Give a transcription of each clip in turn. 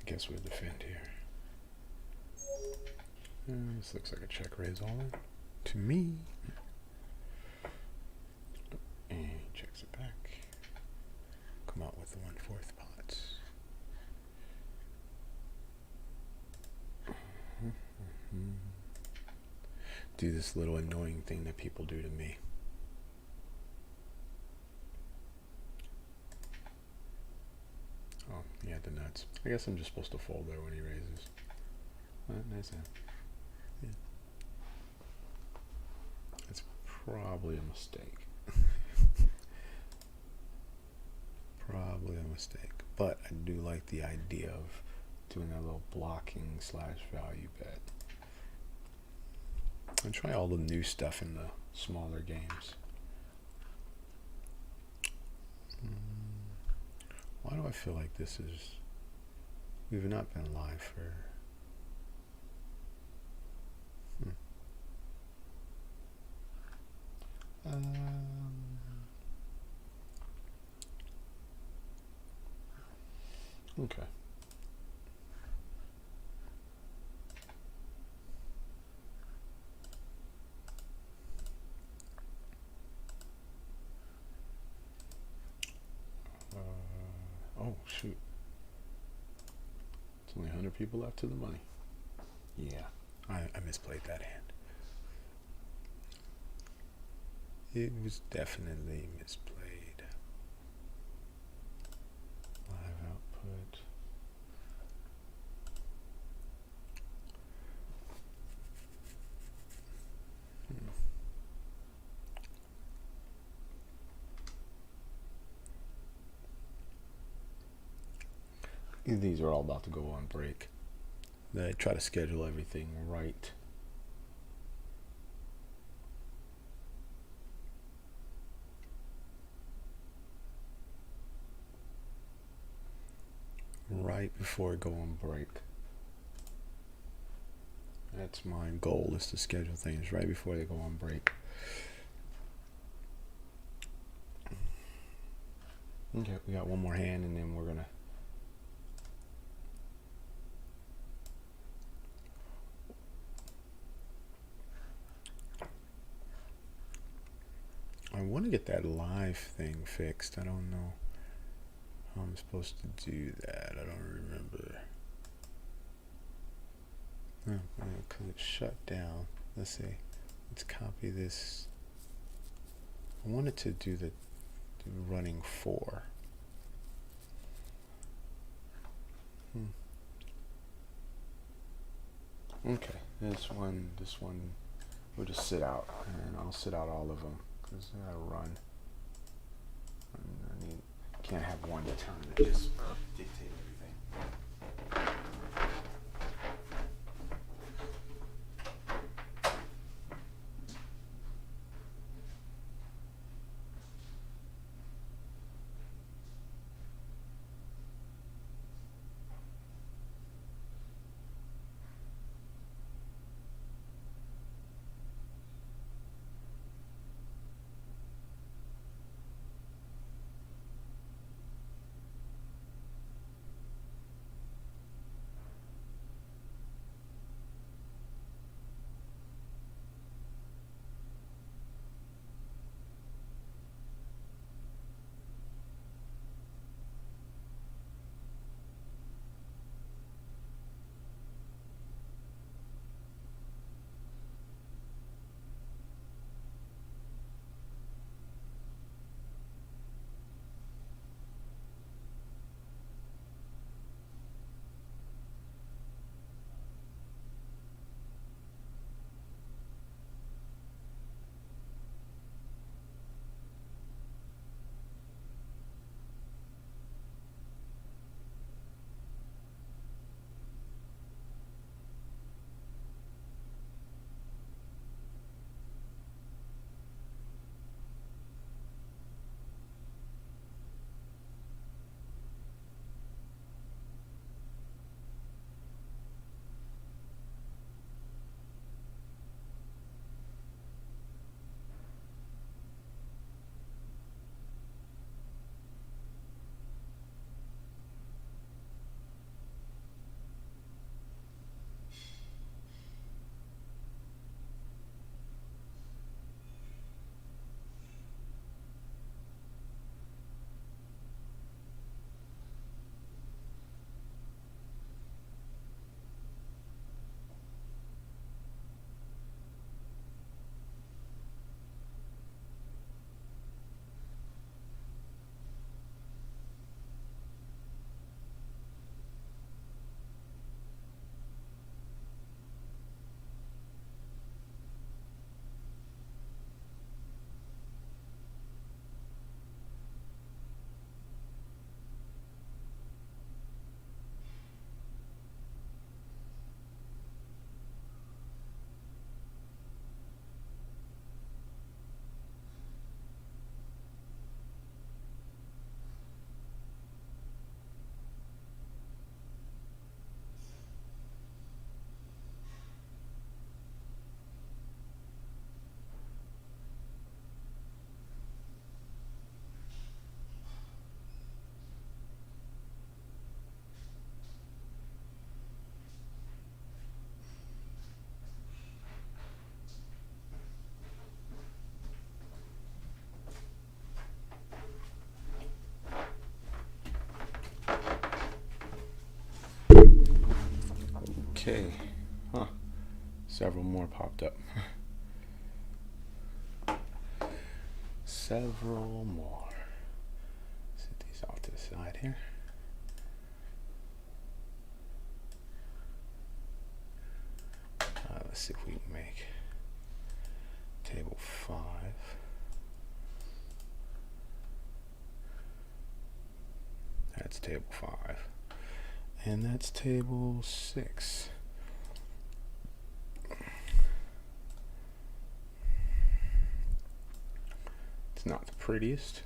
Guess we'll defend here. This looks like a check raise all in to me. And he checks it back. Come out with the 1/4 pots. Do this little annoying thing that people do to me. Oh, he had the nuts. I guess I'm just supposed to fold there when he raises. Nice hand. Yeah. It's probably a mistake. Probably a mistake. But I do like the idea of doing that little blocking / value bet. And try all the new stuff in the smaller games. Why do I feel like this is... We've not been live for... Okay. Oh, shoot. It's only 100 people left to the money. Yeah, I misplayed that hand. It was definitely misplayed. Live output. These are all about to go on break. I try to schedule everything right. Right before I go on break. That's my goal, is to schedule things right before they go on break. Okay, we got one more hand and then we're gonna... I want to get that live thing fixed. I don't know how I'm supposed to do that. I don't remember. Because it's shut down. Let's see. Let's copy this. I wanted to do the running 4. Okay, this one will just sit out, and I'll sit out all of them because I run. Can't have one turn that just dictate everything. Okay. Huh. Several more popped up. Several more. Set these off to the side here. Let's see if we can make table 5. That's table 5. And that's table 6. It's not the prettiest,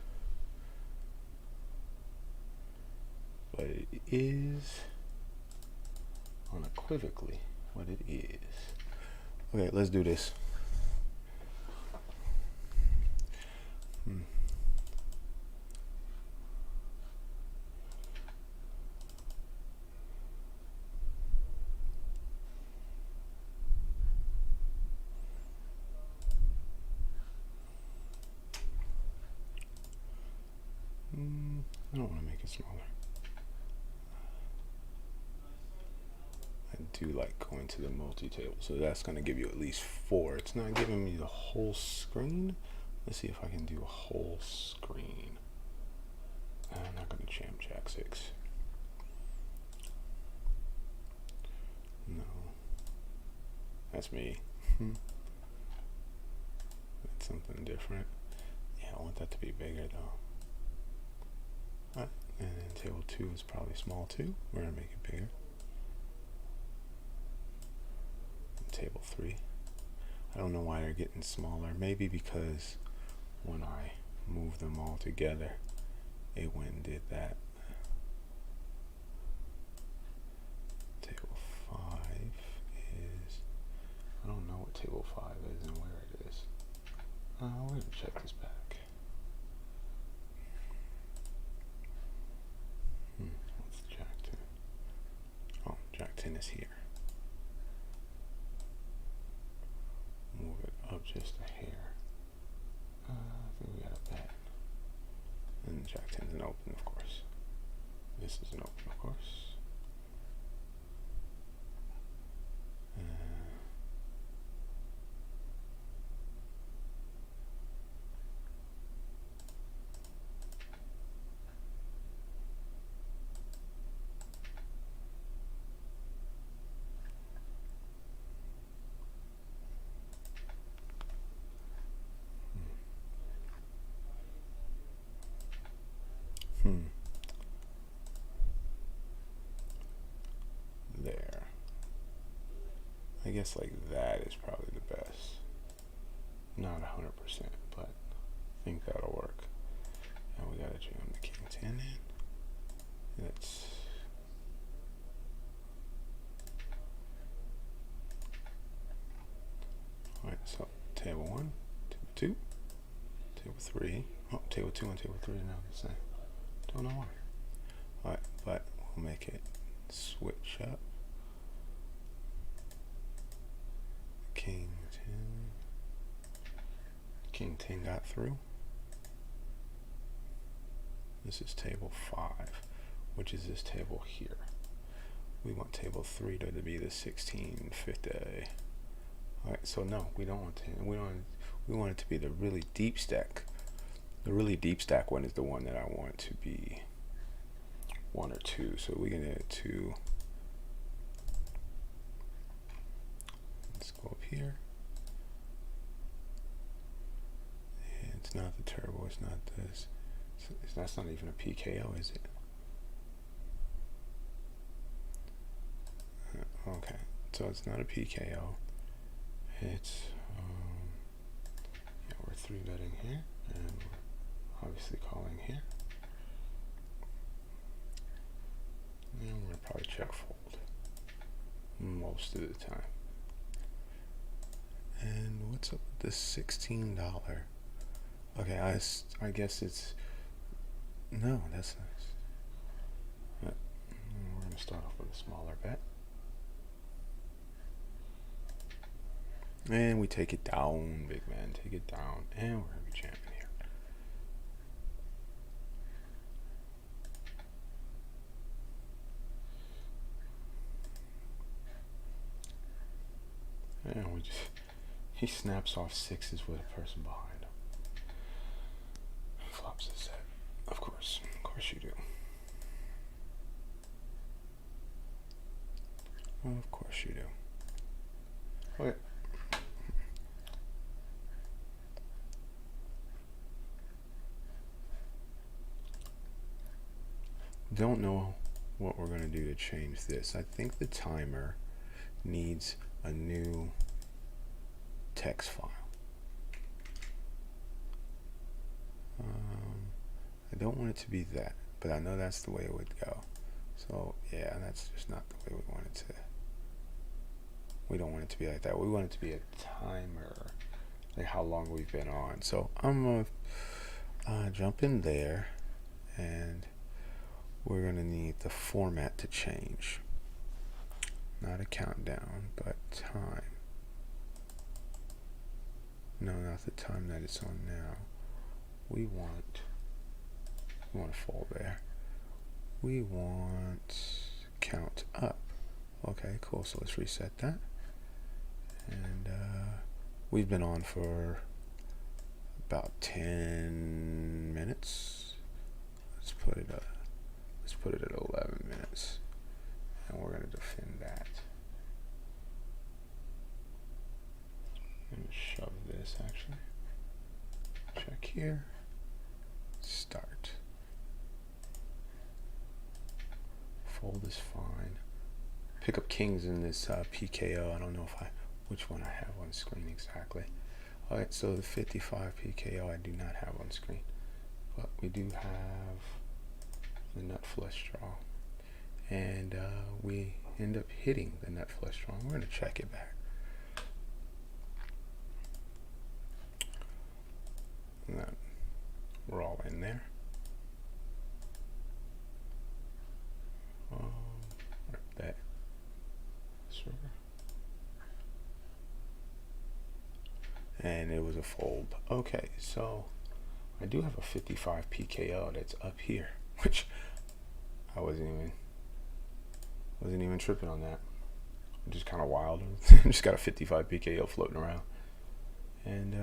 but it is unequivocally what it is. Okay, let's do this. I don't want to make it smaller. I do like going to the multi-table, so that's going to give you at least 4. It's not giving me the whole screen. Let's see if I can do a whole screen. I'm not going to jam jack 6. No. That's me. That's something different. Yeah, I want that to be bigger though. Alright, and then table 2 is probably small too. We're going to make it bigger. And table 3. I don't know why they're getting smaller. Maybe because when I move them all together, it went and did that. Table 5 is, I don't know what table 5 is and where it is. We're going to check this back. What's Jack 10? Oh, Jack 10 is here. Move it up just a hair. I think we got a bet. And Jack 10 is an open, of course. This is an open, of course. There. I guess like that is probably the best. Not 100%, but I think that'll work. And we gotta jam the king 10 in. That's alright, so table 1, table 2, table 3. Oh, table 2 and table 3 are now the same. Don't know why. Alright, but we'll make it switch up. King 10. King 10 got through. This is table 5, which is this table here. We want table 3 to be the 1650. Alright, so no, we don't want 10. We want it to be the really deep stack. The really deep stack one is the one that I want to be 1 or 2. So we're gonna add 2. Let's go up here. And it's not the turbo, it's not this. That's not even a PKO, is it? Okay, so it's not a PKO. It's yeah, we're 3-betting here, and we're obviously calling here. And we're gonna probably check fold most of the time. And what's up with this $16? Okay, I guess it's no, that's nice. But we're gonna start off with a smaller bet. And we take it down, big man, take it down. And we're gonna be jamming here. he snaps off sixes with a person behind him. Flops a set. Of course you do. Of course you do. Okay. Don't know what we're going to do to change this. I think the timer needs a new text file. I don't want it to be that, but I know that's the way it would go. So yeah, that's just not the way we want it to. We don't want it to be like that. We want it to be a timer, like how long we've been on. So I'm gonna jump in there, and we're gonna need the format to change. Not a countdown, but time. No, not the time that it's on now. We want to fold there. We want count up. Okay, cool. So let's reset that. And we've been on for about 10 minutes. Let's put it at 11 minutes, and we're going to defend that. I'm going to shove this actually. Check here. Start. Fold is fine. Pick up kings in this PKO. I don't know which one I have on screen exactly. Alright, so the 55 PKO I do not have on screen, but we do have the nut flush draw, and we end up hitting the nut flush draw. We're going to check it back. And then we're all in there. Bet. Sure. And it was a fold. Okay, so I do have a 55 PKO that's up here, which I wasn't even tripping on that. Just kind of wild. Just got a 55 PKO floating around. And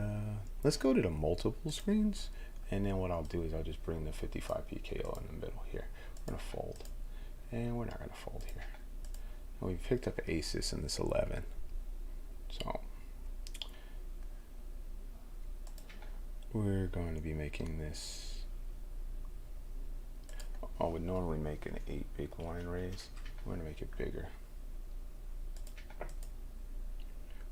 let's go to the multiple screens, and then what I'll do is I'll just bring the 55 PKO in the middle here. We're gonna fold, and we're not gonna fold here. And we picked up aces in this 11, so we're going to be making this. I would normally make an 8 big blind raise. We're gonna make it bigger.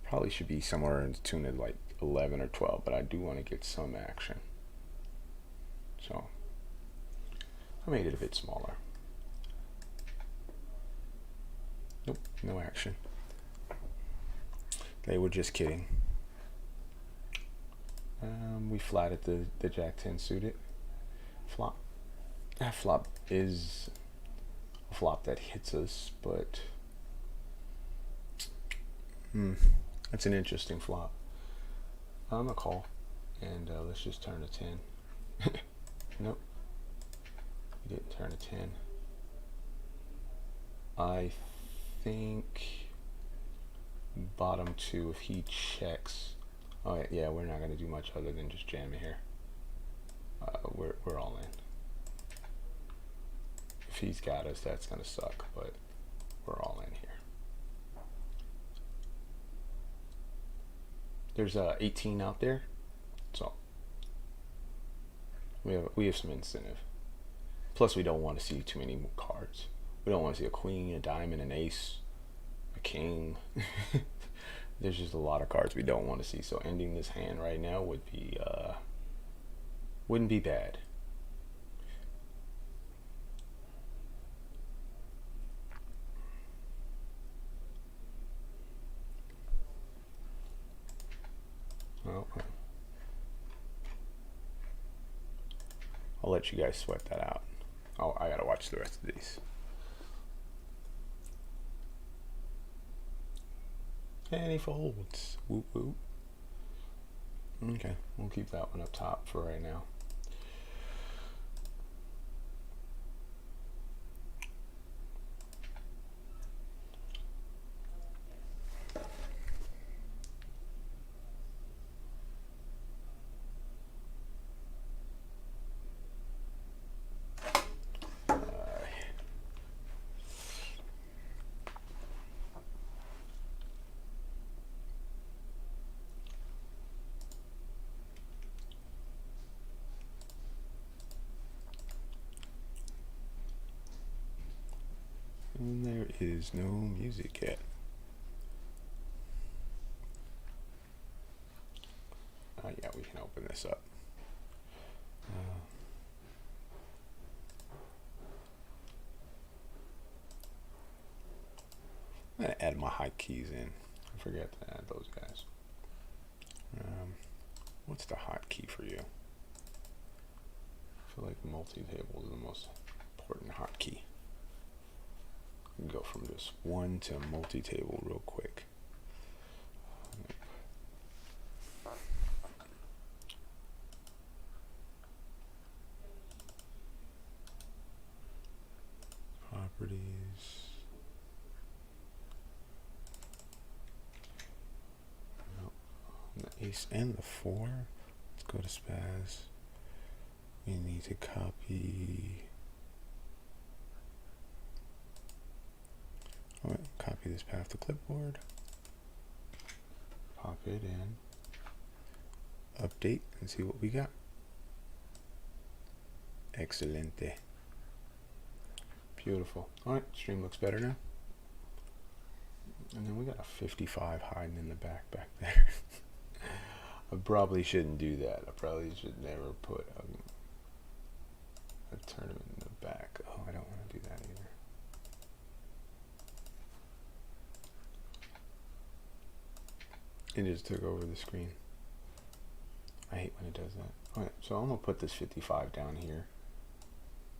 Probably should be somewhere in the tune of like 11 or 12, but I do want to get some action. So I made it a bit smaller. Nope, no action. They were just kidding. We flatted the Jack 10 suited flop. That flop is a flop that hits us, but that's an interesting flop. I'm gonna call, and let's just turn a 10. Nope, we didn't turn a 10. I think bottom two, if he checks. Oh yeah, we're not gonna do much other than just jam it here. We're all in. If he's got us, that's gonna suck, but we're all in here. There's 18 out there, so we have some incentive. Plus, we don't want to see too many cards. We don't want to see a queen, a diamond, an ace, a king. There's just a lot of cards we don't want to see. So ending this hand right now would be wouldn't be bad. Okay. I'll let you guys sweat that out. Oh, I gotta watch the rest of these. And he folds. Whoop whoop. Okay, we'll keep that one up top for right now. And there is no music yet. Yeah, we can open this up. I'm gonna add my hotkeys in. I forgot to add those guys. What's the hotkey for you? I feel like multi-table is the most important hotkey. We can go from just one to multi-table real quick. Properties. The ace and the four. Let's go to spaz. We need to copy. All right, copy this path to clipboard. Pop it in. Update and see what we got. Excelente. Beautiful. All right, stream looks better now. And then we got a 55 hiding in the back there. I probably shouldn't do that. I probably should never put a tournament in the back. Oh, I don't want to do that either. It just took over the screen. I hate when it does that. Alright, so I'm going to put this 55 down here.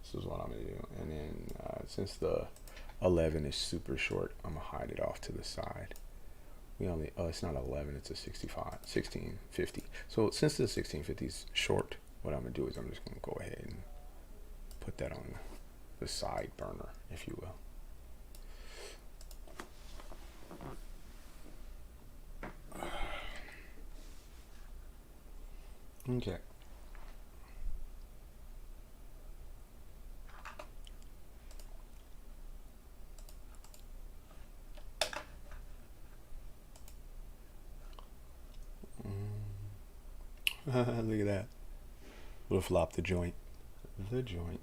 This is what I'm going to do. And then since the 11 is super short, I'm going to hide it off to the side. We only, it's not 11, it's a 1650. So since the 1650 is short, what I'm going to do is I'm just going to go ahead and put that on the side burner, if you will. Okay. Look at that. We'll flop the joint. The joint.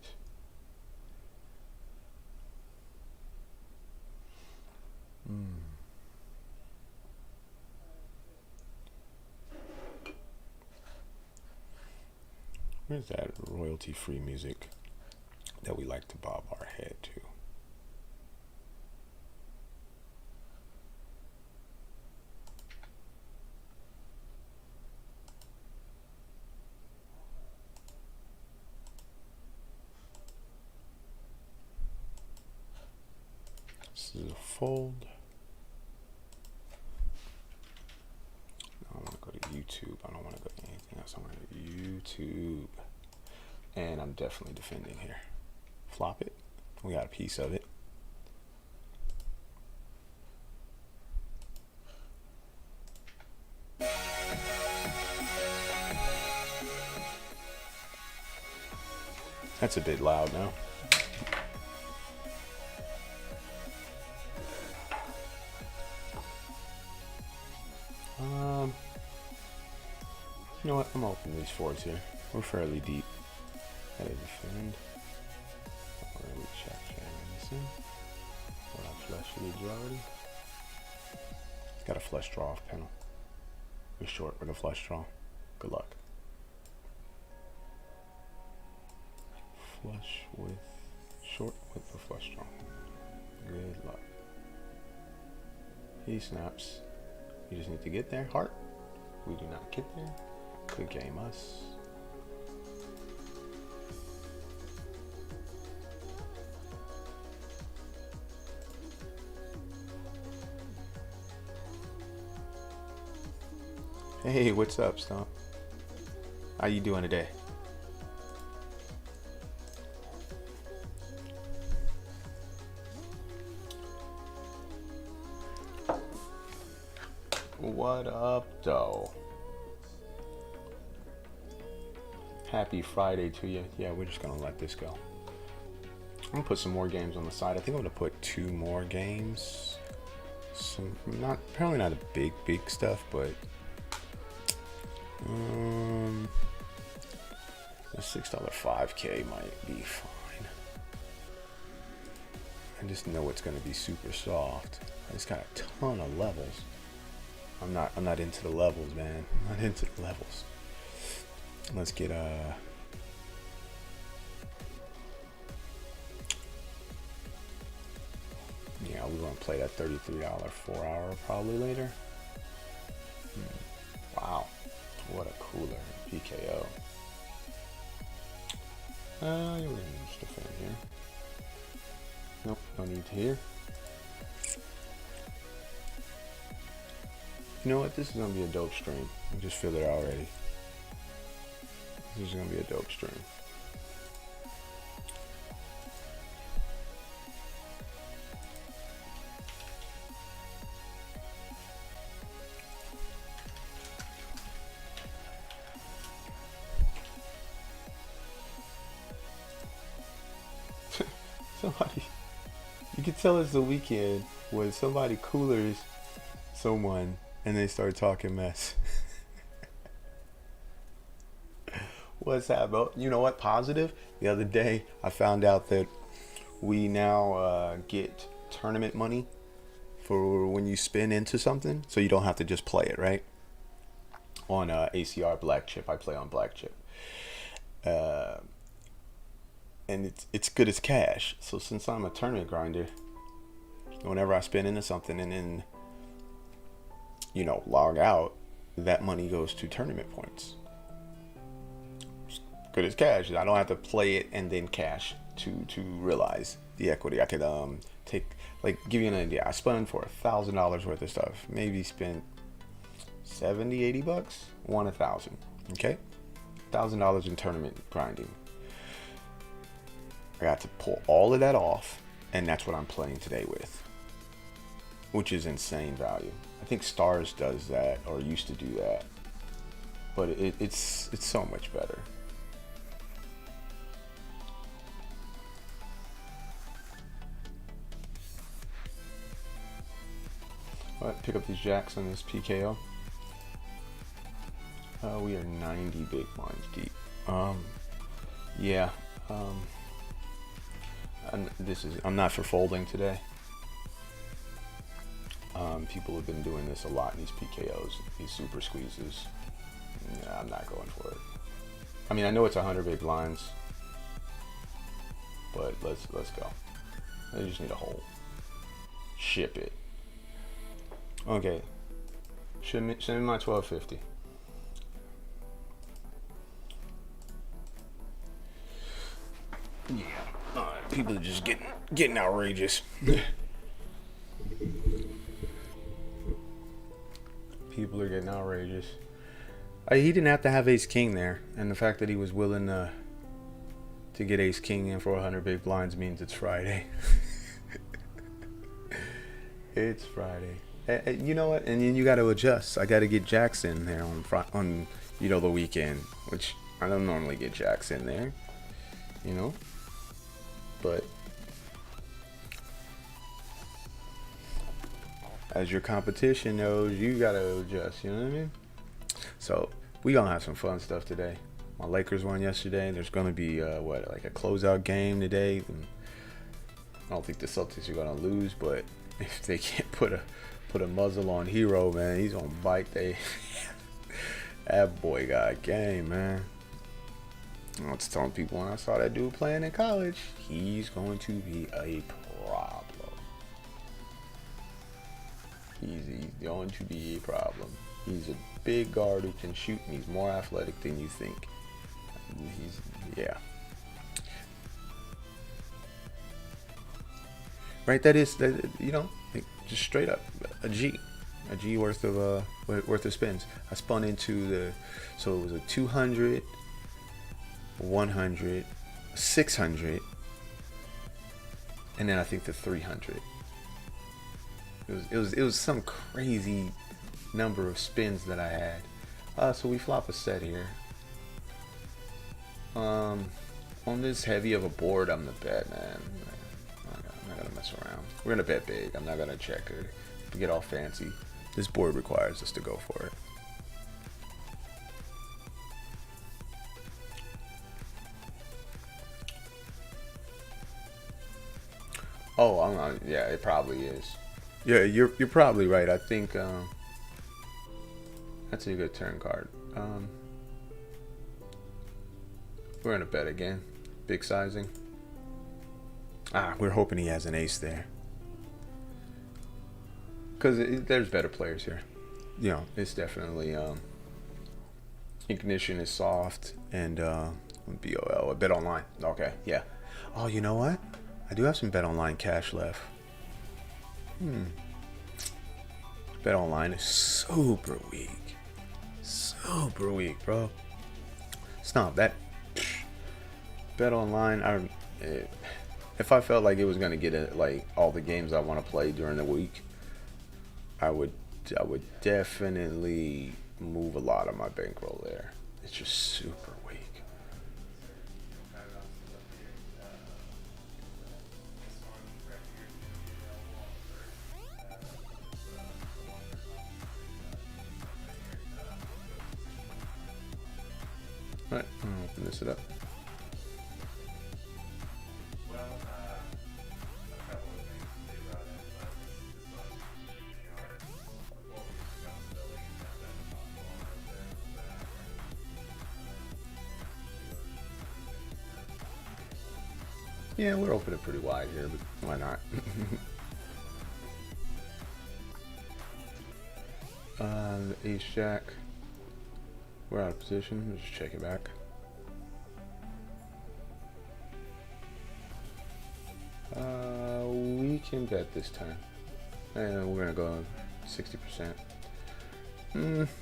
Where's that royalty-free music that we like to bob our head to? This is a fold. I want to go to YouTube. I don't want to go to anything else. I want to go to YouTube. And I'm definitely defending here. Flop it. We got a piece of it. That's a bit loud now. You know what? I'm opening these fours here. We're fairly deep. Gotta defend. Where we check this in. What I flush leads already. Got a flush draw off panel. We're short with a flush draw. Good luck. Flush with short with the flush draw. Good luck. He snaps. You just need to get there. Heart. We do not get there. Good game us. Hey, what's up, Stomp? How you doing today? What up, though? Happy Friday to you. Yeah, we're just gonna let this go. I'm gonna put some more games on the side. I think I'm gonna put 2 more games. Some apparently not a big stuff, but the $6 5K might be fine. I just know it's gonna be super soft. It's got a ton of levels. I'm not into the levels, man. I'm not into the levels. Let's get yeah, we're gonna play that $33 4-hour probably later. Wow, what a cooler PKO. You're gonna just defend here. Nope, no need to here. You know what? This is gonna be a dope stream. I just feel it already. This is gonna be a dope stream. Somebody, you can tell it's the weekend when somebody coolers someone and they start talking mess. What's that, bro? You know what? Positive. The other day, I found out that we now get tournament money for when you spin into something, so you don't have to just play it, right? On ACR Blackchip, I play on Blackchip, and it's good as cash. So since I'm a tournament grinder, whenever I spin into something and then log out, that money goes to tournament points. Good as cash. I don't have to play it and then cash to realize the equity. I could give you an idea. I spent for $1,000 worth of stuff. Maybe spent $70-$80, won 1,000. Okay, $1,000 in tournament grinding. I got to pull all of that off, and that's what I'm playing today with, which is insane value. I think Stars does that, or used to do that, but it's so much better. All right, pick up these jacks on this PKO. We are 90 big blinds deep. Yeah. I'm not for folding today. People have been doing this a lot in these PKOs, these super squeezes. Yeah, I'm not going for it. I mean, I know it's 100 big blinds, but let's go. I just need a hole. Ship it. Okay. Send me my 1250. Yeah. People are just getting outrageous. People are getting outrageous. He didn't have to have ace king there, and the fact that he was willing to get ace king in for 100 big blinds means it's Friday. It's Friday. You know what? And then you got to adjust. I got to get jacks in there on the weekend, which I don't normally get jacks in there, but as your competition knows, you got to adjust. You know what I mean? So we gonna have some fun stuff today. My Lakers won yesterday. There's gonna be a closeout game today. I don't think the Celtics are gonna lose, but if they can't put a muzzle on Hero, man, he's gonna bite. That boy got a game, man. I was telling people when I saw that dude playing in college, he's going to be a problem. He's going to be a problem. He's a big guard who can shoot, and he's more athletic than you think. Yeah. Right, just straight up a G worth of spins. I spun into so it was a 200, 100, 600, and then I think the 300. It was some crazy number of spins that I had. So we flop a set here. On this heavy of a board, I'm the bet, man. I'm not gonna mess around. We're gonna bet big. I'm not gonna check or get all fancy. This board requires us to go for it. Oh, I'm not, yeah, it probably is. Yeah, you're probably right. I think that's a good turn card. We're gonna bet again. Big sizing. Ah, we're hoping he has an ace there. Because there's better players here. You know, it's definitely ignition is soft and BOL. Bet online. Okay, yeah. Oh, you know what? I do have some bet online cash left. Bet online is super weak. Super weak, bro. It's not that. Bet online. If I felt like it was gonna get like all the games I want to play during the week, I would definitely move a lot of my bankroll there. It's just super weak. All right, I'm gonna open this up. Yeah, we're opening pretty wide here, but why not? The ace jack. We're out of position. Let's just check it back. We can bet this time. And we're gonna go 60%.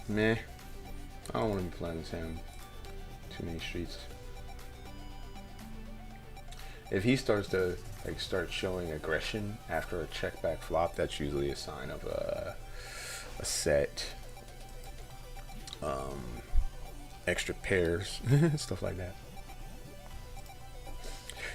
Meh. I don't want to be playing this hand too many streets. If he starts to like start showing aggression after a check back flop, that's usually a sign of a set. Extra pairs, stuff like that.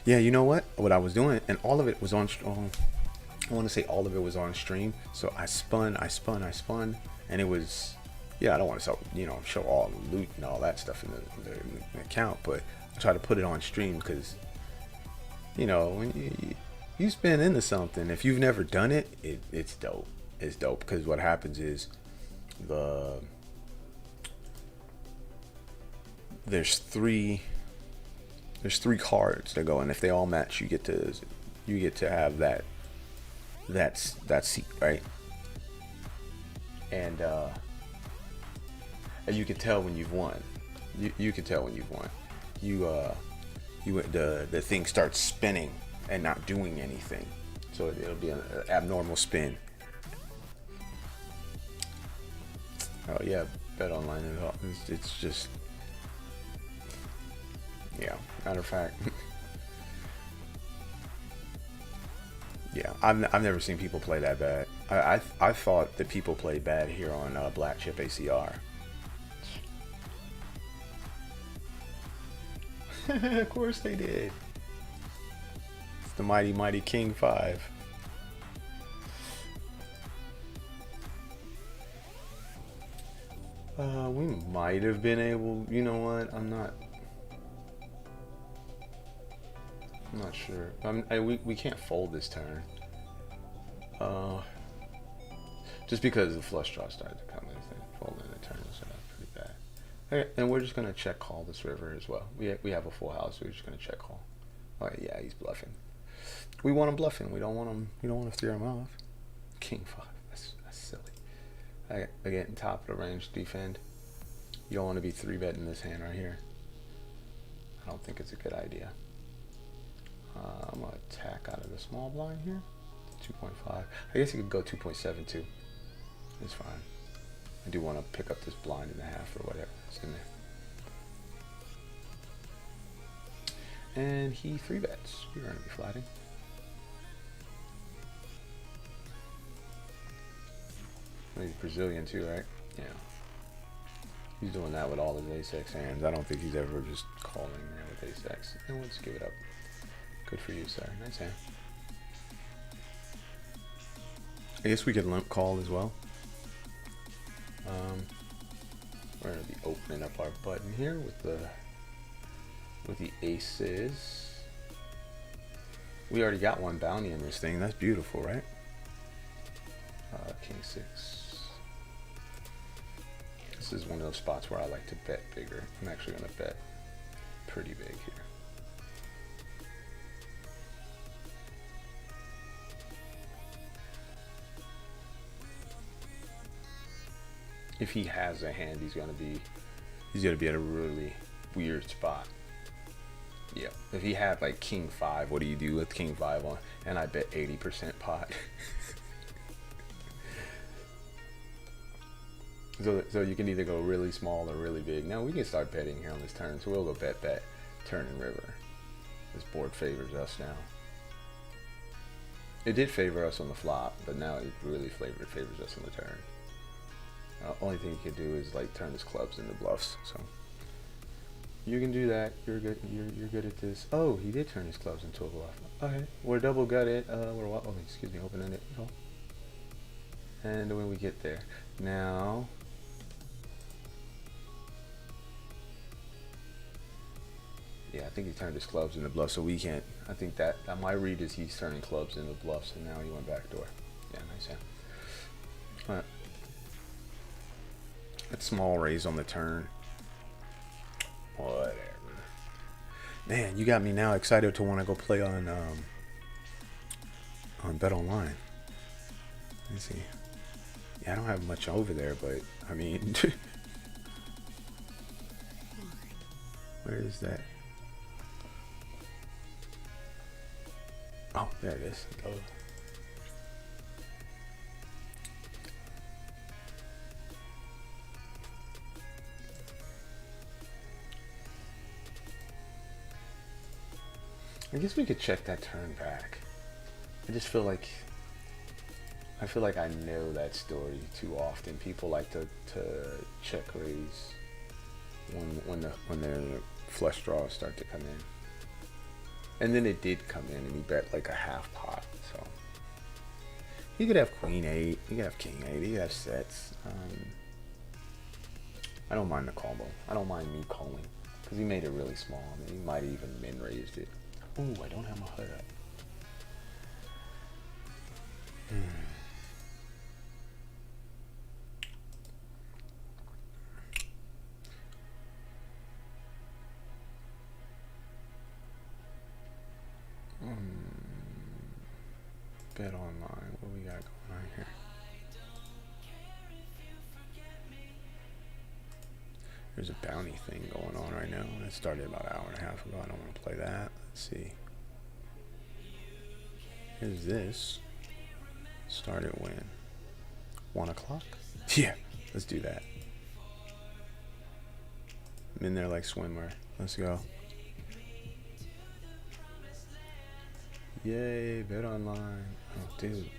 Yeah, you know what I was doing, and all of it was on. I want to say all of it was on stream. So I spun, and it was. Yeah, I don't want to show all the loot and all that stuff in the account, but I try to put it on stream because, when you spin into something, if you've never done it, it's dope. It's dope because what happens is there's three cards that go, and if they all match, you get to have that seat, right? And you can tell when you've won. You can tell when you've won. The thing starts spinning and not doing anything, so it'll be an abnormal spin. Oh yeah, bet online at all. It's just, yeah. Matter of fact, yeah, I've never seen people play that bad. I thought that people played bad here on Blackchip ACR. Of course they did. It's the mighty King 5. We might have been able. You know what? I'm not sure. We can't fold this turn. Just because the flush draw started to come in, folding the turn, so that's pretty bad. Okay, and we're just gonna check call this river as well. We have a full house. We're just gonna check call. Oh yeah, he's bluffing. We want him bluffing. We don't want him. We don't want to steer him off. King 5. That's silly. Again, top of the range defend. You don't want to be 3-betting this hand right here. I don't think it's a good idea. I'm gonna attack out of the small blind here. 2.5. I guess you could go 2.72. It's fine. I do want to pick up this blind and a half or whatever is in there. And he 3-bets. We're gonna be flatting. He's Brazilian too, right? Yeah. He's doing that with all his ace-x hands. I don't think he's ever just calling there with ace-x. And we'll just give it up. Good for you, sir. Nice hand. I guess we could limp call as well. We're gonna be opening up our button here with the aces. We already got one bounty in this thing. That's beautiful, right? King 6. This is one of those spots where I like to bet bigger. I'm actually going to bet pretty big here. If he has a hand, he's gonna be at a really weird spot. Yeah. If he had like King 5, what do you do with King 5 on? And I bet 80% pot. So you can either go really small or really big. Now we can start betting here on this turn. So we'll go bet, turn and river. This board favors us now. It did favor us on the flop, but now it really favors us on the turn. Only thing you can do is like turn his clubs into bluffs. So you can do that. You're good. You're good at this. Oh, he did turn his clubs into a bluff. Okay, we're double gutted. Excuse me, open ended. Oh. And when we get there, now. Yeah, I think he turned his clubs into bluffs, so we can't. I think that my read is he's turning clubs into bluffs, and now he went backdoor. Yeah, nice hand. All right. That small raise on the turn. Whatever. Man, you got me now excited to want to go play on Bet Online. Let me see. Yeah, I don't have much over there, but I mean, where is that? Oh, there it is. Oh. I guess we could check that turn back. I just feel like I know that story too often. People like to check raise when their flush draws start to come in. And then it did come in, and he bet like a half pot. So he could have Queen 8, he could have King 8, he could have sets. I don't mind the combo. I don't mind me calling because he made it really small. I mean, he might have even min raised it. Ooh, I don't have my HUD up. Bet online. What we got going on here? There's a bounty thing going on right now. It started about an hour and a half ago. I don't want to play that. Let's see. Here's this. Started when? 1 o'clock? Yeah, let's do that. I'm in there like swimwear. Let's go. Yay, bet online. Oh, dude.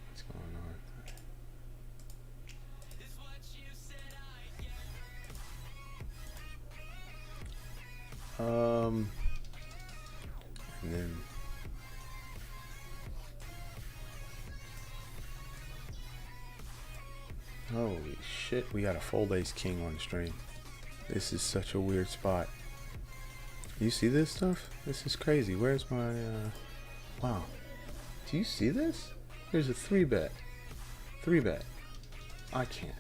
What's going on? And then holy shit, we got a fold ace king on stream. This is such a weird spot. You see this stuff? This is crazy. Where's my wow. Do you see this? Here's a 3-bet. 3-bet. I can't.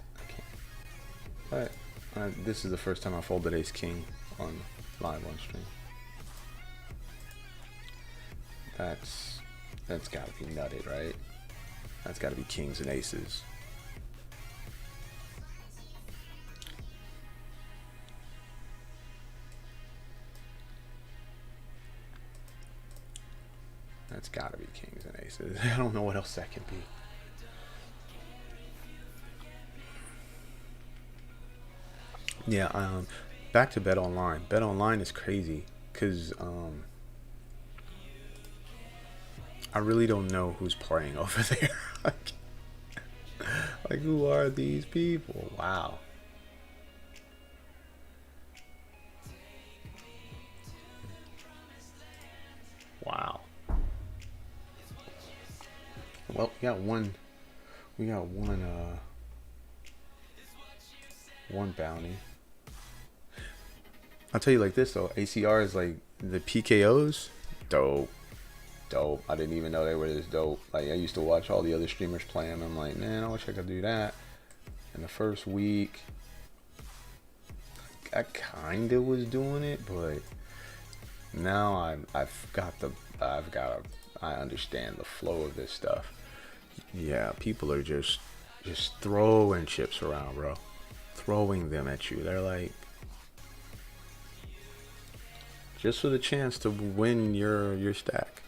Alright. This is the first time I folded ace king on live on stream. That's gotta be nutted, right? That's gotta be kings and aces. That's gotta be kings and aces. I don't know what else that could be. Yeah, back to Bet Online. Bet Online is crazy because I really don't know who's playing over there. Like, who are these people? Wow. Wow. Well, we got one bounty. I'll tell you like this though, ACR is like the PKOs. Dope. Dope. I didn't even know they were this dope. Like, I used to watch all the other streamers play them. I'm like, man, I wish I could do that. In the first week, I kind of was doing it, but now I understand the flow of this stuff. Yeah, people are just throwing chips around, bro. Throwing them at you. They're like, just for the chance to win your stack.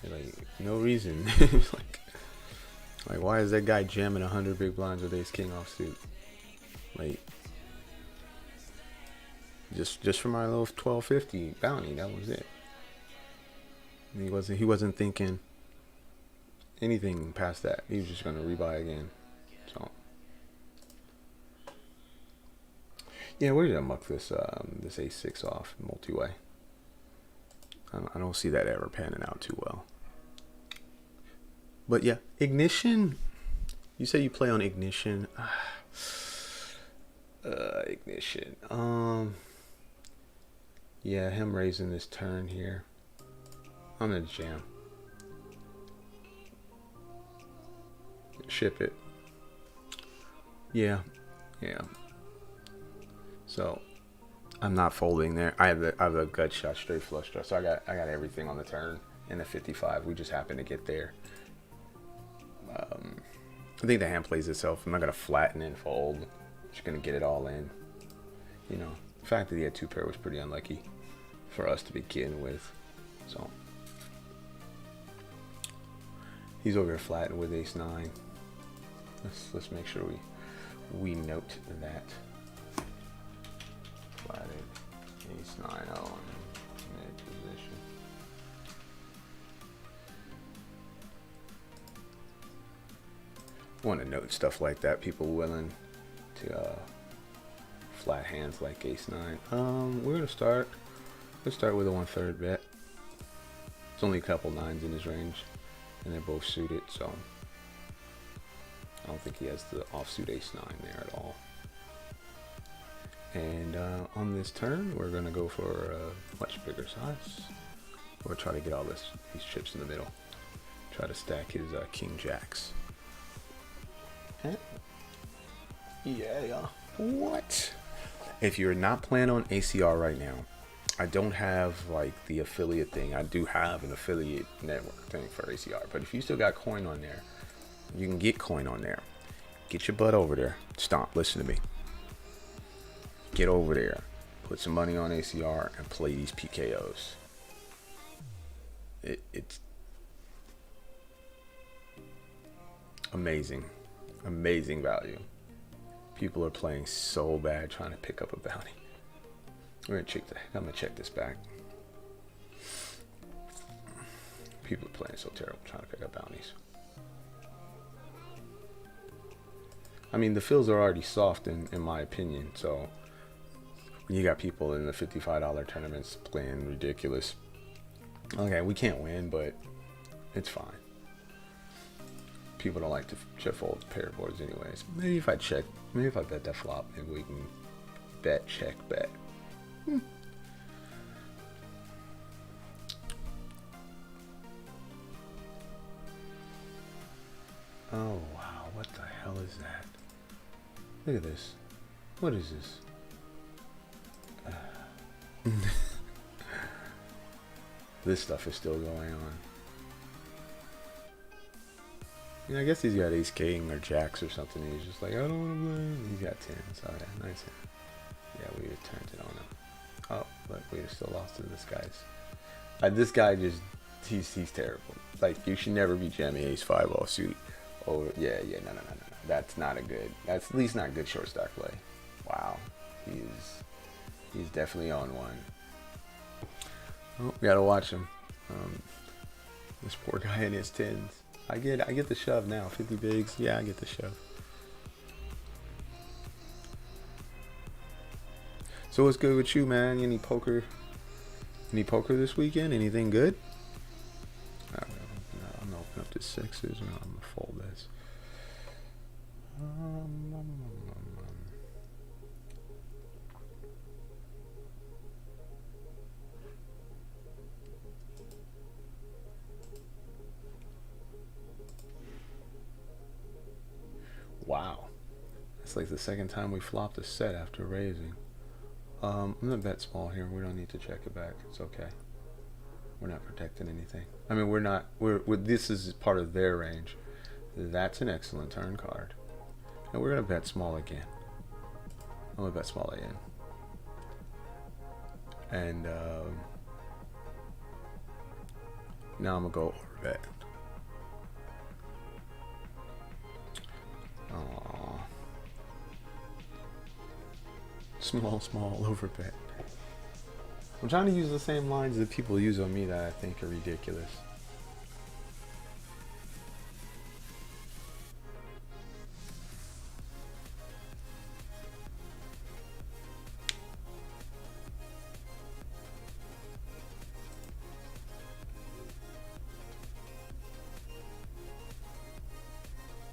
Like, no reason. like why is that guy jamming 100 big blinds with ace king offsuit? Like, just for my little 1250 bounty, that was it. He wasn't thinking anything past that. He was just gonna rebuy again. So yeah, we're gonna muck this a6 off multi-way. I don't see that ever panning out too well. But yeah, Ignition. You say you play on Ignition. Ignition. Yeah, him raising this turn here. I'm gonna jam. Ship it. Yeah. So I'm not folding there. I have a gut shot straight flush draw. So I got everything on the turn in the 55. We just happen to get there. I think the hand plays itself. I'm not gonna flatten and fold. I'm just gonna get it all in. You know, the fact that he had two pair was pretty unlucky for us to begin with. So he's over here flattened with ace 9. Let's make sure we note that. Flatted ace 9 on mid position. Want to note stuff like that. People willing to flat hands like ace 9. We're gonna start. Let's start with a 1/3 bet. It's only a couple nines in his range, and they're both suited, so I don't think he has the offsuit ace 9 there at all. And on this turn, we're gonna go for a much bigger size. We'll try to get all these chips in the middle. Try to stack his king jacks. Yeah. What? If you're not playing on ACR right now, I don't have like the affiliate thing. I do have an affiliate network thing for ACR, but if you still got coin on there, you can get coin on there. Get your butt over there. Stomp. Listen to me. Get over there. Put some money on ACR and play these PKOs. It's amazing. Amazing value. People are playing so bad trying to pick up a bounty. I'm gonna check this back. People are playing so terrible trying to pick up bounties. I mean, the fills are already soft in my opinion. So when you got people in the $55 tournaments playing ridiculous, okay, we can't win, but it's fine. People don't like to fold pair boards anyways. Maybe if I bet that flop, maybe we can bet, check, bet. Oh wow, what the hell is that? Look at this. What is this? This stuff is still going on. Yeah, I guess he's got ace king or jacks or something. He's just like, I don't want to play. He's got 10. So yeah, nice. Yeah, we have turned it on him. Oh, but we have still lost to this guy's. This guy just, he's terrible. Like, you should never be jamming ace 5 offsuit. Oh yeah, no. That's not a good. That's at least not good short stack play. Wow, he's definitely on one. Oh, we gotta watch him. This poor guy in his 10s. I get the shove now. 50 bigs. Yeah, I get the shove. So what's good with you, man? Any poker this weekend? Anything good? I don't know. I'm gonna open up the sixes and I'm gonna fold this. like the second time we flopped a set after raising. I'm gonna bet small here. We don't need to check it back. It's okay. We're not protecting anything. I mean, we're not. This is part of their range. That's an excellent turn card, and we're gonna bet small again. I'm gonna bet small again, and now I'm gonna go over bet. Aww. Small over bet. I'm trying to use the same lines that people use on me that I think are ridiculous.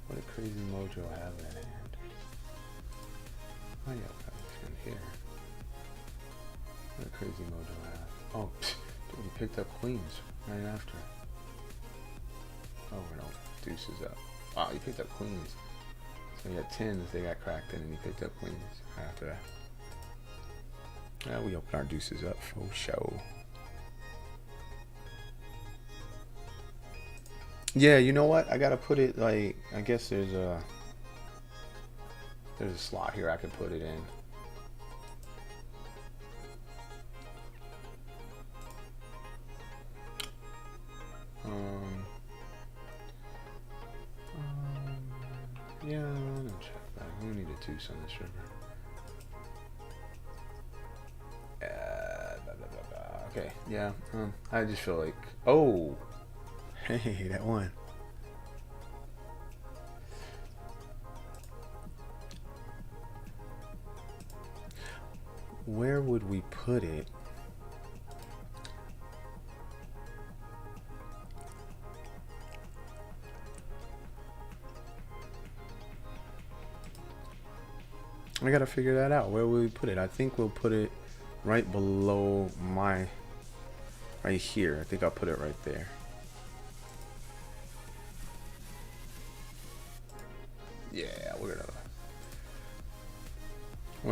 What a crazy mojo I have that hand. Oh yeah, I've got 10 here. What a crazy mojo I have. Oh, dude, he picked up queens right after. Oh, no, deuces up. Wow, he picked up queens. So he had 10s, they got cracked in, and he picked up queens right after that. Yeah, we open our deuces up for show. Yeah, you know what? I gotta put it like, I guess there's a slot here I could put it in. Yeah, I'm gonna check back. We need a deuce on this river. Blah, blah, blah, blah. Okay, yeah. I just feel like, oh, hey, that one. Where would we put it? I gotta figure that out. Where will we put it? I think we'll put it right below my, right here. I think I'll put it right there. Yeah, we're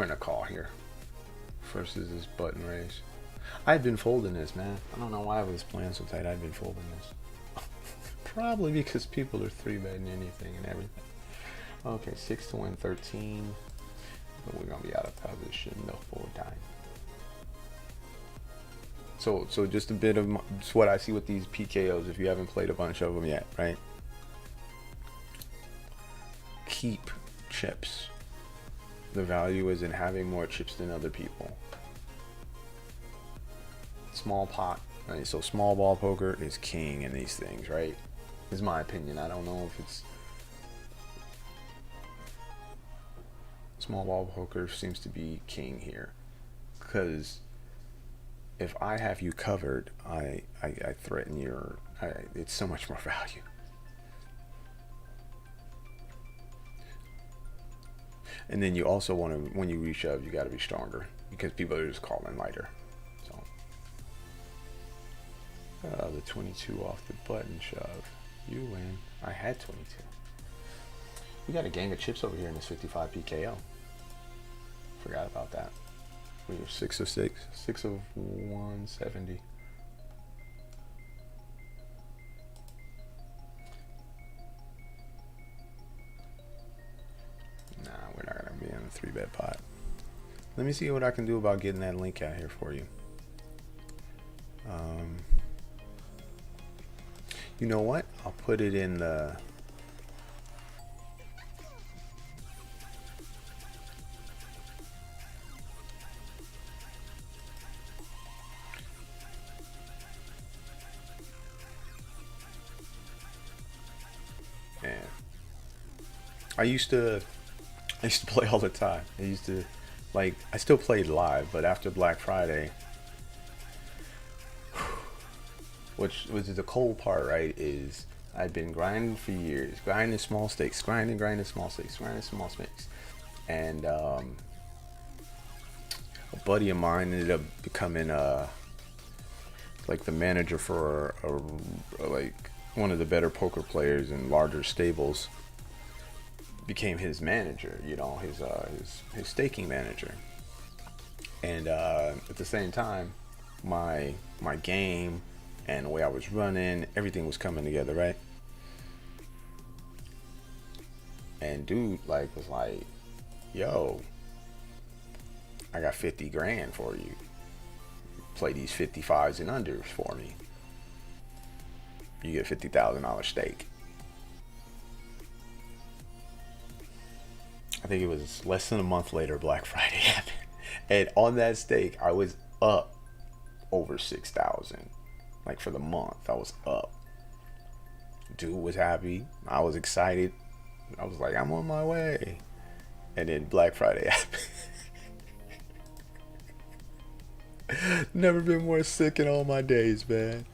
in a call here. First is this button raise. I've been folding this, man. I don't know why I was playing so tight. I've been folding this. Probably because people are 3-betting anything and everything. Okay, 6 to win 13. But we're gonna be out of position the full time. So just a bit of just what I see with these PKOs. If you haven't played a bunch of them yet, right? Keep chips. The value is in having more chips than other people. Small pot. Right? So small ball poker is king in these things, right? Is my opinion. I don't know if it's small ball poker seems to be king here, because if I have you covered, I threaten your. It's so much more value. And then you also want to, when you reshove, you got to be stronger because people are just calling lighter. So the 22 off the button shove. You win. I had 22. We got a gang of chips over here in this 55 PKO. Forgot about that. We are 6 of 6, 6 of 170. Nah, we're not gonna be in a 3-bet pot. Let me see what I can do about getting that link out here for you. You know what? I'll put it in the. Man, I used to play all the time. I still played live, but after Black Friday, which was the cold part, right, is I've been grinding for years, grinding small stakes, grinding small stakes, and a buddy of mine ended up becoming like the manager for like one of the better poker players in larger stables. became his manager, you know, his staking manager. And at the same time, my game and the way I was running, everything was coming together, right? And dude like was like, yo, I got 50 grand for you. Play these 55s and unders for me. You get $50,000 stake. I think it was less than a month later, Black Friday happened. And on that stake, I was up over 6,000. Like for the month, I was up. Dude was happy. I was excited. I was like, I'm on my way. And then Black Friday happened. Never been more sick in all my days, man.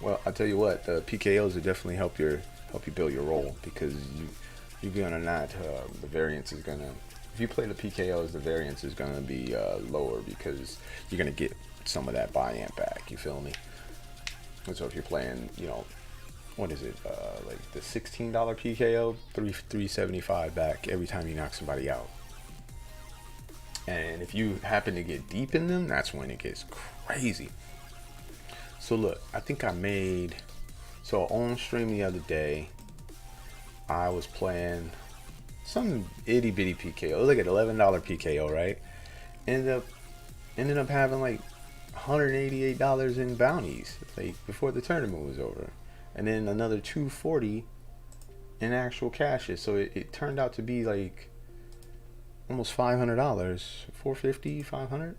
Well, I tell you what, the PKOs will definitely help you build your roll, because you're gonna not the variance is gonna, if you play the PKOs, the variance is gonna be lower, because you're gonna get some of that buy-in back. You feel me? And so if you're playing, you know, what is it, like the $16 PKO, 375 back every time you knock somebody out. And if you happen to get deep in them, that's when it gets crazy. So look, I think I made, so on stream the other day, I was playing some itty bitty PKO. It was like an $11 PKO, right? Ended up having like $188 in bounties, like before the tournament was over, and then another $240 in actual cashes. So it turned out to be like almost $500, $450, $500.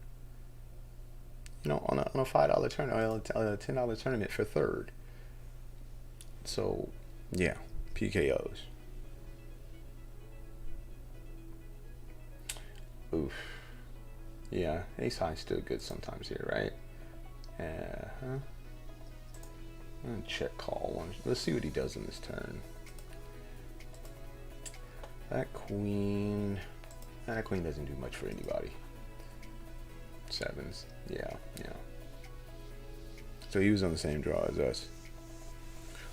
You know, on a $5 tournament, a $10 tournament for third. So, yeah, PKOs. Oof. Yeah, ace high still good sometimes here, right? I'm gonna check call one. Let's see what he does in this turn. That queen doesn't do much for anybody. Sevens, yeah. So he was on the same draw as us.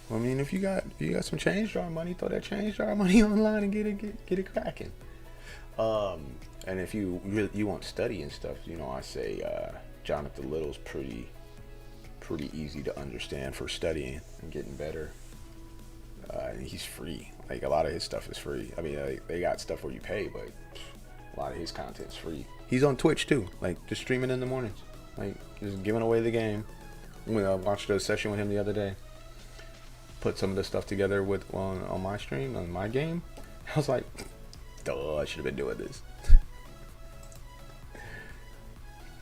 Well, I mean, if you got some change jar money, throw that change jar money online and get it cracking. And if you really want study and stuff, you know, I say Jonathan Little's pretty easy to understand for studying and getting better. And he's free. Like, a lot of his stuff is free. I mean, they got stuff where you pay, but a lot of his content's free. He's on Twitch too, like just streaming in the mornings, like just giving away the game. When I watched a session with him the other day, put some of the stuff together with on my stream, on my game. I was like, duh, I should have been doing this.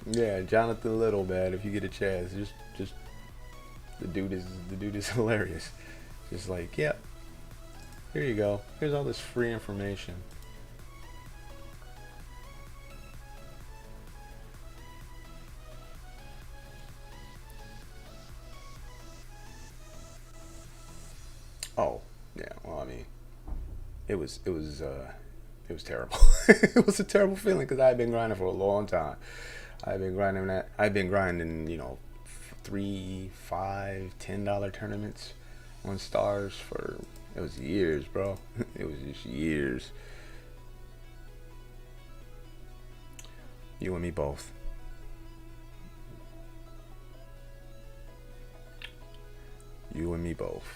Yeah, Jonathan Little, man. If you get a chance, just the dude is hilarious. Just like, yep, here you go. Here's all this free information. Oh, yeah. Well, I mean, it was terrible. It was a terrible feeling, because I had been grinding for a long time. I've been grinding, you know, $3, $5, $10 tournaments on stars for, it was years, bro. It was just years. You and me both. You and me both.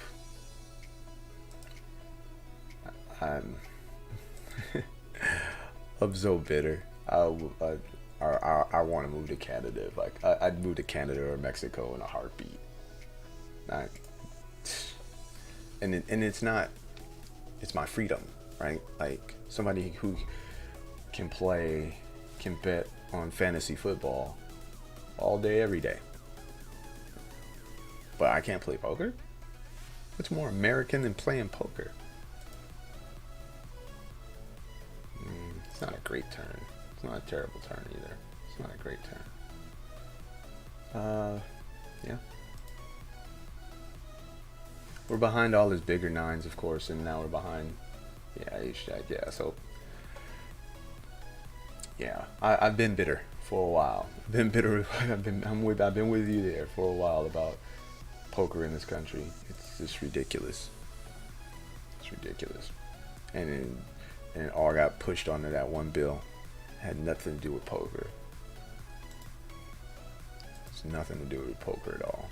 I'm so bitter. I want to move to Canada. Like, I'd move to Canada or Mexico in a heartbeat. And it's not. It's my freedom, right? Like, somebody who can bet on fantasy football all day, every day. But I can't play poker? What's more American than playing poker? It's not a great turn. It's not a terrible turn either. It's not a great turn. Yeah. We're behind all his bigger nines, of course, and now we're behind, yeah, ace jack, yeah. So, Yeah, I've been bitter for a while. Been bitter. I've been with you there for a while about poker in this country. It's just ridiculous. It's ridiculous. And it all got pushed onto that one bill. It had nothing to do with poker. It's nothing to do with poker at all.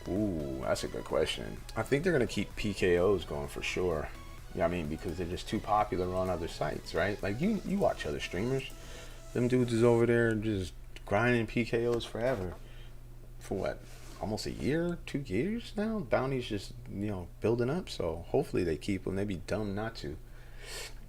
Ooh, that's a good question. I think they're gonna keep PKOs going for sure. Yeah, I mean, because they're just too popular on other sites, right? Like you watch other streamers. Them dudes is over there just grinding PKOs forever. For what? Almost a year, 2 years now. Bounty's just building up. So hopefully they keep them. They'd be dumb not to.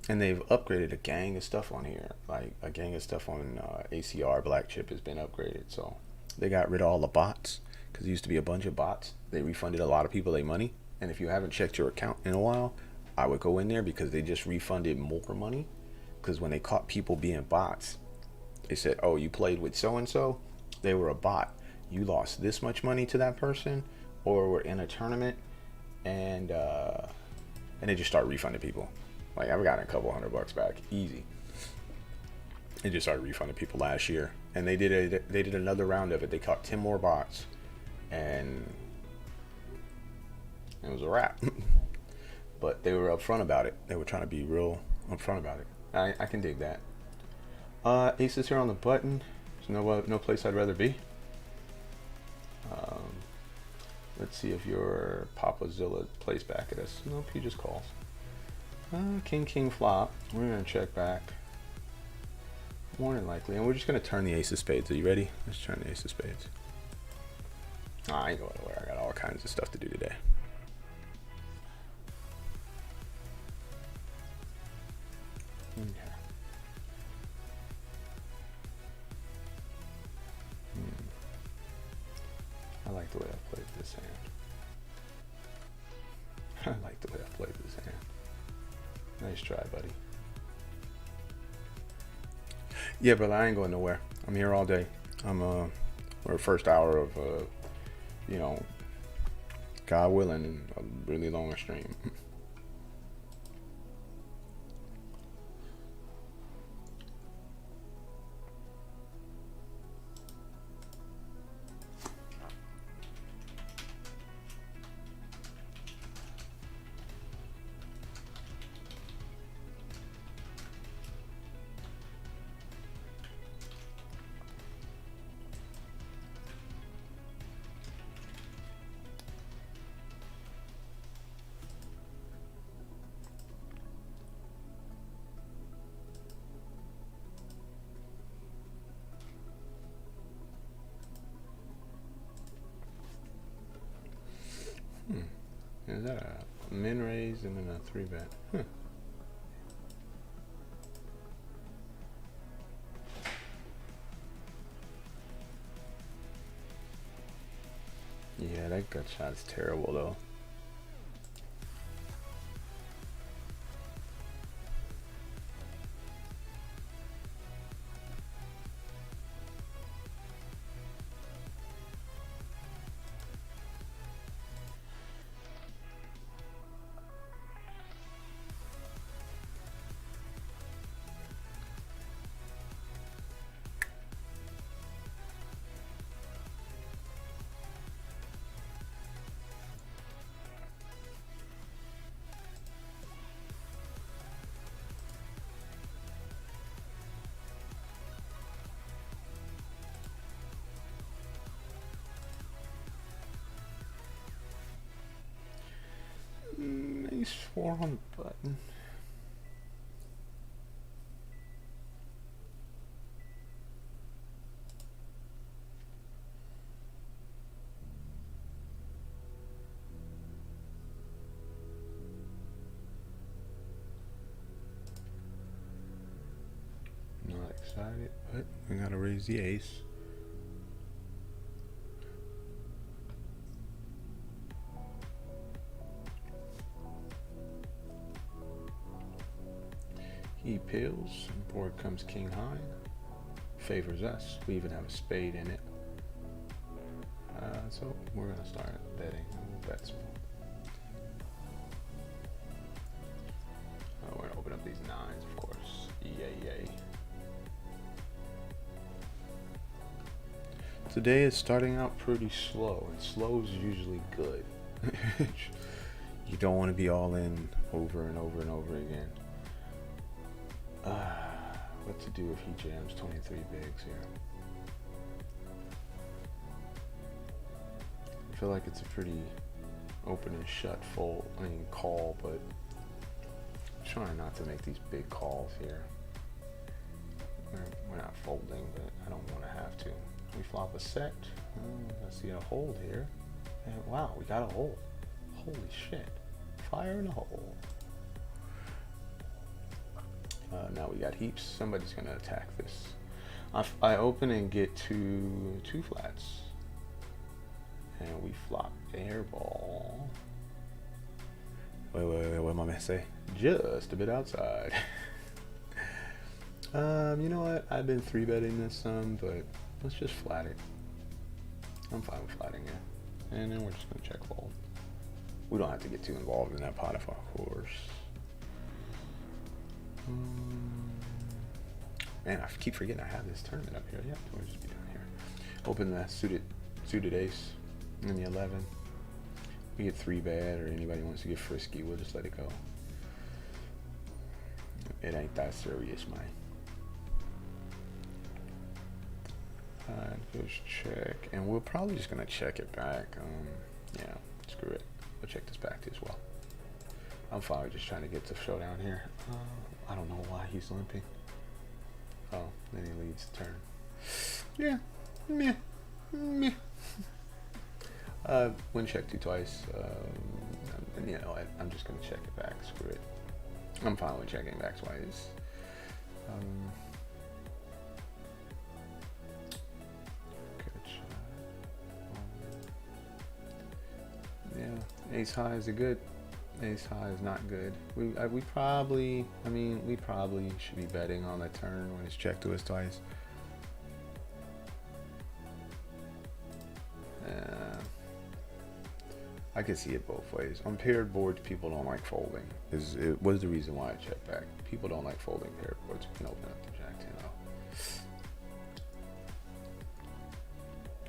And they've upgraded a gang of stuff on here. Like a gang of stuff on ACR Blackchip has been upgraded. So they got rid of all the bots because there used to be a bunch of bots. They refunded a lot of people their money. And if you haven't checked your account in a while, I would go in there because they just refunded more money. Because when they caught people being bots, they said, "Oh, you played with so and so. They were a bot. You lost this much money to that person, or were in a tournament," and they just start refunding people. Like I've gotten a couple $100 back, easy. They just started refunding people last year, and they did another round of it. They caught 10 more bots, and it was a wrap. But they were upfront about it. They were trying to be real upfront about it. I can dig that. Aces here on the button. There's no place I'd rather be. Let's see if your Papazilla plays back at us. Nope, he just calls. King flop. We're gonna check back. More than likely, and we're just gonna turn the ace of spades. Are you ready? Let's turn the ace of spades. I ain't going nowhere. I got all kinds of stuff to do today. Okay. I like the way I played this hand. I like the way I played this hand. Nice try, buddy. Yeah, brother, I ain't going nowhere. I'm here all day. We're first hour of, God willing, a really long stream. Is that a min raise and then a 3-bet? Huh. Yeah, that gut shot's terrible though. Ace 4 on the button. Not excited, but we gotta raise the ace. He peels, board comes king high, favors us. We even have a spade in it. So we're gonna start betting. We'll bet small. open up these nines, of course. Yay. Today is starting out pretty slow, and slow is usually good. You don't want to be all in over and over and over again. What to do if he jams 23 bigs here? I feel like it's a pretty open and shut fold, call, but I'm trying not to make these big calls here. We're not folding, but I don't want to have to. We flop a set. I see a hold here. And wow, we got a hole. Holy shit. Fire in a hole. Now we got heaps. Somebody's going to attack this. I open and get to 2 flats. And we flop air ball. Wait, what my man say? Just a bit outside. You know what? I've been 3-betting this some, but let's just flat it. I'm fine with flatting it. And then we're just going to check fold. We don't have to get too involved in that pot, of course. Man, I keep forgetting I have this tournament up here. Yeah, we'll just be down here. Open the suited ace in the 11. We get 3-bet, or anybody wants to get frisky, we'll just let it go. It ain't that serious, man. Goes check, and we're probably just gonna check it back. Yeah, screw it. We'll check this back as well. I'm fine with just trying to get to showdown here. I don't know why he's limping. Oh, then he leads the turn. Yeah, meh. Win check 2 twice. And you know, I'm just gonna check it back. Screw it. I'm fine with checking back twice. Yeah, ace high is a good. Ace high is not good. We probably should be betting on the turn when it's checked to us twice. I can see it both ways. On paired boards, people don't like folding. It was the reason why I checked back. People don't like folding paired boards. You can open up the jack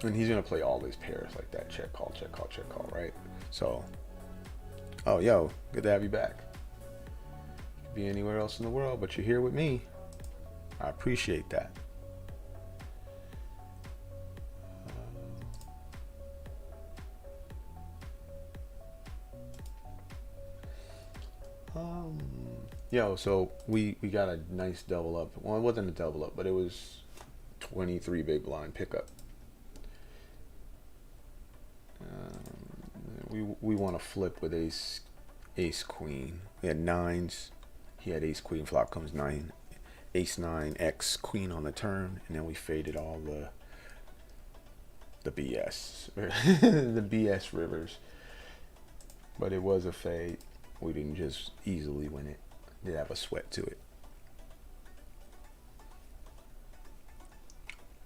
10-0. And he's gonna play all these pairs like that. Check call, right? So, oh yo, good to have you back. You could be anywhere else in the world, but you're here with me. I appreciate that. Yo, so we got a nice double up. Well, it wasn't a double up, but it was 23 big blind pickup. We want to flip with ace queen. We had 9s. He had ace queen. Flop comes 9, ace 9 x queen on the turn, and then we faded all the BS, the BS rivers. But it was a fade. We didn't just easily win it. Did have a sweat to it.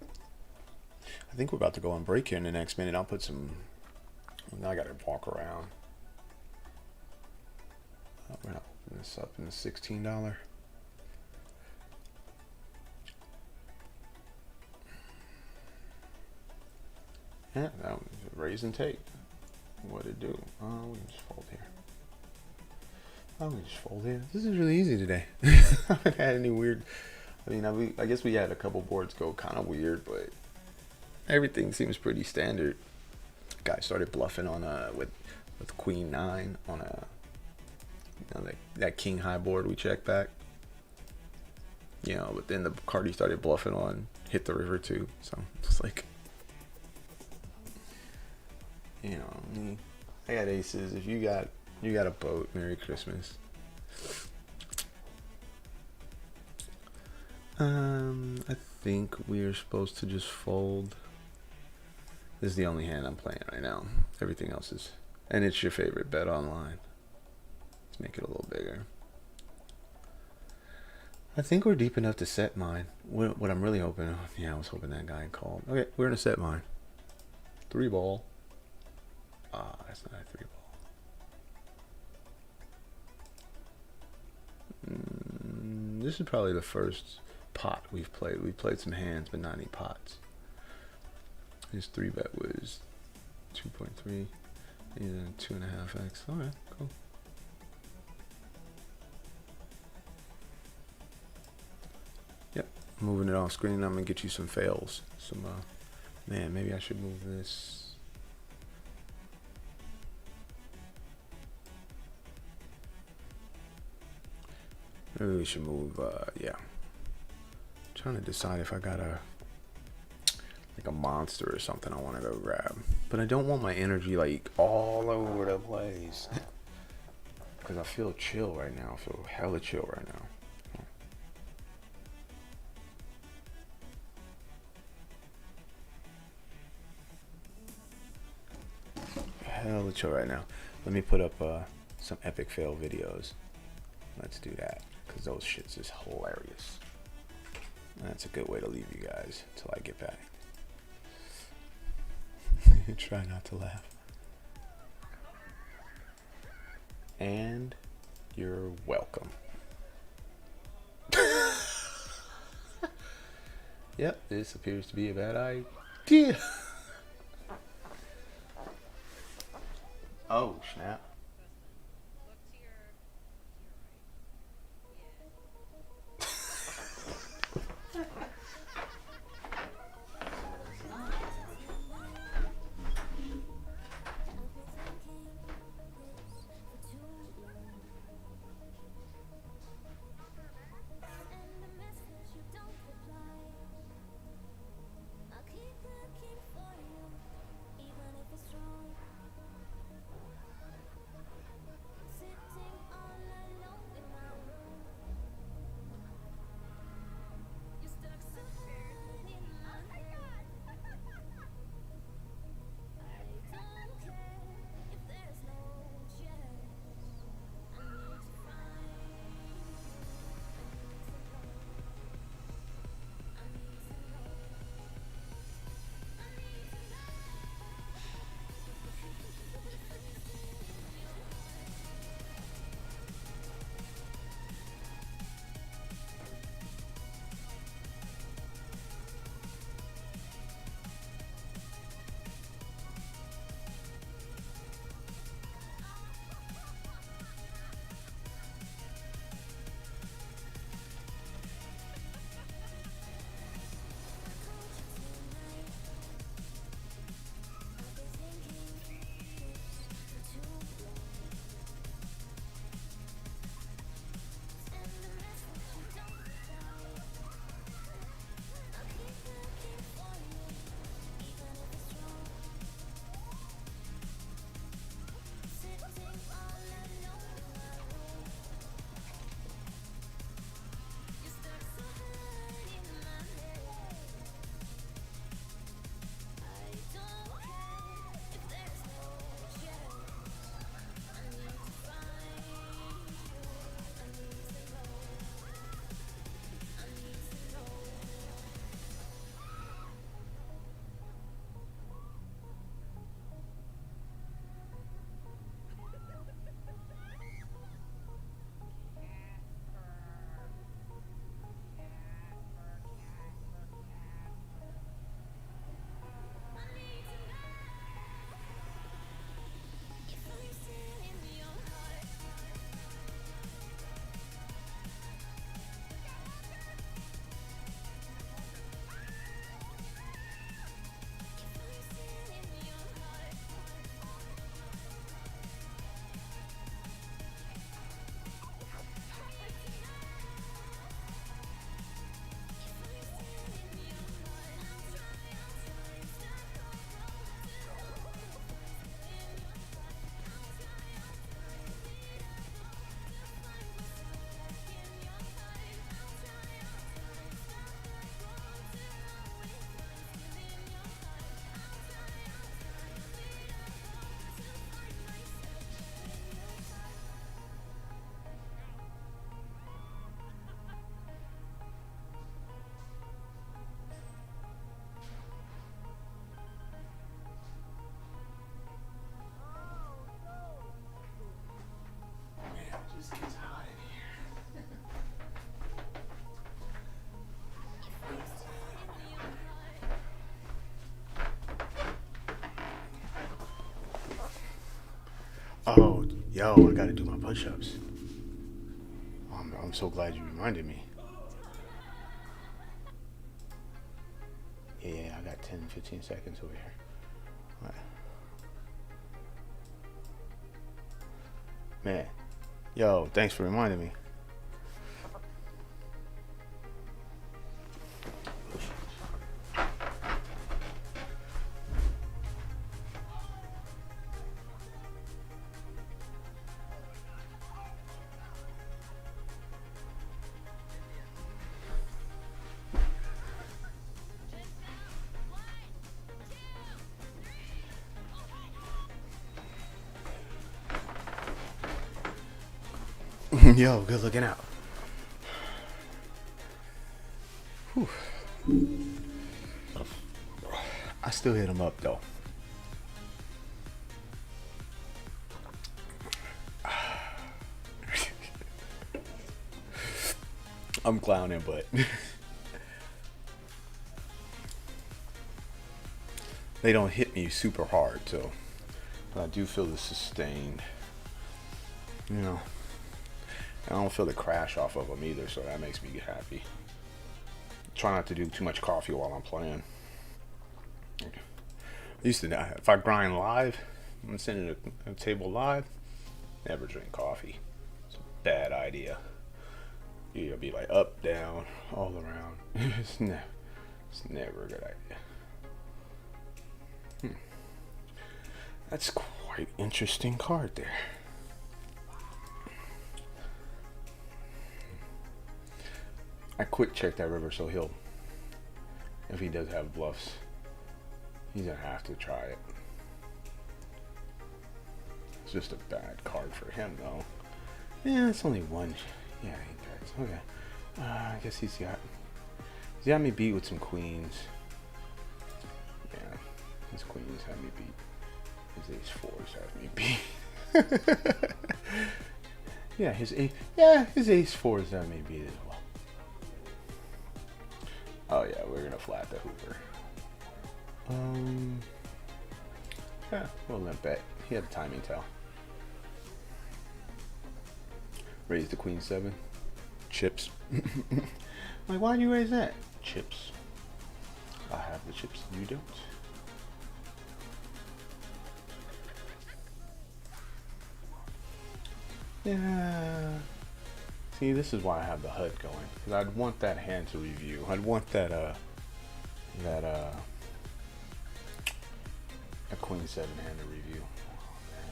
I think we're about to go on break here in the next minute. I'll put some. Now I got to walk around. We're not opening this up in the $16. Yeah, that was a raise and take. What'd it do? Oh, we can just fold here. Oh, we just fold here. This is really easy today. I haven't had any weird. I mean, I guess we had a couple boards go kind of weird, but everything seems pretty standard. Guy started bluffing on with queen 9 on that king high board we checked back. You know, but then the card he started bluffing on hit the river too. So it's like, you know, I got aces. If you got a boat, Merry Christmas. I think we're supposed to just fold. This is the only hand I'm playing right now. Everything else is, and it's your favorite bet online. Let's make it a little bigger. I think we're deep enough to set mine. What I'm really hoping, yeah, I was hoping that guy called. Okay, we're gonna set mine. 3-ball. Ah, that's not a 3-ball. This is probably the first pot we've played. We played some hands, but not any pots. His 3-bet was 2.3. Yeah, 2.5x. All right, cool. Yep, moving it off screen. I'm gonna get you some fails. Some man, maybe I should move this. Maybe we should move. Yeah. Trying to decide if I got like a monster or something I want to go grab, but I don't want my energy like all over the place because I feel chill right now. I feel hella chill right now. Hella chill right now. Let me put up some epic fail videos. Let's do that because those shits is hilarious. That's a good way to leave you guys until I get back. Try not to laugh. And you're welcome. Yep, this appears to be a bad idea. Oh, snap. Oh, yo, I gotta do my push-ups. I'm so glad you reminded me. Yeah, I got 10, 15 seconds over here. Right. Man, yo, thanks for reminding me. Yo, good looking out. Whew. I still hit him up though. I'm clowning, but they don't hit me super hard, so but I do feel the sustained. You know, I don't feel the crash off of them either, so that makes me happy. Try not to do too much coffee while I'm playing. I used to, if I grind live, I'm sitting at a table live, never drink coffee. It's a bad idea. You'll be like up, down, all around. It's never a good idea. That's quite interesting card there. I quick check that river, so if he does have bluffs, he's gonna have to try it. It's just a bad card for him, though. Yeah, it's only one. Yeah, he does. Okay. I guess he's got me beat with some queens. Yeah, his queens have me beat. His ace fours have me beat. Yeah, his ace fours have me beat as well. Oh yeah, we're gonna flat the Hoover. Yeah, we'll limp bet. He had a timing tell. Raise the queen 7. Chips. Like, why'd you raise that? Chips. I have the chips, you don't. Yeah. See, this is why I have the HUD going, because I'd want that hand to review. I'd want that a queen 7 hand to review. Oh man,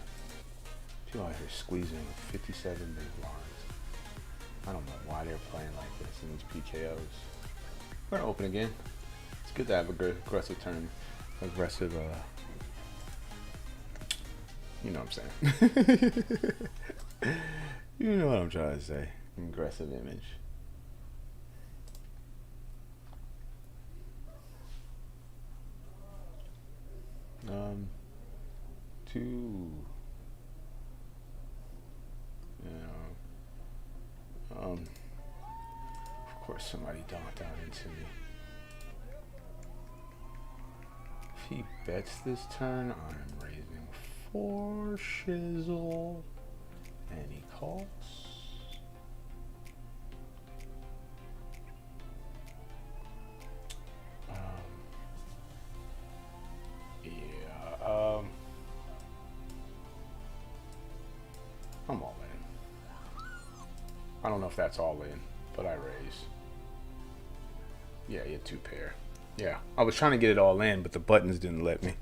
people out here squeezing 57 big blinds. I don't know why they're playing like this in these PKOs. We're gonna open again. It's good to have a good aggressive turn, aggressive. You know what I'm saying. You know what I'm trying to say. Aggressive image. Two. Yeah. Of course, somebody donked out into me. If he bets this turn, I'm raising 4 shizzle, and he calls. I'm all in. I don't know if that's all in, but I raise. Yeah, you had 2 pair. Yeah, I was trying to get it all in, but the buttons didn't let me.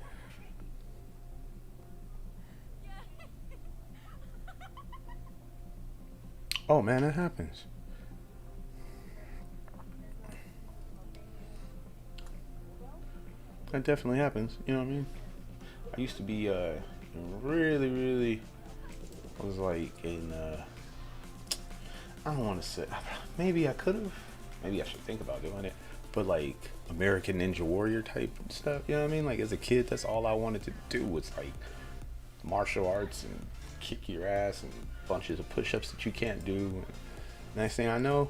Oh man, that happens. That definitely happens. You know what I mean? I used to be really I was like in I don't want to say, maybe I could have, maybe I should think about doing it, but like American Ninja Warrior type stuff, you know what I mean? Like as a kid, that's all I wanted to do was like martial arts and kick your ass and bunches of push-ups that you can't do. And next thing I know,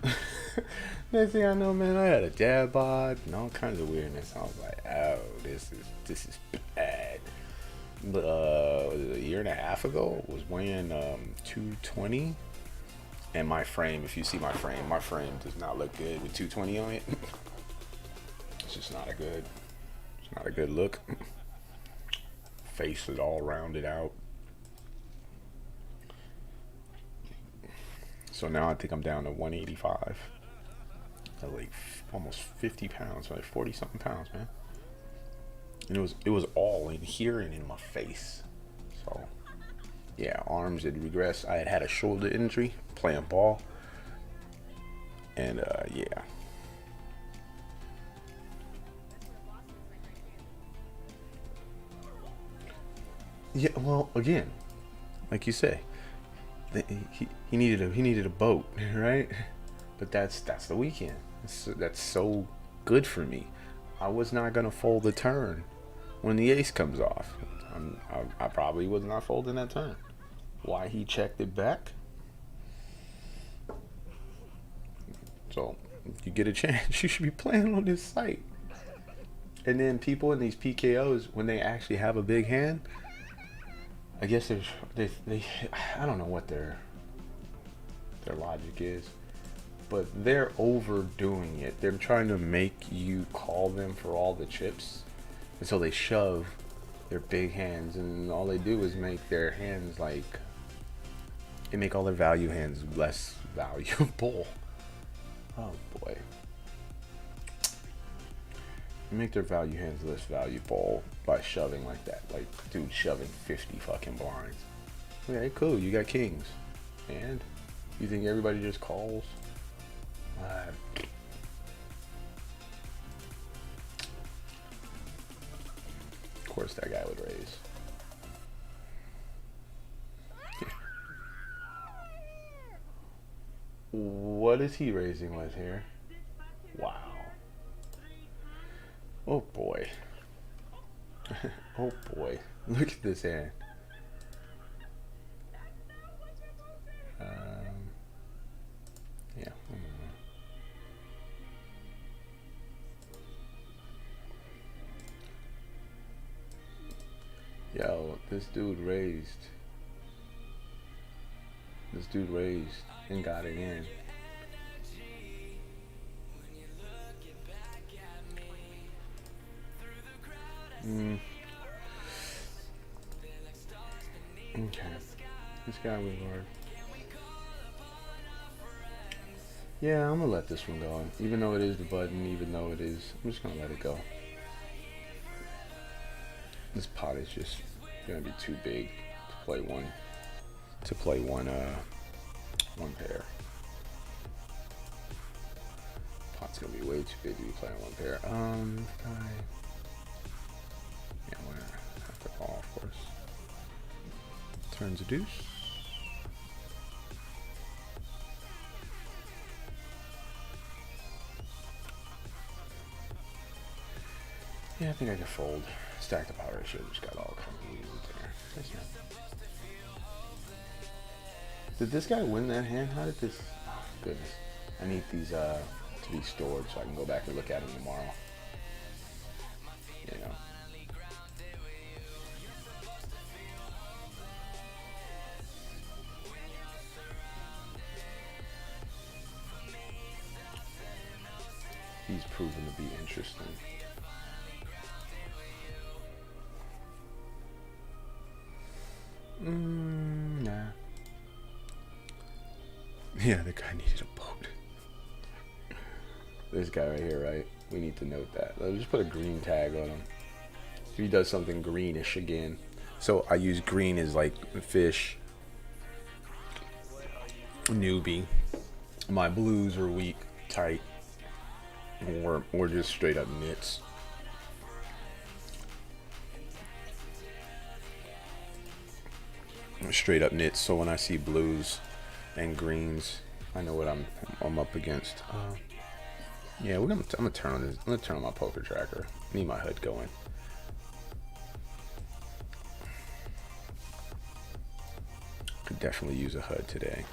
man, I had a dad bod and all kinds of weirdness. I was like, oh, this is bad. But a year year and a half ago was weighing 220, and my frame, if you see my frame does not look good with 220 on it. It's just not a good look. Face is all rounded out. So now I think I'm down to 185. That's like almost 50 pounds, like 40 something pounds, man. And it was all in here and in my face. So yeah, arms had regressed. I had a shoulder injury playing ball, and yeah. Yeah, well, again, like you say, he needed a boat, right? But that's the weekend. That's so good for me. I was not gonna fold the turn when the ace comes off. I probably was not folding that turn. Why he checked it back? So if you get a chance, you should be playing on this site. And then people in these PKOs, when they actually have a big hand, I guess they I don't know what their logic is, but they're overdoing it. They're trying to make you call them for all the chips, and so they shove their big hands, and all they do is make their hands they make all their value hands less valuable. Oh boy. They make their value hands less valuable by shoving like that. Like, dude, shoving 50 fucking blinds. Okay, cool, you got kings. And you think everybody just calls? Of course that guy would raise. What is he raising with here? Wow. Oh boy. Oh boy. Look at this hand. Yeah. Yo, this dude raised. This dude raised and got it in. Okay. This guy was hard. Yeah, I'm gonna let this one go. Even though it is the button, even though it is, I'm just gonna let it go. This pot is just gonna be too big to play one. One pair. Pot's gonna be way too big to be playing one pair. Yeah, we're gonna have to call, of course. Turns a deuce. Yeah, I think I can fold. Stack the pot ratio just got all confused there. That's not. Did this guy win that hand? How did this? Oh, goodness. I need these to be stored so I can go back and look at them tomorrow. You know. He's proven to be interesting. Nah. Yeah, the guy needed a boat. This guy right here, right? We need to note that. Let's just put a green tag on him. If he does something greenish again. So I use green as like fish, newbie. My blues are weak, tight, or just straight up nits. Straight up nits. So when I see blues and greens, I know what I'm up against. Yeah, I'm gonna turn on this. I'm gonna turn on my poker tracker. Need my HUD going. Could definitely use a HUD today.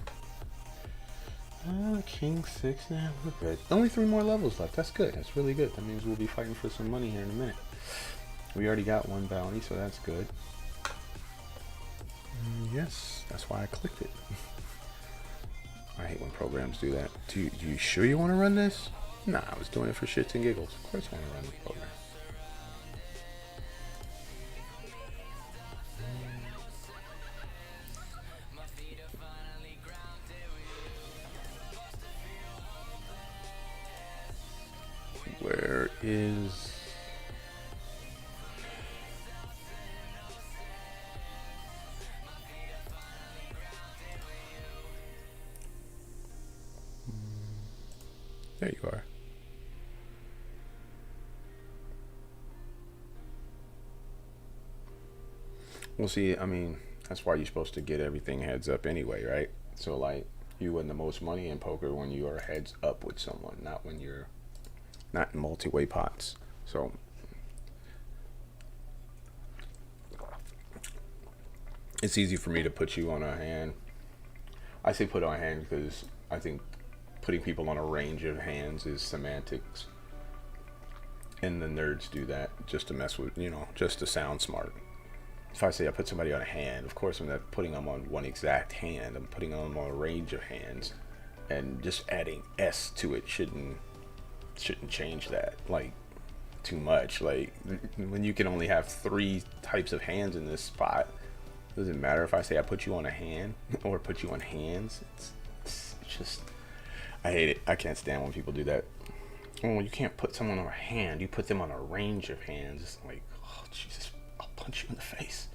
King 6 now. We're good. Only 3 more levels left. That's good. That's really good. That means we'll be fighting for some money here in a minute. We already got 1 bounty, so that's good. Yes, that's why I clicked it. I hate when programs do that. Do you sure you want to run this? Nah, I was doing it for shits and giggles. Of course I want to run the program. Where is... There you are. Well, see, I mean, that's why you're supposed to get everything heads up anyway, right? So, like, you win the most money in poker when you are heads up with someone, not when you're not in multi-way pots. So, it's easy for me to put you on a hand. I say put on a hand because I think putting people on a range of hands is semantics. And the nerds do that just to mess with, just to sound smart. If I say I put somebody on a hand, of course I'm not putting them on one exact hand. I'm putting them on a range of hands. And just adding S to it shouldn't change that, like, too much. Like, when you can only have 3 types of hands in this spot, doesn't matter if I say I put you on a hand or put you on hands. It's just, I hate it. I can't stand when people do that. Oh, you can't put someone on a hand. You put them on a range of hands. It's like, oh, Jesus, I'll punch you in the face.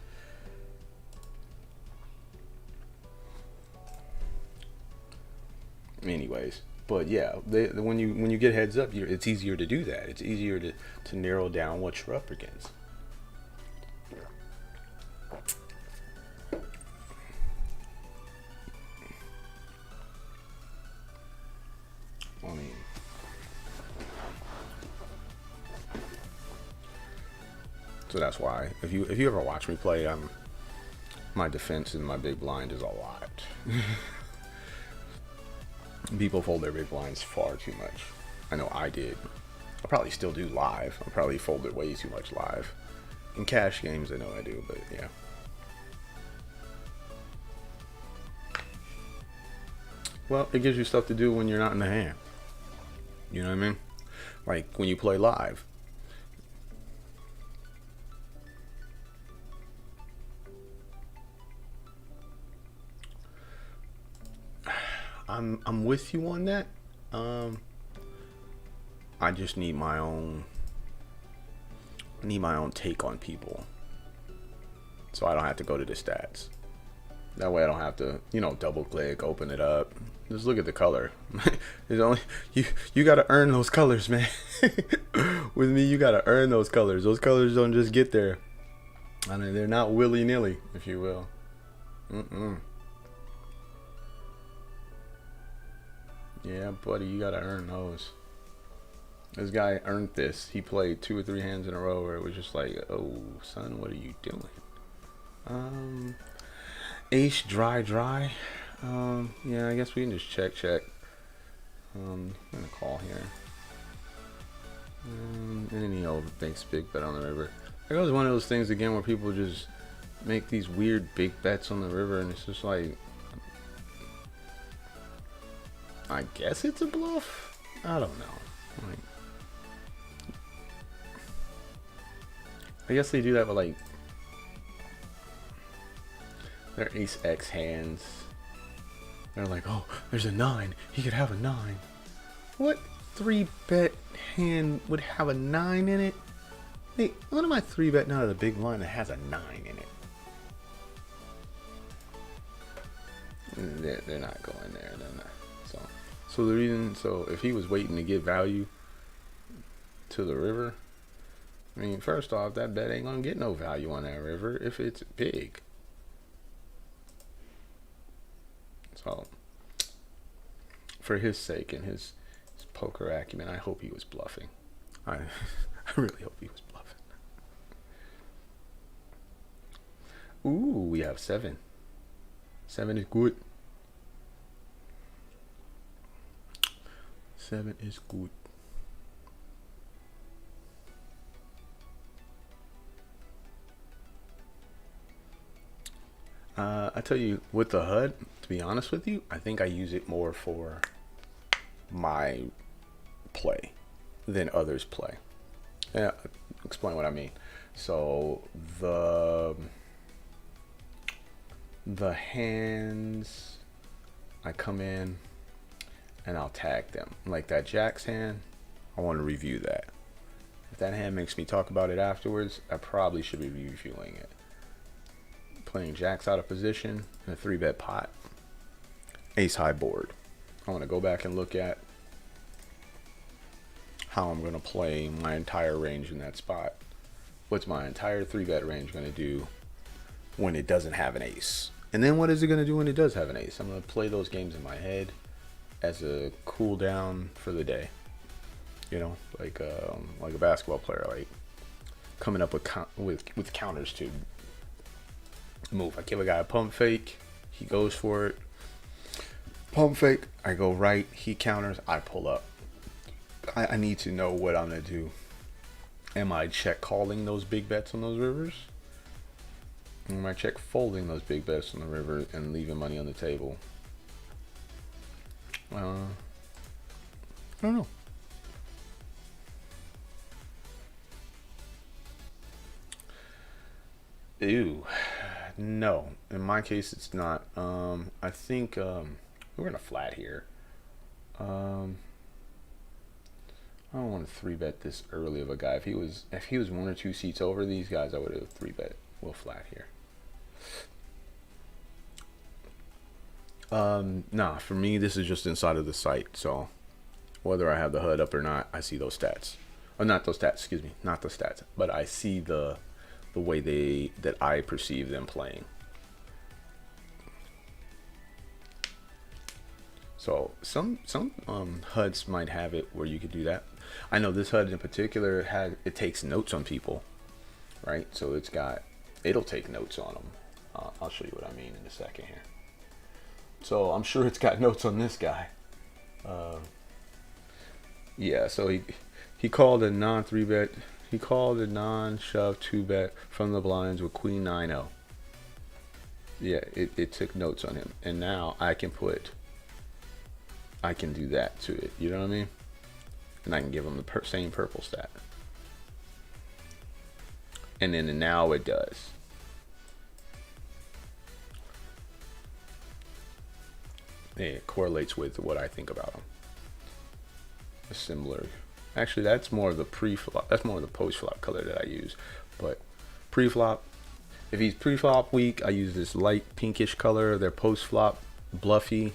Anyways, but yeah, when you get heads up, it's easier to do that. It's easier to narrow down what you're up against. I mean, so that's why if you ever watch me play, my defense in my big blind is a lot. People fold their big blinds far too much. I know I did. I probably still do live. I probably folded way too much live. In cash games, I know I do, but yeah. Well, it gives you stuff to do when you're not in the hand. You know what I mean? Like when you play live. I'm with you on that. I just need my own take on people, so I don't have to go to the stats. That way I don't have to, double click, open it up. Just look at the color. There's only you got to earn those colors, man. With me, you got to earn those colors. Those colors don't just get there. I mean, they're not willy-nilly, if you will. Yeah, buddy, you got to earn those. This guy earned this. He played 2 or 3 hands in a row where it was just like, oh, son, what are you doing? Ace, dry. Yeah, I guess we can just check. I'm gonna call here. And then makes big bet on the river. There goes one of those things again where people just make these weird big bets on the river, and it's just like, I guess it's a bluff. I don't know. Like, I guess they do that with like their ace X hands. They're like, oh, there's a 9. He could have a 9. What 3-bet hand would have a 9 in it? Hey, what am I 3-betting out of the big blind that has a 9 in it? They're not going there. They're not. So the reason, if he was waiting to get value to the river, I mean, first off, that bet ain't gonna get no value on that river if it's big. So, for his sake and his poker acumen, I hope he was bluffing. I really hope he was bluffing. Ooh, we have 7. 7 is good. 7 is good. I tell you, with the HUD, to be honest with you, I think I use it more for my play than others play. Yeah, explain what I mean. So the hands, I come in and I'll tag them. Like that Jack's hand, I want to review that. If that hand makes me talk about it afterwards, I probably should be reviewing it. Playing Jacks out of position in a 3-bet pot. Ace high board. I want to go back and look at how I'm going to play my entire range in that spot. What's my entire 3-bet range going to do when it doesn't have an ace? And then what is it going to do when it does have an ace? I'm going to play those games in my head as a cool down for the day. You know, like a basketball player, like coming up with counters to move. I give a guy a pump fake, he goes for it. Pump fake, I go right, he counters, I pull up. I need to know what I'm gonna do. Am I check calling those big bets on those rivers? Or am I check folding those big bets on the river and leaving money on the table? I don't know. Ew, no. In my case, it's not. I think we're gonna flat here. I don't want to 3-bet this early of a guy. If he was 1 or 2 seats over these guys, I would have 3-bet. We'll flat here. Nah, for me, this is just inside of the site. So whether I have the HUD up or not, I see those stats. Or not those stats. Excuse me, not the stats, but I see the way that I perceive them playing. So some HUDs might have it where you could do that. I know this HUD in particular takes notes on people, right? So it'll take notes on them. I'll show you what I mean in a second here. So I'm sure it's got notes on this guy. Yeah, so he called a non 3-bet. He called a non-shove 2-bet from the blinds with Queen 9-0. Yeah, it took notes on him. And now I can do that to it. You know what I mean? And I can give him the same purple stat. And then now it does. It correlates with what I think about him. A similar... Actually, that's more of the pre-flop. That's more of the post-flop color that I use. But pre-flop, if he's pre-flop weak, I use this light pinkish color. They're post-flop bluffy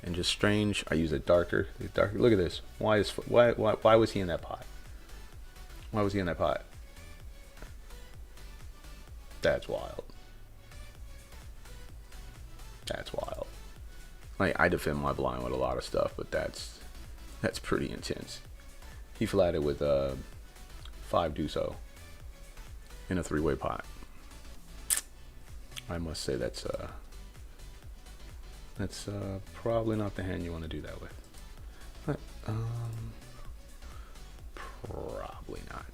and just strange. I use a darker. Look at this. Why was he in that pot? Why was he in that pot? That's wild. That's wild. Like, I defend my blind with a lot of stuff, but that's pretty intense. He flatted with 5 deuce-o in a 3-way pot. I must say that's probably not the hand you want to do that with. But probably not.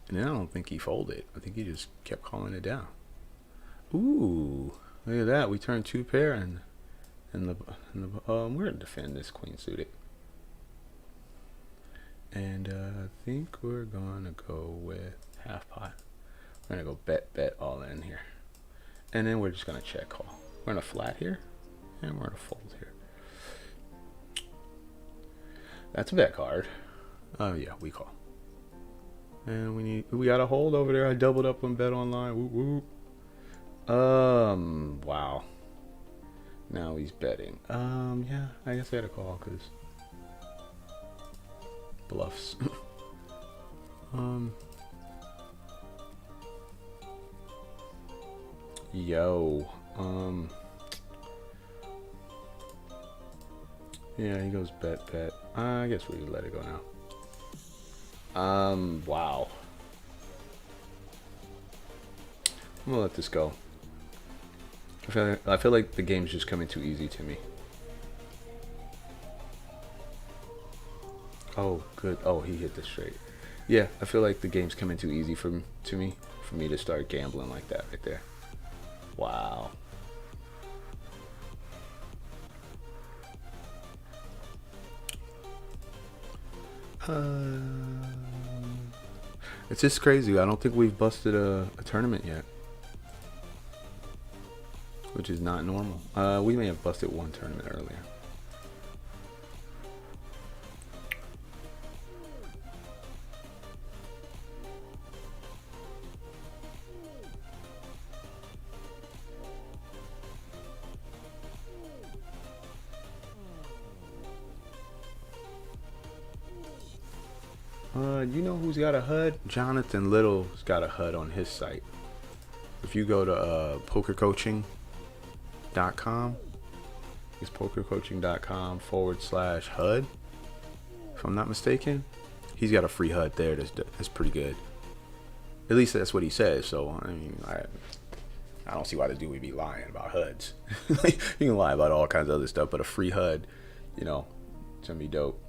And then I don't think he folded. I think he just kept calling it down. Ooh, look at that. We turned 2 pair and we're gonna defend this queen suited. And I think we're gonna go with half pot. We're gonna go bet all in here. And then we're just gonna check call. We're gonna flat here and we're gonna fold here. That's a bet card. Oh yeah, we call. And we got a hold over there. I doubled up on bet online. Whoop whoop. Wow. Now he's betting. Yeah, I guess I had a call because bluffs. Yo. Yeah, he goes bet. I guess we let it go now. Wow. I'm gonna let this go. I feel like the game's just coming too easy to me. Oh, good. Oh, he hit the straight. Yeah, I feel like the game's coming too easy for me to start gambling like that right there. Wow. It's just crazy. I don't think we've busted a tournament yet, which is not normal. We may have busted one tournament earlier. You know who's got a HUD? Jonathan Little's got a HUD on his site. If you go to pokercoaching.com, it's pokercoaching.com/HUD. If I'm not mistaken, he's got a free HUD there. That's pretty good. At least that's what he says. So I mean, I don't see why the dude would be lying about HUDs. You can lie about all kinds of other stuff, but a free HUD, you know, it's gonna be dope.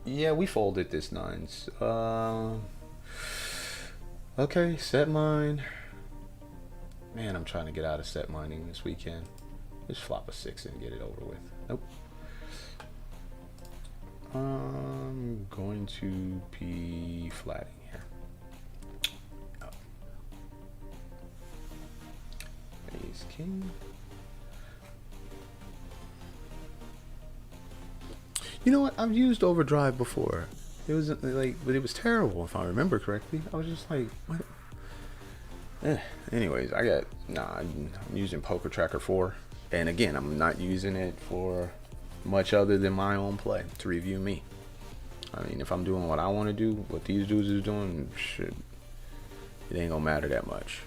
Yeah, we folded this nines. Okay, set mine. Man, I'm trying to get out of set mining this weekend. Just flop a 6 and get it over with. Nope. I'm going to be flatting here. Oh. Ace king. You know what? I've used overdrive before. It was like, but it was terrible if I remember correctly. I was just like, what? Anyways, I'm using Poker Tracker 4, and again, I'm not using it for much other than my own play to review me. I mean, if I'm doing what I want to do, what these dudes are doing, shit, it ain't gonna matter that much.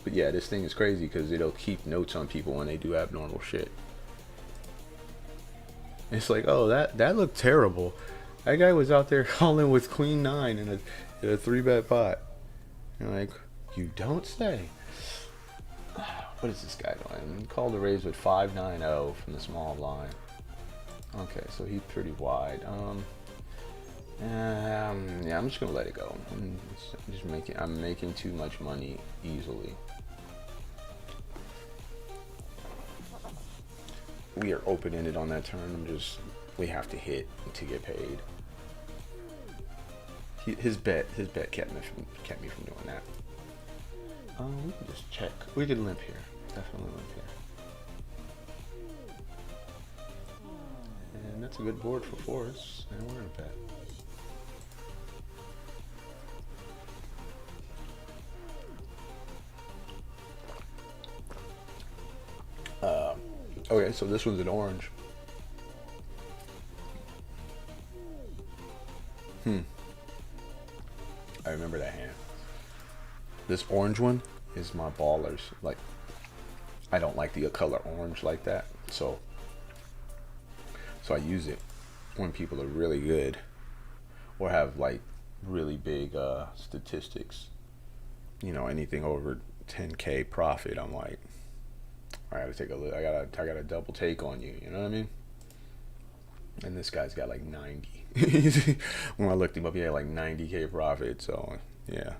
But yeah, this thing is crazy because it'll keep notes on people when they do abnormal shit. It's like, oh, that looked terrible. That guy was out there calling with Queen 9 in a 3-bet pot. You're like, you don't say. What is this guy doing? He called the raise with 5-9-0 from the small blind. Okay, so he's pretty wide. Yeah, I'm just gonna let it go. I'm making too much money easily. We are open-ended on that turn. We have to hit to get paid. His bet kept me from doing that. We can just check. We can limp here. Definitely limp here. And that's a good board for fours. And we're in a bet. Okay, so this one's an orange. I remember that hand. This orange one is my ballers. Like, I don't like the color orange like that. So I use it when people are really good or have like really big statistics. You know, anything over 10K profit, I'm like, I gotta take a look. I gotta double take on you. You know what I mean? And this guy's got like 90. When I looked him up, he had like 90K profit. So yeah,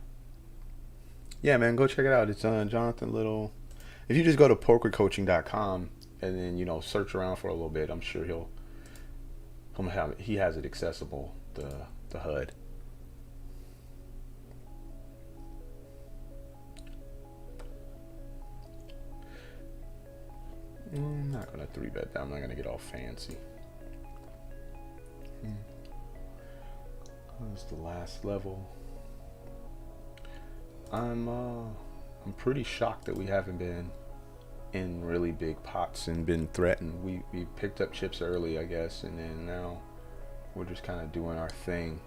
man, go check it out. It's Jonathan Little. If you just go to pokercoaching.com and then search around for a little bit, I'm sure he has it accessible. The HUD. I'm not gonna 3-bet that. I'm not gonna get all fancy. That's the last level. I'm pretty shocked that we haven't been in really big pots and been threatened. We picked up chips early, I guess, and then now we're just kind of doing our thing.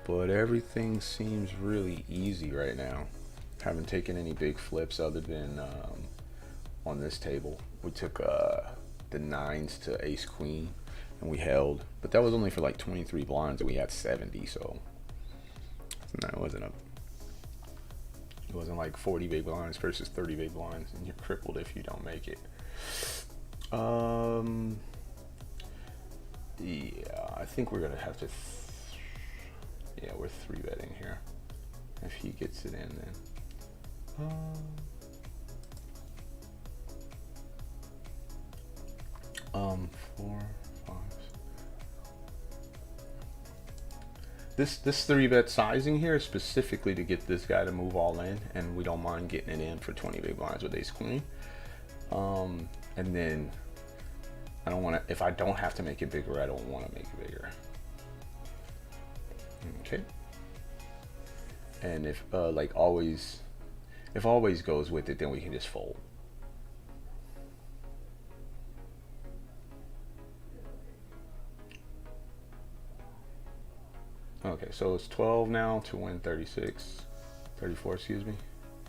But everything seems really easy right now. Haven't taken any big flips other than on this table. We took the 9s to ace queen and we held, but that was only for like 23 blinds and we had 70, so no, it It wasn't like 40 big blinds versus 30 big blinds, and you're crippled if you don't make it. Yeah, I think we're gonna have to. Yeah, we're 3-betting here. If he gets it in, then. 4, 5. This 3-bet sizing here is specifically to get this guy to move all in, and we don't mind getting it in for 20 big blinds with ace queen. And then I don't want to, if I don't have to make it bigger, I don't want to make it bigger. Okay. And if like always, if always goes with it, then we can just fold. Okay, so it's 12 now to win 36, 34, excuse me.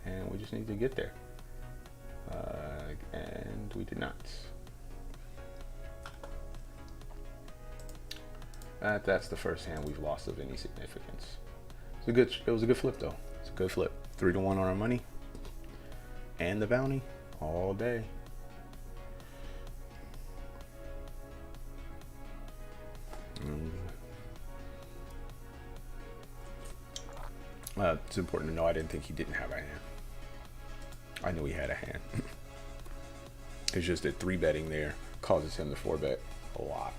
And we just need to get there. And we did not. That's the first hand we've lost of any significance. It was a good flip though. It's a good flip. 3-1 on our money. And the bounty all day. It's important to know I didn't think he didn't have a hand. I knew he had a hand. It's just that 3-betting there causes him to 4-bet a lot.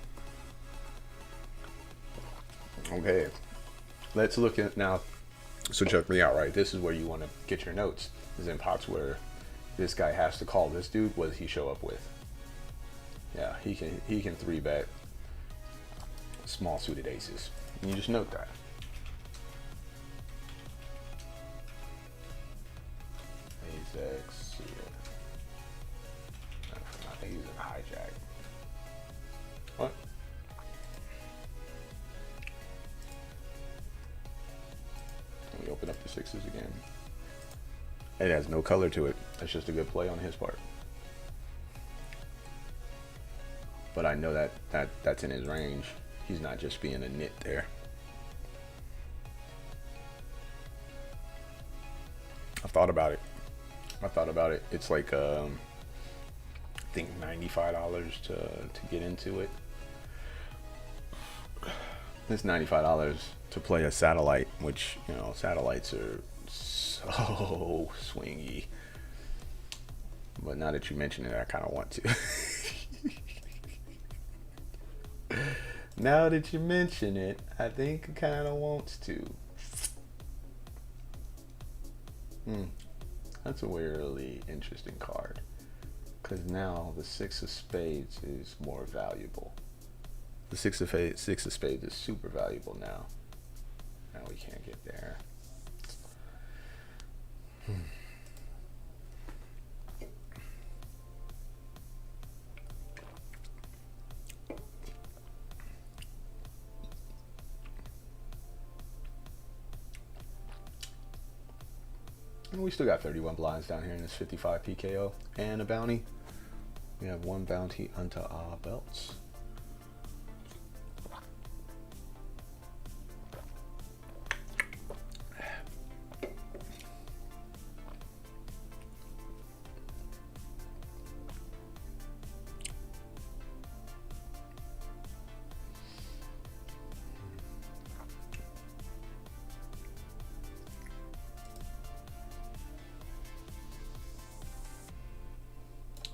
Okay, let's look at now. So check me out, right? This is where you want to get your notes. Is in pots where this guy has to call this dude. What does he show up with? Yeah, he can 3-bet small suited aces. And you just note that. X, yeah. I think he's in hijack. What? Let me open up the 6s again. It has no color to it. That's just a good play on his part. But I know that's in his range. He's not just being a nit there. I've thought about it. It's like I think $95 to get into it. It's $95 to play a satellite, which, you know, satellites are so swingy. But now that you mention it, I kind of want to. Now that you mention it, I think I kind of wants to. That's a really interesting card, because now the 6 of spades is more valuable. The 6 of spades is super valuable now. Now we can't get there. And we still got 31 blinds down here in this 55 PKO and a bounty. We have 1 bounty unto our belts.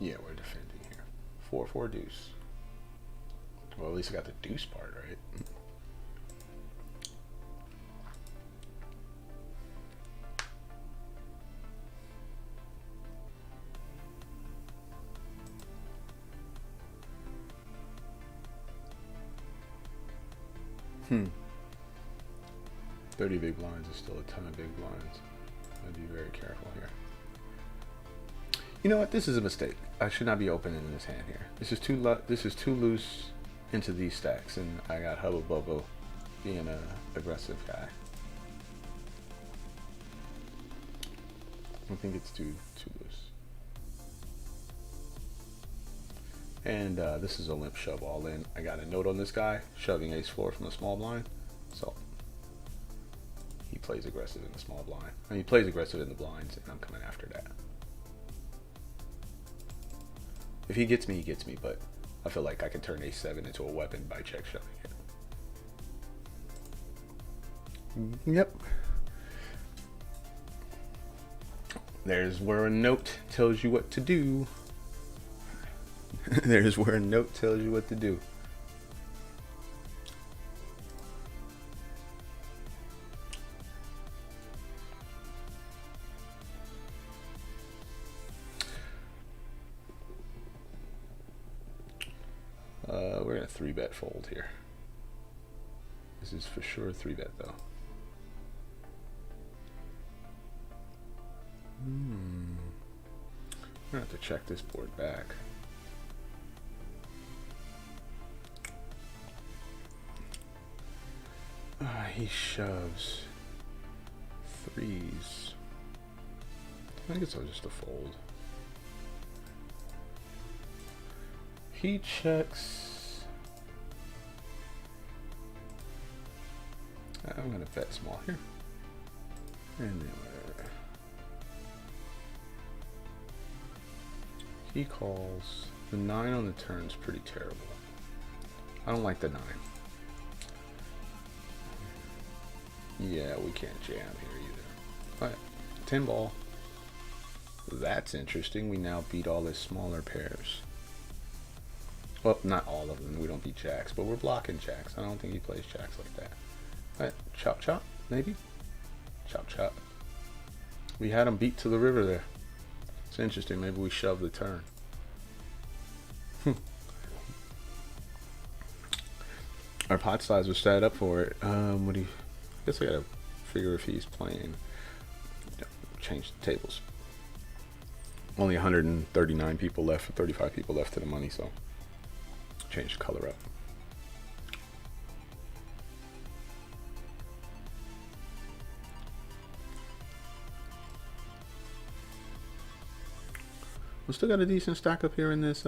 Yeah, we're defending here. 4-4 deuce. Well, at least I got the deuce part right. Hmm. 30 big blinds is still a ton of big blinds. I'd be very careful here. You know what? This is a mistake. I should not be opening this hand here. This is too loose into these stacks, and I got Hubba Bubba being a aggressive guy. I think it's too loose. And this is a limp shove all in. I got a note on this guy, shoving ace-4 from the small blind. So he plays aggressive in the small blind. I mean, he plays aggressive in the blinds, and I'm coming after that. If he gets me, he gets me, but I feel like I can turn ace-7 into a weapon by check shoving it. Yep. There's where a note tells you what to do. There's where a note tells you what to do. We're gonna 3-bet fold here. This is for sure a 3-bet though. I'm gonna have to check this board back. He shoves 3s. I guess I'll just a fold. He checks. I'm gonna bet small here. And then whatever. He calls. The 9 on the turn is pretty terrible. I don't like the 9. Yeah, we can't jam here either. Alright, 10 ball. That's interesting. We now beat all his smaller pairs. Well, not all of them. We don't beat jacks, but we're blocking jacks. I don't think he plays jacks like that. Alright, chop chop, maybe? Chop chop. We had him beat to the river there. It's interesting. Maybe we shove the turn. Our pot size was set up for it. What do you... I guess I gotta figure if he's playing. Change the tables. Only 139 people left, 35 people left to the money, so change the color up. We still got a decent stack up here in this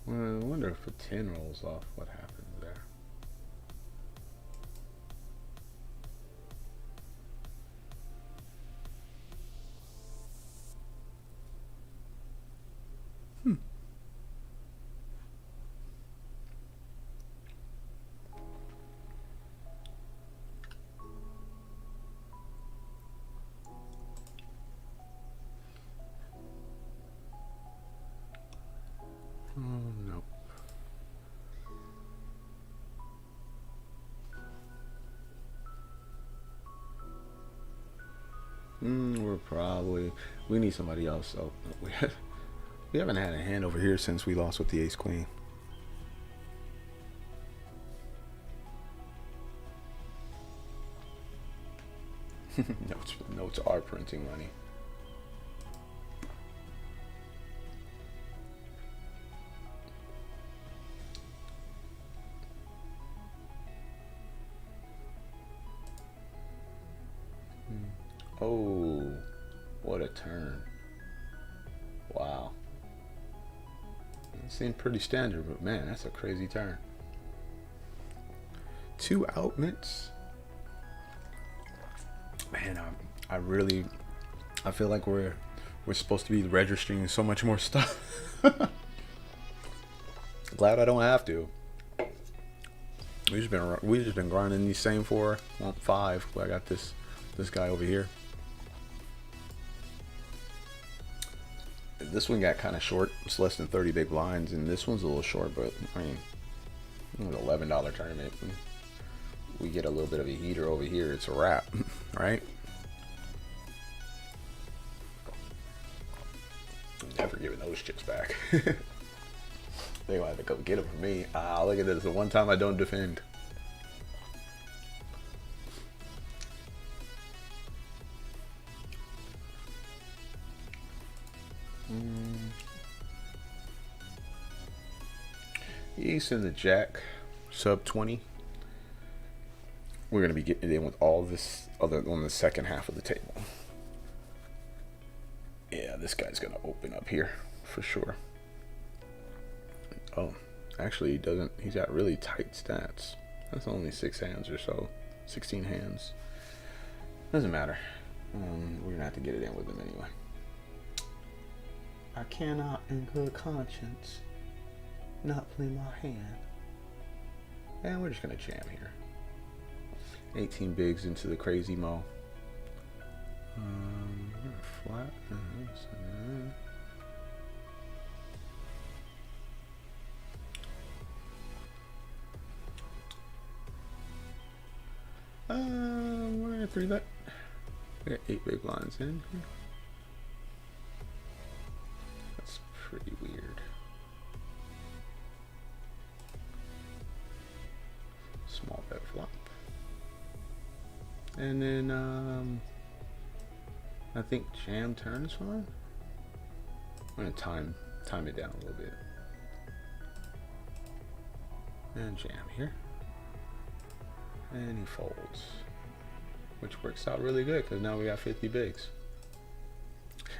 I wonder if a 10 rolls off, what happens there? Oh, no. We're probably... We need somebody else, so... We haven't had a hand over here since we lost with the ace-queen. Notes are printing money. Oh, what a turn. Wow. It seemed pretty standard, but man, that's a crazy turn. 2 out mints. Man, I feel like we're supposed to be registering so much more stuff. Glad I don't have to. We just been grinding these same 4, 5. I got this guy over here. This one got kind of short. It's less than 30 big blinds, and this one's a little short, but I mean, it was an $11 tournament. We get a little bit of a heater over here, it's a wrap, right? I'm never giving those chips back. They gonna have to come get them from me. Ah, look at this. The one time I don't defend. Ace and the jack, sub 20. we're gonna be getting it in with all this other on the second half of the table. Yeah, this guy's gonna open up here for sure. Oh, actually, he doesn't. He's got really tight stats. That's only 6 hands or so, 16 hands. Doesn't matter. We're gonna have to get it in with him anyway. I cannot, in good conscience, not play my hand. And we're just gonna jam here. 18 bigs into the crazy mo. Flat. We're gonna 3-bet. We got 8 big blinds in here. That's pretty weird. Small bet flop. And then I think jam turn is fine. I'm gonna time it down a little bit. And jam here. And he folds. Which works out really good because now we got 50 bigs.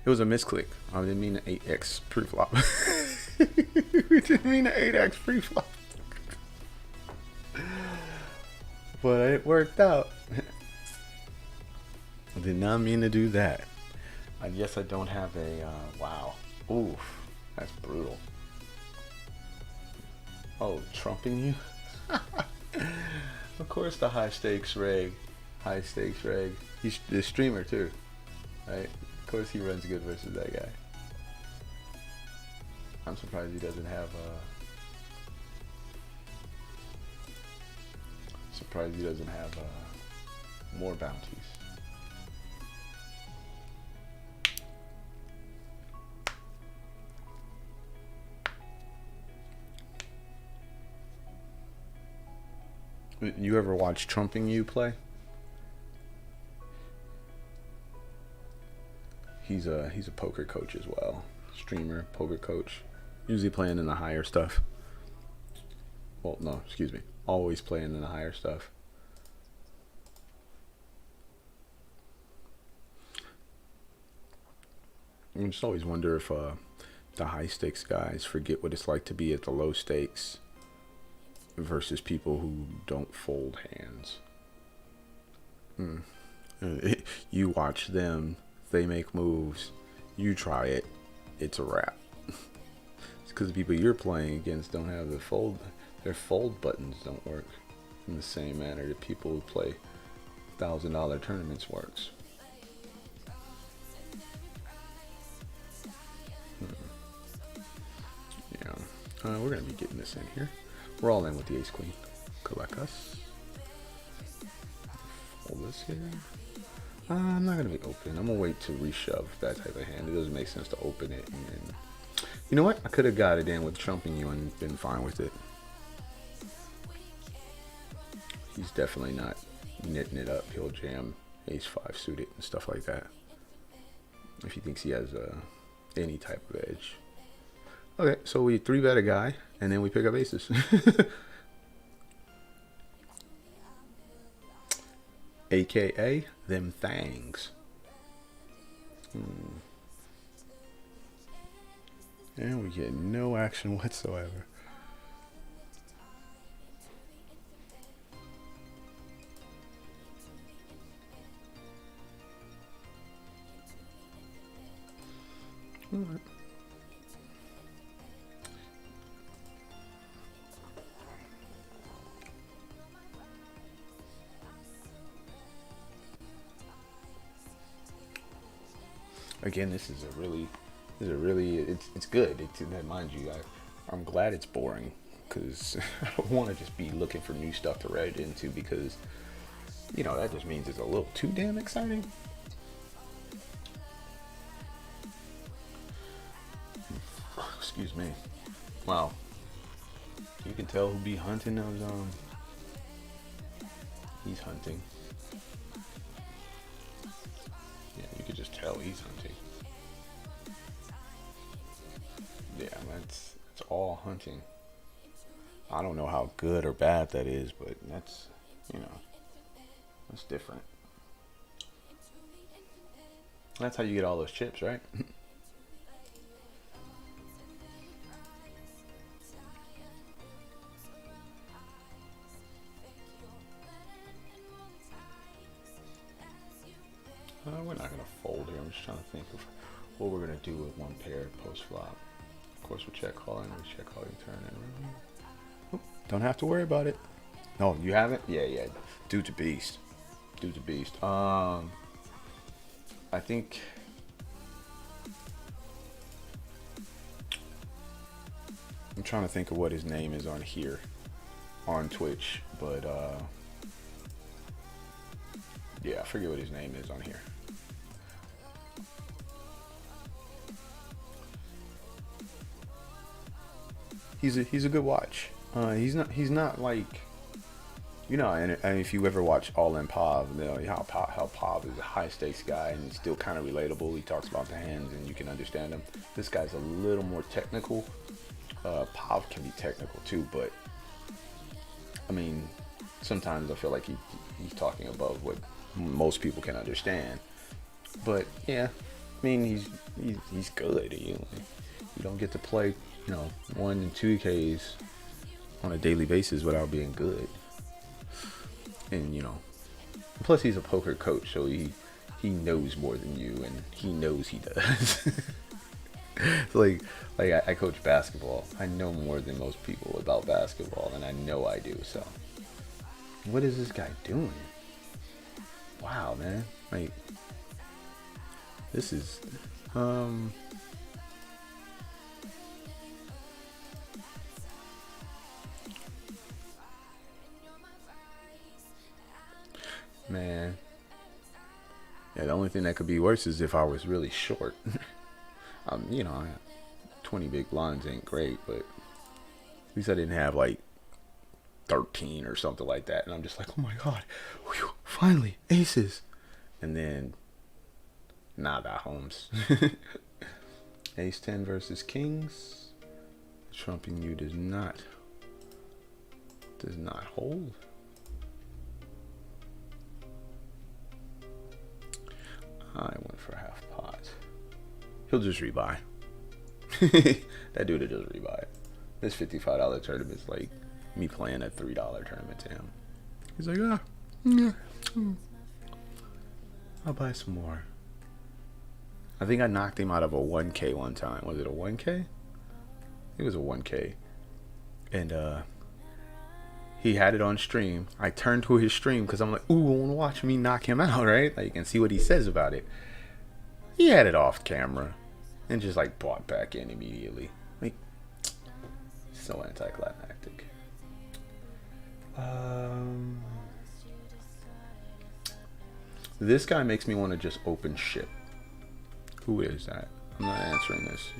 It was a misclick. I didn't mean an 8x pre-flop. We didn't mean an 8x pre-flop. But it worked out. I did not mean to do that. I guess I don't have a, wow. Oof, that's brutal. Oh, trumping you? Of course the high stakes reg. High stakes reg. He's the streamer too, right? Of course he runs good versus that guy. I'm surprised he doesn't have, more bounties. You ever watch Trumping You play? He's a poker coach as well. Streamer, poker coach. Usually playing in the higher stuff. Well, no, excuse me. Always playing in the higher stuff. I just always wonder if the high stakes guys forget what it's like to be at the low stakes versus people who don't fold hands. You watch them, they make moves, you try it, it's a wrap. It's because the people you're playing against don't have their fold buttons don't work in the same manner that people who play $1,000 tournaments works. Yeah, we're gonna be getting this in here. We're all in with the ace queen. Collect us. Fold this here. I'm not gonna be open. I'm gonna wait to reshove that type of hand. It doesn't make sense to open it. And then, you know what? I could have got it in with trumping you and been fine with it. He's definitely not knitting it up. He'll jam ace 5 suited and stuff like that if he thinks he has any type of edge. Okay, so we 3-bet a guy and then we pick up aces. AKA them thangs. And we get no action whatsoever. All right. Again, this is a really, it's good. Mind you, I'm glad it's boring because I don't want to just be looking for new stuff to write into because, you know, that just means it's a little too damn exciting. Excuse me. Wow. You can tell who be hunting those, he's hunting. Yeah, you could just tell he's hunting. Yeah, it's all hunting. I don't know how good or bad that is, but that's, you know. That's different. That's how you get all those chips, right? We're not gonna fold here. I'm just trying to think of what we're gonna do with one pair post flop. Of course, we check calling. We check calling turn and don't have to worry about it. No, you haven't? Yeah, yeah. Dude's a beast. Dude's a beast. I think I'm trying to think of what his name is on here on Twitch, but yeah, I forget what his name is on here. He's a good watch. He's not like, you know, and if you ever watch All In Pav, you know how Pav is a high stakes guy and he's still kind of relatable. He talks about the hands and you can understand him. This guy's a little more technical. Pav can be technical too, but I mean, sometimes I feel like he's talking above what most people can understand. But yeah, I mean, he's good. You don't get to play, you know, 1 and 2Ks on a daily basis without being good. And you know, plus he's a poker coach, so he knows more than you, and he knows he does. like I coach basketball. I know more than most people about basketball, and I know I do. So what is this guy doing? Wow, man. Like, this is man. Yeah, the only thing that could be worse is if I was really short. You know, 20 big blinds ain't great, but at least I didn't have like 13 or something like that. And I'm just like, oh my God, whew, finally, aces. And then, nada, Holmes. Ace 10 versus kings. Trumping you does not hold. I went for half pot. He'll just rebuy. That dude will just rebuy. This $55 tournament is like me playing a $3 tournament to him. He's like, yeah, I'll buy some more. I think I knocked him out of a 1K one time. Was it a 1K? It was a 1K. And he had it on stream. I turned to his stream because I'm like, ooh, I want to watch me knock him out, right? Like, and see what he says about it. He had it off camera and just like bought back in immediately. Like, so anticlimactic. This guy makes me want to just open ship. Who is that? I'm not answering this.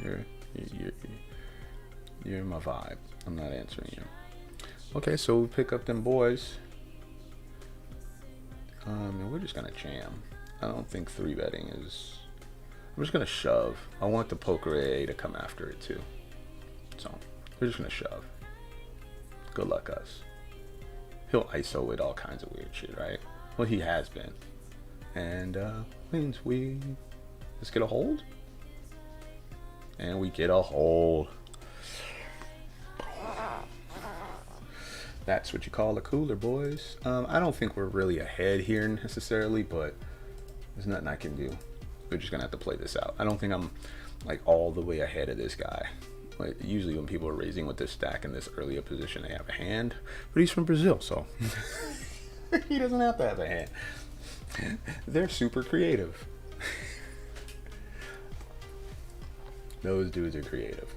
You're my vibe. I'm not answering you. Okay, so we pick up them boys. And we're just gonna jam. I don't think 3-betting is. I'm just gonna shove. I want the poker AA to come after it too. So we're just gonna shove. Good luck, us. He'll ISO with all kinds of weird shit, right? Well, he has been. And means let's get a hold. And we get a hold. That's what you call a cooler, boys. I don't think we're really ahead here necessarily, but there's nothing I can do. We're just gonna have to play this out. I don't think I'm like all the way ahead of this guy. Like, usually when people are raising with this stack in this earlier position, they have a hand. But he's from Brazil, so he doesn't have to have a hand. They're super creative. Those dudes are creative.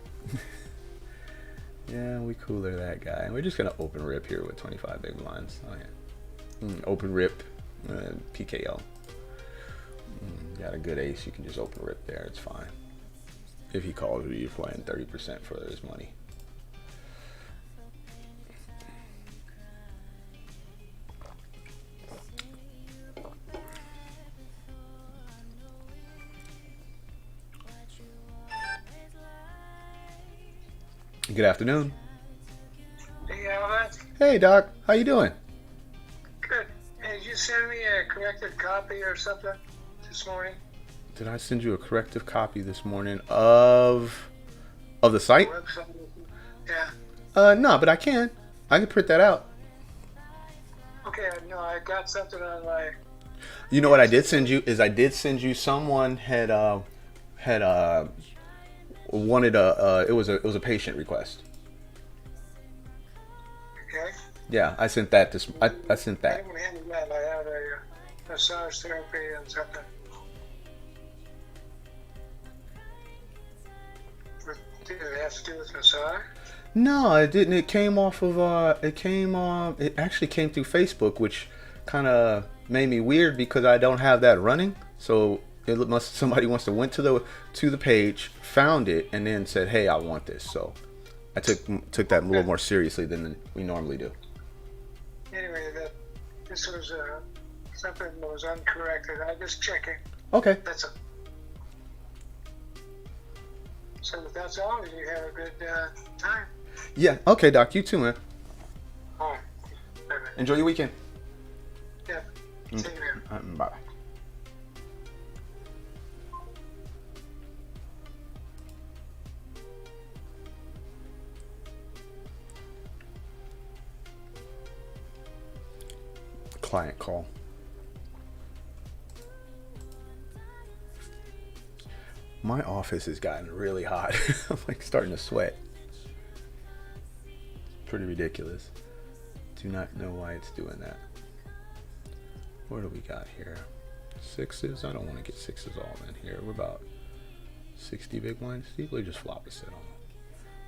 Yeah, we cooler that guy. We're just gonna open rip here with 25 big blinds. Oh yeah. Open rip, PKO. Got a good ace, you can just open rip there, it's fine. If he calls you, you're playing 30% for his money. Good afternoon. Hey, Albert. Hey, Doc. How you doing? Good. Hey, you you send me a corrected copy or something this morning? Did I send you a corrective copy this morning of the site? Website? Yeah. No, but I can. I can print that out. Okay, no, I got something on my. You know what I did send you is I did send you someone had wanted a it was a patient request. Okay. Yeah, I sent that this I sent I that. haven't handled that. I have a massage therapy and something. Did it have to do with massage? No, it didn't. It came off of it actually came through Facebook, which kind of made me weird because I don't have that running. So it must somebody wants to went to the page, found it, and then said, "Hey, I want this." So I took that a little more seriously than we normally do. Anyway, this was something that was uncorrected. I'm just checking. Okay. That's it. So if that's all, you have a good time. Yeah. Okay, Doc. You too, man. All right. Bye-bye. Enjoy your weekend. Yeah. See you there. Bye. Client call. My office has gotten really hot. I'm like starting to sweat. Pretty ridiculous. Do not know why it's doing that. What do we got here? Sixes? I don't want to get sixes all in here. We're about 60 big blinds. Usually just flop a set on them.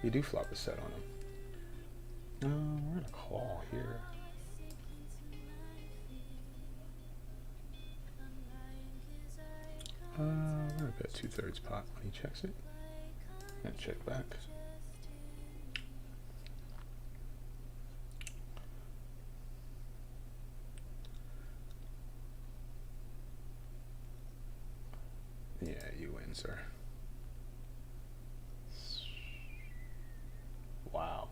You do flop a set on them. We're gonna call here. I'm gonna bet 2/3 pot when he checks it. And check back. Yeah, you win, sir. Wow.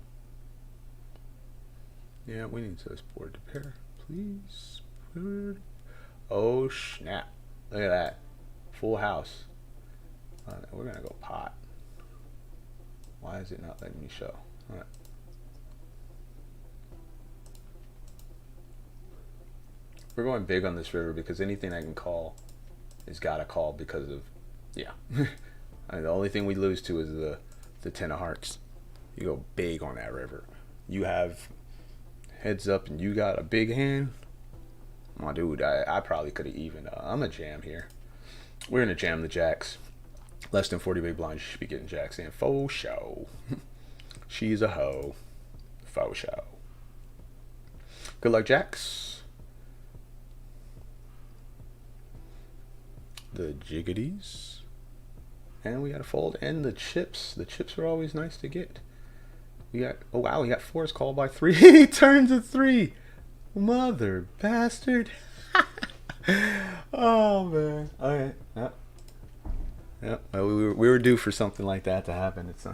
Yeah, we need this board to pair, please. Oh, snap. Look at that. Full house. We're gonna go pot. Why is it not letting me show? All right. We're going big on this river because anything I can call is gotta call because of, yeah. The only thing we lose to is the 10 of hearts. You go big on that river. You have heads up and you got a big hand. My dude, I probably could have even. I'm a jam here. We're gonna jam the jacks. Less than 40 big blinds, you should be getting jacks in. Faux show. She's a hoe. Faux show. Good luck, jacks. The jiggities. And we got a fold. And the chips. The chips are always nice to get. We got, oh wow, we got fours called by 3. He turns a 3. Mother bastard. Oh man. Alright. Yep. Yep. Well, we were due for something like that to happen. It's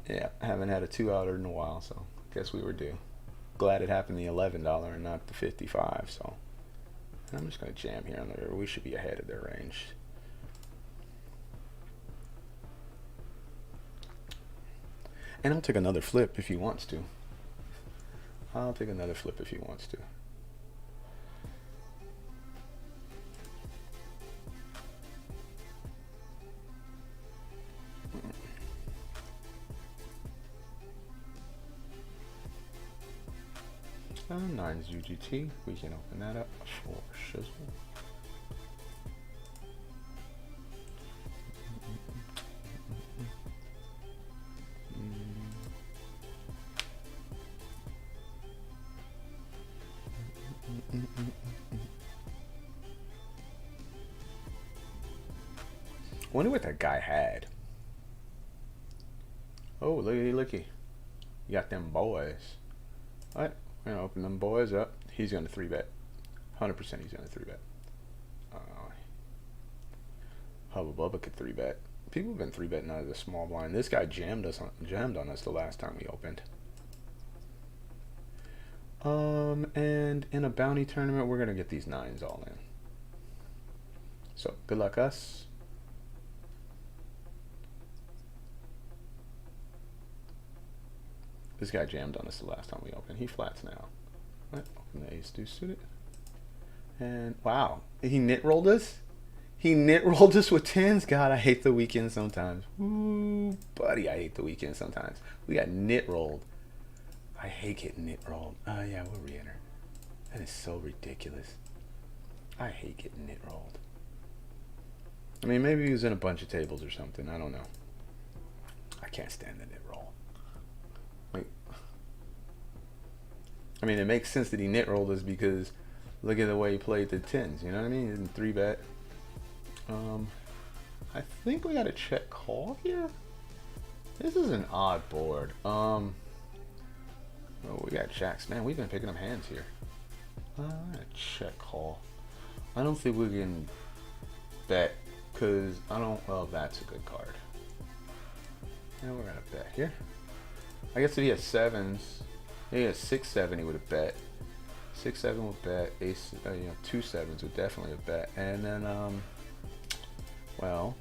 yeah, I haven't had a 2-outer in a while, so guess we were due. Glad it happened the $11 and not the 55. So I'm just gonna jam here on there. We should be ahead of their range. And I'll take another flip if he wants to. I'll take another flip if he wants to. Nine's UGT. We can open that up for shizzle. Wonder what that guy had. Oh, looky. You got them boys. Alright, we're gonna open them boys up. He's gonna 3-bet. 100% he's gonna 3-bet. Hubba Bubba could 3-bet. People have been 3-betting out of the small blind. This guy jammed on us the last time we opened. And in a bounty tournament, we're gonna get these 9s all in. So good luck us. This guy jammed on us the last time we opened. He flats now. What? Open the ace deuce suited. And wow, he knit rolled us. He knit rolled us with 10s. God, I hate the weekend sometimes. Ooh, buddy, I hate the weekend sometimes. We got knit rolled. I hate getting knit rolled. Oh yeah, we'll re-enter. That is so ridiculous. I hate getting knit rolled. I mean, maybe he was in a bunch of tables or something. I don't know. I can't stand the knit roll. Like, I mean, it makes sense that he knit rolled us because look at the way he played the 10s. You know what I mean? He didn't 3-bet. I think we got a check call here. This is an odd board. Oh, we got jacks. Man, we've been picking up hands here. Check call. I don't think we can bet because I don't. Well, that's a good card. Yeah, we're gonna bet here. I guess if he has 7s, he has 6-7, he would have bet. 6-7 would bet. Ace, 2 7s would definitely have bet. And then, well,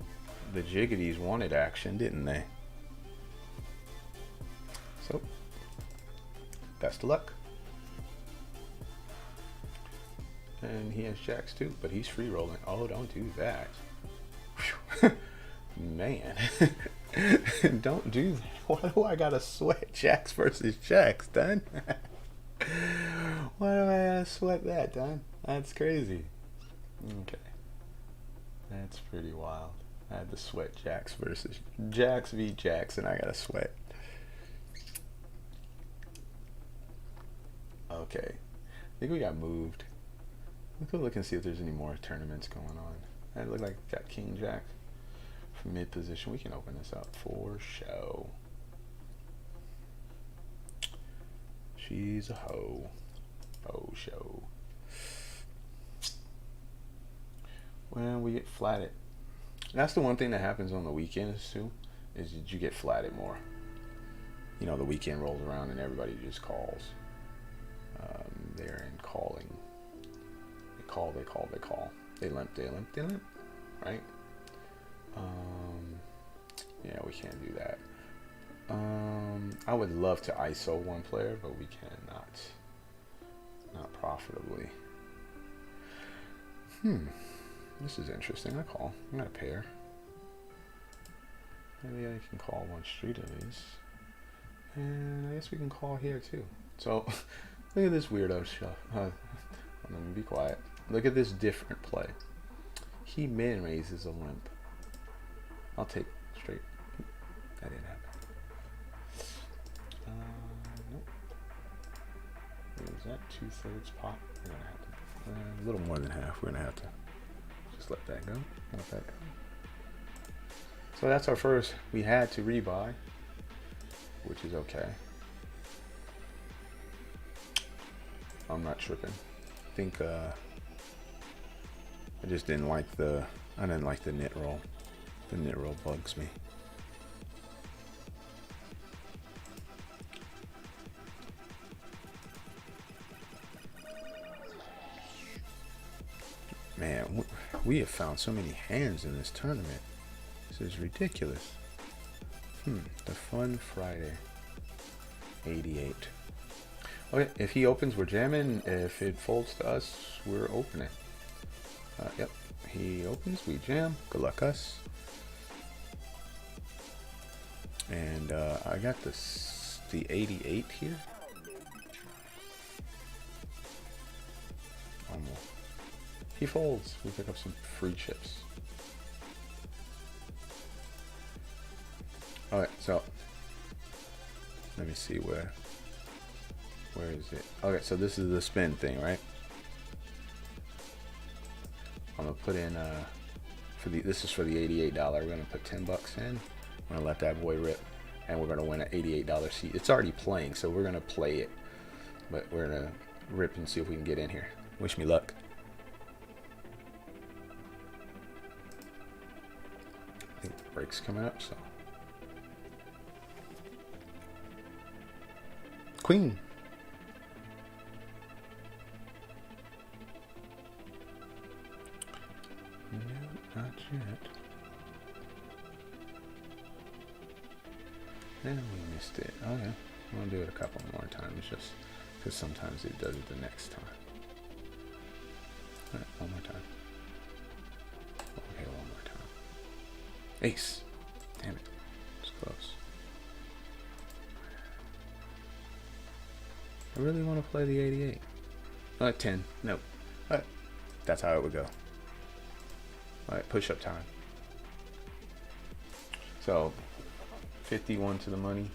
the Jiggities wanted action, didn't they? So, best of luck. And he has jacks too, but he's free rolling. Oh, don't do that. Man. Don't do that. Why do I gotta sweat jacks versus jacks, Don? Why do I gotta sweat that, Don? That's crazy. Okay. That's pretty wild. I had to sweat jacks versus jacks v jacks, and I gotta sweat. Okay. I think we got moved. Let's go look and see if there's any more tournaments going on. It looked like we got King Jack from mid position. We can open this up for show. She's a hoe. Oh, show. When we get flatted. That's the one thing that happens on the weekends too, is that you get flatted more. You know, the weekend rolls around and everybody just calls. They're in calling. They call. They limp, right? Yeah, we can't do that. I would love to ISO one player, but we cannot. Not profitably. This is interesting. I call. I'm not a pair. Maybe I can call one street of these. And I guess we can call here too. So, look at this weirdo stuff. Let me be quiet. Look at this different play. He min raises a limp. I'll take straight. That didn't happen. Nope. Is that 2/3 pot? We're gonna have to. A little more than half. We're gonna have to just let that go. Let that go. So that's our first. We had to rebuy, which is okay. I'm not tripping. I think I just didn't like the. I didn't like the knit roll. The knit roll bugs me. Man, we have found so many hands in this tournament. This is ridiculous. The Fun Friday. 88. Okay, if he opens, we're jamming. If it folds to us, we're opening. Yep, he opens, we jam. Good luck us. And I got the 88 here. Almost. He folds. We pick up some free chips. Alright, so let me see where is it? Okay, so this is the spin thing, right? I'm gonna put in this is for the $88. We're gonna put 10 bucks in. We're gonna let that boy rip, and we're gonna win an $88 seat. It's already playing, so we're gonna play it, but we're gonna rip and see if we can get in here. Wish me luck. I think the break's coming up, so Queen. shit. And we missed it. Oh yeah. We'll do it a couple more times just because sometimes it does it the next time. Alright, one more time. Okay, one more time. Ace! Damn it. It's close. I really want to play the 88. 10. Nope. Alright. That's how it would go. Alright, push up time. So, 51 to the money.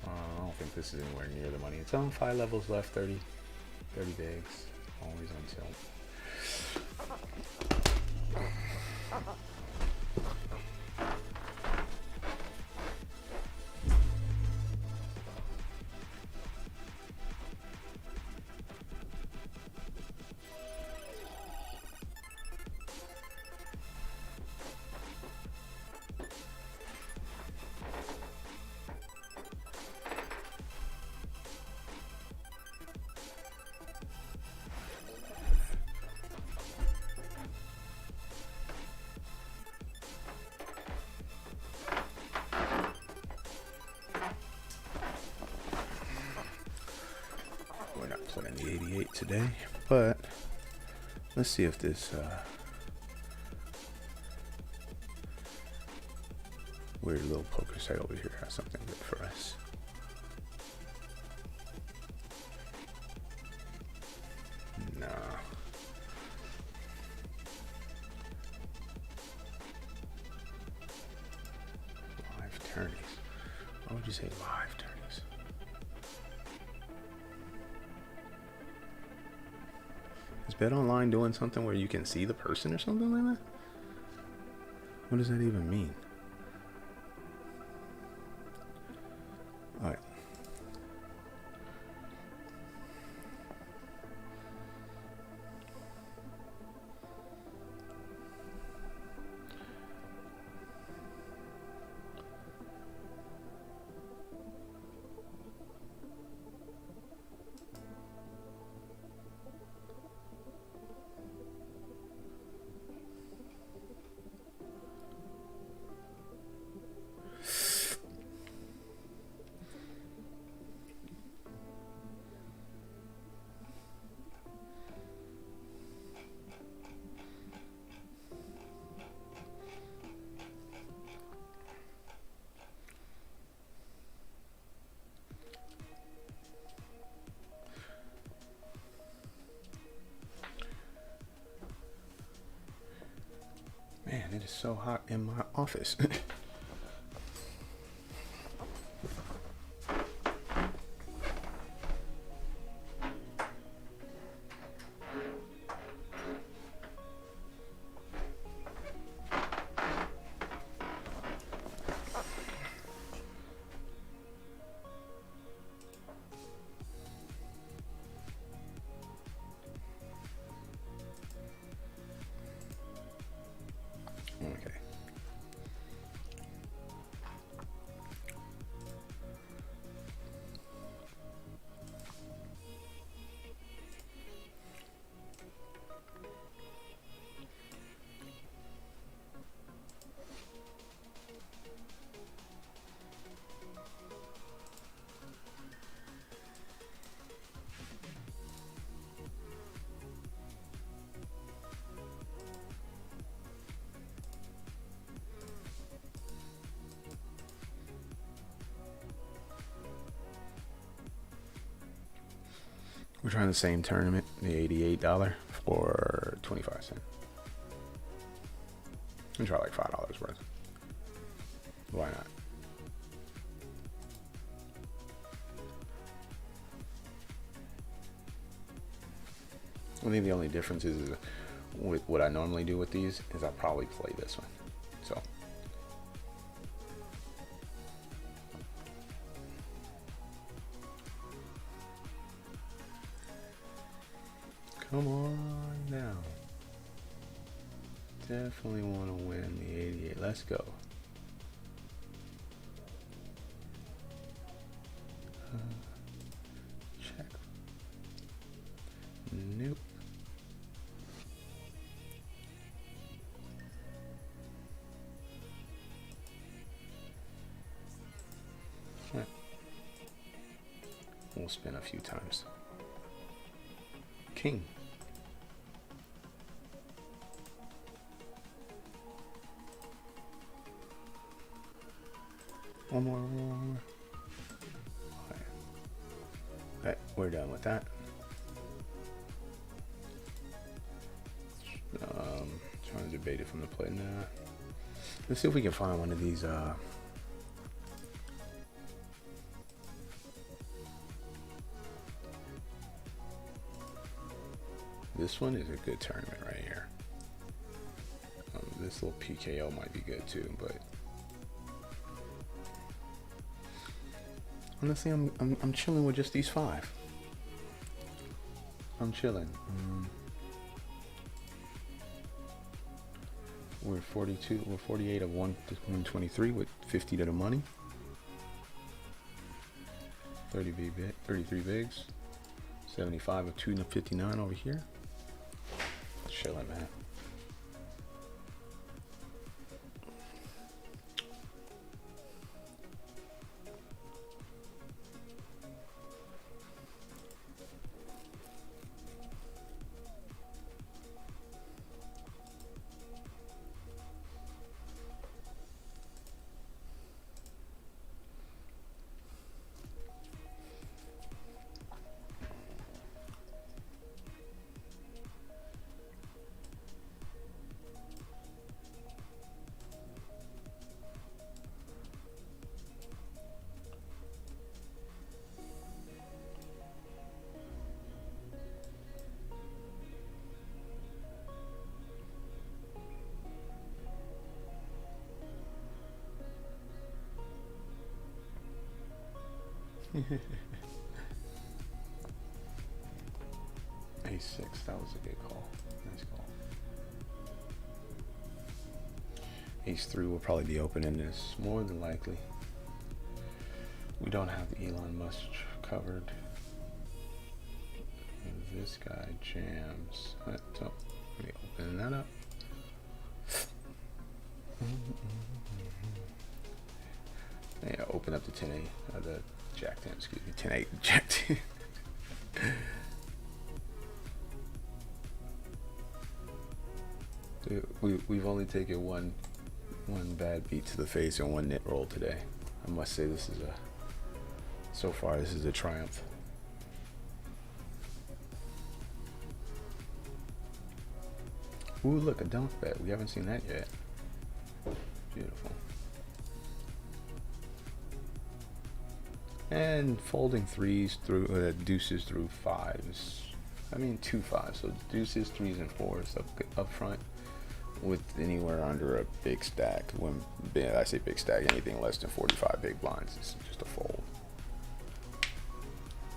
I don't think this is anywhere near the money. It's on 5 levels left, 30 bigs. Always on tilt. We're not playing the 88 today, but let's see if this weird little poker site over here has something good for us. Nah. Live tourneys. Why would you say live tourneys? Is Bet Online doing something where you can see the person or something like that? What does that even mean? All right. Man, it is so hot in my office. Okay. We're trying the same tournament, the $88 for 25 cents. And try like $5 worth. Why not? I think the only difference is with what I normally do with these is I probably play this one. So come on now. Definitely want to win the 88. Let's go. Check. Nope. We'll spin a few times. King. One more. Alright, we're done with that. Trying to debate it from the play now. Let's see if we can find one of these. This one is a good tournament right here. This little PKO might be good too, but honestly, I'm chilling with just these 5. I'm chilling. We're 42. We're 48 of 123 with 50 to the money. 33 bigs. 75 of 259 over here. Chilling, man. A6, that was a good call. Nice call. Ace-3 will probably be opening this, more than likely. We don't have the Elon Musk covered. And this guy jams. So, let me open that up. Yeah, open up the 10-8, the Jack 10, excuse me, 10-8, Jack 10. Dude, we've only taken one bad beat to the face and one net roll today. I must say this is so far this is a triumph. Ooh, look, a dunk bet. We haven't seen that yet. Beautiful. And folding 3s through deuces through 5s. I mean 2 5s, so deuces, 3s, and 4s up front with anywhere under a big stack. When I say big stack, anything less than 45 big blinds is just a fold.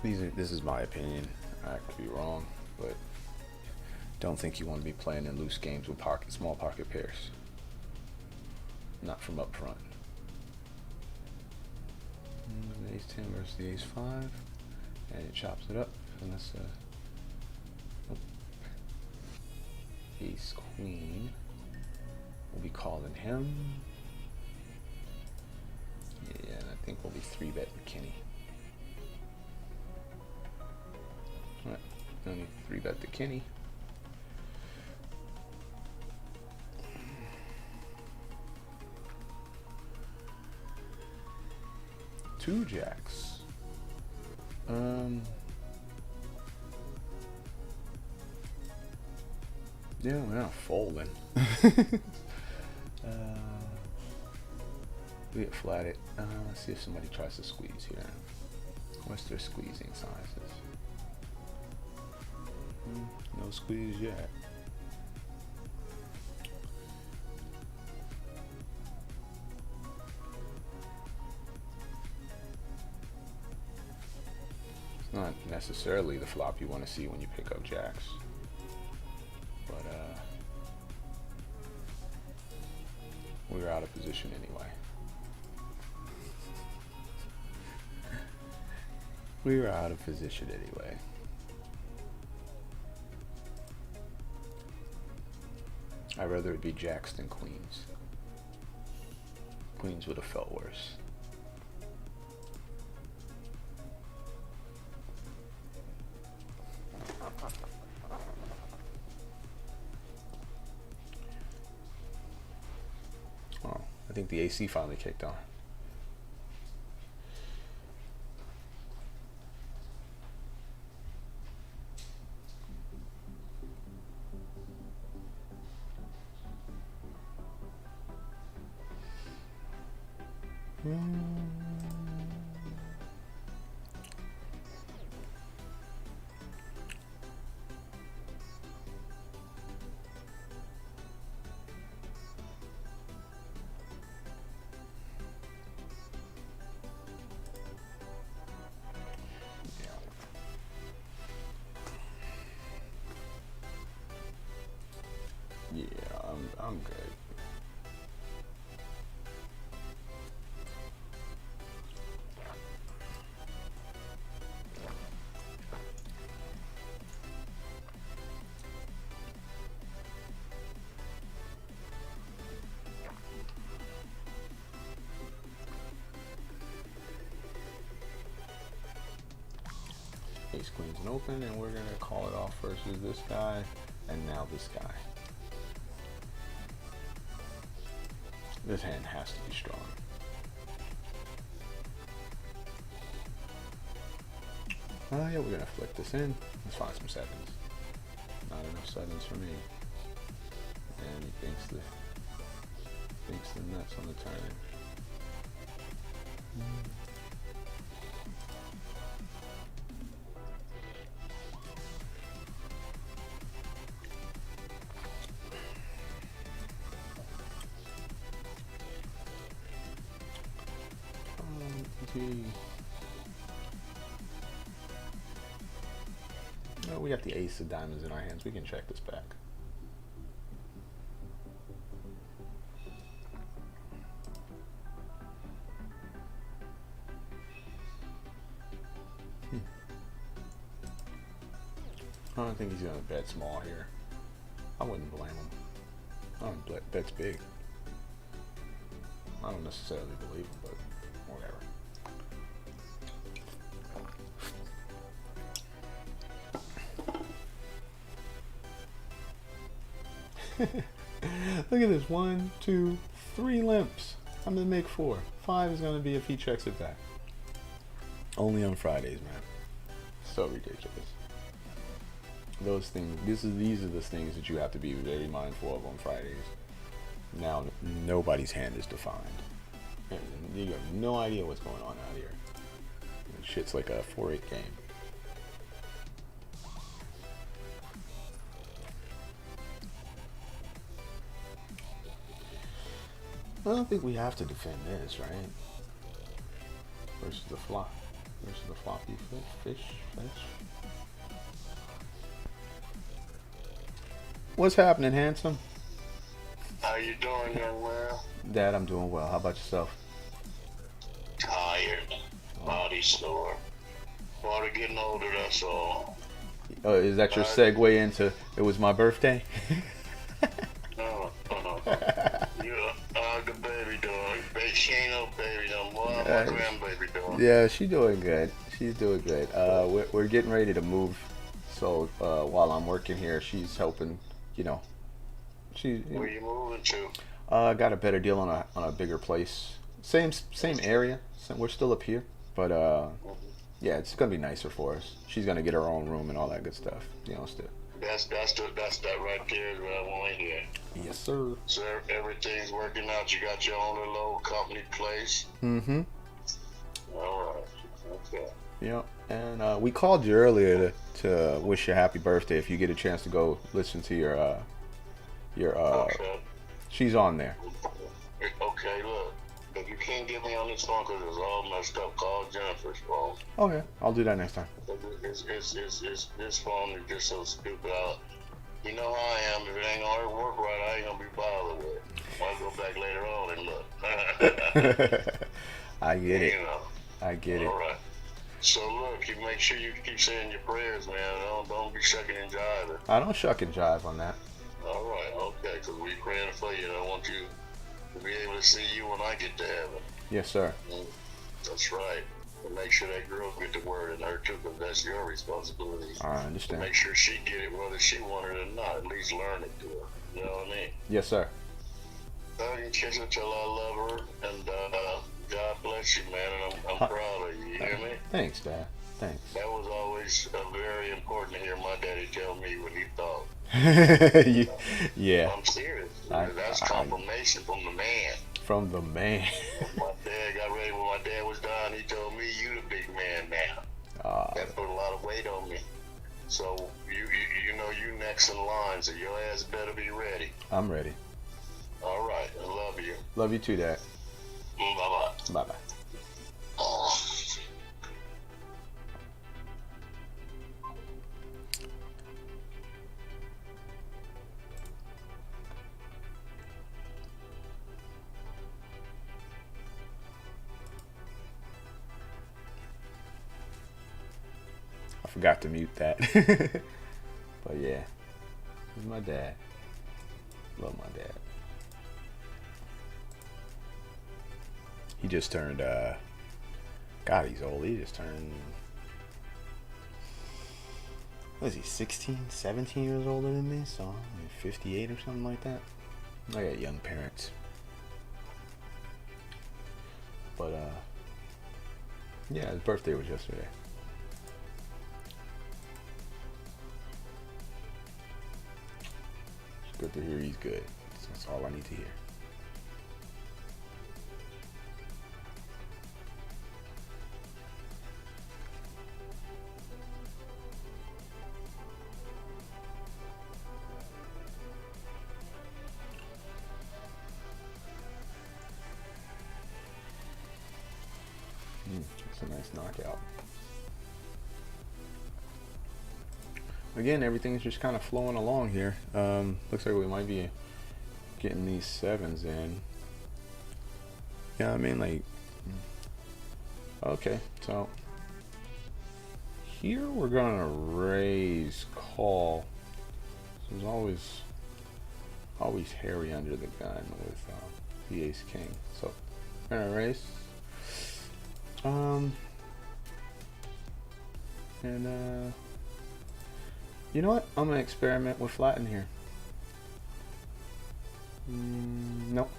This is my opinion. I could be wrong, but don't think you want to be playing in loose games with small pocket pairs. Not from up front. The ace 10 versus the ace 5, and it chops it up. And that's ace queen. We'll be calling him. Yeah, and I think we'll be 3-bet McKinney. Alright, let me 3-bet the Kinney. Two jacks. Yeah, we're not folding. We get flatted. Let's see if somebody tries to squeeze here. What's their squeezing sizes? No squeeze yet. It's not necessarily the flop you want to see when you pick up jacks, but we're out of position anyway. We're out of position anyway. I'd rather it be jacks than queens. Queens would have felt worse. the AC finally kicked on. Yeah, I'm good. Ace queen's an open, and we're gonna call it off versus this guy, and now this guy. This hand has to be strong. Oh yeah, we're gonna flick this in. Let's find some sevens. Not enough sevens for me. And he thinks the nuts on the turn. No, we got the ace of diamonds in our hands. We can check this back. I don't think he's gonna bet small here. I wouldn't blame him. I don't bet's big. I don't necessarily believe him, but whatever. Look at this. 1, 2, 3 limps. I'm gonna make 4. 5 is gonna be if he checks it back. Only on Fridays, man. So ridiculous. Those things. These are the things that you have to be very mindful of on Fridays. Now nobody's hand is defined. And you have no idea what's going on out here. Shit's like a 4-8 game. I don't think we have to defend this, right? Versus the flop. Versus the floppy fish. What's happening, handsome? How you doing, young man? Dad, I'm doing well. How about yourself? Tired. Body sore. Water getting older, that's all. Is that your segue into it was my birthday? No. The baby doing. She ain't no baby no more. My grandbaby doing. Yeah, she's doing good. She's doing good. We're getting ready to move. So while I'm working here, she's helping. You know, Where you moving to? Got a better deal on a bigger place. Same area. So we're still up here, but yeah, it's gonna be nicer for us. She's gonna get her own room and all that good stuff. You know, still. That's that right there is what I want to hear. Yes, sir. So everything's working out. You got your own little old company place. Mm-hmm. All right. Okay. Yeah, and we called you earlier to wish you a happy birthday. If you get a chance to go listen to your Okay. she's on there. Okay, look. If you can't get me on this phone because it's all messed up, call Jennifer's phone. Okay, I'll do that next time. This phone is just so stupid. You know how I am. If it ain't gonna work right, I ain't gonna be bothered with it. I'll go back later on and look. I get it. You know. I get it. All right. So look, you make sure you keep saying your prayers, man. Don't be shucking and jiving. I don't shuck and jive on that. All right, okay, because we praying for you. I want you to be able to see you when I get to heaven. Yes, sir. That's right. And make sure that girl get the word in her too, because that's your responsibility. I understand. Make sure she get it, whether she wanted it or not. At least learn it to her. You know what I mean? Yes, sir. You kiss her till I love her, and God bless you, man. And I'm proud of you. You hear me? Thanks, Dad. Thanks. That was always very important to hear my daddy tell me what he thought. Yeah. I'm serious. That's confirmation from the man. From the man. My dad got ready when my dad was dying. He told me, "You the big man now." That put a lot of weight on me. So you know you next in line. So your ass better be ready. I'm ready. All right. I love you. Love you too, Dad. Bye bye. Bye bye. I forgot to mute that. But yeah, he's my dad. Love my dad. He just turned, God, he's old. He just turned, what is he, 16, 17 years older than me? So I'm 58 or something like that. I got young parents. But, yeah, his birthday was yesterday. It's good to hear he's good. That's all I need to hear. It's a nice knockout. Again, everything's just kind of flowing along here. Looks like we might be getting these sevens in. Yeah, I mean, like, okay, so here we're gonna raise call. So there's always hairy under the gun with the ace king. So we're gonna raise. And you know what? I'm gonna experiment with flatten here. Nope,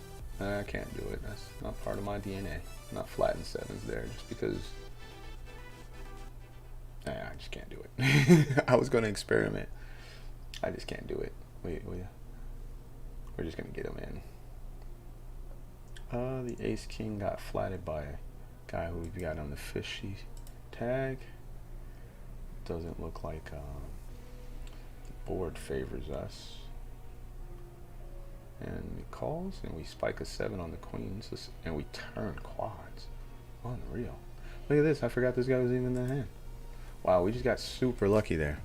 I can't do it. That's not part of my DNA. Not flatten sevens there, just because. Nah, I just can't do it. I was gonna experiment. I just can't do it. We're just gonna get him in. The ace king got flatted by a guy who we've got on the fishy tag. Doesn't look like the board favors us. And he calls, and we spike a 7 on the queens, and we turn quads. Unreal. Look at this. I forgot this guy was even in the hand. Wow, we just got super lucky there.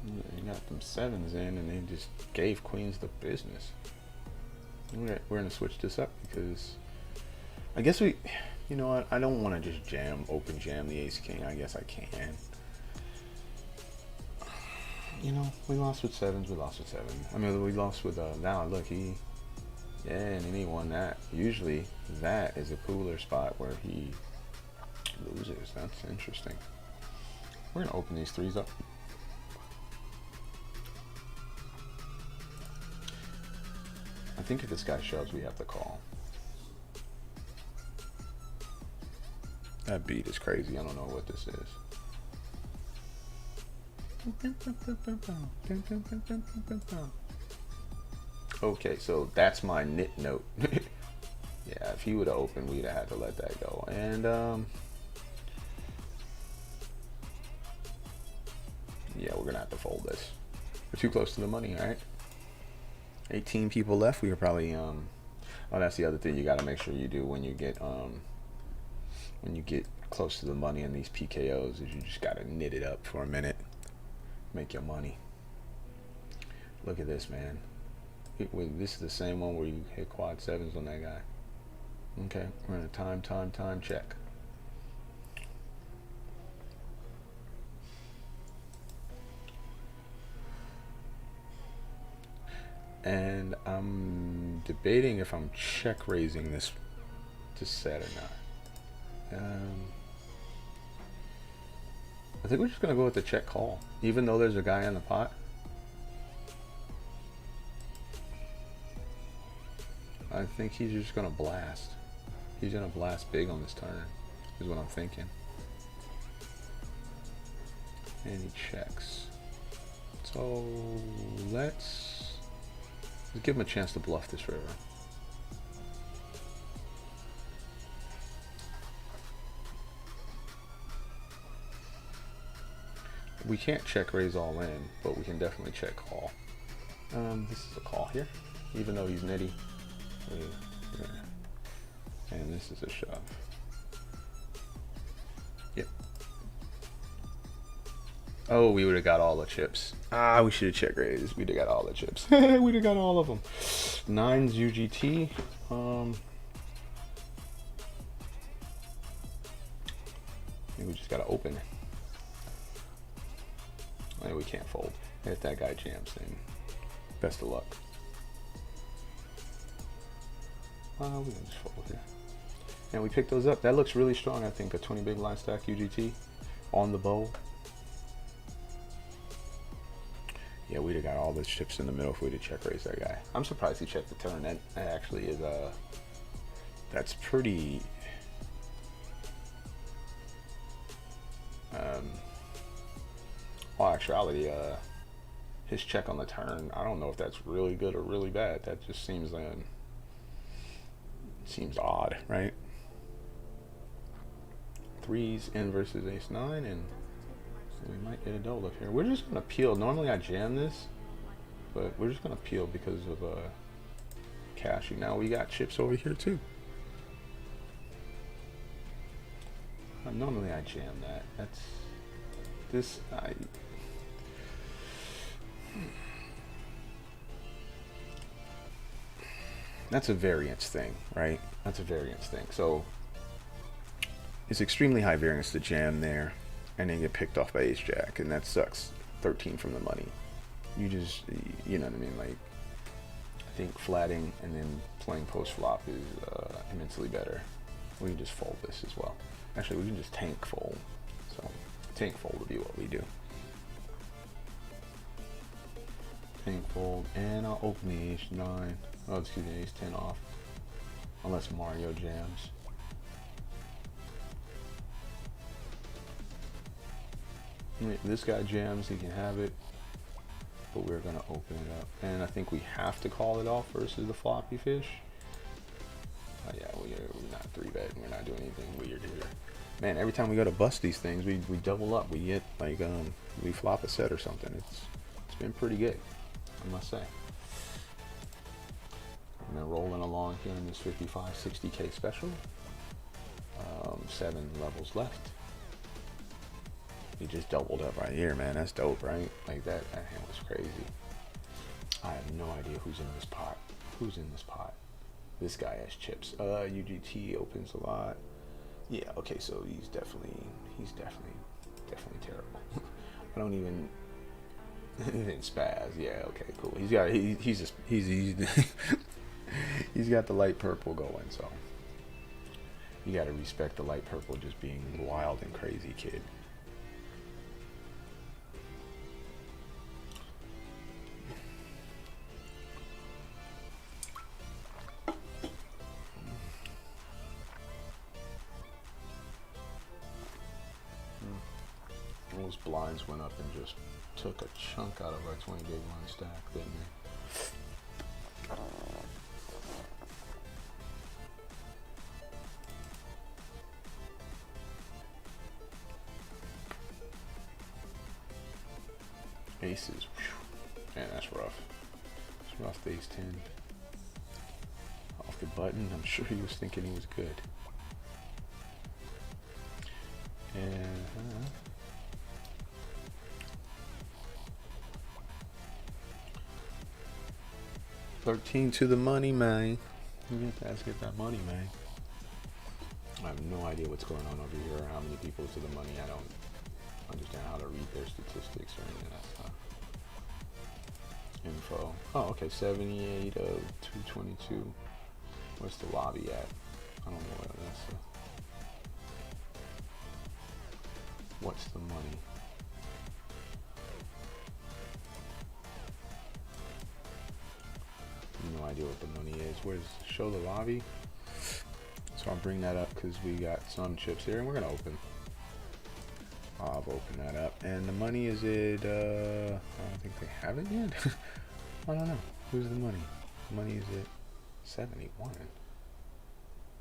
You got them 7s in, and they just gave queens the business. We're going to switch this up because I guess you know what? I don't want to just open jam the ace king. I guess I can. You know, we lost with 7s. We lost with 7. I mean, we lost with now. Look, and then he won that. Usually, that is a cooler spot where he loses. That's interesting. We're gonna open these 3s up. I think if this guy shoves, we have to call. That beat is crazy. I don't know what this is. Okay, so that's my nit note. Yeah, if he would have opened, we'd have had to let that go. And yeah, we're gonna have to fold this. We're too close to the money, all right? 18 people left. We were probably oh, that's the other thing you got to make sure you do when you get close to the money in these PKOs is you just got to knit it up for a minute. Make your money. Look at this, man. This is the same one where you hit quad 7s on that guy. Okay, we're in a time check. And I'm debating if I'm check raising this to set or not. I think we're just gonna go with the check call, even though there's a guy in the pot. I think he's just gonna blast. He's gonna blast big on this turn, is what I'm thinking. And he checks. So let's give him a chance to bluff this river. We can't check raise all in, but we can definitely check call. This is a call here, even though he's nitty. And this is a shove. Yep. Oh, we would have got all the chips. Ah, we should have check raised. We'd have got all the chips. We'd have got all of them. 9's UGT. Maybe we just gotta open. Oh, we can't fold. If that guy jams, then best of luck. We can just fold here. And we picked those up. That looks really strong, I think. A 20 big blind stack UGT on the bowl. Yeah, we'd have got all the chips in the middle if we'd have check raised that guy. I'm surprised he checked the turn. That actually is that's pretty well, actuality, his check on the turn, I don't know if that's really good or really bad. That just seems seems odd, right? 3's in versus ace-9, and we might get a double up here. We're just gonna peel. Normally I jam this, but we're just gonna peel because of cashing. Now we got chips over here too. Normally I jam that. That's this. That's a variance thing, right? That's a variance thing. So it's extremely high variance to jam there and then get picked off by ace jack, and that sucks. 13 from the money. You just, you know what I mean? Like, I think flatting and then playing post flop is immensely better. We can just fold this as well. Actually, we can just tank fold. So tank fold would be what we do. Tank fold, and I'll open the ace-9. Oh, excuse me, ace-10 off. Unless Mario jams. If this guy jams, he can have it. But we're gonna open it up. And I think we have to call it off versus the floppy fish. Yeah, we're not 3-betting. We're not doing anything weird here. Man, every time we go to bust these things, we double up. We get like we flop a set or something. It's been pretty good, I must say. And then rolling along here in this 55, 60K special. 7 levels left. We just doubled up right here, man. That's dope, right? Like that hand was crazy. I have no idea who's in this pot. Who's in this pot? This guy has chips. UGT opens a lot. Yeah, okay, so he's definitely terrible. I don't even spaz. Yeah, okay, cool. He's got the light purple going, so you gotta respect the light purple just being wild and crazy, kid. Those blinds went up and just took a chunk out of our 20 big blind stack, didn't they? Aces. Man, that's rough. It's rough, the ace-10. Off the button, I'm sure he was thinking he was good. And 13 to the money, man. Let's get that money, man. I have no idea what's going on over here or how many people to the money. I don't understand how to read their statistics or any of that stuff. Info. Oh, okay. 78 of 222. Where's the lobby at? I don't know where that's. What's the money? No idea what the money is. Where's show the lobby? So I'll bring that up because we got some chips here and we're gonna open. I'll open that up. And the money is it, I don't think they have it yet. I don't know. Who's the money? Money is it 71.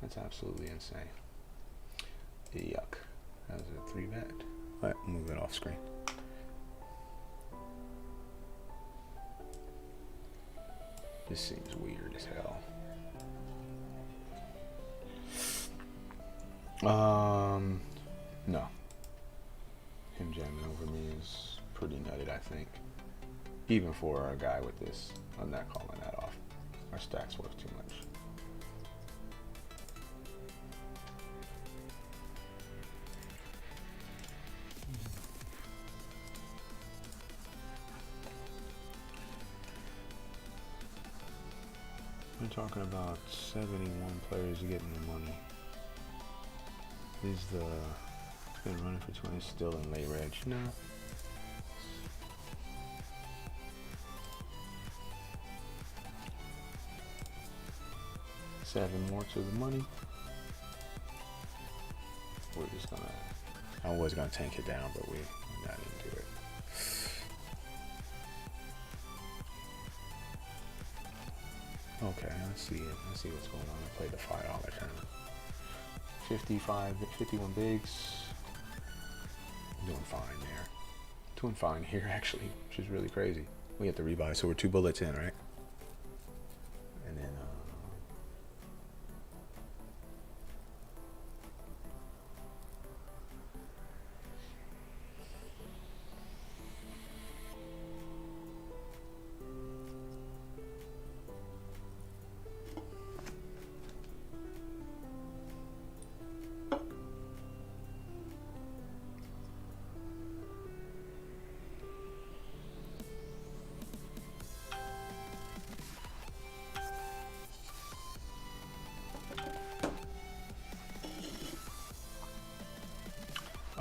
That's absolutely insane. Yuck. That was a 3-bet. Alright, move it off screen. This seems weird as hell. No. Him jamming over me is pretty nutted, I think. Even for a guy with this, I'm not calling that off. Our stack's worth too much. We're talking about 71 players getting the money. Is the it's been running for 20, still in late reg? No. Seven more to the money. We're just gonna. I was gonna tank it down, but we're not into it. Okay, let's see it. Let's see what's going on. I played the $5 tournament. 51 bigs. Doing fine there. Doing fine here actually, which is really crazy. We get the rebuy, so we're 2 bullets in, right? And then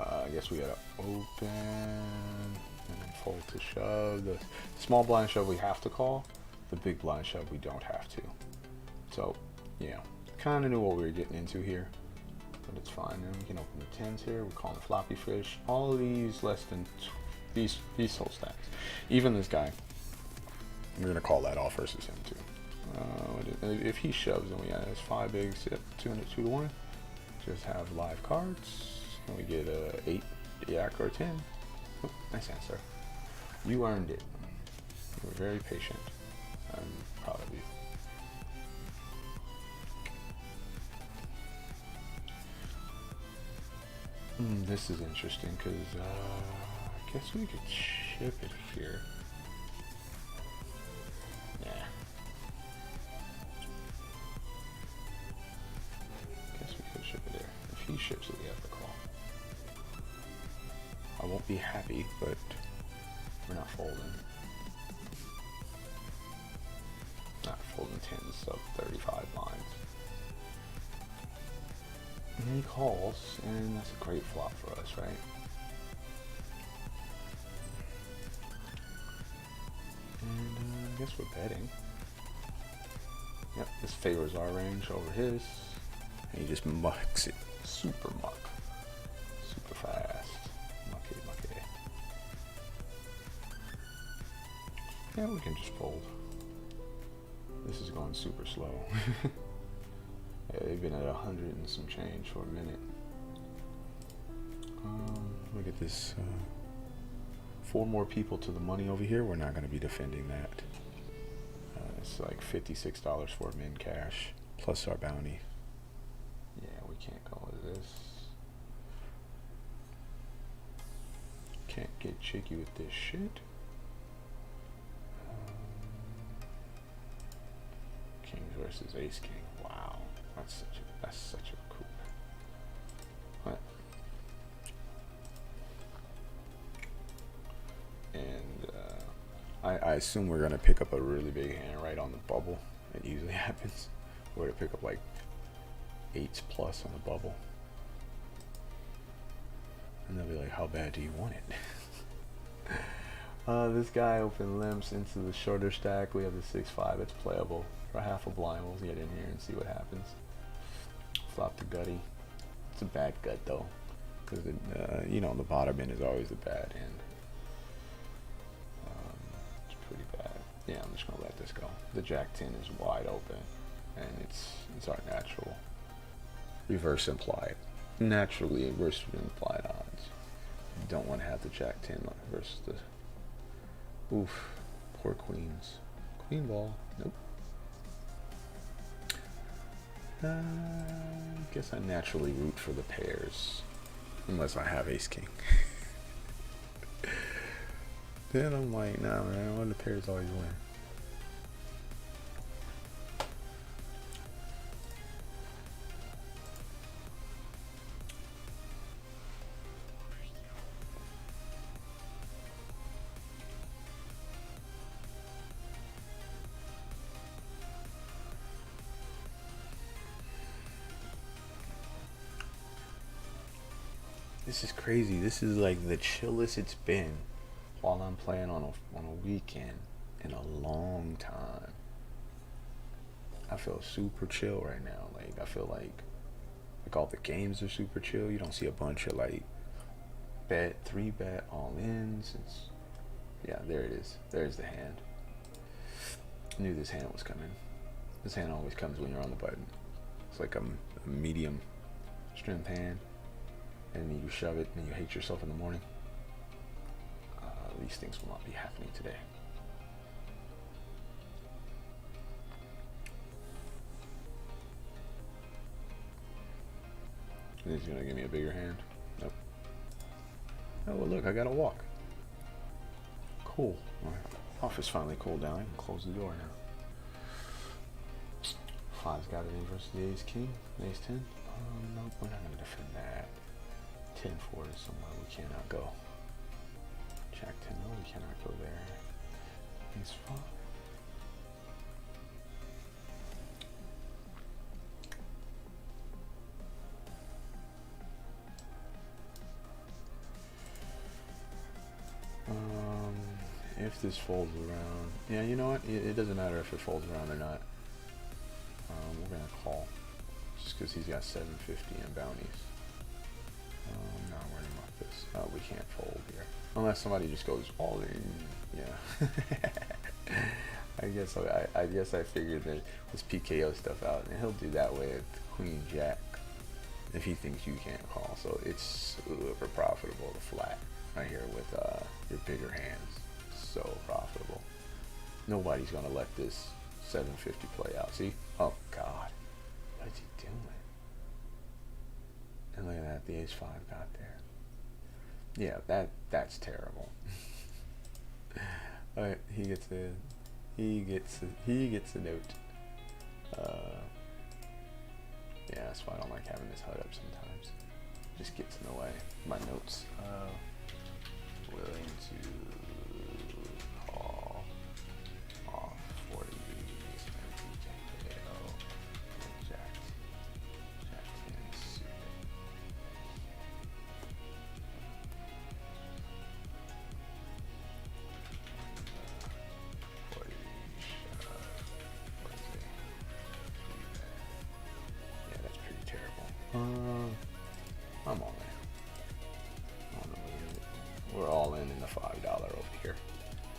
I guess we gotta open and then fold to shove. The small blind shove we have to call. The big blind shove we don't have to. So, yeah, kind of knew what we were getting into here, but it's fine. Then we can open the 10s here. We're calling floppy fish. All of these less than these whole stacks. Even this guy, we're gonna call that off versus him too. If he shoves, then we got 5 bigs, yep, 2 to 1. Just have live cards. And we get a 8 yak or 10. Oh, nice answer. You earned it. You were very patient. I'm proud of you. This is interesting because I guess we could ship it here. Yeah. Guess we could ship it there. If he ships it, we have to call. I won't be happy, but we're not folding. Not folding 10s sub 35 lines. And he calls, and that's a great flop for us, right? And I guess we're betting. Yep, this favors our range over his. And he just mucks it. Super muck. Super fast. Mucky, mucky. Yeah, we can just fold. This is going super slow. Yeah, they've been at 100 and some change for a minute. Look at this. 4 more people to the money over here. We're not going to be defending that. It's like $56 for min cash plus our bounty. Yeah, we can't go with this. Can't get cheeky with this shit. Kings versus ace king. Wow, that's such a coup. What? And I assume we're gonna pick up a really big hand right on the bubble. It usually happens. We're gonna pick up like 8s plus on the bubble, and they'll be like, "How bad do you want it?" This guy opened limps into the shorter stack. We have the 6-5. It's playable. For half a blind, we'll get in here and see what happens. Flop the gutty. It's a bad gut though, because you know, the bottom end is always the bad end. It's pretty bad. Yeah, I'm just gonna let this go. The Jack 10 is wide open, and it's our natural reverse implied, naturally reverse implied odds. You don't want to have the Jack 10 versus the. Oof, poor queens. Queen ball. Nope. I guess I naturally root for the pairs, unless I have ace king. Then I'm like, nah, man, why do the pairs always win? This is crazy. This is like the chillest it's been while I'm playing on a weekend in a long time. I feel super chill right now. Like I feel like all the games are super chill. You don't see a bunch of like three bet all ins. Yeah, there it is. There's the hand. I knew this hand was coming. This hand always comes when you're on the button. It's like a medium strength hand. And you shove it and you hate yourself in the morning. These things will not be happening today. He's gonna give me a bigger hand. Nope. Oh, well, look, I got a walk. Cool. My office finally cooled down. I can close the door now. Five's got it in versus the ace king. Ace 10. Nope, we're not gonna defend that. 10-4 is somewhere we cannot go. Jack 10, no, we cannot go there. Ace 5. If this folds around, yeah, you know what? It doesn't matter if it folds around or not. We're gonna call, just because he's got 750 in bounties. No, we're gonna muck this. Oh, we can't fold here. Unless somebody just goes all in. Yeah. I guess I figured that this PKO stuff out, and he'll do that way at Queen Jack if he thinks you can't call. So it's super profitable to flat right here with your bigger hands. So profitable. Nobody's gonna let this 750 play out. See? Oh God, what is he doing? And look at that, the ace 5 got there. Yeah, that's terrible. All right, he gets a note. Yeah, that's why I don't like having this HUD up sometimes. Just gets in the way. My notes. Willing to call off 40 MTKO Jack 10 suited. Yeah, that's pretty terrible. I'm all in. We're all in the $5 over here.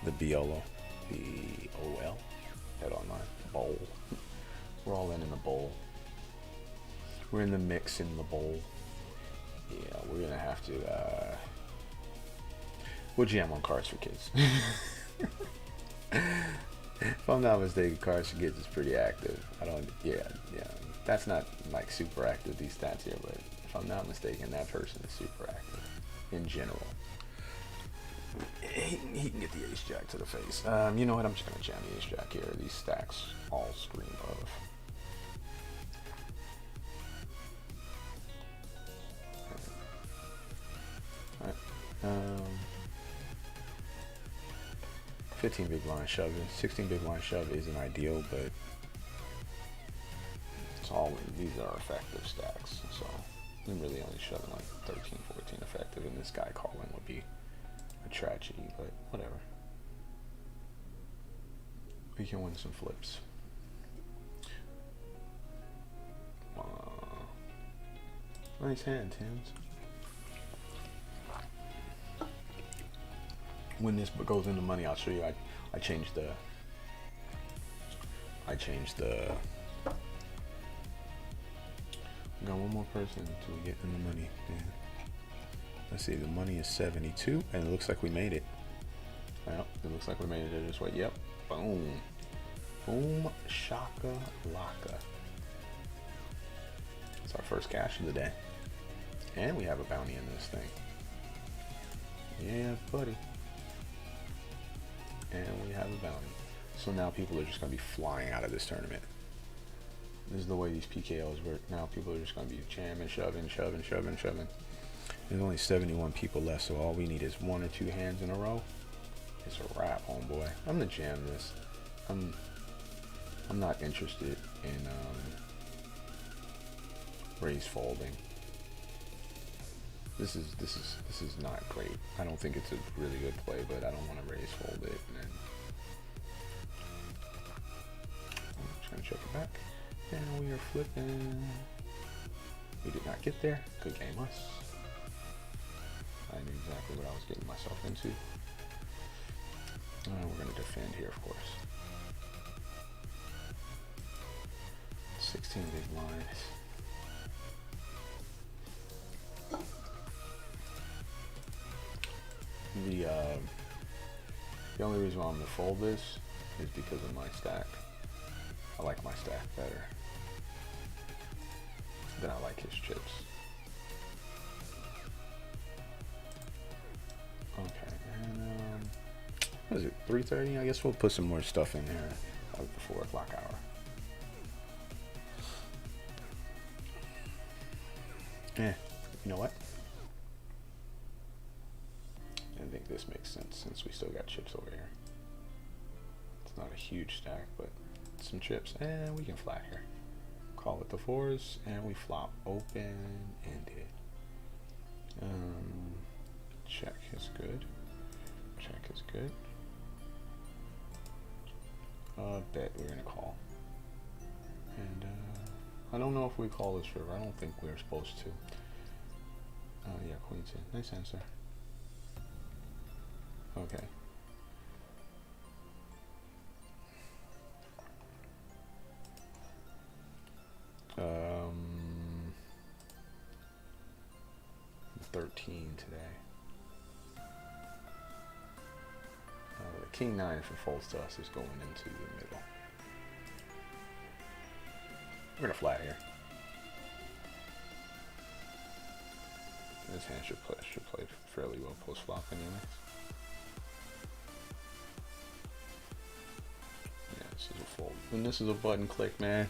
The BOLO. B-O-L. Head on my bowl. We're all in the bowl. We're in the mix in the bowl. Yeah, we're gonna have to we'll jam on Cards for Kids. If I'm not mistaken, Cards for Kids is pretty active. Yeah. That's not like super active, these stats here, but if I'm not mistaken, that person is super active in general. He can get the ace jack to the face. You know what? I'm just gonna jam the ace jack here. These stacks all scream of. Alright. 15 big blind shove. 16 big blind shove isn't ideal, but it's all. These are effective stacks, so I'm really only shoving like 13, 14 effective, and this guy calling would be a tragedy, but whatever. We can win some flips. Nice hand, Tim's. When this goes into money, I'll show you. I changed the. We got one more person until we get in the money. Yeah. Let's see. The money is 72, and it looks like we made it. Well, it looks like we made it this way. Yep. Boom. Boom. Shaka laka. It's our first cash of the day, and we have a bounty in this thing. Yeah, buddy. And we have a bounty. So now people are just going to be flying out of this tournament. This is the way these PKLs work. Now people are just going to be jamming, shoving. There's only 71 people left, so all we need is 1 or 2 hands in a row. It's a wrap, homeboy. I'm going to jam this. I'm not interested in raise folding. This is not great. I don't think it's a really good play, but I don't want to raise fold it. And I'm just gonna check it back, and we are flipping. We did not get there. Good game, us. I knew exactly what I was getting myself into. We're gonna defend here, of course. 16 big blinds. The only reason why I'm gonna fold this is because of my stack. I like my stack better than I like his chips. Okay, and what is it? 3:30? I guess we'll put some more stuff in there at the 4 o'clock hour. You know what? I think this makes sense since we still got chips over here. It's not a huge stack, but some chips, and we can flat here. Call it the 4s, and we flop open-ended. Check is good. Check is good. Bet we're gonna call. And I don't know if we call this river. I don't think we're supposed to. Yeah, queen 10. Nice answer. Okay. Um, 13 today. The king 9, if it folds to us, is going into the middle. We're gonna flat here. This hand should play fairly well post flop anyways. Yeah, this is a fold. And this is a button click, man.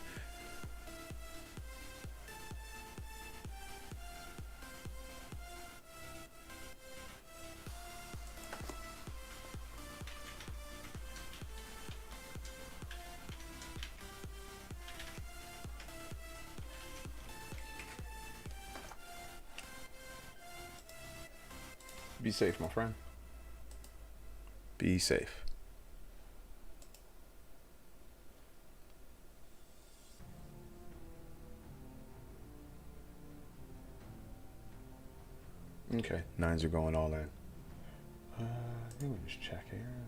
Be safe, my friend. Be safe. Okay, 9s are going all in. I think we just check here.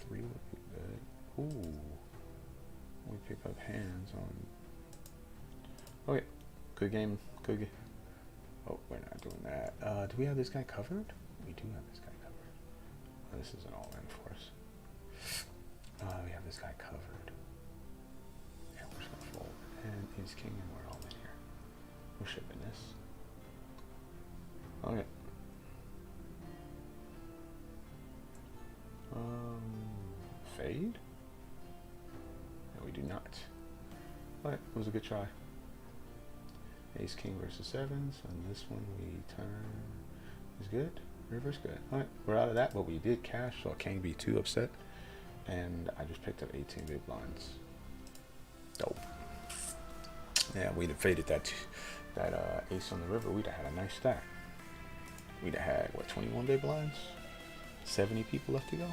3 would be good. Ooh. We pick up hands on. Okay, good game. Good game. Oh, we're not doing that. Do we have this guy covered? We do have this guy covered. Oh, this is an all-in for us. We have this guy covered. Yeah, we're just gonna fold. And ace king, and we're all in here. We're shipping this. Okay. Fade? No, we do not. But it was a good try. Ace king versus 7s, and this one we turn is good. River's good. Alright, we're out of that, but we did cash, so I can't be too upset. And I just picked up 18 big blinds. Dope. Yeah, we'd have faded that ace on the river. We'd have had a nice stack. We'd have had, what, 21 big blinds? 70 people left to go.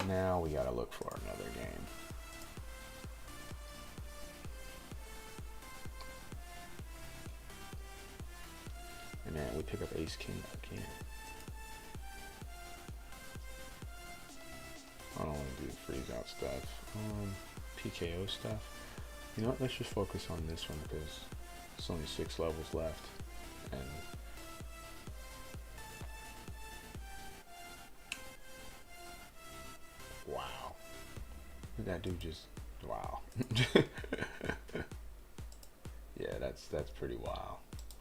Now we gotta look for another game. ace king, I can't. I don't want to do freeze out stuff. PKO stuff. You know what? Let's just focus on this one because there's only 6 levels left, and wow, that dude just wow. Yeah, that's pretty wild.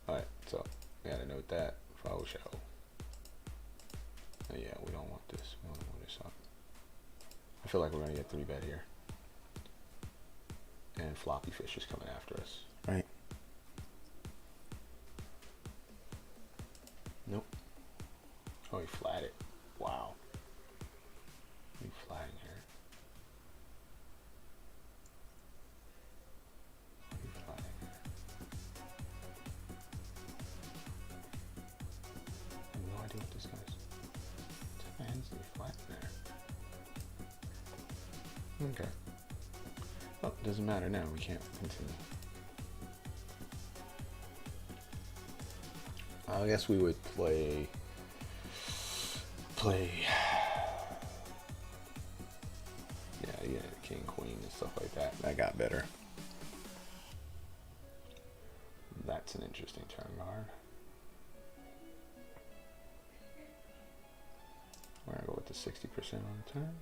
All right, so we gotta note that for show. Yeah, we don't want this. We don't want this up. I feel like we're gonna get 3-bet here. And floppy fish is coming after us. Right. Nope. Oh, he flatted. Wow. He flatting here. He flatting here. I have no idea what this guy's. What type of hands did he flatten there? Okay. Well, it doesn't matter now. We can't continue. I guess we would play. Yeah, king, queen, and stuff like that. That got better. That's an interesting turn guard. We're gonna go with the 60% on the turn.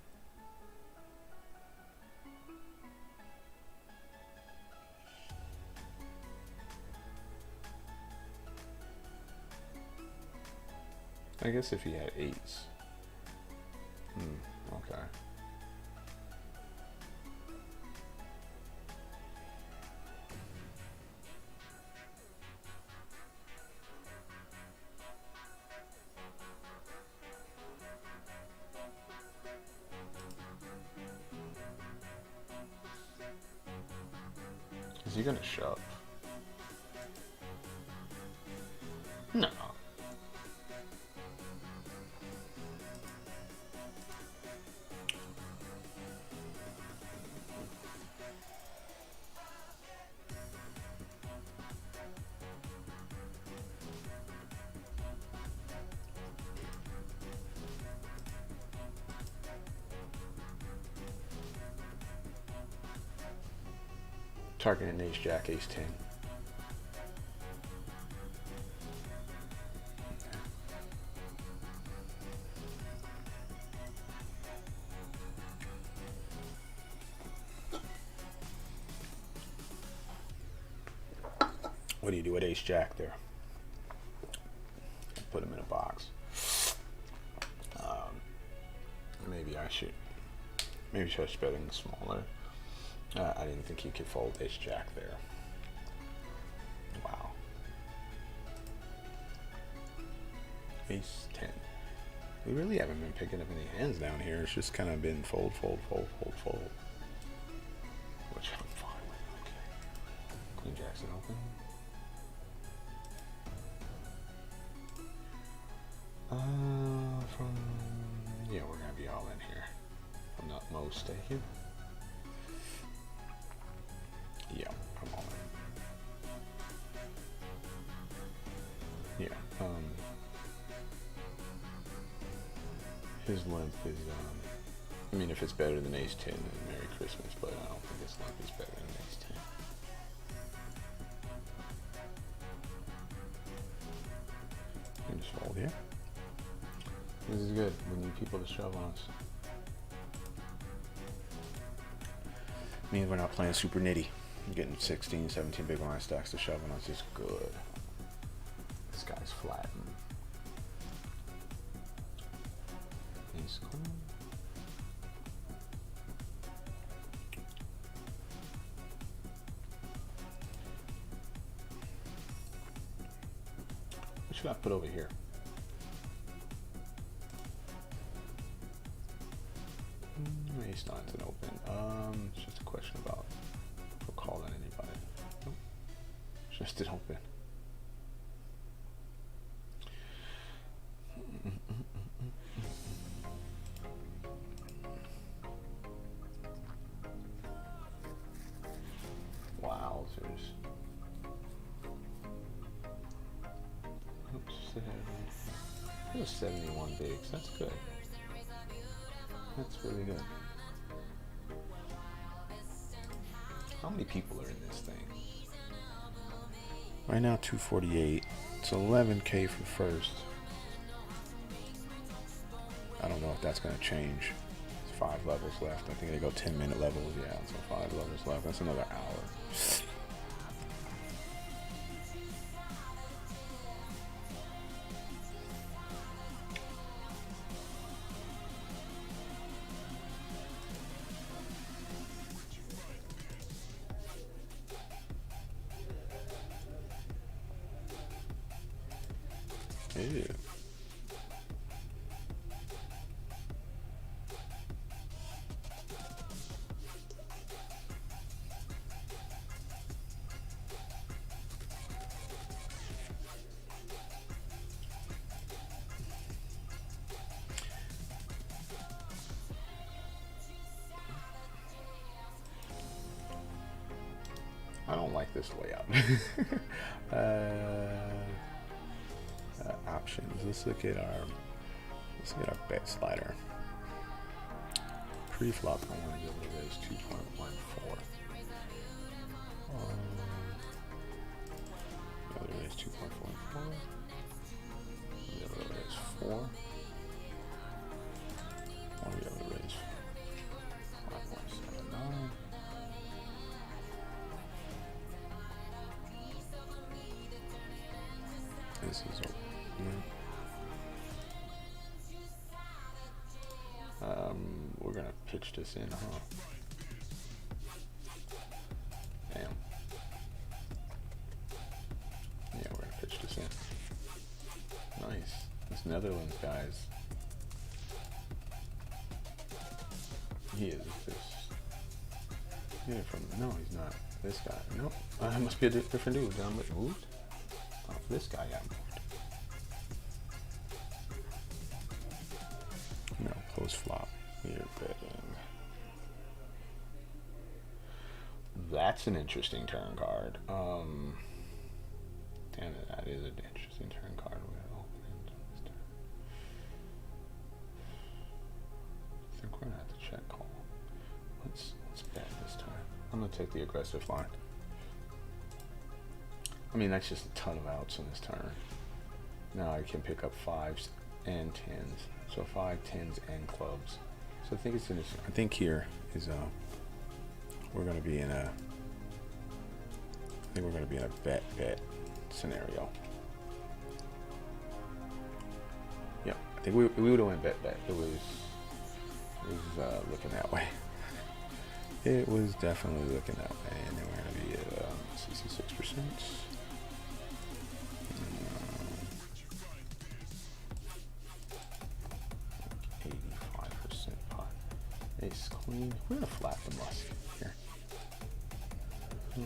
I guess if he had 8s. Okay. Is he gonna shove? No. Targeting ace jack, ace 10. What do you do with ace jack there? Put him in a box. Maybe I should start betting smaller. I didn't think he could fold ace jack there. Wow. Ace 10. We really haven't been picking up any hands down here. It's just kind of been fold, fold, fold, fold, fold. Which I'm fine with. Okay. Queen jack's open. Yeah, we're gonna be all in here. I'm not mistaken. Yeah, I'm all in. Yeah, his limp is, I mean, if it's better than ace 10, then Merry Christmas, but I don't think his limp is better than ace 10. You can just fold here. This is good. We need people to shove on us. Means we're not playing super nitty. Getting 16, 17 big blind stacks to shove on us is good. This guy's flattened. Ace queen. What should I put over here? Ace nine's an open. It's just a question about if we're calling anybody. Nope. Just an open. Wowzers. Oops. It was 71 bigs. That's good. That's really good. How many people are in this thing? Right now, 248. It's 11K for first. I don't know if that's going to change. It's 5 levels left. I think they go 10-minute levels. Yeah, so 5 levels left. That's another hour. Ew. I don't like this layout. Options. Let's look at our bet slider. Pre-flop, I want to get rid of this 2.14. The other is 2.44. The other is 4. The other is 5.79. This is we're gonna pitch this in, huh? Damn. Yeah, we're gonna pitch this in. Nice. This Netherlands guy's. He is this. Yeah, no, he's not. This guy. Nope. It must be a different dude. Moved? Oh, this guy got moved. No, close flop. We're betting. That's an interesting turn card. Damn it, that is an interesting turn card. We're gonna open it on this turn. I think we're gonna have to check call. Let's bet this time. I'm gonna take the aggressive line. I mean, that's just a ton of outs on this turn. Now I can pick up 5s and 10s. So 5, 10s, and clubs. So I think it's interesting. I think here is we're gonna be in a bet scenario. Yep. I think we would have went bet. It was looking that way. It was definitely looking that way, and then we're gonna be at 66%. Ace queen. We're gonna flat the must here. I'm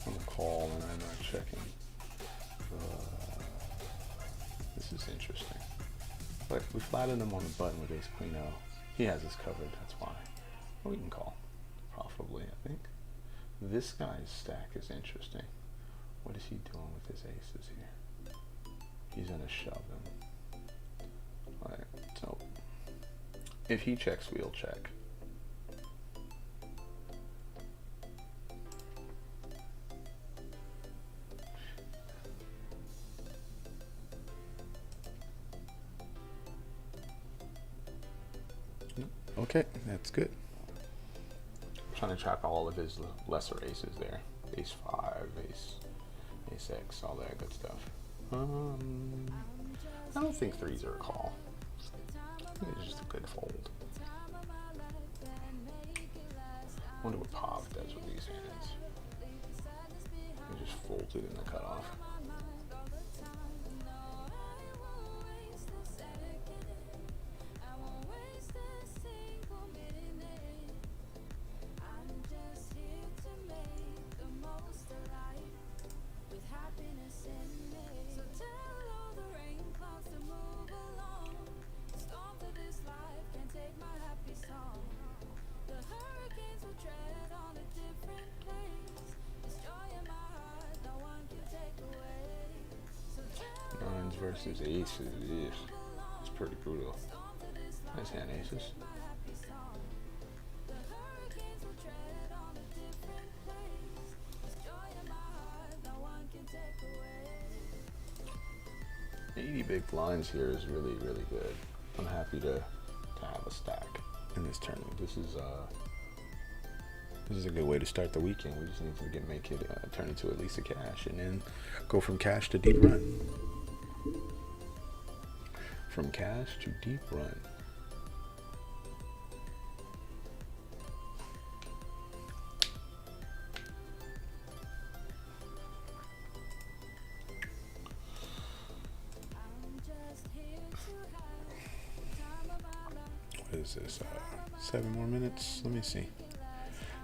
gonna call and I'm not checking. This is interesting. But we flattened him on the button with ace queen O. He has us covered. That's why. Well, we can call profitably, I think. This guy's stack is interesting. What is he doing with his aces here? He's gonna shove them. Alright, so if he checks, we'll check. Okay, that's good. I'm trying to track all of his lesser aces there. Ace 5, ace X, all that good stuff. I don't think 3s are a call. I think it's just a good fold. I wonder what Pop does with these hands. He just folds it in the cutoff. versus aces. Yeah. It's pretty brutal. Nice hand, aces. $80 big blinds here is really, really good. I'm happy to have a stack in this tournament. This is a good way to start the weekend. We just need to make it turn into at least a cash, and then go from cash to deep run. From cash to deep run. What is this? 7 more minutes? Let me see.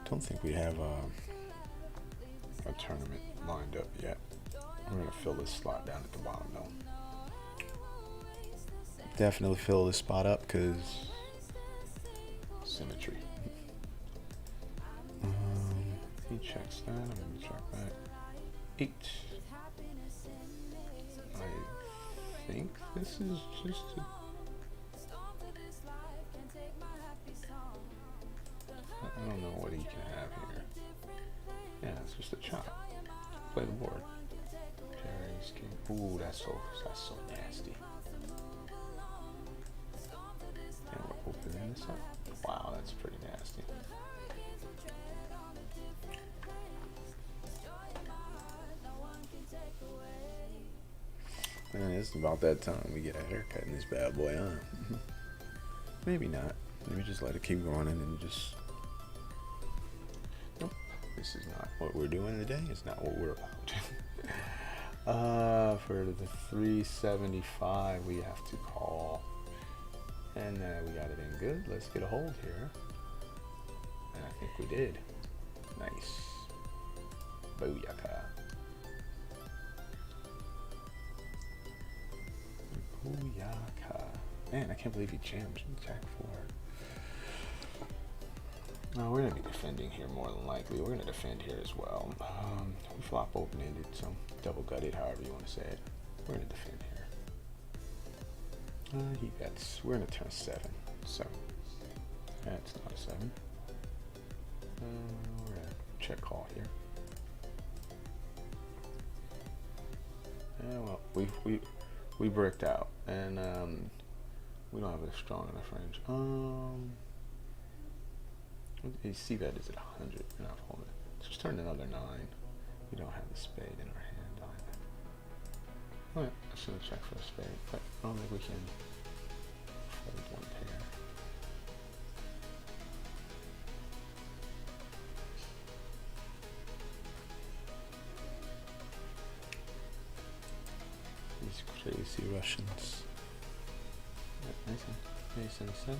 Don't think we have a tournament lined up yet. We're gonna fill this slot down at the bottom though. Definitely fill this spot up because symmetry. He checks that. I'm gonna check that. 8. I think this is just I don't know what he can have here. Yeah, it's just a chop. Play the board. Cherries, king. Ooh, that's so nasty. And we're opening this up. Wow, that's pretty nasty. Man, it's about that time we get a haircut in this bad boy, huh? Maybe not. Maybe just let it keep going and then just. Nope. This is not what we're doing today. It's not what we're about. For the 375, we have to call. And we got it in good. Let's get a hold here. And I think we did. Nice. Booyaka. Booyaka. Man, I can't believe he jammed Jack 4. No, we're going to be defending here more than likely. We're going to defend here as well. We flop open-ended, so double-gutted, however you want to say it. We're going to defend here. We're going to turn 7. So, that's not a 7. We're going to check call here. Yeah, well, we bricked out, and we don't have a strong enough range. You see that is at 100. We're not holding it. Just turn another 9. We don't have the spade in our hand either. Alright, I should have checked for a spade, but I don't think we can fold one pair. These crazy Russians. Nice one. Ace and 7.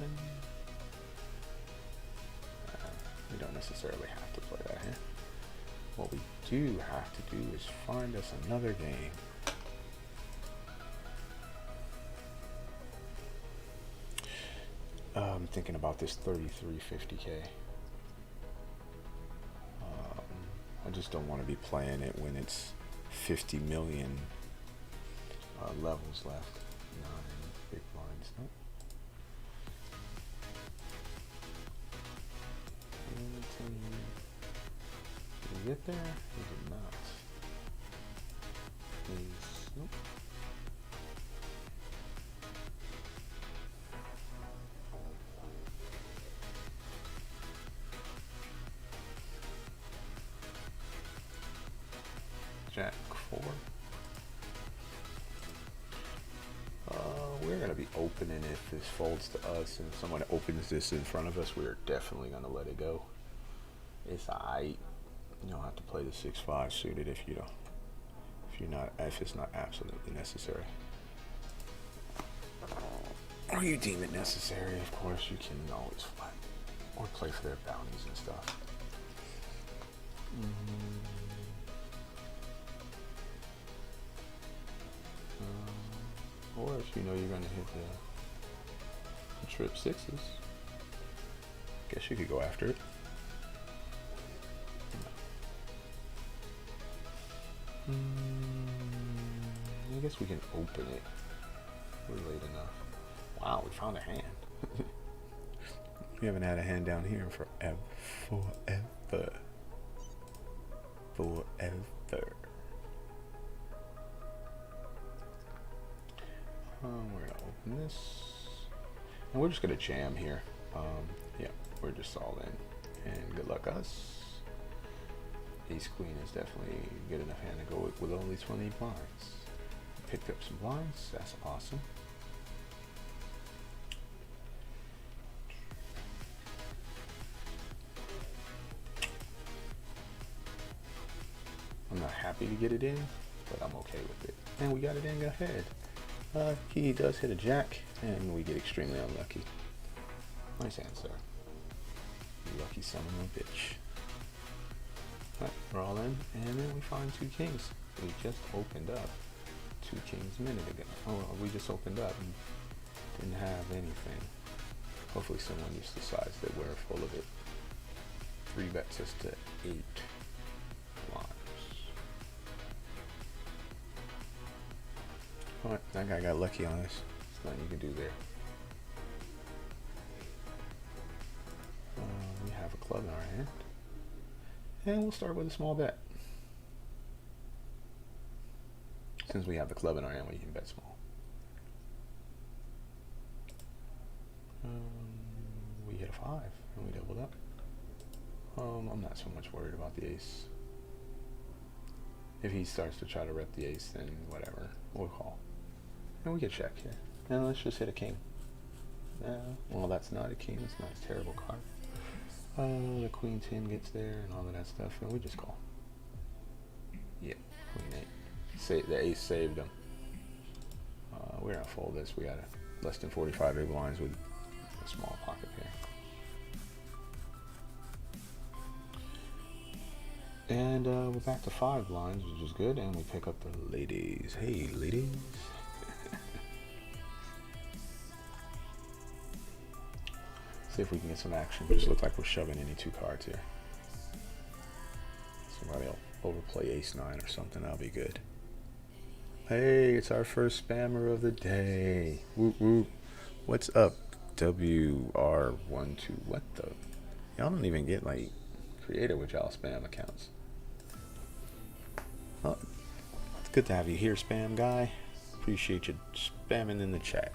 We don't necessarily have to play that hand. What we do have to do is find us another game. I'm thinking about this 3350K. I just don't want to be playing it when it's 50 million levels left. 9 big blinds. Nope. Did we get there? We did not. Please. Nope. Jack 4. We're going to be opening if this folds to us, and if someone opens this in front of us, we're definitely going to let it go. It's alright. You don't have to play the 6-5 suited if if it's not absolutely necessary. Or you deem it necessary, of course, you can always flat or play for their bounties and stuff. Or if you know you're going to hit the trip 6s, guess you could go after it. I guess we can open it. enough. Wow, we found a hand. We haven't had a hand down here in forever. We're gonna open this, and we're just gonna jam here. Yeah, we're just all in, and good luck us. Ace Queen is definitely a good enough hand to go with only 20 blinds. Picked up some blinds, that's awesome. I'm not happy to get it in, but I'm okay with it. And we got it in ahead. He does hit a jack, and we get extremely unlucky. Nice hand, sir. You lucky son of a bitch. Alright, we're all in, and then we find 2 kings. We just opened up 2 kings a minute ago. Oh, we just opened up and didn't have anything. Hopefully someone just decides that we're full of it. 3 bets us to 8 blinds. Alright, that guy got lucky on us. There's nothing you can do there. We have a club in our hand. And we'll start with a small bet. Since we have the club in our hand, we can bet small. We hit a 5 and we doubled up. I'm not so much worried about the ace. If he starts to try to rep the ace, then whatever, we'll call. And we get check here. And let's just hit a king. Well, that's not a king. It's not a terrible card. The queen 10 gets there and all of that stuff, and we just call. Yep, queen 8. The ace saved him. We're gonna fold this. We got less than 45 big blinds with a small pocket here. And we're back to 5 blinds, which is good, and we pick up the ladies. Hey, ladies. See if we can get some action. Just look like we're shoving any 2 cards here. Somebody will overplay ace 9 or something. That'll be good. Hey, it's our first spammer of the day. Whoop whoop. What's up, WR12? What the? Y'all don't even get like creative with y'all spam accounts. Well, it's good to have you here, spam guy. Appreciate you spamming in the chat.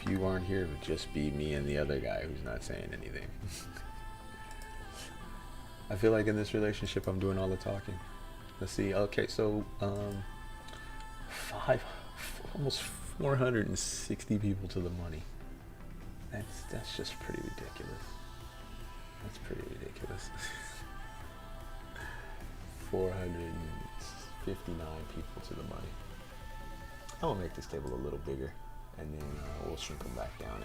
If you aren't here, it would just be me and the other guy who's not saying anything. I feel like in this relationship, I'm doing all the talking. Let's see. Okay, so almost 460 people to the money. That's just pretty ridiculous. That's pretty ridiculous. 459 people to the money. I'm gonna make this table a little bigger, and then we'll shrink them back down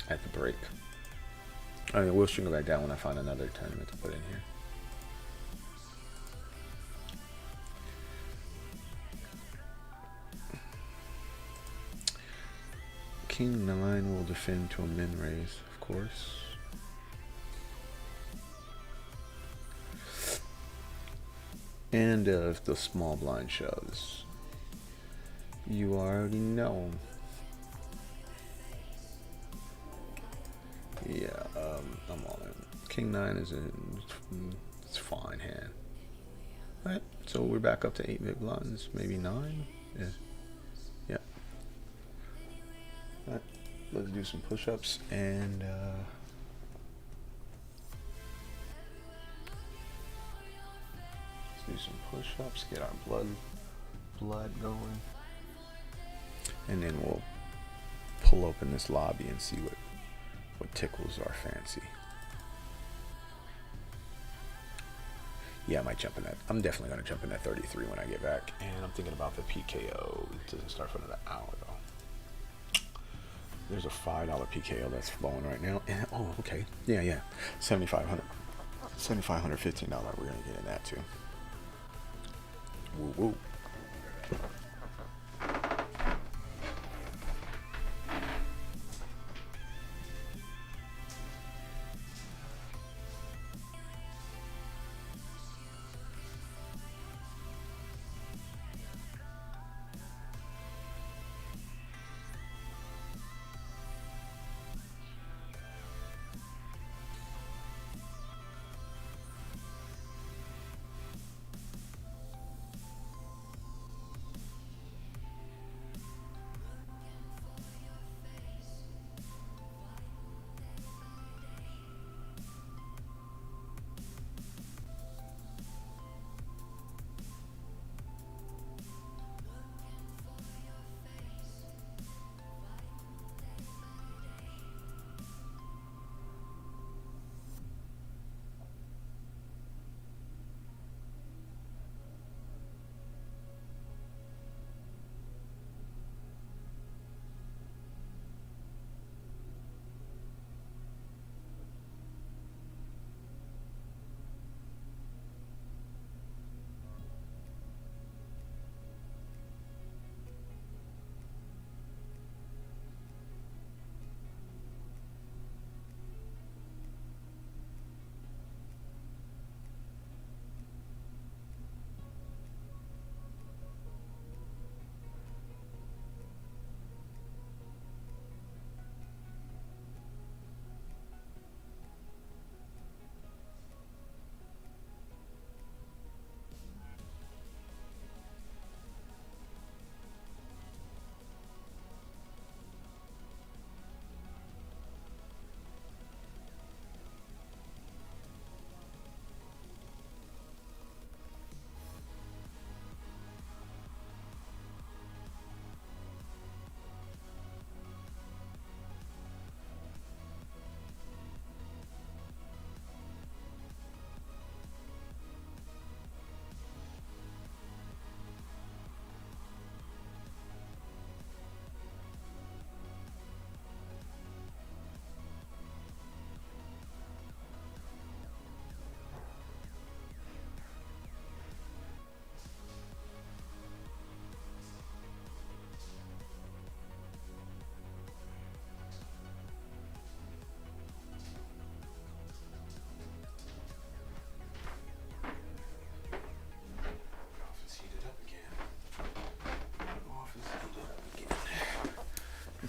at the break. I mean, we'll shrink them back down when I find another tournament to put in here. King 9 will defend to a min raise, of course. And if the small blind shoves, you already know. Yeah, I'm all in. King 9 is it's fine hand. Right, so we're back up to 8 big blinds, maybe 9. Yeah. Yeah. All right, let's do some push-ups and let's do some push-ups, get our blood going, and then we'll pull open this lobby and see what tickles our fancy. Yeah, I might jump in that. I'm definitely going to jump in that 33 when I get back. And I'm thinking about the PKO. It doesn't start for another hour, though. There's a $5 PKO that's flowing right now. And, oh, okay. Yeah. $7,500, $15. We're going to get in that, too. Woo, woo.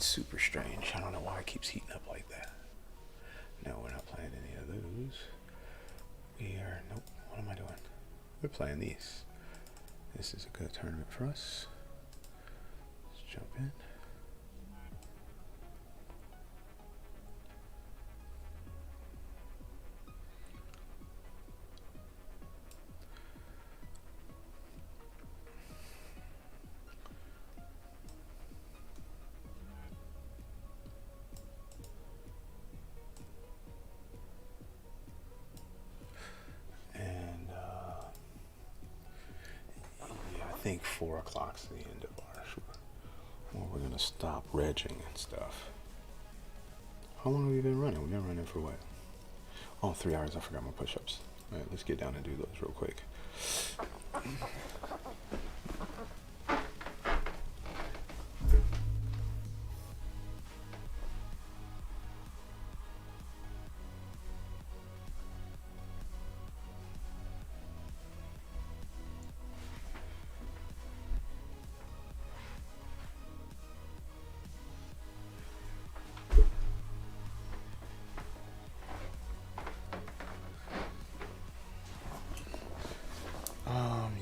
It's super strange. I don't know why it keeps heating up like that. No, we're not playing any of those. We are, nope, what am I doing? We're playing these. This is a good tournament for us. Let's jump in. I think 4 o'clock's the end of our show. Well, we're gonna stop regging and stuff. How long have we been running? We've been running for what? Oh, 3 hours. I forgot my push-ups. All right, let's get down and do those real quick.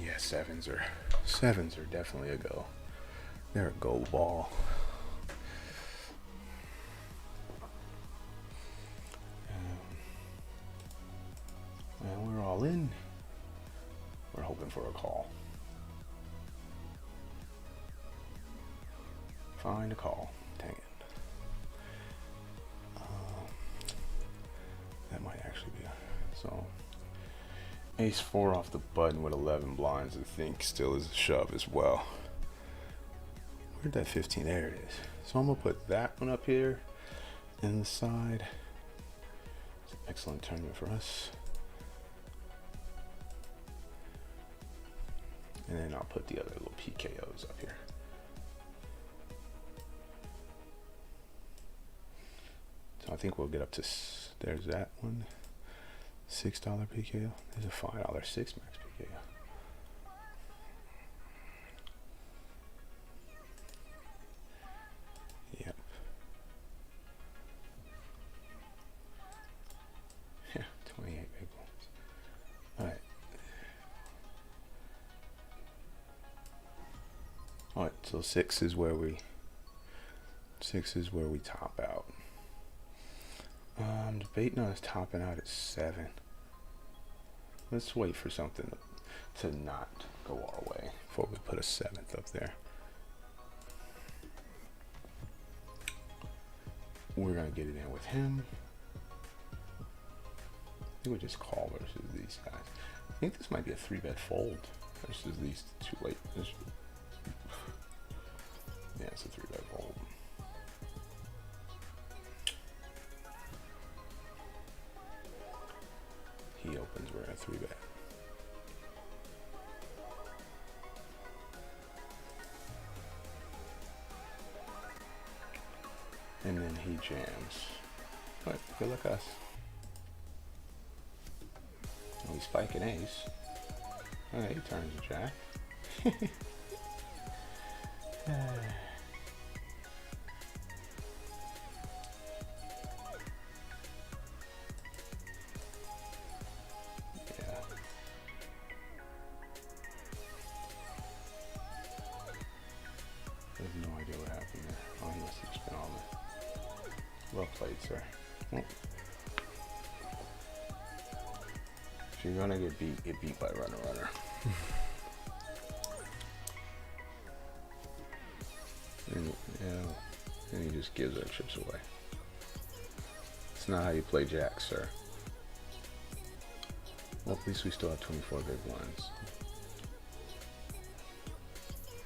Yeah, sevens are definitely a go. They're a gold ball. And we're all in. We're hoping for a call. Find a call. Dang it. That might actually be so. Ace 4 off the button with 11 blinds, I think, still is a shove as well. Where'd that 15? There it is. So I'm gonna put that one up here in the side. It's an excellent tournament for us. And then I'll put the other little PKOs up here. So I think we'll get up to, there's that one. $6 PKO. There's a $5 6 max PKO. Yep. Yeah, 28 big ones. Alright. Alright, so 6 is where we top out. I'm debating on us topping out at 7. Let's wait for something to not go our way before we put a 7th up there. We're gonna get it in with him. I think we just call versus these guys. I think this might be a 3-bet fold versus these two late. Yeah, it's a 3-bet fold. He opens, we're at 3-bet. And then he jams. But good luck us. Oh, he's spiking ace. Okay, he turns a jack. Well played, sir. Well, if you're gonna get beat by runner. And he just gives our chips away. It's not how you play jack, sir. Well, at least we still have 24 big blinds.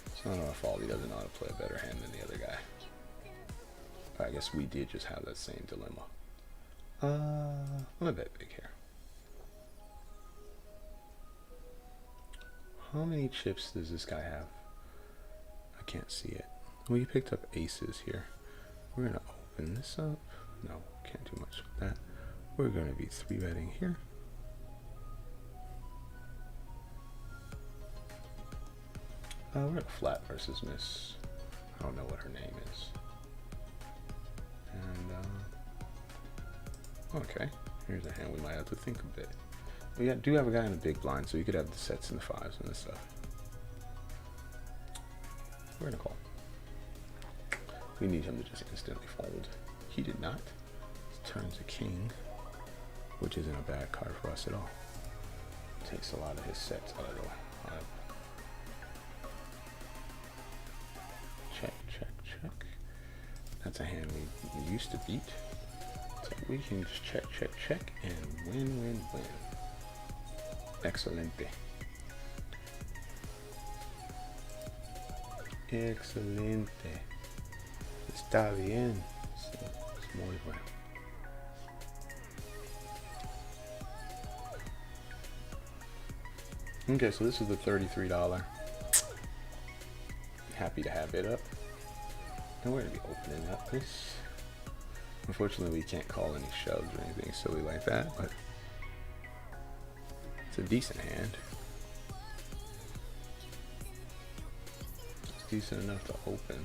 It's not our fault he doesn't know how to play a better hand than the other guy. I guess we did just have that same dilemma. I'm gonna bet big here. How many chips does this guy have? I can't see it. Well, you picked up aces here. We're gonna open this up. No, can't do much with that. We're gonna be 3-betting here. We're gonna flat versus miss. I don't know what her name is. And okay, here's a hand we might have to think a bit. We do have a guy in a big blind, so you could have the sets and the fives and the stuff. We're gonna call. We need him to just instantly fold. He did not. Turns a king, which isn't a bad card for us at all. Takes a lot of his sets out of the way. Check, check, check. That's a hand we used to beat. So we can just check, check, check, and win, win, win. Excelente. Excelente. Está bien. Sí, es muy bueno. Okay, so this is the $33. Happy to have it up. And we're going to be opening up this. Unfortunately, we can't call any shoves or anything silly like that, but it's a decent hand. It's decent enough to open.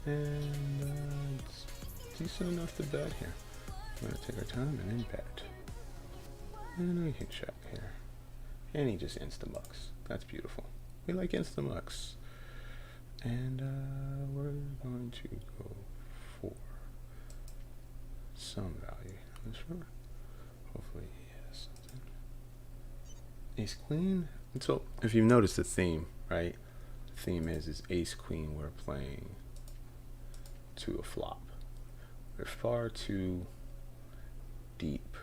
And it's decent enough to bet here. We're going to take our time and then bet. And we can check here. And he just insta-mucks. That's beautiful. We like insta-mucks. And we're going to go for some value on this river. Hopefully he has something. Ace queen. And so if you've noticed the theme, right? The theme is ace queen. We're playing to a flop. We're far too deep.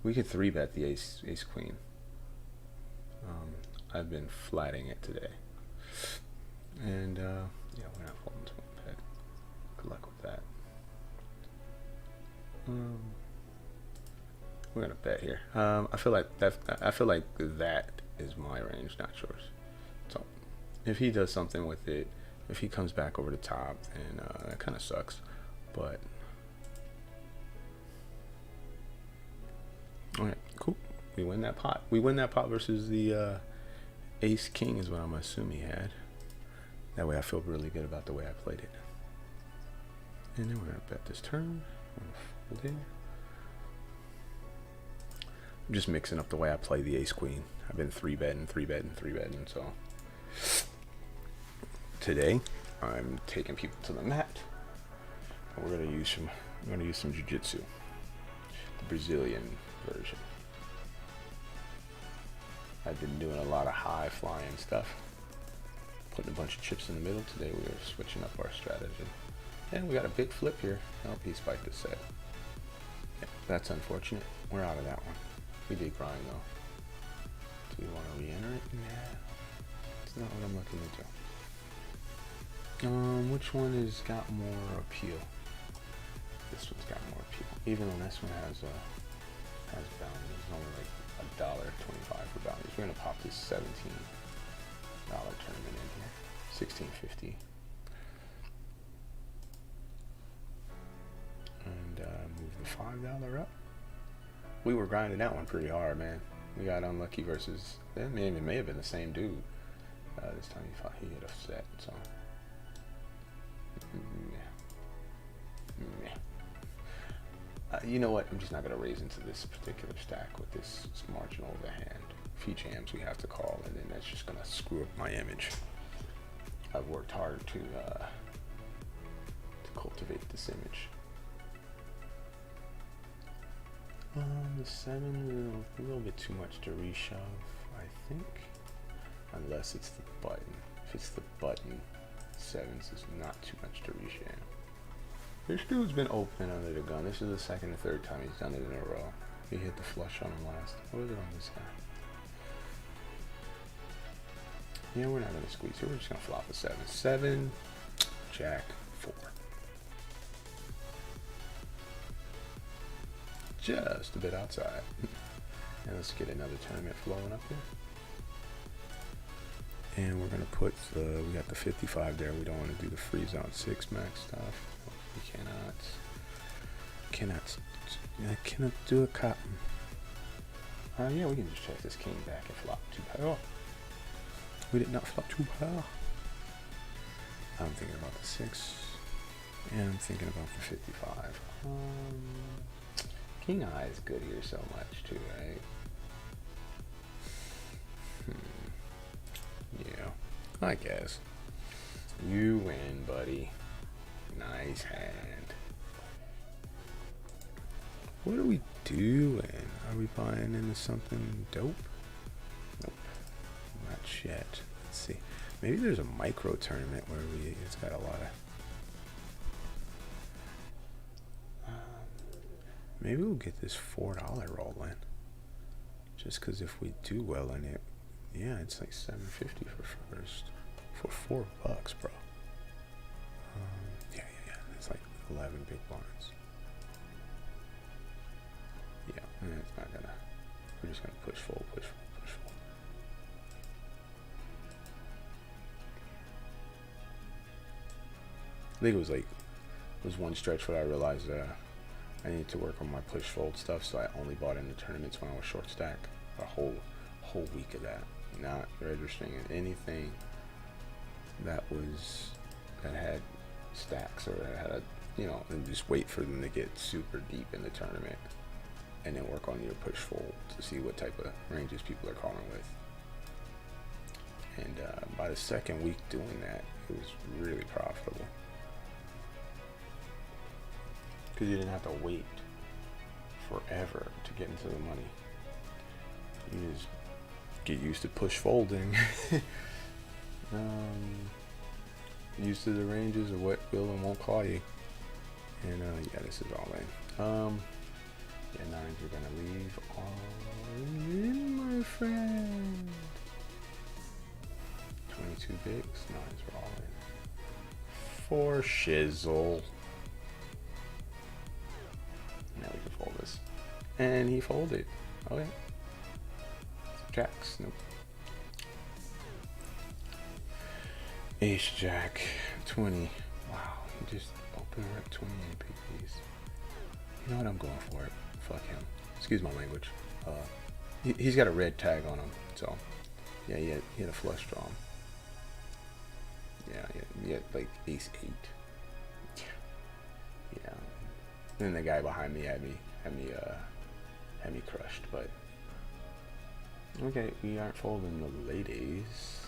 We could 3-bet the ace queen. I've been flatting it today. And yeah, we're not folding to one bet. Good luck with that. We're gonna bet here. I feel like that is my range, not yours. So if he does something with it, if he comes back over the top, then that kind of sucks. But all right, cool. We win that pot. We win that pot versus the ace king is what I'm assuming he had. That way I feel really good about the way I played it. And then we're gonna bet this turn. I'm gonna fold in. I'm just mixing up the way I play the ace queen. I've been 3-betting, so today I'm taking people to the mat. And we're gonna use some jiu-jitsu. The Brazilian version. I've been doing a lot of high flying stuff. Putting a bunch of chips in the middle. Today we are switching up our strategy. And we got a big flip here. Oh, he spiked the set. Yeah, that's unfortunate. We're out of that one. We did grind though. Do we want to re-enter it? Nah. It's not what I'm looking to do. Which one has got more appeal? This one's got more appeal. Even though this one has bounties. It's only like $1.25 for bounties. We're gonna pop this $17 tournament in here. $16.50. And move the $5 up. We were grinding that one pretty hard, man. We got unlucky versus it may have been the same dude. This time he hit a set, so you know what? I'm just not gonna raise into this particular stack with this margin over the hand. If he jams, we have to call, and then that's just gonna screw up my image. I've worked hard to cultivate this image. The 7 a little bit too much to reshove, I think. Unless it's the button. If it's the button, 7s is not too much to resham. This dude's been open under the gun. This is the second or third time he's done it in a row. He hit the flush on him last. What was it on this guy? Yeah, we're not gonna squeeze here. We're just gonna flop a 7. 7, Jack, 4. Just a bit outside. And let's get another tournament flowing up here. And we're gonna put we got the 55 there. We don't want to do the freeze out 6 max stuff. We cannot do a cotton. Yeah, we can just check this king back and flop 2 pair. Oh, We did not flop too far. I'm thinking about the 6. And I'm thinking about the 55. King Eye is good here so much too, right? Yeah, I guess. You win, buddy. Nice hand. What are we doing? Are we buying into something dope? Nope. Not yet. Let's see. Maybe there's a micro tournament where it's got a lot of... maybe we'll get this $4 roll in. Just because if we do well in it, yeah, it's like $7.50 for first. For $4, bro. Yeah. It's like 11 big blinds. Yeah, and it's not gonna... we're just gonna push fold. I think it was one stretch where I realized I need to work on my push fold stuff, so I only bought into tournaments when I was short stack. A whole week of that, not registering anything that had stacks or that had and just wait for them to get super deep in the tournament, and then work on your push fold to see what type of ranges people are calling with. And by the second week doing that, it was really profitable. Because you didn't have to wait forever to get into the money. You just get used to push folding. Used to the ranges of what will and won't call you. And yeah, this is all in. Yeah, 9s are gonna leave all in, my friend. 22 bigs, 9s are all in. For shizzle. Now we can fold this. And he folded. Okay. Jacks. Nope. Ace Jack. 20. Wow. He just opened her up 20 APPs. You know what? I'm going for it. Fuck him. Excuse my language. He's got a red tag on him. So, yeah, he had a flush draw. Yeah, he had like ace 8. Yeah. And then the guy behind me had me crushed, but okay, we aren't folding the ladies.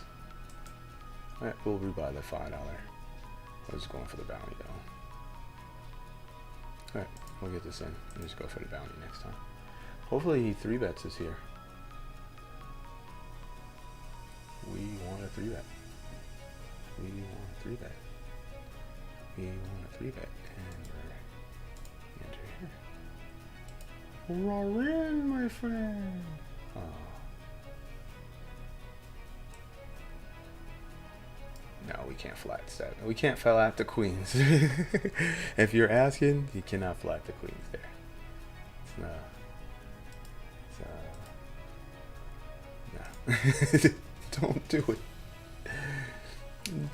Alright, we'll rebuy the $5. I was going for the bounty though. Alright, we'll get this in and just go for the bounty next time. Hopefully he 3-bets us here. We want a 3-bet. We want a 3-bet. We want a 3-bet. And we're enter here. Roar in, my friend. Oh. No, we can't flat 7. We can't flat the queens. If you're asking, you cannot flat the queens there. It's no. Don't do it.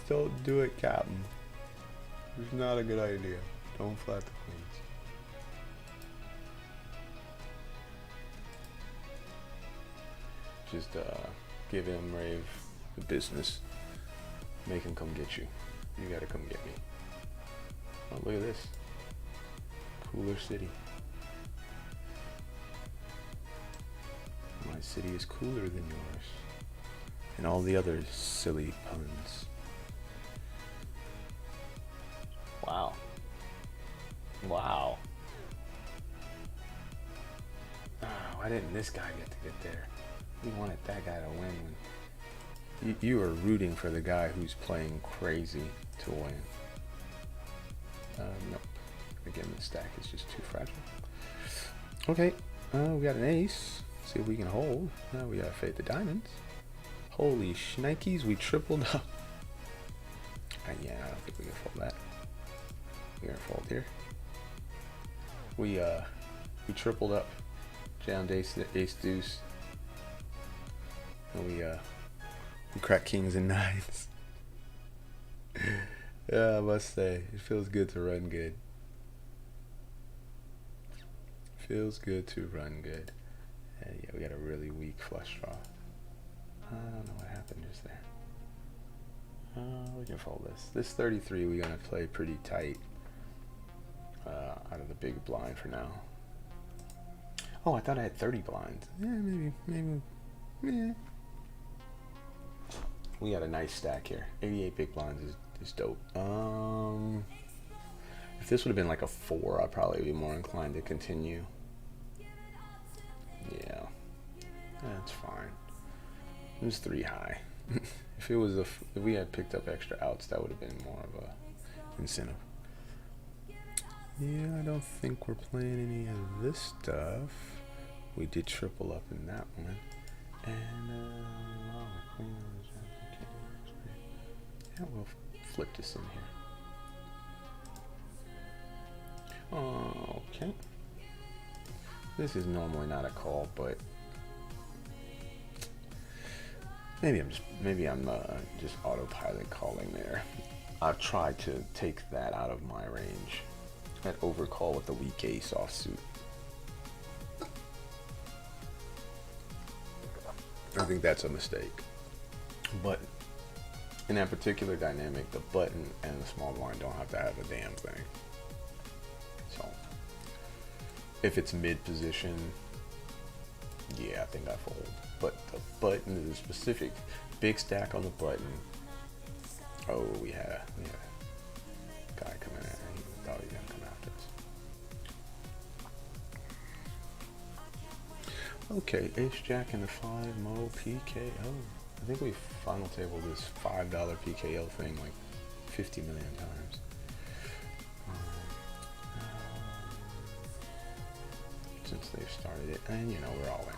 Don't do it, Captain. It's not a good idea. Don't flat the queens. Just give him Rave the business. Make him come get you. You gotta come get me. Oh, look at this. Cooler city. My city is cooler than yours. And all the other silly puns. Wow. Wow. Oh, why didn't this guy get to get there? We wanted that guy to win. You are rooting for the guy who's playing crazy to win. Nope. Again, the stack is just too fragile. Okay. We got an ace. See if we can hold. Now we gotta fade the diamonds. Holy shnikes, we tripled up. Yeah, I don't think we can fold that. We're gonna fold here. We tripled up. Jammed ace deuce. And we cracked kings and 9s. Yeah, I must say, it feels good to run good. Feels good to run good. Yeah, we got a really weak flush draw. I don't know what happened just there. We can fold this. This 33 we're gonna play pretty tight out of the big blind for now. Oh, I thought I had 30 blinds. Yeah, maybe. Yeah. We got a nice stack here. 88 big blinds is dope. If this would have been like a 4, I'd probably be more inclined to continue. Yeah, that's fine. It was 3 high. If we had picked up extra outs, that would have been more of a incentive. Yeah, I don't think we're playing any of this stuff. We did triple up in that one, and yeah, we'll flip this in here. Okay. This is normally not a call, but maybe I'm just autopilot calling there. I've tried to take that out of my range. That overcall with the weak ace offsuit. I think that's a mistake. But in that particular dynamic, the button and the small blind don't have to have a damn thing. So if it's mid position, yeah, I think I fold. But the button is a specific big stack on the button. Oh, we had a guy coming in. He thought he was gonna come after us. Okay, ace jack and the 5 mo PKO. I think we final tabled this $5 PKO thing like 50 million times. Since they've started it, and you know we're all in.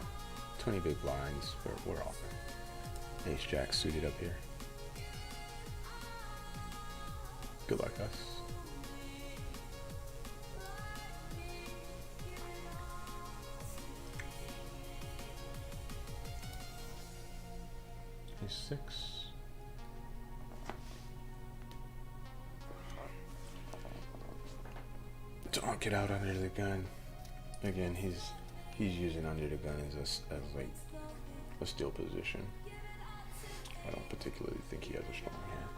20 big blinds, we're all in. Ace jack suited up here. Good luck, us. Ace 6. Don't get out under the gun. Again, he's using under the gun as like a steal position. I don't particularly think he has a strong hand.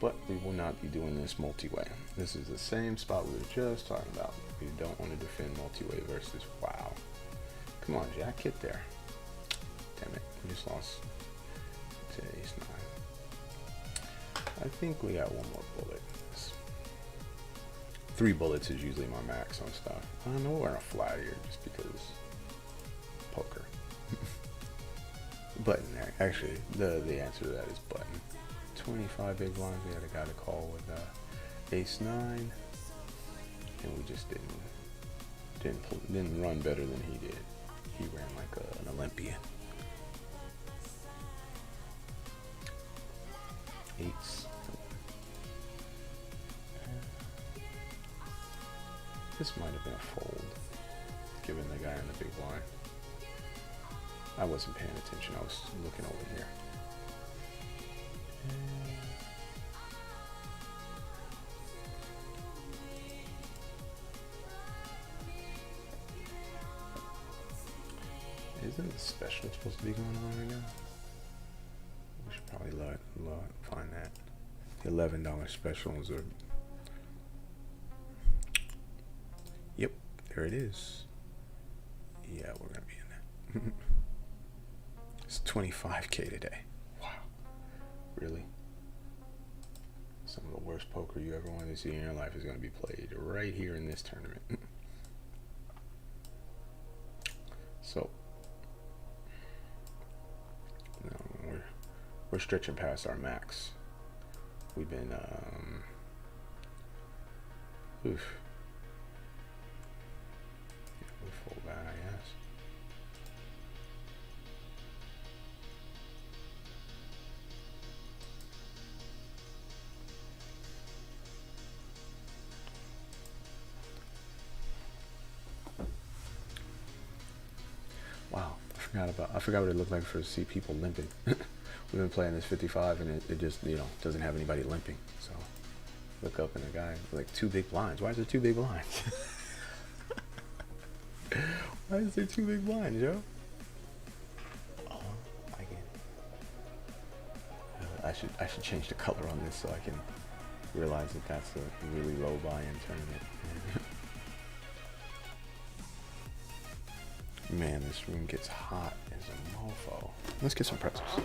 But we will not be doing this multi-way. This is the same spot we were just talking about. We don't want to defend multi-way versus wow. Come on, Jack, get there. Damn it, we just lost to ace 9. I think we got one more bullet. 3 bullets is usually my max on stuff. I know we're in a flat here just because poker. Button there. Actually, the answer to that is button. 25 big blinds. We had a guy to call with ace 9, and we just didn't run better than he did. He ran like an Olympian. 8s. This might have been a fold, given the guy in the big blind. I wasn't paying attention. I was looking over here. Isn't the special supposed to be going on right now? We should probably find that. The $11 specials are. Yep, there it is. Yeah, we're gonna be in there. It's 25K today. Wow. Really? Some of the worst poker you ever wanted to see in your life is gonna be played right here in this tournament. So no, we're stretching past our max. We've been oof. We fold that, I guess. Wow, I forgot what it looked like to see people limping. We've been playing this 55 and it just, doesn't have anybody limping. So look up and the guy like 2 big blinds. Why is there 2 big blinds? Why is there 2 big blinds, yo? Oh, I I should change the color on this so I can realize that that's a really low buy-in tournament. Man, this room gets hot as a mofo. Let's get some pretzels.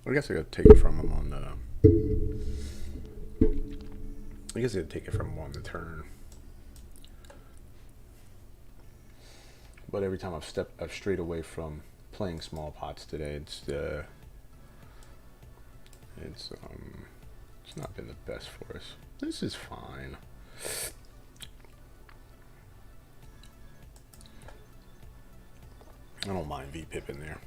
I guess I gotta take it from him on the. I guess I gotta take it from him on the turn. But every time I've strayed away from playing small pots today. It's not been the best for us. This is fine. I don't mind VPIP in there.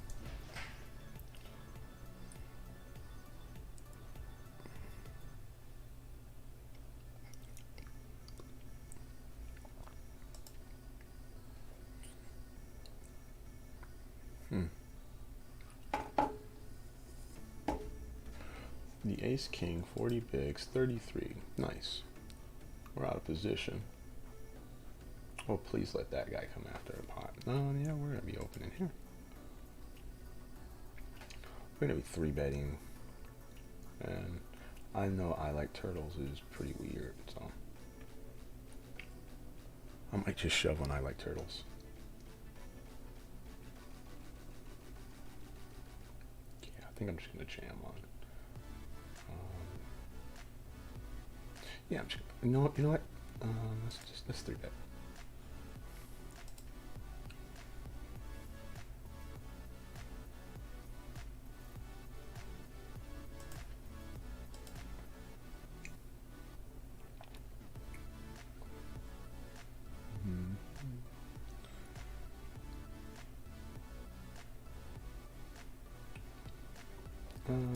The ace king, 40 bigs, 33. Nice. We're out of position. Oh, please let that guy come after a pot. Oh, yeah, we're going to be opening here. We're going to be 3-betting. And I know I like turtles is pretty weird, so I might just shove when I like turtles. Yeah, I think I'm just going to jam on. Yeah, I'm just, you know what? Let's 3-bet.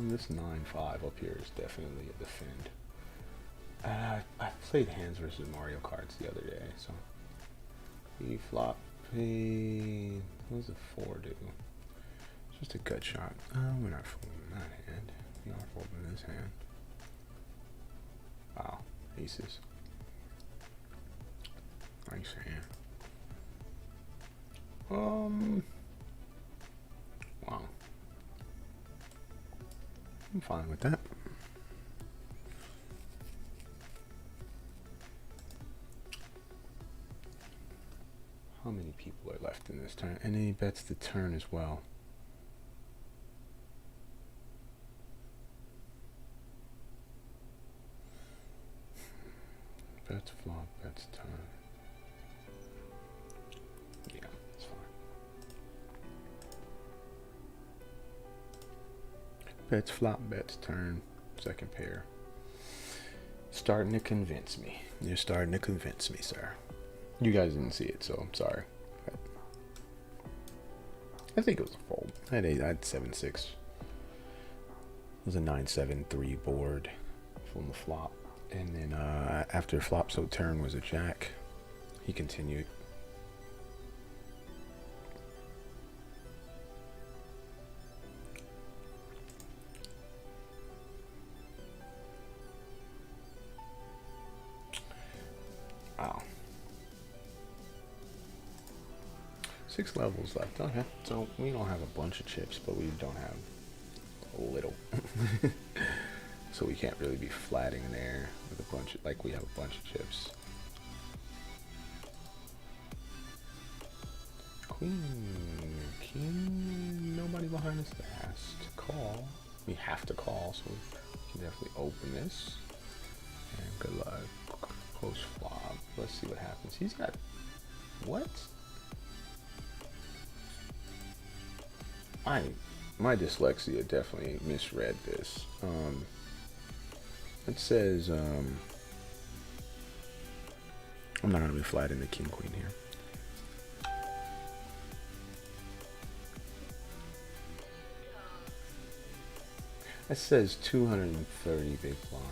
This 9-5 up here is definitely a defend. I played hands versus Mario Karts the other day, so he flop. What does a 4 do? It's just a gut shot. We're not folding that hand. We are folding this hand. Wow, aces. Nice hand. Wow. I'm fine with that. How many people are left in this turn? And he bets the turn as well. Bets flop, bets turn. Yeah, that's fine. Bets flop, bets turn, second pair. Starting to convince me. You're starting to convince me, sir. You guys didn't see it, so I'm sorry. I think it was a fold. I had 7-6. It was a 9-7-3 board from the flop. And then after flop, so turn was a jack. He continued. Wow. 6 levels left. Okay. So we don't have a bunch of chips, but we don't have a little. So we can't really be flatting there with a bunch of, like we have a bunch of chips. Queen, king, nobody behind us fast. Call. We have to call, so we can definitely open this. And good luck. Post flop. Let's see what happens. He's got what? My dyslexia definitely misread this. It says I'm not gonna be flat in the king queen here. It says 230 big blinds.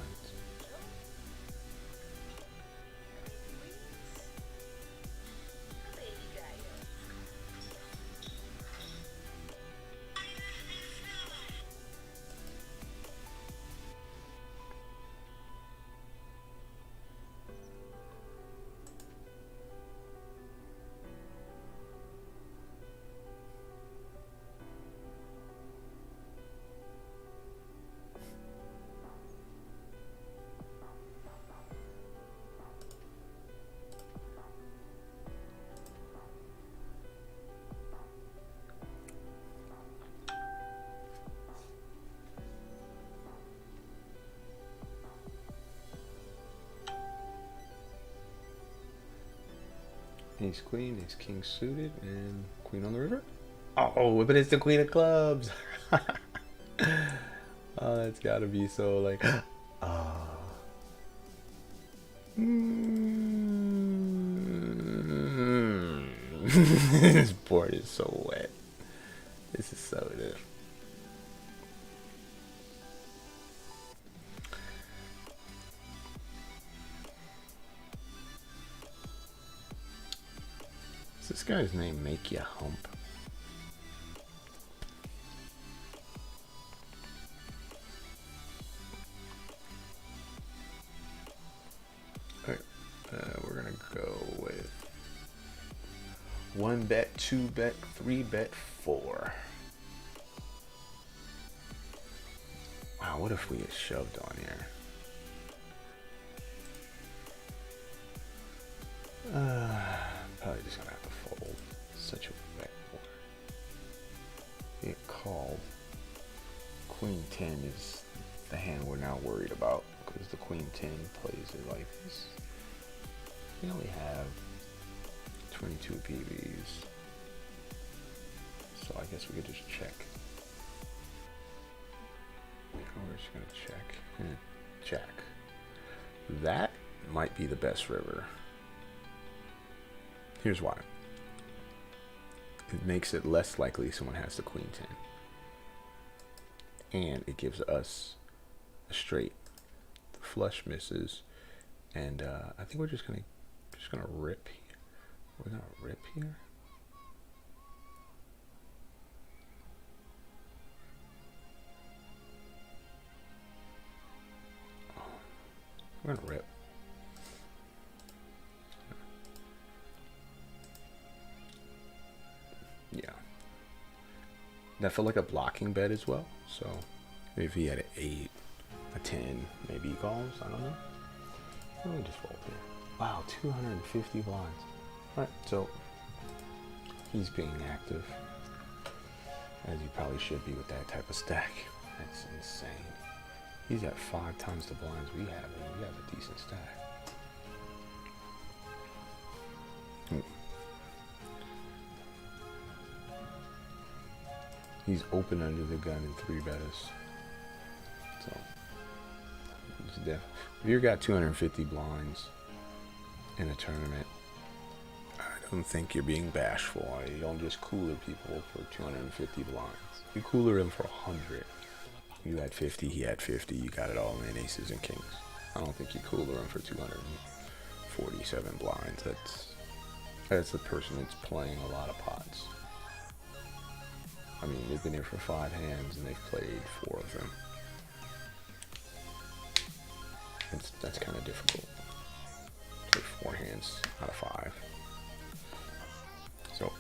Ace queen, ace king suited, and queen on the river. Oh, but it's the queen of clubs. Oh, that's gotta be so like. Ah. This board is so wet. This is so good. Does this guy's name make you hump? Alright, we're gonna go with 1 bet, 2 bet, 3 bet, 4. Wow, what if we get shoved on here? Probably just gonna have to fold. Such a wet board. Get called. Queen 10 is the hand we're now worried about because the queen 10 plays it like this. We only have 22 PBs, so I guess we could just check. We're just gonna check and check. That might be the best river. Here's why. It makes it less likely someone has the queen 10, and it gives us a straight. The flush misses, and I think we're just gonna rip here. We're gonna rip here. We're gonna rip. Yeah. That felt like a blocking bet as well. So if he had an 8, a 10, maybe he calls. I don't know. Let me just fold here. Wow, 250 blinds. Alright, so he's being active, as you probably should be with that type of stack. That's insane. He's got 5 times the blinds we have, and we have a decent stack. He's open under the gun in 3 betters. So it's if you got 250 blinds in a tournament, I don't think you're being bashful. You don't just cooler people for 250 blinds. You cooler him for 100. You had 50, he had 50. You got it all in aces and kings. I don't think you cooler him for 247 blinds. That's the person that's playing a lot of pots. I mean, they've been here for 5 hands and they've played 4 of them. That's kind of difficult. Play 4 hands out of 5. So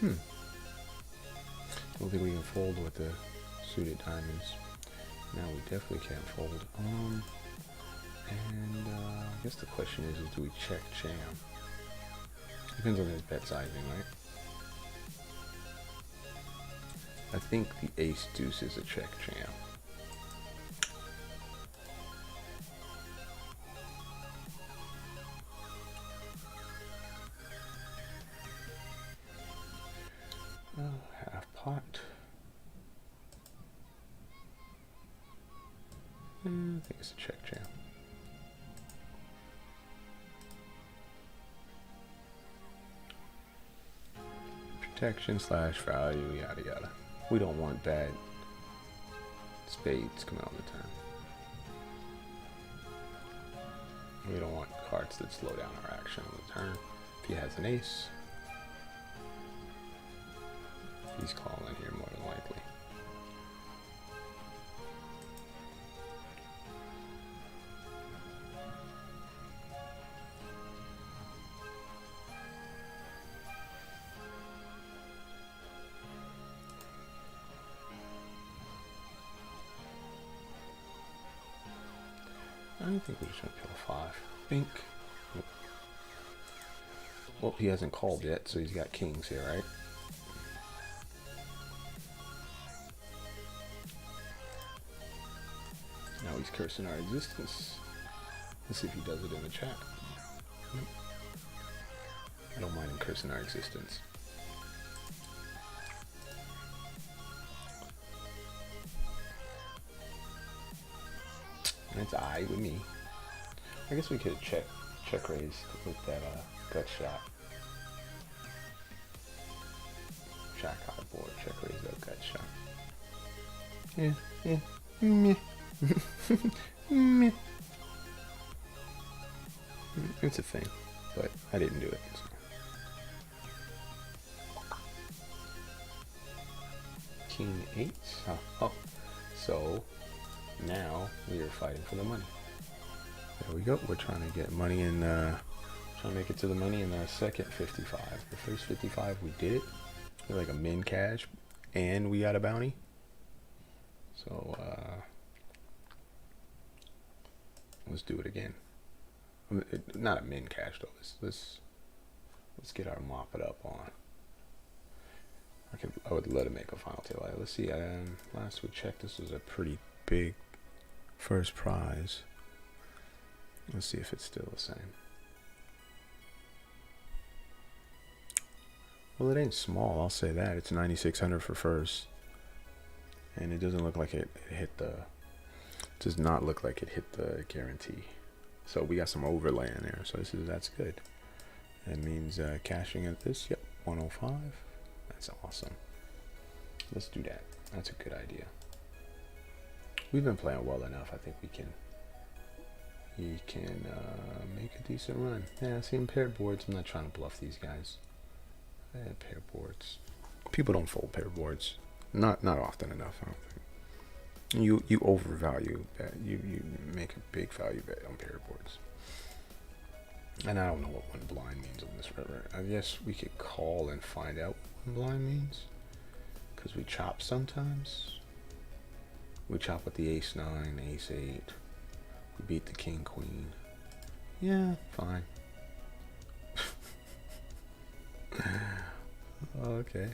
I don't think we can fold with the suited diamonds. Now we definitely can't fold. And I guess the question is do we check jam? Depends on his bet sizing, right? I think the ace deuce is a check jam. Oh, half pot. I think it's a check jam. Protection / value, yada yada. We don't want bad spades coming on the turn. We don't want cards that slow down our action on the turn. If he has an ace, he's calling here more than likely. I don't think we're just gonna kill a 5. I think. Well, he hasn't called yet, so he's got kings here, right? Now he's cursing our existence. Let's see if he does it in the chat. Nope. I don't mind him cursing our existence. It's alright with me. I guess we could check raise with that gut shot. Jack high board, check raise that gut shot. Yeah. Meh. Meh. It's a thing, but I didn't do it. So. King 8. Oh. So now we are fighting for the money. There we go. We're trying to get money in. Trying to make it to the money in the second 55. The first 55 we did it. We're like a min cash, and we got a bounty. So let's do it again. Not a min cash though. Let's get our mop it up on. I would let it make a final table. Let's see. Last we checked, this was a pretty big first prize. Let's see if it's still the same. Well, it ain't small. I'll say that. It's 9,600 for first, and it doesn't look like it hit the. Does not look like it hit the guarantee. So we got some overlay in there. So that's good. That means cashing at this. Yep, 105. That's awesome. Let's do that. That's a good idea. We've been playing well enough. I think we can make a decent run. Yeah, see him paired boards. I'm not trying to bluff these guys. Pair boards. People don't fold pair boards. Not often enough. I don't think. You overvalue that. You make a big value bet on pair boards. And I don't know what one blind means on this river. I guess we could call and find out what one blind means. Because we chop sometimes. We chop with the ace 9, ace 8. We beat the king queen. Yeah, fine. Okay.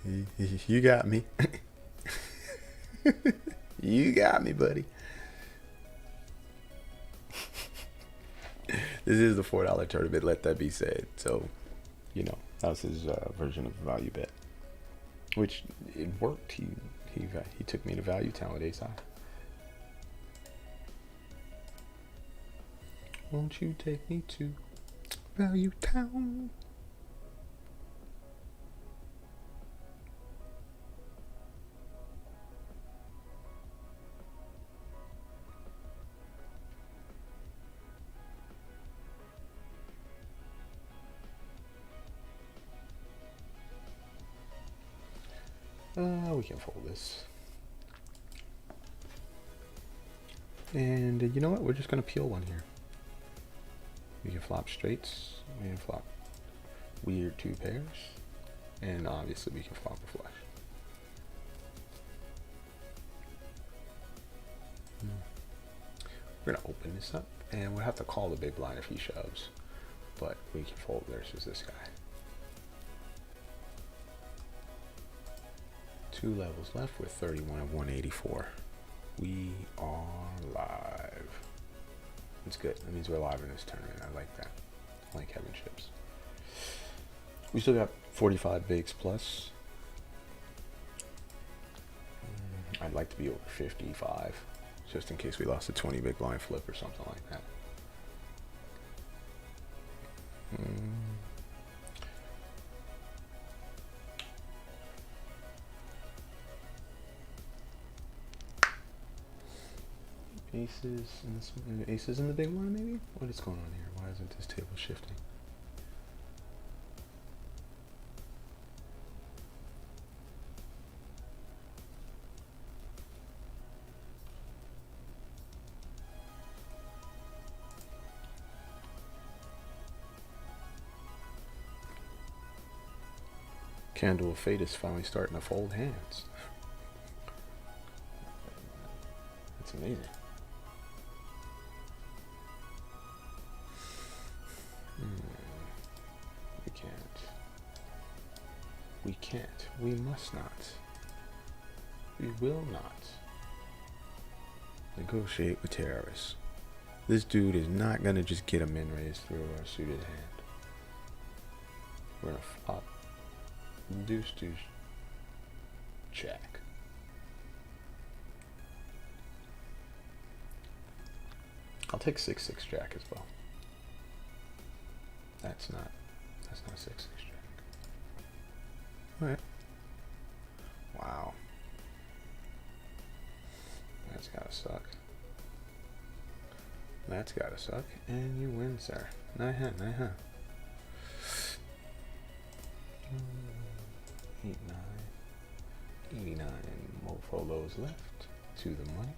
You got me. You got me, buddy. This is the $4 tournament, let that be said. So, you know, that was his version of value bet. Which, it worked. He took me to value town with ace high. Won't you take me to value town? We can fold this. And you know what? We're just going to peel one here. We can flop straights. We can flop weird 2 pairs. And obviously we can flop a flush. We're going to open this up. And we'll have to call the big blind if he shoves. But we can fold versus this guy. 2 levels left with 31 of 184. We are live. It's good. That means we're live in this tournament. I like that. I like having chips. We still got 45 bigs plus. I'd like to be over 55, just in case we lost a 20 big blind flip or something like that. Aces in the big one, maybe? What is going on here? Why isn't this table shifting? Candle of Fate is finally starting to fold hands. That's amazing. We can't. We can't. We must not. We will not. Negotiate with terrorists. This dude is not gonna just get a min raise through our suited hand. We're gonna flop deuce deuce jack. I'll take 6-6 jack as well. That's not 6-6 jack. Alright. Wow. That's gotta suck. That's gotta suck. And you win, sir. Nice hand, nice hand. 8, 9. 89 mofo lows left to the money.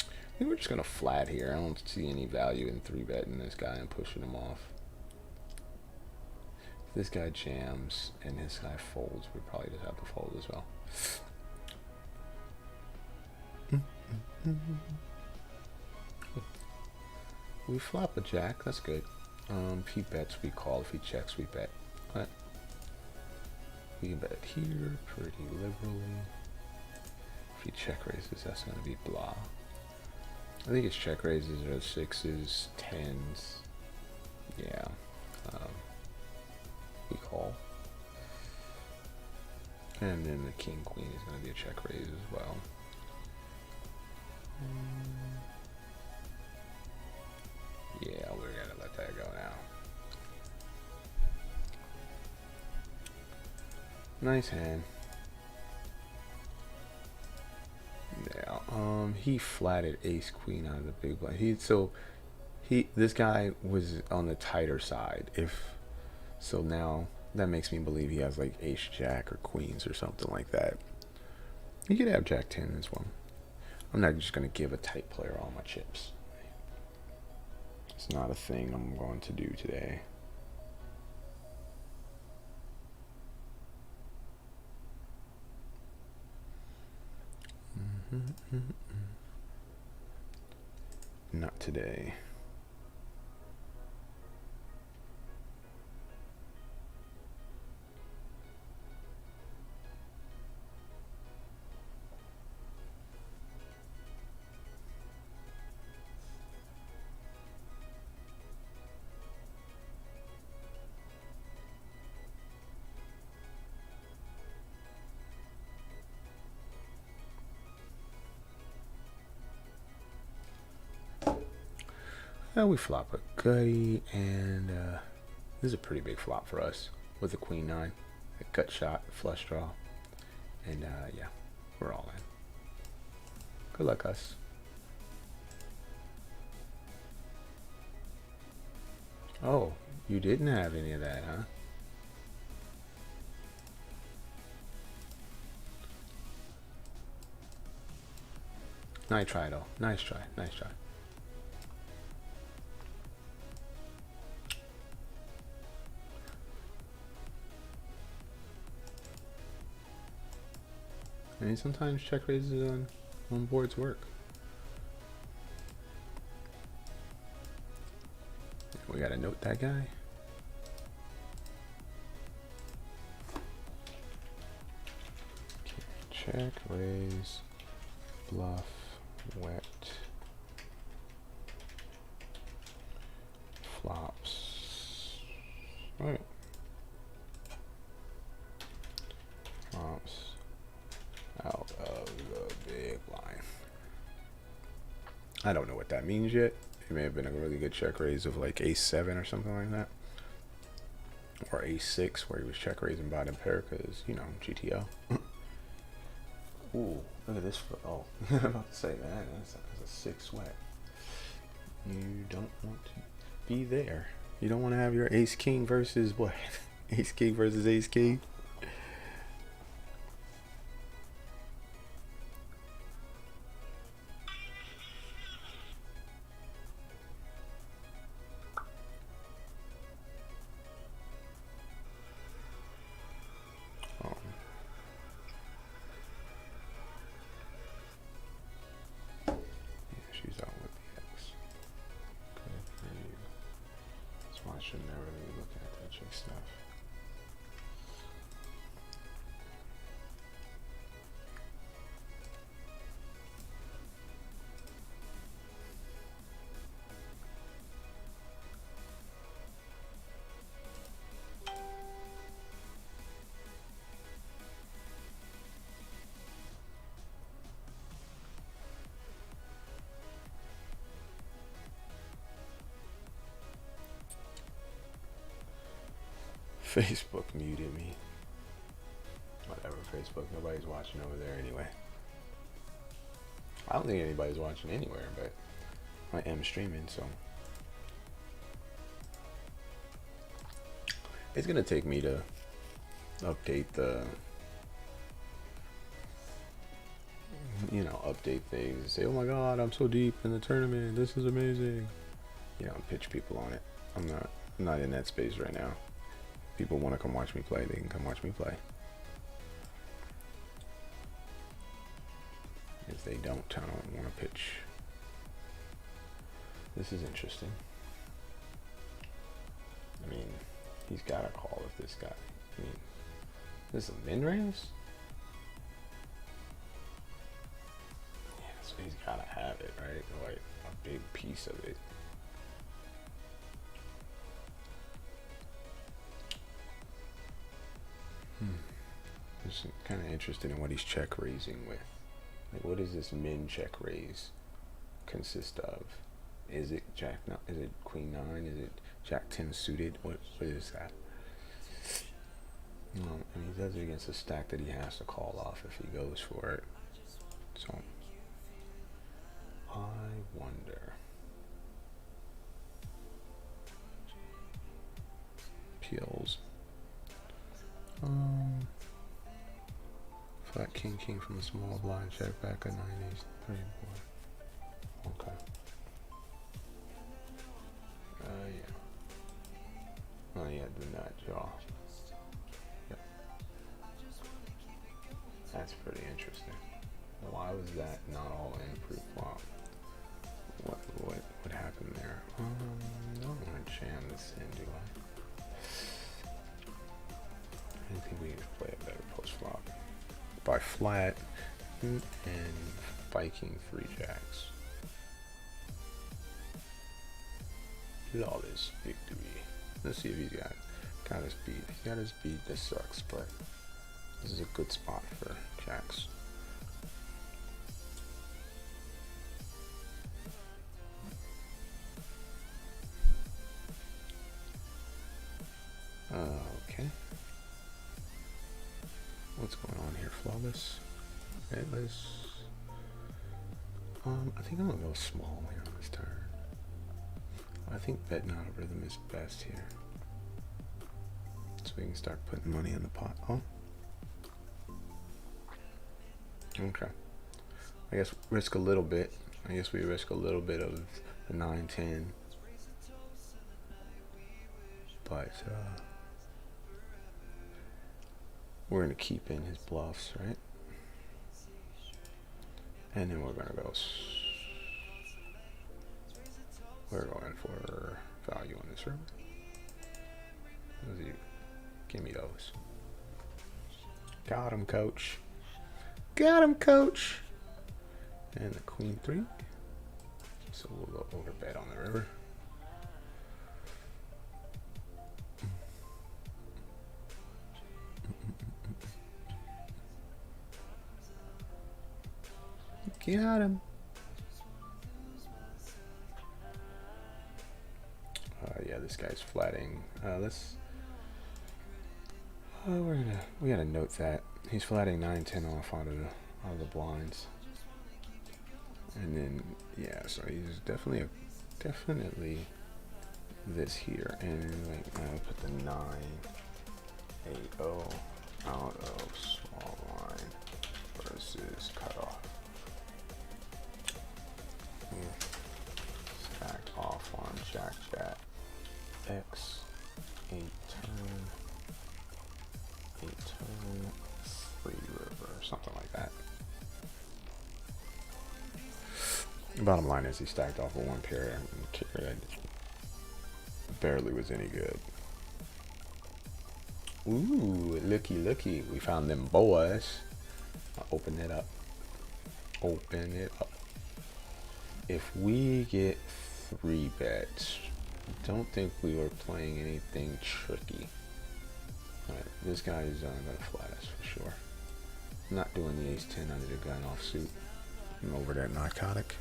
I think we're just gonna flat here. I don't see any value in 3-betting this guy and pushing him off. If this guy jams and this guy folds, we probably just have to fold as well. We flop a jack, that's good. If he bets, we call. If he checks, we bet. But we bet here pretty liberally. If he check raises, that's gonna be blah. I think his check raises are 6s, 10s. Yeah. We call. And then the king queen is going to be a check raise as well. Yeah, we're going to let that go now. Nice hand. Yeah, he flatted ace queen out of the big blind. This guy was on the tighter side. So now that makes me believe he has like ace jack or queens or something like that. He could have jack 10 as well. I'm not just gonna give a tight player all my chips. It's not a thing I'm going to do today. Not today. We flop a gutty, and this is a pretty big flop for us with the queen 9, a gut shot, flush draw, and yeah, we're all in. Good luck, us. Oh, you didn't have any of that, huh? Nice try, though. Nice try. Nice try. I mean, sometimes check raises on boards work. We gotta note that guy. Check, raise, bluff, wet, flops. Right. Flops out of the big blind. I don't know what that means yet. It may have been a really good check raise of like ace 7 or something like that, or ace 6 where he was check raising bottom pair because, you know, GTO. Ooh, look at this. Oh, I'm about to say, man, that's a 6 wet. You don't want to be there. You don't want to have your ace king versus what? Ace king versus ace king. I should never really look at that chick stuff. Facebook muted me. Whatever, Facebook. Nobody's watching over there anyway. I don't think anybody's watching anywhere, but I am streaming, so it's gonna take me to update the, you know, update things and say, oh my god, I'm so deep in the tournament, this is amazing, you know, and pitch people on it. I'm not in that space right now. People want to come watch me play, they can come watch me play. If they don't, I don't want to pitch. This is interesting. I mean, he's got a call with this guy. I mean, this is a min raise? Yeah, so he's got to have it, right? Like a big piece of it. Just kind of interested in what he's check raising with. Like, what does this min check raise consist of? Is it jack? Is it queen 9? Is it jack 10 suited? What is that? And he does it against a stack that he has to call off if he goes for it. So I wonder. Peels. Flat king from the small blind, check back a 90s, 3 boy. Okay. Yeah. Oh yeah, do not jaw. Yep. That's pretty interesting. Why was that not all in pre-flop? What happened there? I don't want to jam this in, do I? I think we need to play a better post-flop. By flat and Viking 3 jacks. Flawless victory. Let's see if he's got his beat. If he got his beat, this sucks, but this is a good spot for jacks. Okay. What's going on here? Flawless? Redless? I think I'm gonna go small here on this turn. I think betting out of rhythm is best here. So we can start putting money in the pot. Oh. Okay. I guess risk a little bit. I guess we risk a little bit of the 9-10. But we're gonna keep in his bluffs, right? And then we're gonna go. We're going for value on this river. Give me those. Got him, coach. Got him, coach. And the queen 3. So we'll go over bet on the river. Got him. Yeah, this guy's flatting. We gotta note that he's flatting 9-10 off out of the blinds, and then yeah, so he's definitely this here, and like I put the 9-8-0 out of small line versus cutoff. Stacked off on jack X 8 turn 3 river, something like that. Bottom line is he stacked off of 1 pair and kicker that barely was any good. Ooh, looky, we found them boys. I'll open it up. Open it up. If we get 3 bets, I don't think we were playing anything tricky. Alright, this guy is gonna flat us for sure. I'm not doing the ace-10 under the gun offsuit. I'm over that narcotic.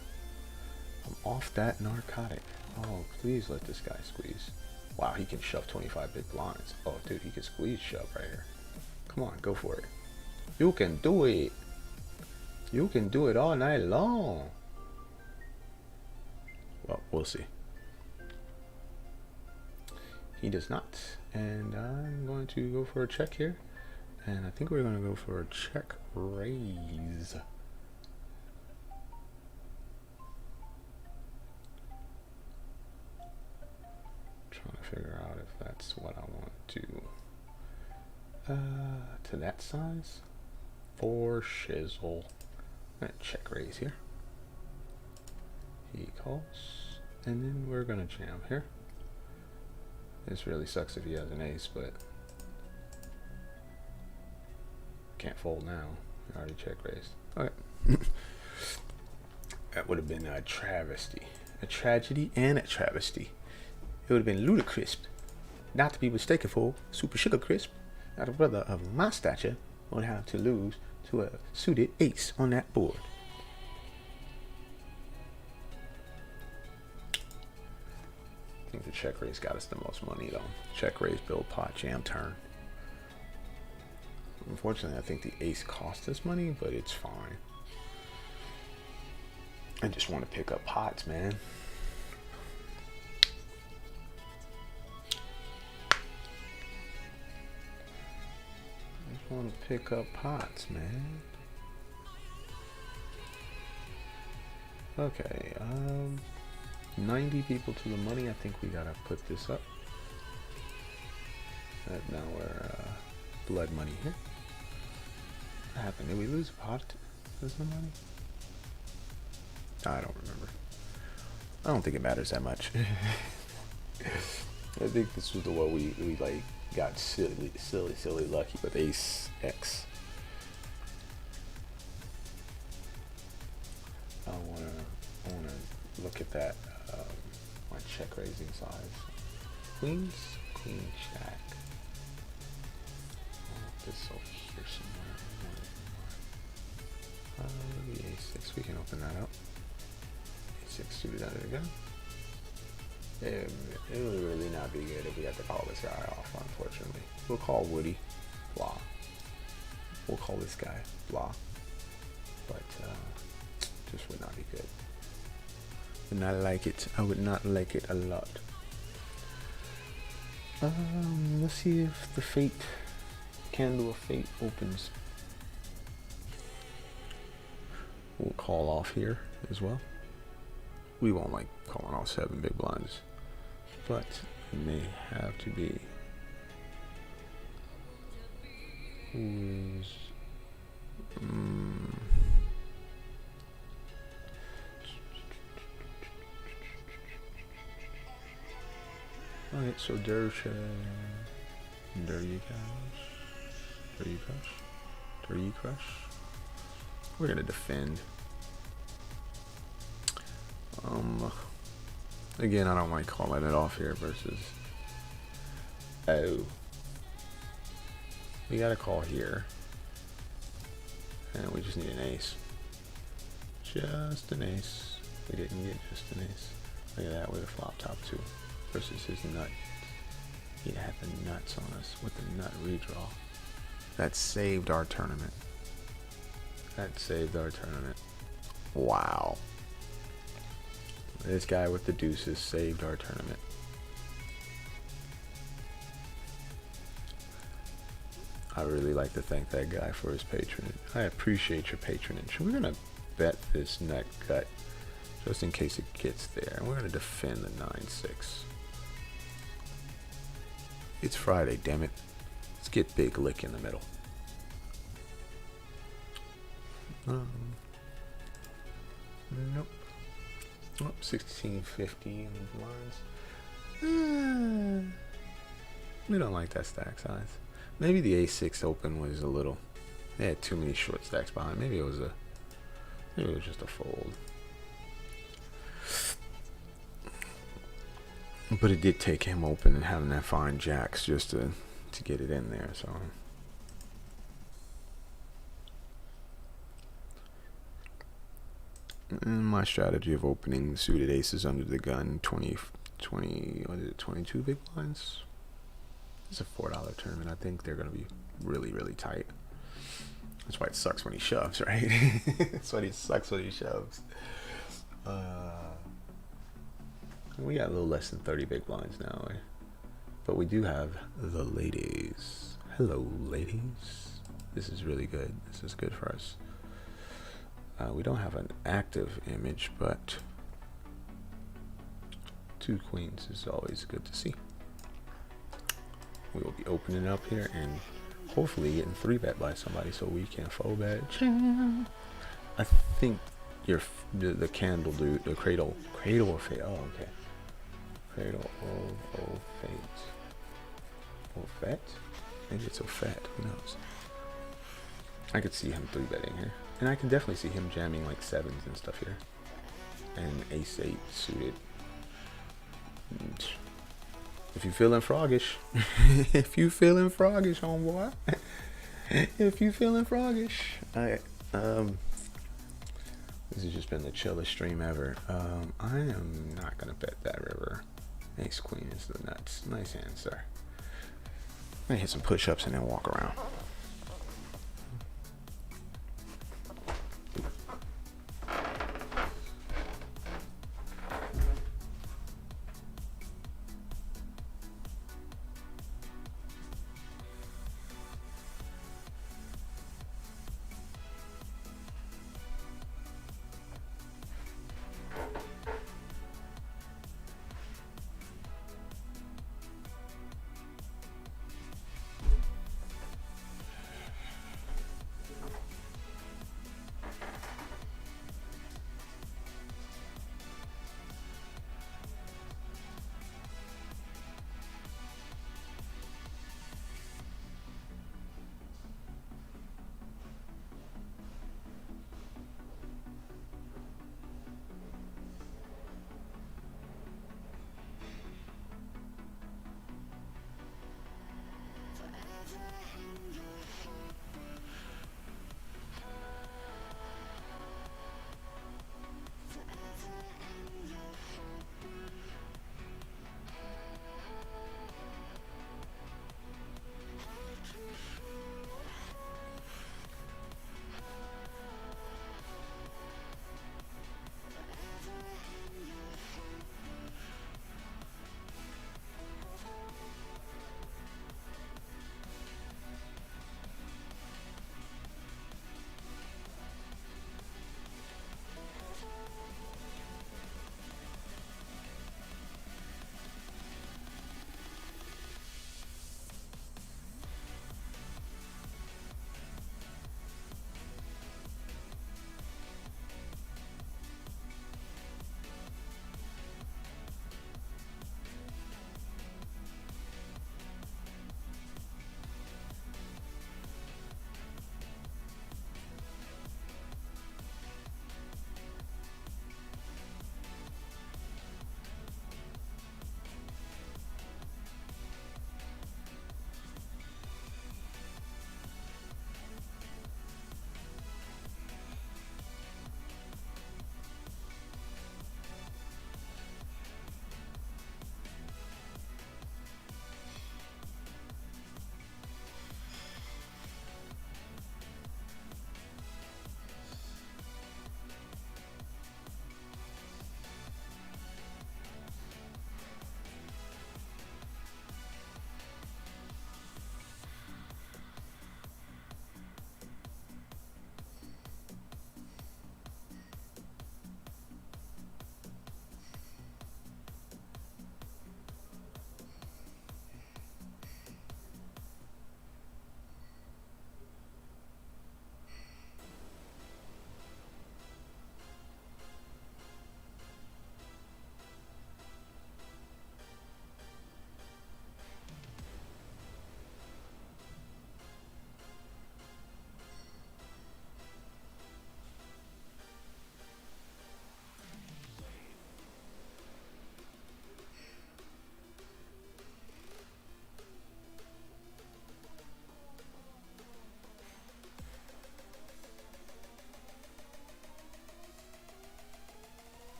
I'm off that narcotic. Oh, please let this guy squeeze. Wow, he can shove 25 big blinds. Oh, dude, he can squeeze shove right here. Come on, go for it. You can do it. You can do it all night long. Well, we'll see. He does not. And I'm going to go for a check here. And I think we're going to go for a check raise. Trying to figure out if that's what I want to do. To that size. For shizzle. I'm going to check raise here. He calls. And then we're going to jam here. This really sucks if he has an ace, but can't fold now. I already check raised. Okay. That would have been a travesty. A tragedy and a travesty. It would have been ludicrous. Not to be mistaken for Super Sugar Crisp. Not a brother of my stature would have to lose to a suited ace on that board. I think the check raise got us the most money though. Check raise, build pot, jam turn. Unfortunately, I think the ace cost us money, but it's fine. I just want to pick up pots, man. I just want to pick up pots, man. Okay, 90 people to the money. I think we gotta put this up. Now we're blood money here. What happened? Did we lose a pot? Is the money? I don't remember. I don't think it matters that much. I think this was the one we like got silly lucky with ace X. I wanna look at that. My check raising size. Queens, queen jack. Oh, this over here somewhere. Maybe a6. We can open that up. A6 suited under the gun. It would really not be good if we had to call this guy off. Unfortunately, we'll call Woody. Blah. We'll call this guy blah. But just would not be good. Would not like it. I would not like it a lot. Let's see if the fate candle of fate opens. We'll call off here as well. We won't like calling off 7 big blinds, but it may have to be. Who's Alright, so Dervish, Crush. We're gonna defend. Again, I don't like calling it off here versus. Oh, we got a call here, and we just need an ace. Just an ace. We didn't get just an ace. Look at that with a flop top too. Versus his nut. He had the nuts on us with the nut redraw. That saved our tournament. Wow. This guy with the deuces saved our tournament. I really like to thank that guy for his patronage. I appreciate your patronage. We're gonna bet this nut cut just in case it gets there. And we're gonna defend the 9-6. It's Friday, damn it. Let's get big lick in the middle. Nope. Oh, 1650 in the blinds. We don't like that stack size. Maybe the A6 open was a little. They had too many short stacks behind. Maybe it was just a fold. But it did take him open and having that fine jacks just to get it in there. So. And my strategy of opening the suited aces under the gun, 20 20, what is it, 22 big blinds. It's a $4 tournament. I think they're going to be really, really tight. That's why it sucks when he shoves, right? That's why it sucks when he shoves. We got a little less than 30 big blinds now. But we do have the ladies. Hello, ladies. This is really good. This is good for us. We don't have an active image, but 2 queens is always good to see. We will be opening up here and hopefully getting 3-bet by somebody so we can 4-bet. I think the candle dude, the cradle of fate. Oh, okay. Cradle of fate. Fat? Maybe it's fat. Who knows? I could see him 3-betting here, and I can definitely see him jamming like 7s and stuff here, and ace-8 suited. If you feeling froggish, if you feeling froggish, homeboy, if you feeling froggish, this has just been the chillest stream ever. I am not gonna bet that river. Ace queen is the nuts. Nice hand, sir. I'm gonna hit some push-ups and then walk around.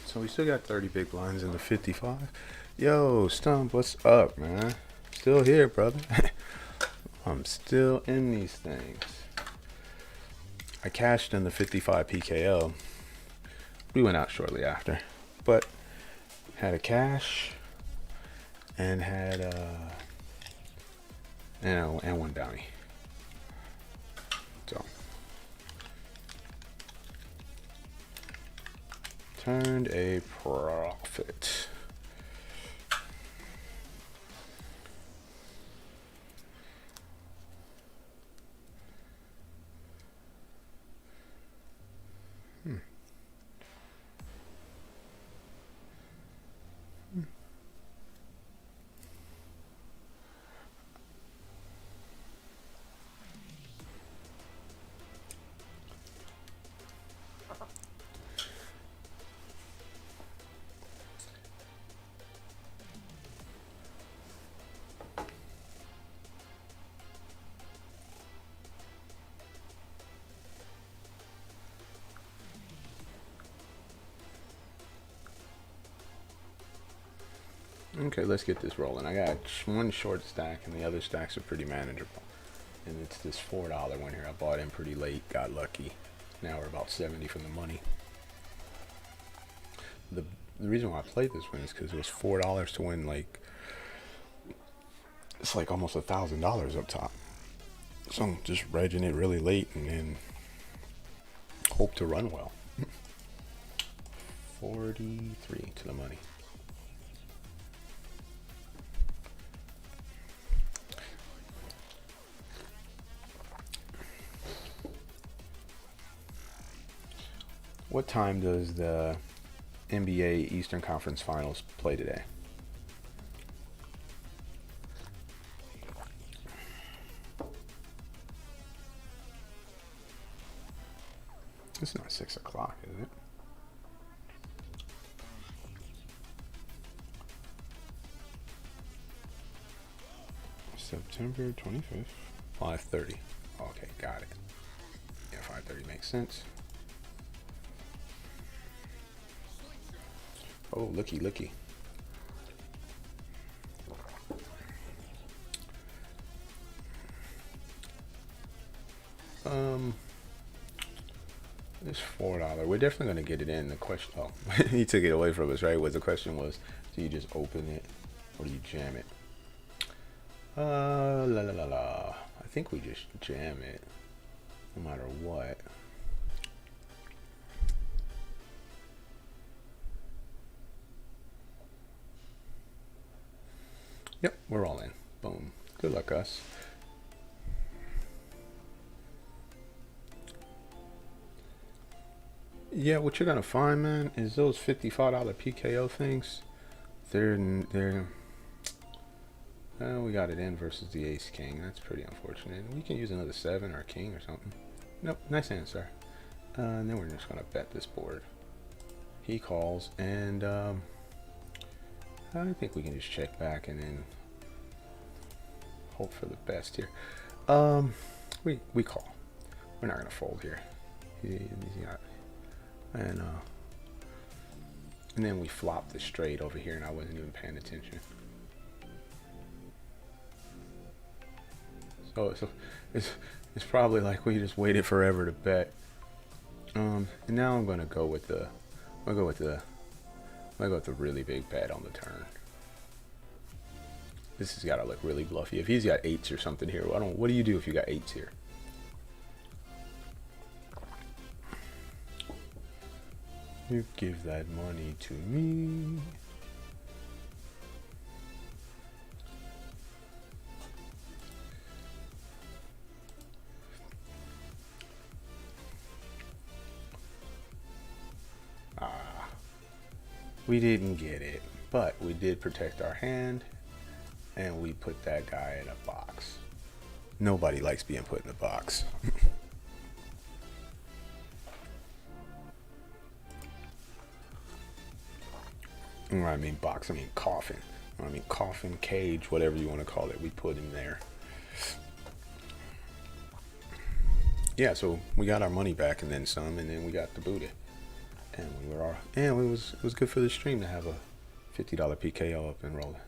So we still got 30 big blinds in the 55. Yo, Stump, what's up, man? Still here, brother. I'm still in these things. I cashed in the 55 PKO. We went out shortly after, but had a cash and had and one bounty. So turned a profit. Okay, let's get this rolling. I got one short stack, and the other stacks are pretty manageable. And it's this $4 one here. I bought in pretty late, got lucky. Now we're about 70 from the money. The reason why I played this one is because it was $4 to win, like, it's like almost $1,000 up top. So I'm just regging it really late and then hope to run well. 43 to the money. What time does the NBA Eastern Conference Finals play today? It's not 6 o'clock, is it? September 25th, 5:30. Okay, got it. Yeah, 5:30 makes sense. Oh, looky. This $4. We're definitely gonna get it in. The question, oh, he took it away from us, right? The question was, do you just open it or do you jam it? I think we just jam it, no matter what. Yep, we're all in. Boom. Good luck, us. Yeah, what you're gonna find, man, is those $55 PKO things. We got it in versus the Ace King. That's pretty unfortunate. We can use another 7 or King or something. Nope, nice answer. And then we're just gonna bet this board. He calls, and I think we can just check back and then hope for the best here. We call. We're not gonna fold here. And then we flop the straight over here, and I wasn't even paying attention. So it's probably like we just waited forever to bet. And now I'm gonna go with the really big bet on the turn. This has got to look really bluffy. If he's got 8s or something here, what do you do if you got 8s here? You give that money to me. We didn't get it, but we did protect our hand, and we put that guy in a box. Nobody likes being put in a box. When I mean box, I mean coffin. When I mean coffin, cage, whatever you want to call it, we put him there. Yeah, so we got our money back and then some, and then we got the booty. And we were all, and it was good for the stream to have a $50 PKO up and rolling.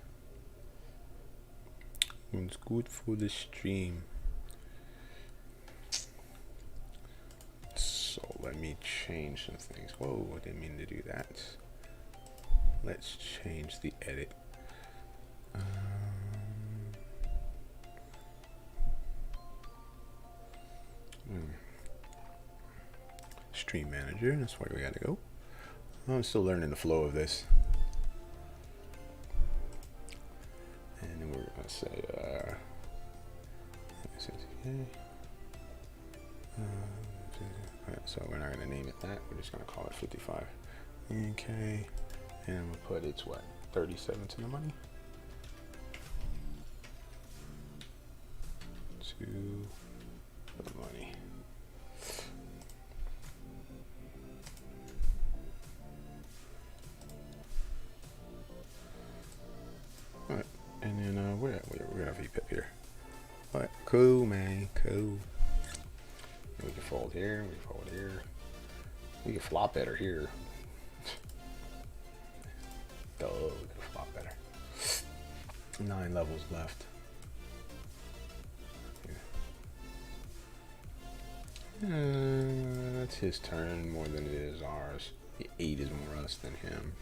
It's good for the stream. So let me change some things. Whoa, I didn't mean to do that. Let's change the edit. Stream manager, that's where we gotta go. I'm still learning the flow of this. And then we're gonna say, so we're not gonna name it that, we're just gonna call it 55. Okay, and we'll put it's what, 37 to the money? To the money. Alright, and then we're gonna VPIP here. Alright, cool man, cool. We can fold here, we can fold here. We can flop better here. Duh, we can flop better. 9 levels left. That's his turn more than it is ours. The 8 is more us than him.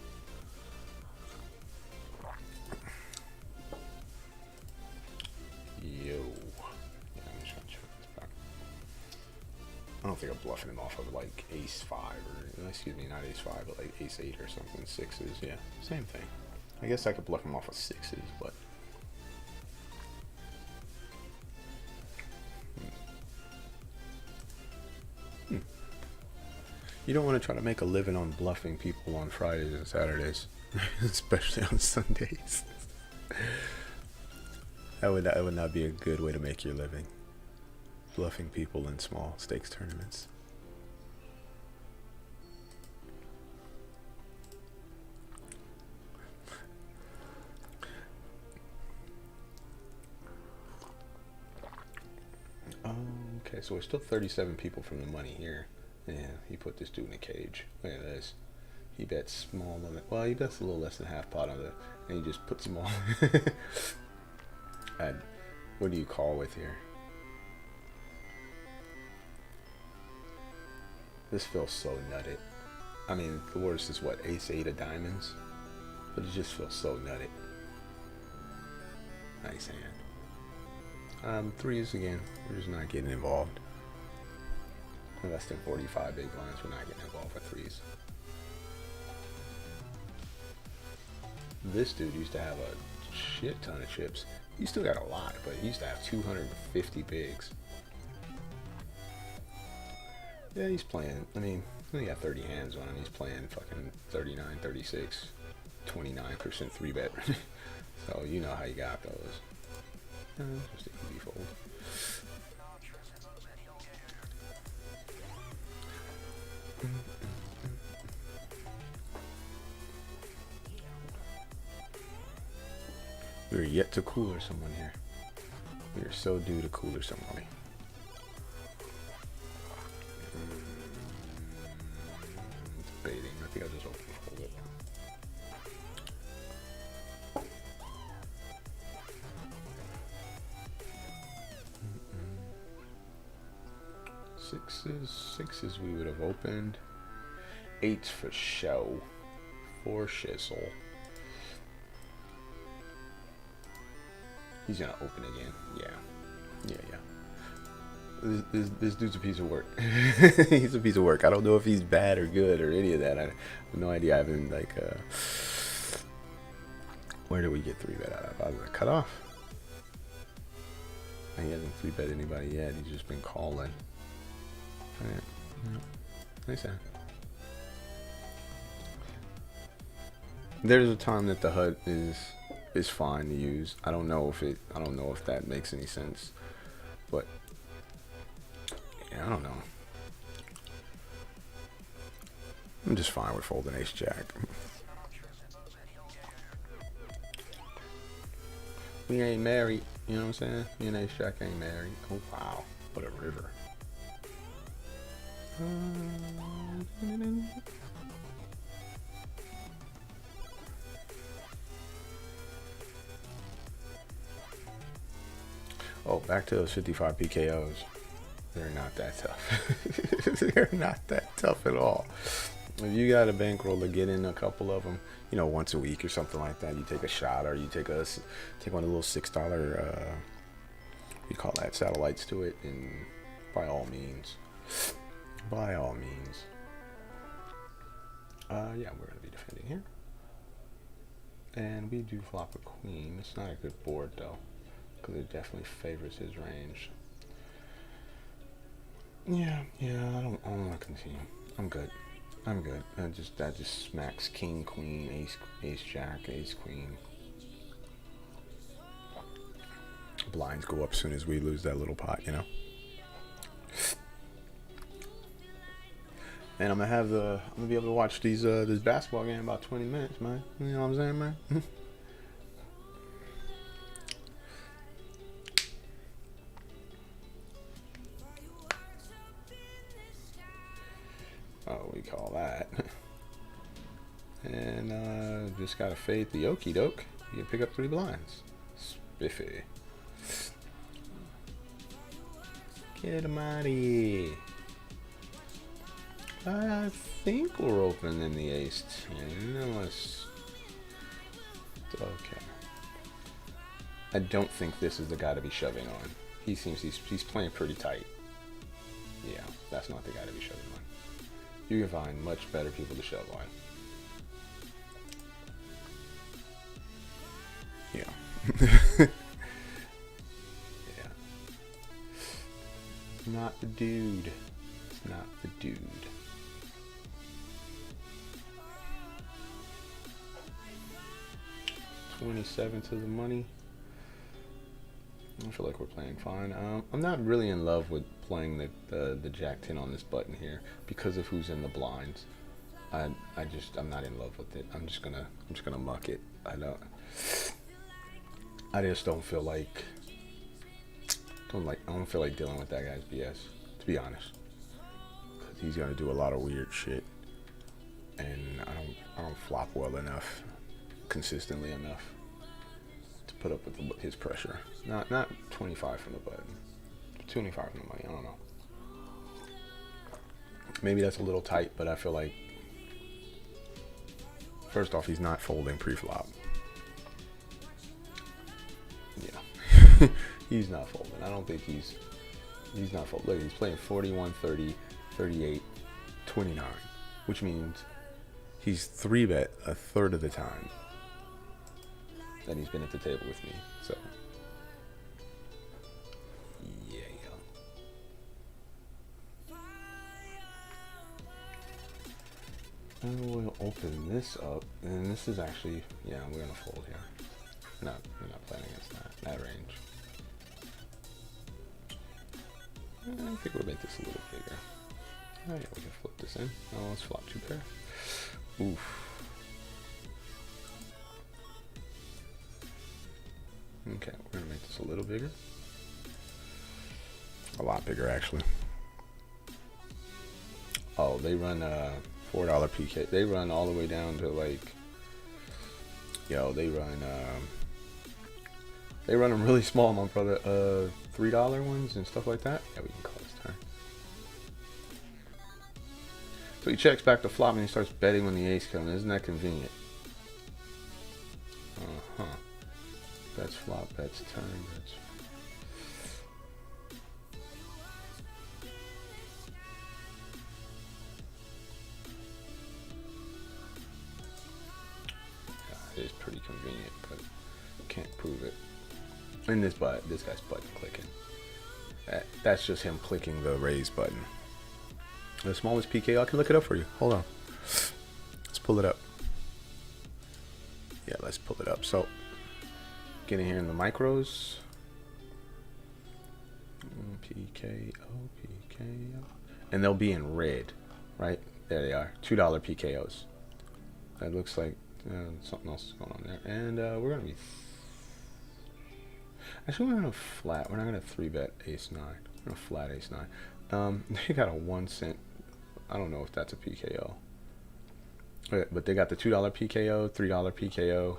Yo. Yeah, I'm just gonna check this back. I don't think I'm bluffing him off of like ace 5 or, excuse me, not ace 5, but like ace 8 or something. 6s, yeah, same thing. I guess I could bluff him off of 6s, but. You don't want to try to make a living on bluffing people on Fridays and Saturdays, especially on Sundays. That would not be a good way to make your living. Bluffing people in small stakes tournaments. Okay, so we're still 37 people from the money here. Yeah, he put this dude in a cage. Look at this. He bets small on it. Well, he bets a little less than half pot on it, and he just puts them all. What do you call with here? This feels so nutted. I mean, the worst is what, ace 8 of diamonds? But it just feels so nutted. Nice hand. 3s again. We're just not getting involved. Less than 45 big blinds, we're not getting involved with 3s. This dude used to have a shit ton of chips. He still got a lot, but he used to have 250 bigs. Yeah, he's playing. I mean, he got 30 hands on him. He's playing fucking 39, 36, 29% 3-bet. So you know how you got those. Just an easy fold. We are yet to cooler someone here. We are so due to cooler somebody. Debating. I think I'll just open fold it. Sixes we would have opened. 8s for show. 4 shizzle. He's gonna open again. Yeah. This dude's a piece of work. He's a piece of work. I don't know if he's bad or good or any of that. I have no idea. I haven't like where did we get 3-bet out of? Out of the cutoff? He hasn't 3-bet anybody yet. He's just been calling. Alright. Nice hand. There's a time that the HUD is fine to use. I don't know if that makes any sense, but yeah, I don't know. I'm just fine with folding ace jack. We ain't married, you know what I'm saying? Me and ace jack ain't married. Oh wow, what a river. Oh, back to those 55 PKOs. They're not that tough. They're not that tough at all. If you got a bankroll to get in a couple of them, you know, once a week or something like that, you take a shot, or you take one of the little $6, you call that, satellites to it, and by all means. Yeah, we're gonna be defending here, and we do flop a queen. It's not a good board though, because it definitely favors his range. Yeah, I don't want to continue. I'm good. That just smacks king, queen, ace, jack, ace, queen. Blinds go up as soon as we lose that little pot, you know. And I'm gonna be able to watch this basketball game in about 20 minutes, man. You know what I'm saying, man? Oh, we call that. And just gotta fade the okie doke. You can pick up 3 blinds. Spiffy. Get him out of here. I think we're open in the ace 10, unless. Okay. I don't think this is the guy to be shoving on. He seems he's playing pretty tight. Yeah, that's not the guy to be shoving on. You can find much better people to shove on. Yeah. Yeah. Not the dude. It's not the dude. $27 to the money. I feel like we're playing fine. I'm not really in love with playing the Jack 10 on this button here because of who's in the blinds. I'm not in love with it. I'm just gonna muck it. I just don't feel like I don't feel like dealing with that guy's BS, to be honest. Cause he's gonna do a lot of weird shit, and I don't flop well enough, consistently enough, to put up with his pressure. Not 25 from the button, 25 from the money. I don't know. Maybe that's a little tight, but I feel like first off, he's not folding pre-flop. Yeah. He's not folding. I don't think he's not folding. Look, he's playing 41, 30, 38, 29, which means he's 3-bet a third of the time that he's been at the table with me. So, yeah. And we'll open this up, and this is actually, yeah, we're gonna fold here. No, we're not playing against that range. I think we'll make this a little bigger. Oh yeah, we can flip this in. Oh, let's flop 2 pair. Oof. Okay, we're gonna make this a little bigger. A lot bigger, actually. Oh, they run $4 PK. They run all the way down to like, they run them really small, my brother. $3 ones and stuff like that. Yeah, we can call this turn. So he checks back to flop and he starts betting when the ace comes. Isn't that convenient? Bets flop, bets turn, bets. It is pretty convenient, but can't prove it. And this guy's button clicking. That's just him clicking the raise button. The smallest PK, I can look it up for you. Hold on. Let's pull it up. Yeah, let's pull it up. So, getting here in the micros. PKO. And they'll be in red, right? There they are. $2 PKOs. That looks like something else is going on there. And we're going to be... Actually, we're going to flat. We're not going to 3-bet ace 9. We're going to flat ace 9. They got a 1 cent. I don't know if that's a PKO. But they got the $2 PKO, $3 PKO,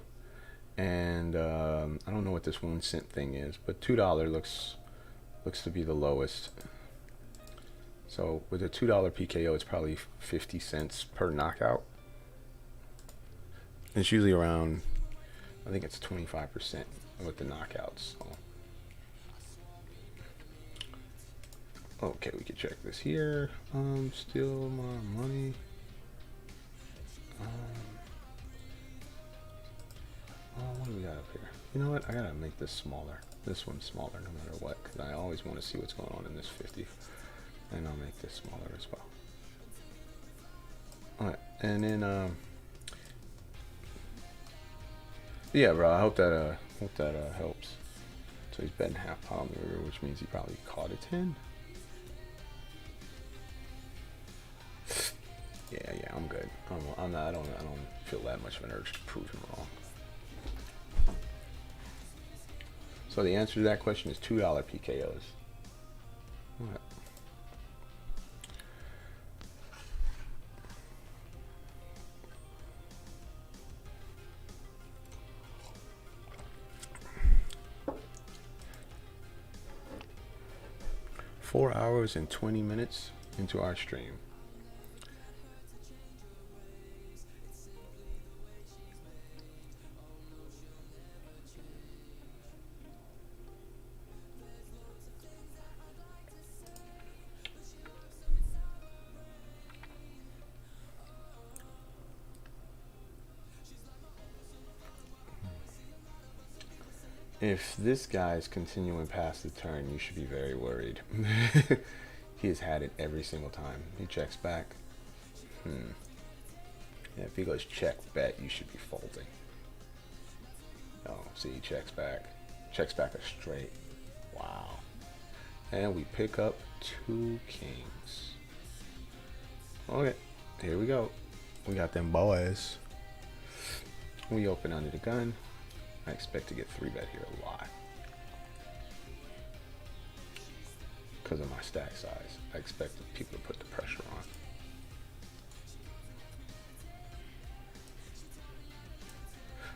and I don't know what this 1 cent thing is, but $2 looks to be the lowest. So with a $2 PKO, it's probably 50 cents per knockout. It's usually around, I think it's 25% with the knockouts. So. Okay, we can check this here. Still my money. What do we got up here? You know what? I gotta make this smaller. This one's smaller no matter what, because I always want to see what's going on in this 50. And I'll make this smaller as well. Alright, and then yeah, bro, I hope that helps. So he's betting half pot on the river, which means he probably caught a 10. Yeah, I'm good. I'm not. I don't feel that much of an urge to prove him wrong. So the answer to that question is $2 PKOs. All right. Four hours and 20 minutes into our stream. If this guy is continuing past the turn, you should be very worried. He has had it every single time. He checks back. Yeah, if he goes check bet, you should be folding. Oh, see, he checks back. Checks back a straight. Wow. And we pick up 2 kings. Okay, here we go. We got them boys. We open under the gun. I expect to get 3-bet here a lot because of my stack size. I expect the people to put the pressure on.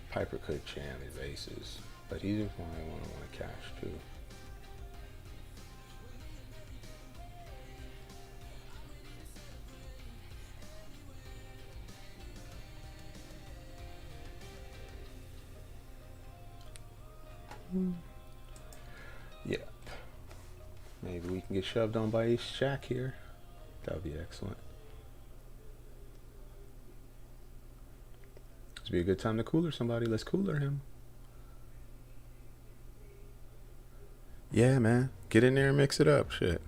Piper could jam his aces, but he just want to cash too. Yep. Maybe we can get shoved on by Ace Jack here. That would be excellent. This would be a good time to cooler somebody. Let's cooler him. Yeah, man. Get in there and mix it up. Shit.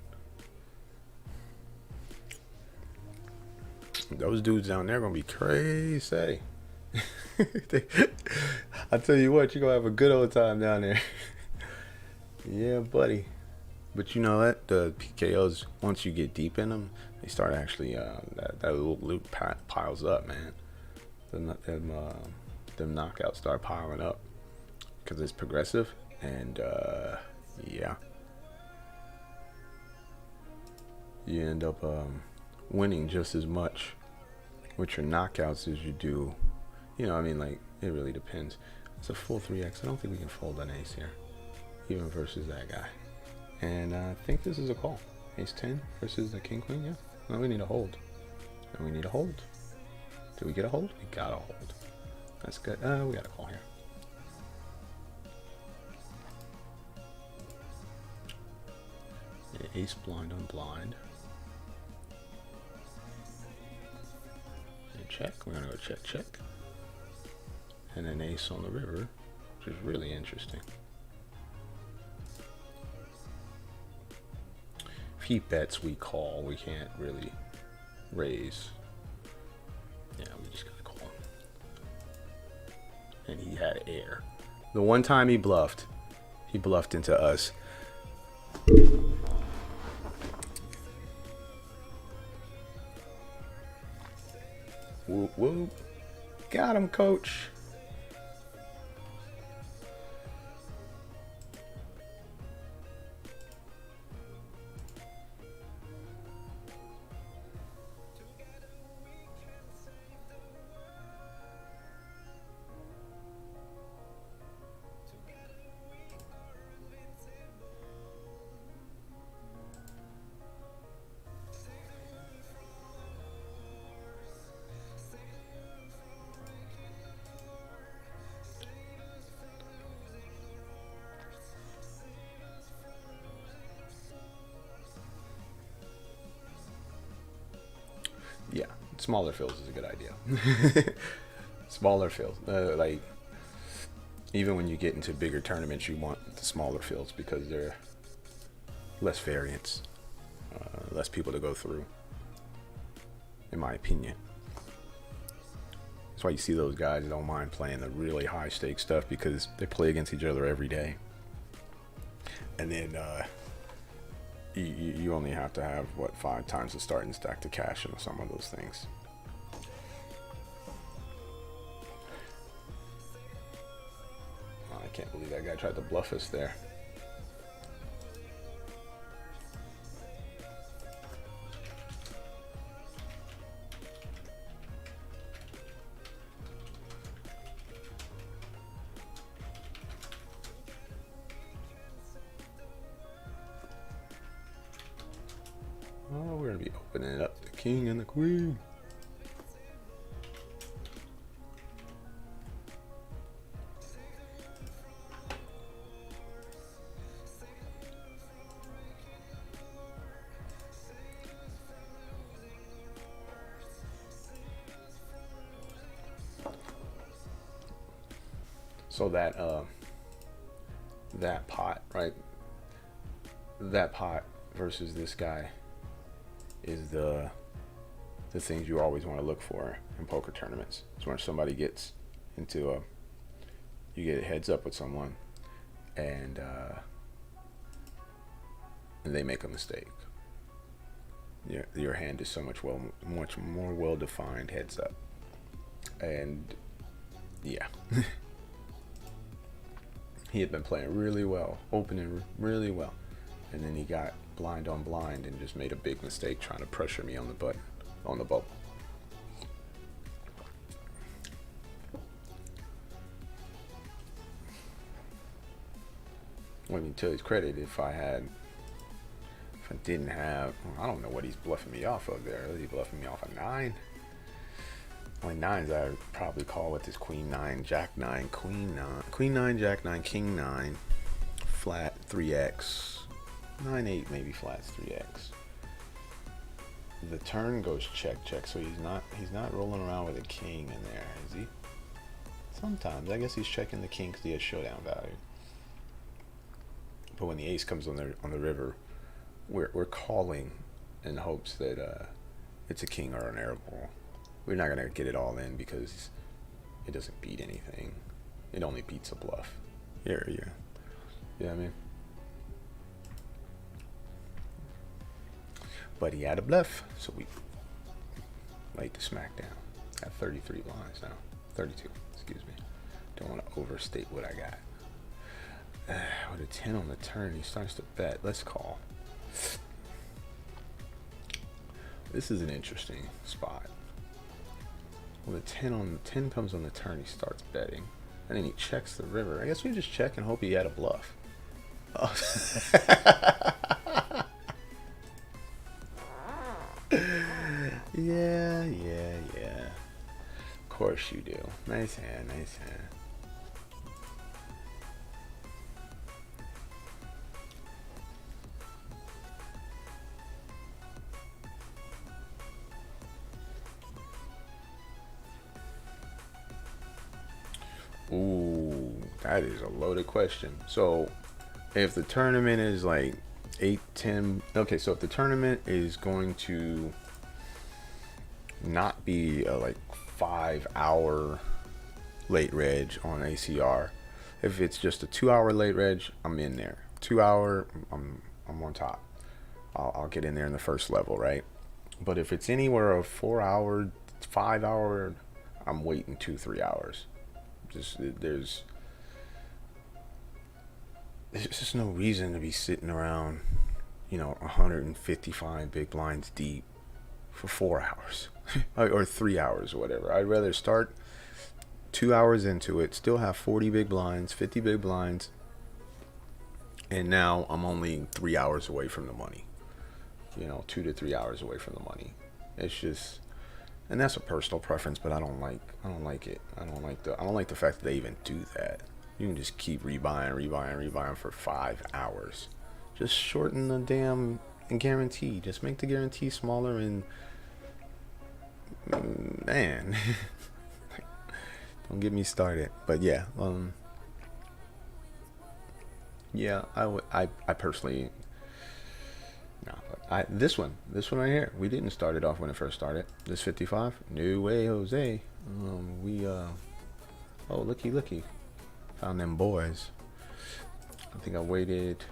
Those dudes down there are going to be crazy. I tell you what, you're going to have a good old time down there. Yeah, buddy. But you know what? The PKOs, once you get deep in them, they start actually, that little loot piles up, man. Them knockouts start piling up because it's progressive. And, yeah. You end up winning just as much with your knockouts as you do. You know, I mean, like, it really depends. It's a full 3x. I don't think we can fold an ace here, even versus that guy. And I think this is a call. Ace 10 versus the king queen. Yeah. No, we need a hold. And we need a hold. Do we get a hold? We got a hold. That's good. We got a call here. Yeah, ace blind on blind. And check. We're gonna go check, check. And an ace on the river, which is really interesting. If he bets, we call. We can't really raise. Yeah, we just gotta call. And he had air. The one time he bluffed into us. Whoop, whoop. Got him, coach. Yeah, smaller fields is a good idea. Smaller fields, like even when you get into bigger tournaments, you want the smaller fields because they're less variance, less people to go through, in my opinion. That's why you see those guys that don't mind playing the really high stakes stuff, because they play against each other every day. And then you only have to have, what, 5 times the starting stack to cash in some of those things. Oh, I can't believe that guy tried to bluff us there. Oh, we're gonna be opening up the king and the queen. So that pot, right? That pot versus this guy is the things you always want to look for in poker tournaments. It's when somebody gets into you get a heads up with someone, and they make a mistake. Your hand is so much more well defined heads up, and yeah. He had been playing really well, opening really well, and then he got blind on blind and just made a big mistake trying to pressure me on the bubble. I mean, to his credit, if I didn't have, I don't know what he's bluffing me off of there. Is he bluffing me off a 9? Only 9s I would probably call with this queen 9, jack 9, queen 9, jack 9, king 9, flat 3x, 9-8 maybe flats 3x. The turn goes check check, so he's not rolling around with a king in there, is he? Sometimes I guess he's checking the king because he has showdown value. But when the ace comes on the river, we're calling in hopes that it's a king or an air ball. We're not gonna get it all in because it doesn't beat anything. It only beats a bluff. Yeah. You know what I mean? But he had a bluff, so we laid the smack down. At 33 blinds now. 32, excuse me. Don't want to overstate what I got. With a 10 on the turn, he starts to bet. Let's call. This is an interesting spot. Well, the 10 comes on the turn, he starts betting. And then he checks the river. I guess we just check and hope he had a bluff. Oh. Yeah. Of course you do. Nice hand. Ooh, that is a loaded question. So if the tournament is like 8-10, okay, so if the tournament is going to not be a like 5-hour late reg on ACR, if it's just a 2-hour late reg, I'm in there. 2-hour, I'm on top. I'll get in there in the first level, right? But if it's anywhere of 4-hour, 5-hour, I'm waiting 2-3 hours. There's just no reason to be sitting around, 155 big blinds deep for 4 hours or 3 hours or whatever. I'd rather start 2 hours into it, still have 40 big blinds, 50 big blinds, and now I'm only 3 hours away from the money. 2 to 3 hours away from the money. It's just, and that's a personal preference, but I don't like it. I don't like the fact that they even do that. You can just keep rebuying for 5 hours. Just shorten the damn guarantee. Just make the guarantee smaller and man. Don't get me started. But yeah, yeah, I personally, no, this one right here, we didn't start it off when it first started. This 55, no way, Jose. Oh, looky, found them boys. I think I waited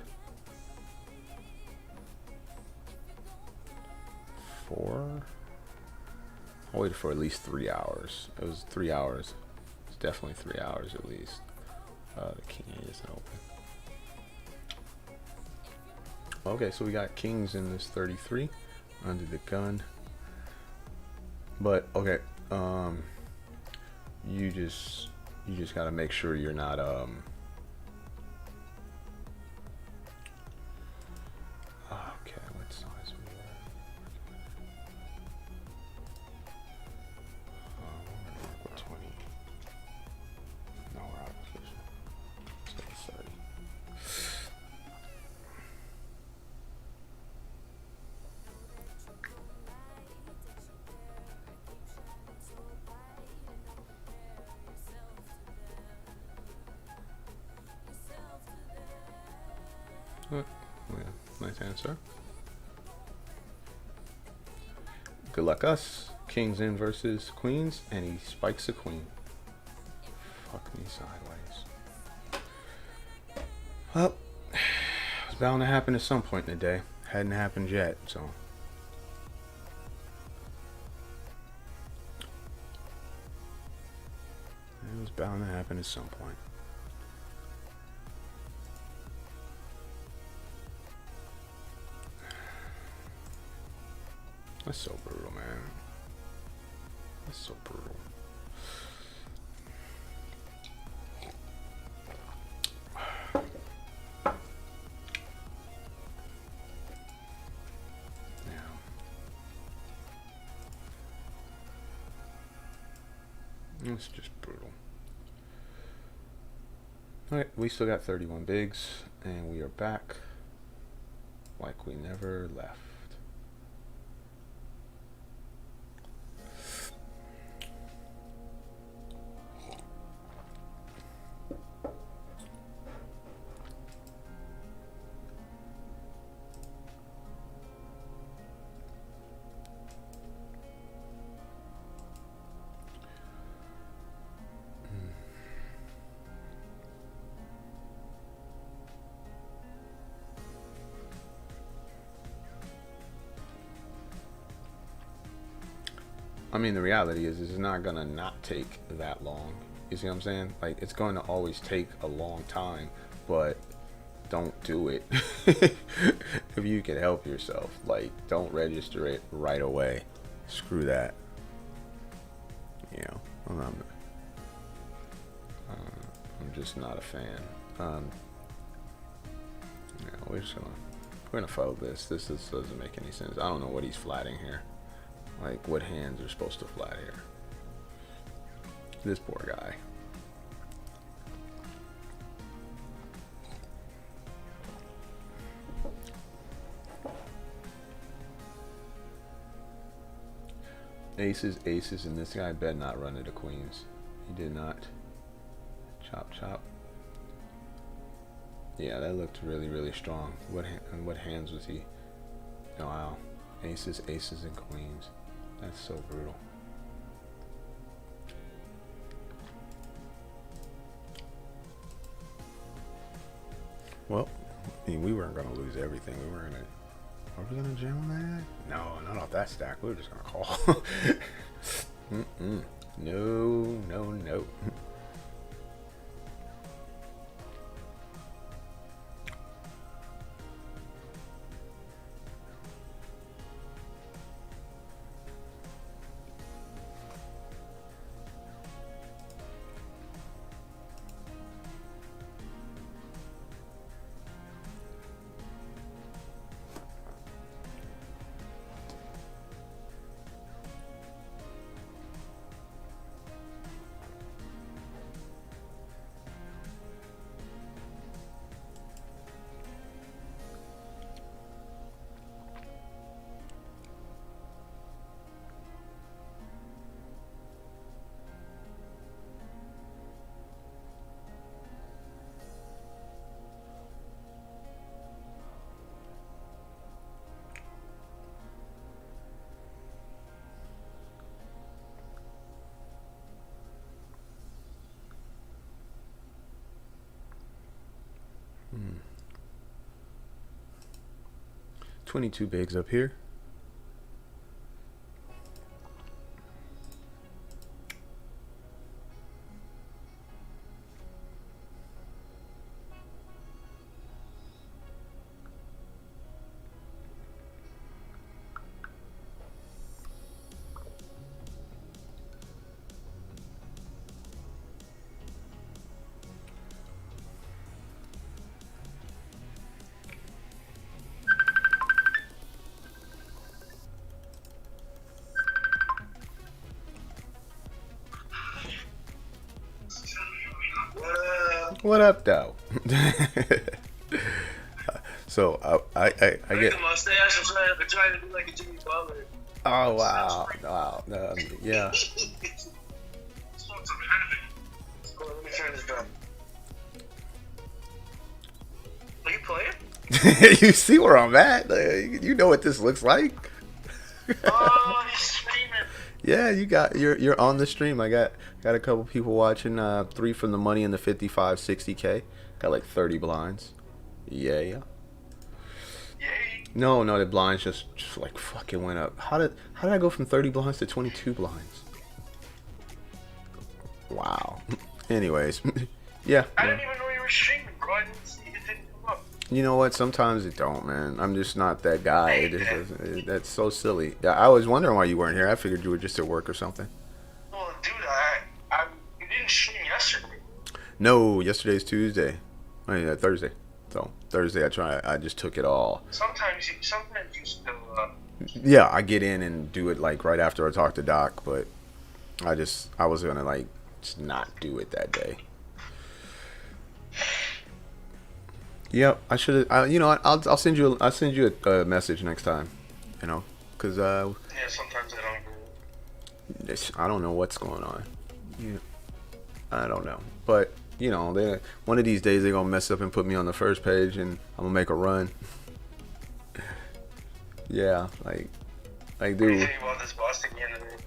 I waited for at least 3 hours. It was 3 hours. It's definitely 3 hours at least. The king isn't open. Okay, so we got kings in this 33 under the gun. But okay, you just gotta make sure you're not okay, what size we were? We're gonna work with 20. No, we're out of position. Let's go to 30. Yeah, nice answer. Good luck us. Kings in versus queens, and he spikes a queen. Fuck me sideways. Well, it's bound to happen at some point in the day. Hadn't happened yet, so. It was bound to happen at some point. That's so brutal, man. That's so brutal. Yeah. It's just brutal. Alright, we still got 31 bigs, and we are back like we never left. I mean, the reality is it's not gonna not take that long. You see what I'm saying? Like, it's going to always take a long time, but don't do it. If you can help yourself, like, don't register it right away. Screw that. You know, I'm just not a fan. Yeah, we're gonna follow this. This doesn't make any sense. I don't know what he's flatting here. Like, what hands are supposed to flat here? This poor guy. Aces, and this guy bet not run into queens. He did not. Chop, chop. Yeah, that looked really, really strong. What hands was he? Oh, wow. Aces, and queens. That's so brutal. Well, I mean, we weren't gonna lose everything. Are we gonna jam on that? No, not off that stack. We were just gonna call. No. 22 bigs up here. What up, though? So I get the mustache. I'm trying to do like a Jimmy Butler. Oh wow, yeah. Let me turn this down. Are you playing? You see where I'm at? You know what this looks like. Oh, he's streaming. Yeah, you're on the stream. I got a couple people watching. 3 from the money in the 55, 60K. Got like 30 blinds. Yeah. Yay. No, the blinds just like fucking went up. How did I go from 30 blinds to 22 blinds? Wow. Anyways, yeah. I didn't even know you were streaming, bro. I didn't see it didn't come up. You know what? Sometimes it don't, man. I'm just not that guy. That's so silly. I was wondering why you weren't here. I figured you were just at work or something. Well, dude, you didn't stream yesterday. No, yesterday's Tuesday. Thursday. So Thursday, I just took it all. Sometimes you still. Yeah, I get in and do it like right after I talk to Doc, but I was gonna like just not do it that day. Yep, I should. You know, I'll send you a message next time. You know, cause yeah, sometimes I don't do it. I don't know what's going on. Yeah, I don't know, but you know, one of these days they're gonna mess up and put me on the first page, and I'm gonna make a run. Yeah, like What do dude. you think about this Boston game today?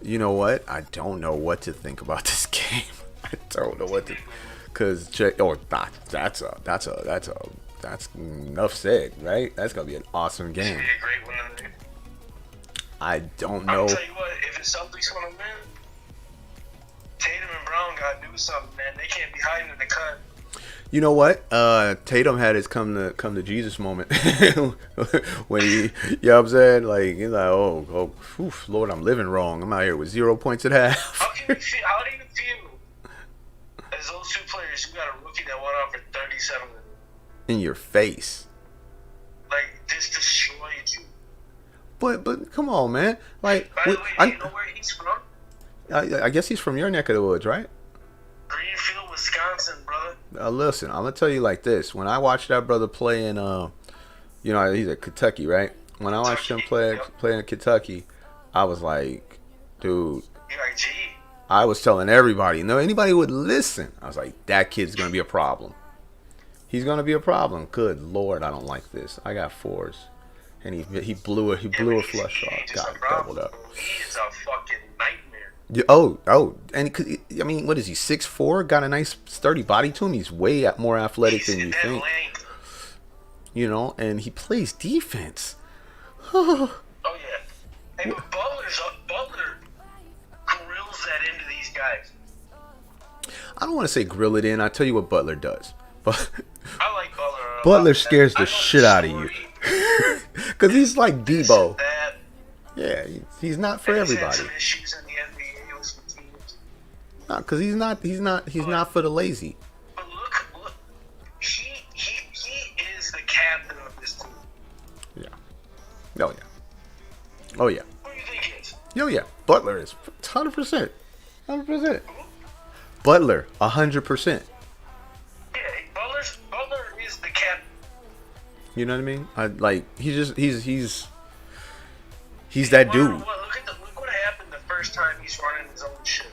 You know what? I don't know what to think about this game. I don't know what to, cause that's enough said, right? That's gonna be an awesome It's game. gonna be a great one today. I don't know. I'll tell you what, if the Celtics want to win, Tatum and Brown gotta do something, man. They can't be hiding in the cut. You know what? Tatum had his come to Jesus moment when he, you know what I'm saying? Like he's like, oh, oof, Lord, I'm living wrong. I'm out here with 0 points at half. How do you feel as those two players who got a rookie that went out for 37 In your face. like this destroyed you? But come on, man. Like, By the way, do you know where he's from? I guess he's from your neck of the woods, right? Greenfield, Wisconsin, brother. Listen, I'm gonna tell you like this. When I watched that brother play in, you know, he's at Kentucky, right? When I watched him play in Kentucky, I was like, dude. You're like, gee. I was telling everybody, no, anybody would listen. I was like, that kid's gonna be a problem. He's gonna be a problem. Good Lord, I don't like this. I got 4s, and he blew a flush off. Got doubled up. He is a fucking nightmare. Yeah, and I mean, what is he? 6'4", got a nice sturdy body to him. He's way more athletic than you think. Length. You know, and he plays defense. Oh yeah. Hey, but Butler grills that into these guys. I don't want to say grill it in. I tell you what Butler does, but I like Butler. Butler scares the shit out of you because he's like Debo. Yeah, he's not for everybody. Some issues in the NBA with some teams. No, because he's not for the lazy. But look, he is the captain of this team. Yeah. Oh yeah. Oh yeah. Who do you think he is? Oh yeah. Butler is 100%. 100%. Butler 100%. Yeah, Butler is the captain. You know what I mean? He's that dude. Look what happened the first time he's running his own shit.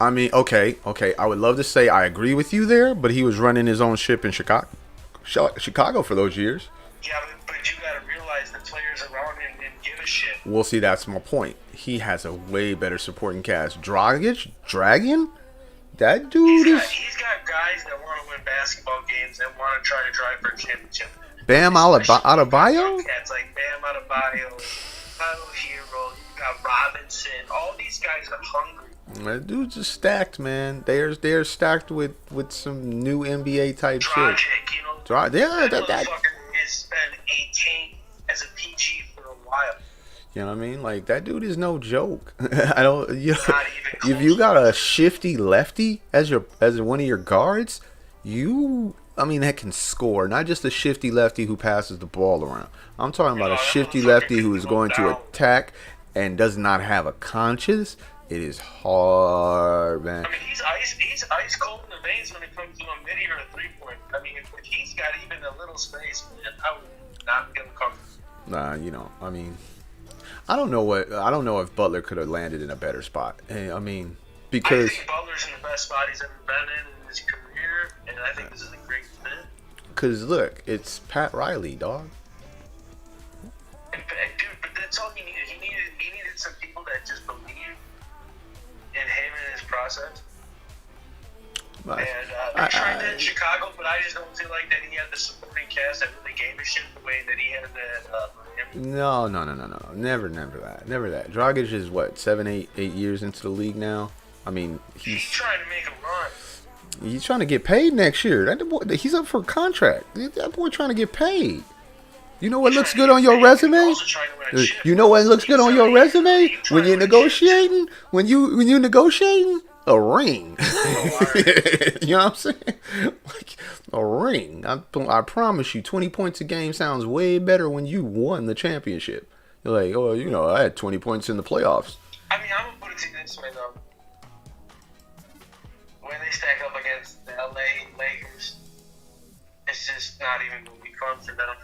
I mean, okay. I would love to say I agree with you there, but he was running his own ship in Chicago for those years. Yeah, but you gotta realize the players around him didn't give a shit. Well, see, that's my point. He has a way better supporting cast. Dragon? That dude He's got guys that want to win basketball games that want to try to drive for a championship. Bam Adebayo? Cats like Bam Adebayo, Tyler Hero, you got Robinson. All these guys are hungry. That dude's just stacked, man. They're stacked with some new NBA type shit. Dragic, you know. Yeah, that that. motherfucker has been a tank as a PG for a while. You know what I mean? Like, that dude is no joke. I don't. You know, Not even close. if you got a shifty lefty as one of your guards, that can score. Not just a shifty lefty who passes the ball around. I'm talking about a shifty lefty who is going to attack and does not have a conscience. It is hard, man. I mean, he's ice cold in the veins when it comes to a midi or a 3-point. I mean, if he's got even a little space, man, I would not feel comfortable. Nah, I don't know if Butler could have landed in a better spot. I mean, because I think Butler's in the best spot he's ever been in his career, and I think this is a great fit. Because look, it's Pat Riley, dog. And, dude, but that's all he needed. He needed some people that just believe in him and his process. And they tried that in Chicago, but I just don't feel like that he had the supporting cast that really gave a shit the way that he had that. No. Never that. Dragic is what, 8 years into the league now? I mean, he's trying to make a run. He's trying to get paid next year. That boy, he's up for a contract. That boy trying to get paid. You know what looks good on your resume? You know what looks good on your resume when you're negotiating? When you negotiating? A ring. You know what I'm saying? Like a ring. I promise you, 20 points a game sounds way better when you won the championship. You're like, oh, I had 20 points in the playoffs. I mean, I'm gonna put it to you this way though. When they stack up against the LA Lakers, it's just not even gonna be fun for them.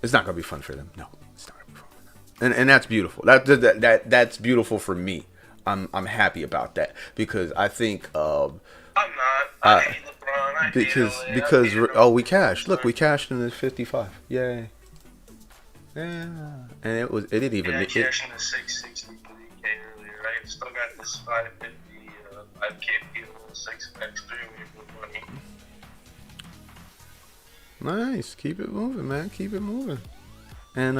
It's not gonna be fun for them. No, it's not gonna be fun for them. And that's beautiful. That's beautiful for me. I'm happy about that because I think I'm not. I hate LeBron. Because we cashed. Look, we cashed in the 55. Yay. Yeah. And it didn't even. Yeah, I cashed in the 660 earlier, right? Still got this 550 5K deal, 6x3 money. Nice. Keep it moving, man. Keep it moving. And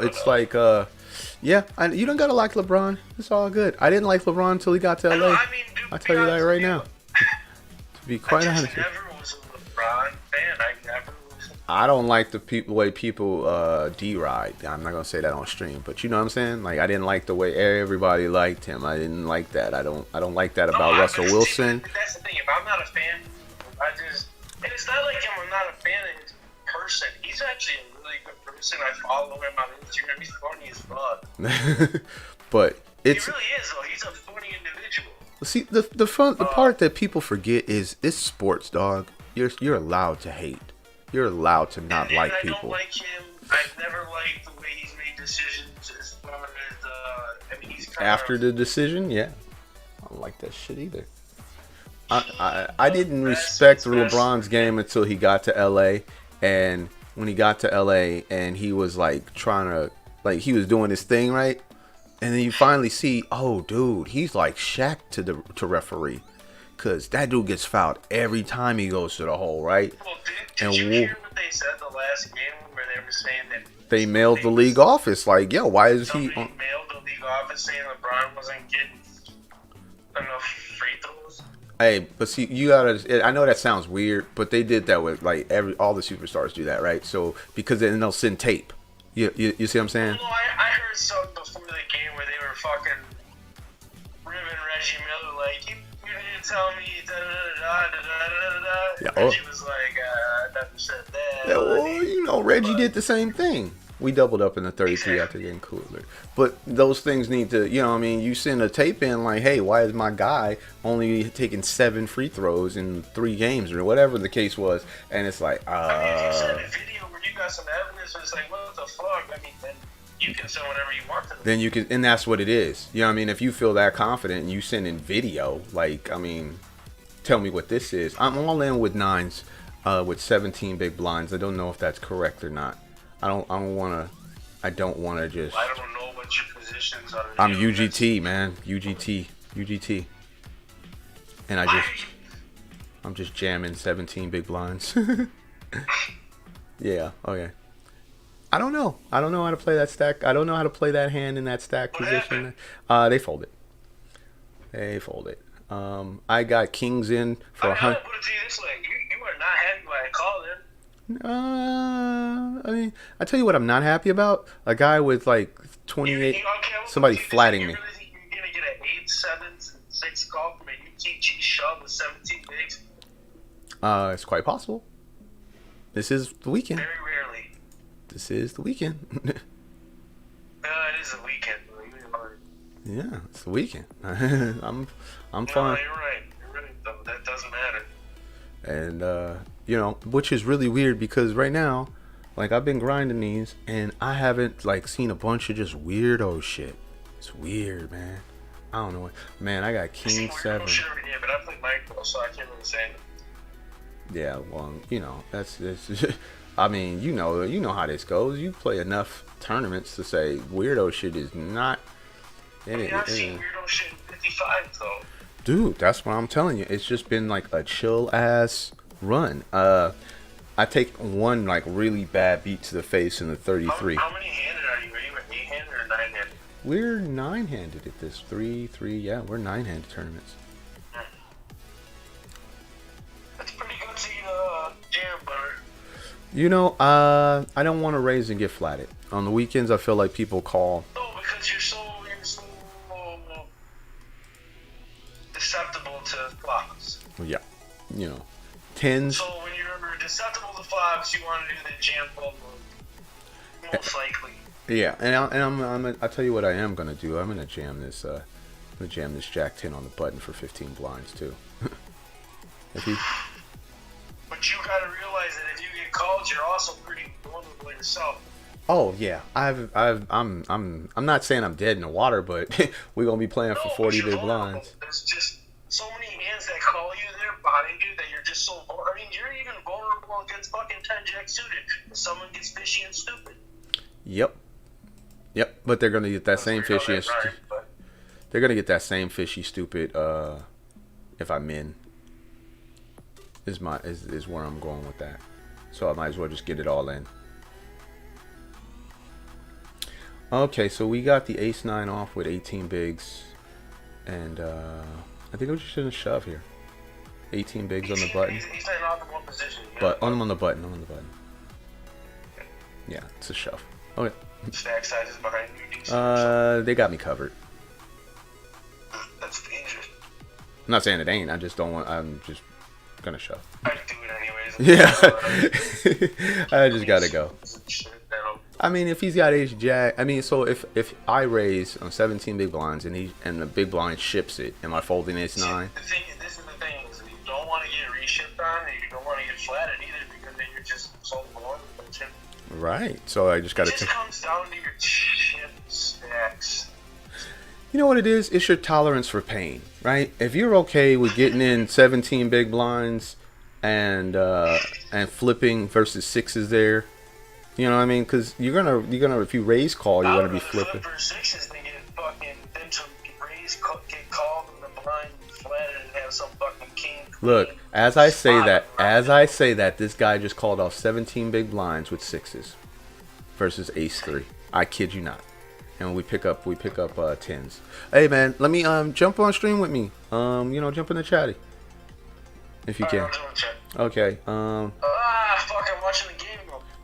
it's like you don't gotta like LeBron. It's all good. I didn't like LeBron until he got to LA. I'll tell you that right now. To be quite honest. I never was a LeBron fan. I don't like the way people deride. I'm not gonna say that on stream, but you know what I'm saying. Like I didn't like the way everybody liked him. I didn't like that. I don't like that about Russell Wilson. That's the thing. If I'm not a fan, and it's not like I'm not a fan of his person. He's actually a really good person. I follow him on Instagram. He's funny as fuck. But he really is though. He's a funny individual. See, the part that people forget is it's sports, dog. You're allowed to hate. You're allowed to not like people. I don't like him. I've never liked the way he's made decisions as far as he's kind after the decision. Yeah, I don't like that shit either. I didn't respect LeBron's game until he got to LA, and when he got to LA and he was like trying to he was doing his thing right, and then you finally see, oh dude, he's like Shaq to referee, cause that dude gets fouled every time he goes to the hole, right? Well, did you hear what they said the last game where they were saying that they mailed the league office like, yo, why is he? Mailed the league office saying LeBron wasn't getting enough free throws. Hey, but see, you gotta. I know that sounds weird, but they did that with all the superstars do that, right? So because then they'll send tape. You see what I'm saying? Well, no, I heard something before the game where they were fucking ribbing Reggie Miller like, you didn't tell me da da da da da da da. Yeah, Reggie was like, I never said that. Yeah, well, Reggie did the same thing. We doubled up in the 33 after getting cooler. But those things need to, you send a tape in like, hey, why is my guy only taking 7 free throws in 3 games or whatever the case was? And it's like, if you send a video where you got some evidence, it's like, what the fuck? Then you can send whatever you want to them. Then you can, and that's what it is. You know what I mean? If you feel that confident and you send in video, tell me what this is. I'm all in with 9s with 17 big blinds. I don't know if that's correct or not. I don't want to just. I don't know what your positions are. I'm UGT, man. UGT. And I'm just jamming 17 big blinds. Yeah. Okay. I don't know. I don't know how to play that stack. I don't know how to play that hand in that stack What position. happened? They folded. They folded. I got kings in for I gotta put it to you this way: you are not happy by a call, then. I mean, I tell you what, I'm not happy about a guy with like 28. Okay, Somebody flatting me. You really think you're gonna get an 8, 7, 6 call from a UTG shove with 17 bigs? It's quite possible. This is the weekend. Very rarely. This is the weekend. It is the weekend. Yeah, it's the weekend. I'm No, fine. you're right. You're right, though. That doesn't matter. And you know, which is really weird because right now, like I've been grinding these and I haven't like seen a bunch of just weirdo shit. It's weird, man. I don't know what. Man, I got king 7. Shit every day, but I play micro, so I can't really say anything. Yeah, well, you know, that's I mean, you know how this goes. You play enough tournaments to say weirdo shit is not. I've seen weirdo shit in 55 though. Dude, that's what I'm telling you. It's just been like a chill ass run. I take one like really bad beat to the face in the 33. How many handed are you? Are you an 8-handed or 9-handed? We're 9-handed at this 3-3. Yeah, we're 9-handed tournaments. That's pretty good to jam, butter. You know, I don't want to raise and get flatted. On the weekends, I feel like people call. No, because you're so susceptible to flops. Yeah, you know, 10s. So when you're susceptible to flops, you want to do the jam fold most likely. Yeah, and I'll tell you what I am gonna do. I'm gonna jam this. Jack 10 on the button for 15 blinds too. But you gotta realize that if you get called, you're also pretty vulnerable yourself. Oh yeah, I'm not saying I'm dead in the water, but we're gonna be playing for 40 big blinds. There's just so many hands that call you there behind you that you're just so vulnerable. I mean, you're even vulnerable against fucking 10 jack suited. If someone gets fishy and stupid. Yep, but they're gonna get that same fishy. They're gonna get that same fishy stupid. If I'm in, is where I'm going with that. So I might as well just get it all in. Okay, so we got the ace 9 off with 18 bigs, and I think we're just gonna shove here. 18 bigs on the button. He's not off in one position. But on the button. Yeah, it's a shove. Okay. Stack size is behind you. They got me covered. That's dangerous. I'm not saying it ain't. I just don't want. I'm just gonna shove. I'd do it anyways. Yeah. I just gotta go. I mean, if he's got ace jack, I mean, so if I raise on 17 big blinds and the big blind ships it, am I folding ace 9? This is the thing: is you don't want to get reshipped on, and you don't want to get flatted either, because then you're just so bored. Right. So I just gotta. It just comes down to your chip stacks. You know what it is? It's your tolerance for pain, right? If you're okay with getting in 17 big blinds and flipping versus sixes there. You know what I mean? Because you're gonna if you raise call, you're gonna be flipping. For sixes, they get fucking then to raise, get called in the blind, flatted, and have some fucking king. Look, as I say that, this guy just called off 17 big blinds with sixes versus ace 3. I kid you not. And we pick up 10s. Hey man, let me jump on stream with me. Jump in the chatty if you can. Okay. Fuck! I'm watching the game.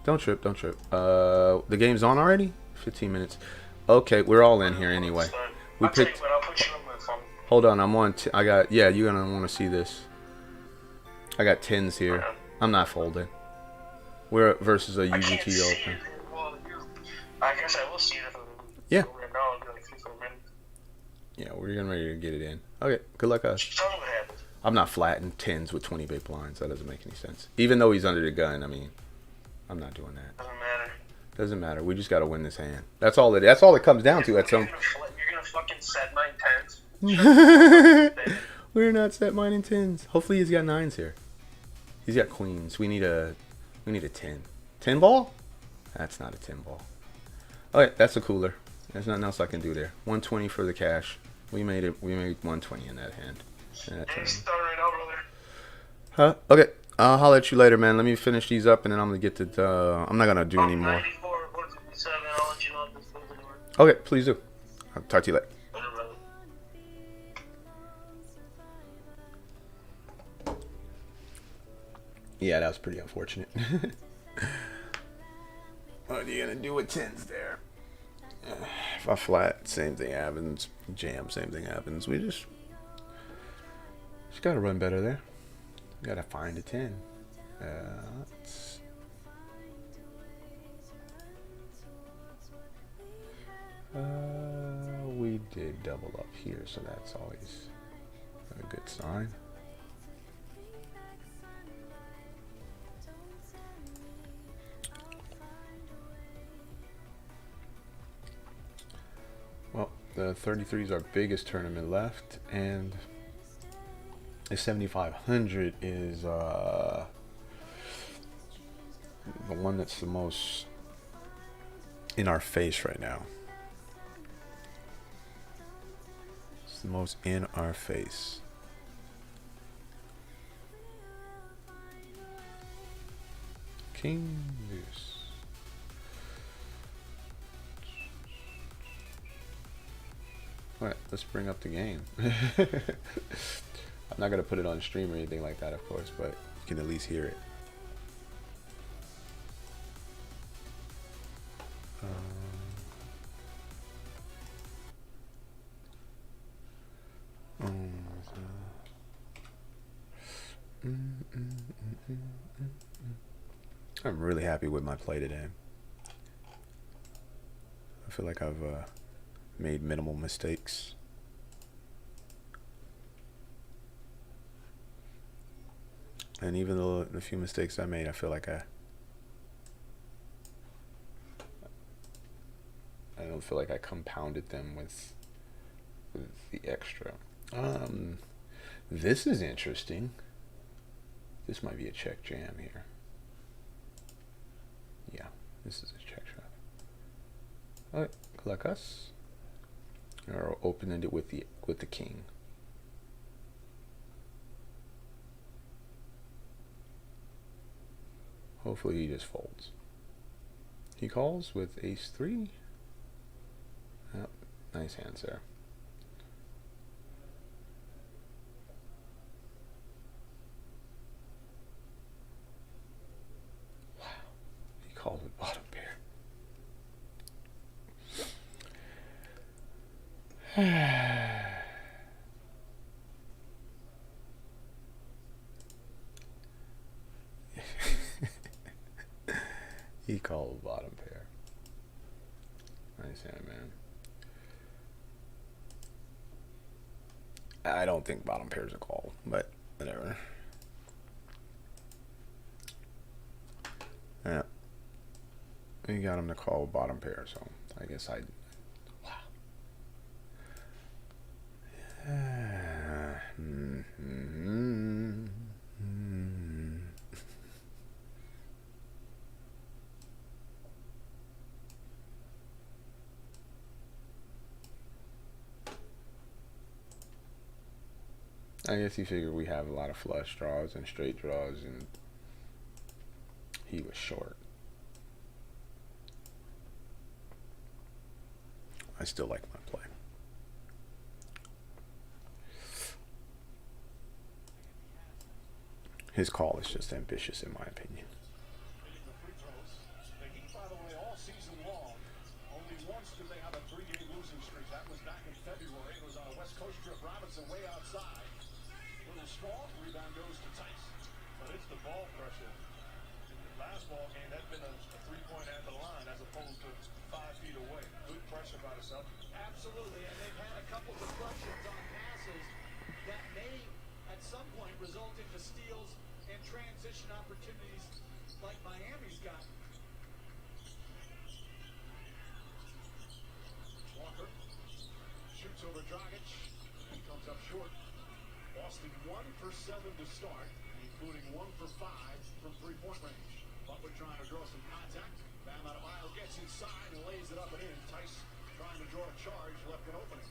Don't trip. The game's on already? 15 minutes. Okay, we're all in here anyway. We picked. I'll put you on my phone. Hold on, I'm on. You're gonna want to see this. I got 10s here. I'm not folding. We're versus a UGT open. Well, I guess I will see it if I'm. Yeah. Right now, I'll be like 3 minutes. Yeah, we're getting ready to get it in. Okay, good luck, us. Tell me what happens. I'm not flatting 10s with 20 big blinds. That doesn't make any sense. Even though he's under the gun, I mean. I'm not doing that. Doesn't matter. We just got to win this hand. That's all it comes down to. You're gonna fucking set 9 10s. We're not set mine in 10s. Hopefully he's got 9s here. He's got queens. We need a 10. 10 ball? That's not a 10 ball. Okay, that's a cooler. There's nothing else I can do there. 120 for the cash. We made 120 in that hand. Start right now, brother. Huh? Okay. I'll holler at you later, man. Let me finish these up, and then I'm gonna get to. I'm not gonna do any more. 94, 157. I'll let you know if this goes anywhere. Okay, please do. I'll talk to you later. Yeah, that was pretty unfortunate. What are you gonna do with tens there? If I flat, same thing happens. Jam, same thing happens. We just gotta run better there. Gotta find a 10. We did double up here, so that's always a good sign. Well, the 33 is our biggest tournament left, and the 7,500 is the one that's the most in our face right now. It's the most in our face. King deuce. Alright, let's bring up the game. I'm not going to put it on stream or anything like that, of course, but you can at least hear it. I'm really happy with my play today. I feel like I've made minimal mistakes. And even the few mistakes I made, I feel like I don't feel like I compounded them with the extra. This is interesting. This might be a check jam here. Yeah, this is a check shot. All right, like us. Or opening it with the king. Hopefully he just folds. He calls with ace 3. Yep, nice hands there. Wow, he calls with bottom pair. He called bottom pair. Nice hand, man. I don't think bottom pair is a call, but whatever. Yeah. We got him to call bottom pair, so I guess I. Wow. I guess he figured we have a lot of flush draws and straight draws, and he was short. I still like my play. His call is just ambitious, in my opinion. Small rebound goes to Tice, but it's the ball pressure. In the last ball game, that's been a 3-point at the line as opposed to 5 feet away. Good pressure by the Celtics. Absolutely, and they've had a couple deflections on passes that may, at some point, result into steals and transition opportunities like Miami's got. Walker shoots over Dragic. He comes up short. Boston 1 for 7 to start, including 1 for 5 from 3-point range. Butler trying to draw some contact. Bam Adebayo gets inside and lays it up and in. Tice trying to draw a charge, left an opening.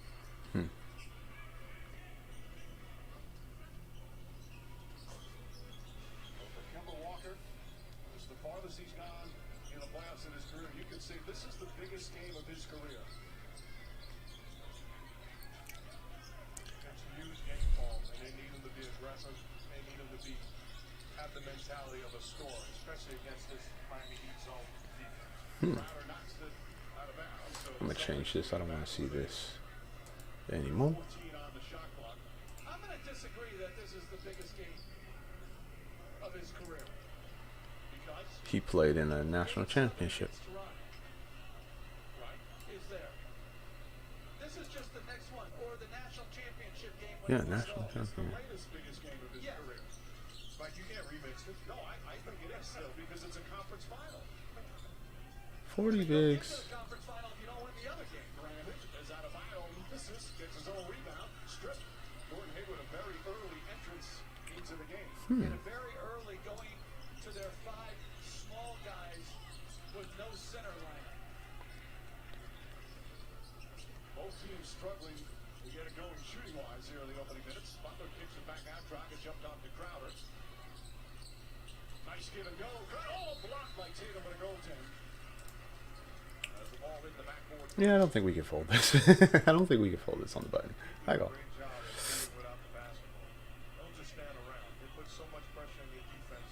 the score, especially against this Miami Heat zone defense. Crowder knocks it out of bounds. So I'm gonna change this. I don't want to see this anymore. 14 on the shot clock. I'm going to disagree that this is the biggest game of his career. Because He played in a national championship. Right? Is there? This is just the next one, or the national championship game. Yeah, national it's the champion. latest biggest game of his career. Like, you can't remix it. No, I think it is still because it's a conference final. 40 Get bigs. to the conference final if you don't win the other game. Granted, is out of bounds, misses, gets his own rebound, stripped. Gordon Hayward, a very early entrance into the game. And a very early going to their 5 small guys with no center lineup. Both teams struggling to get it going shooting-wise here in the opening minutes. Butler kicks it back out. Dragic jumped off to Crowder. Nice give and go. Oh, blocked by Tatum with a goaltend. As the ball hit the backboard. Yeah, I don't think we can fold this. I don't think we can fold this on the button. I go. Great job at playing without the basketball. Don't just stand around. They put so much pressure on your defense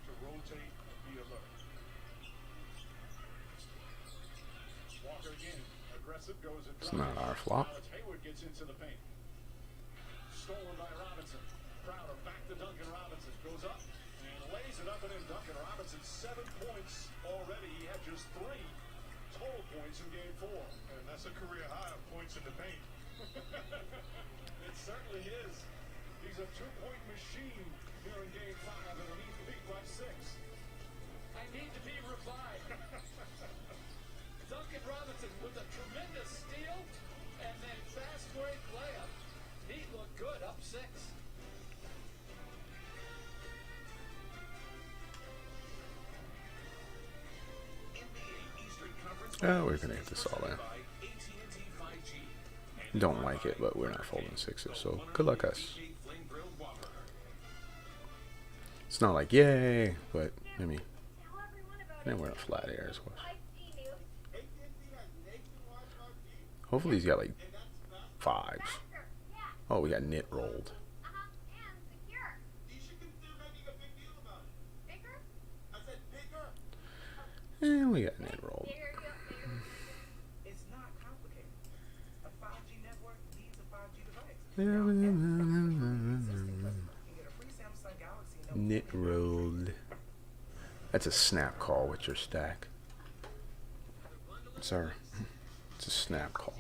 to rotate and be alert. Walker again. Aggressive goes at It's not our flop. Alex Hayward gets into the paint. Stolen by Robinson. Crowder back to Duncan Robinson. Goes up and lays it up and in. Duncan Robinson 7 points already. He had just 3 total points in game 4. And that's a career high of points in the paint. It certainly is. He's a 2-point machine here in game 5 and he beat by 6. I need to be revived. Duncan Robinson with a tremendous steal and then fast break layup. He looked good, up 6. Oh, we're gonna get this all in. Don't like it, but we're not folding sixes, so good luck us. It's not like yay, but I mean, then we're in a flat air as well. Hopefully he's got like 5s. Oh, we got knit rolled. And we got knit rolled. It's not complicated. A 5G network needs a 5G device. Knit rolled. That's a snap call with your stack. Sir, it's a snap call.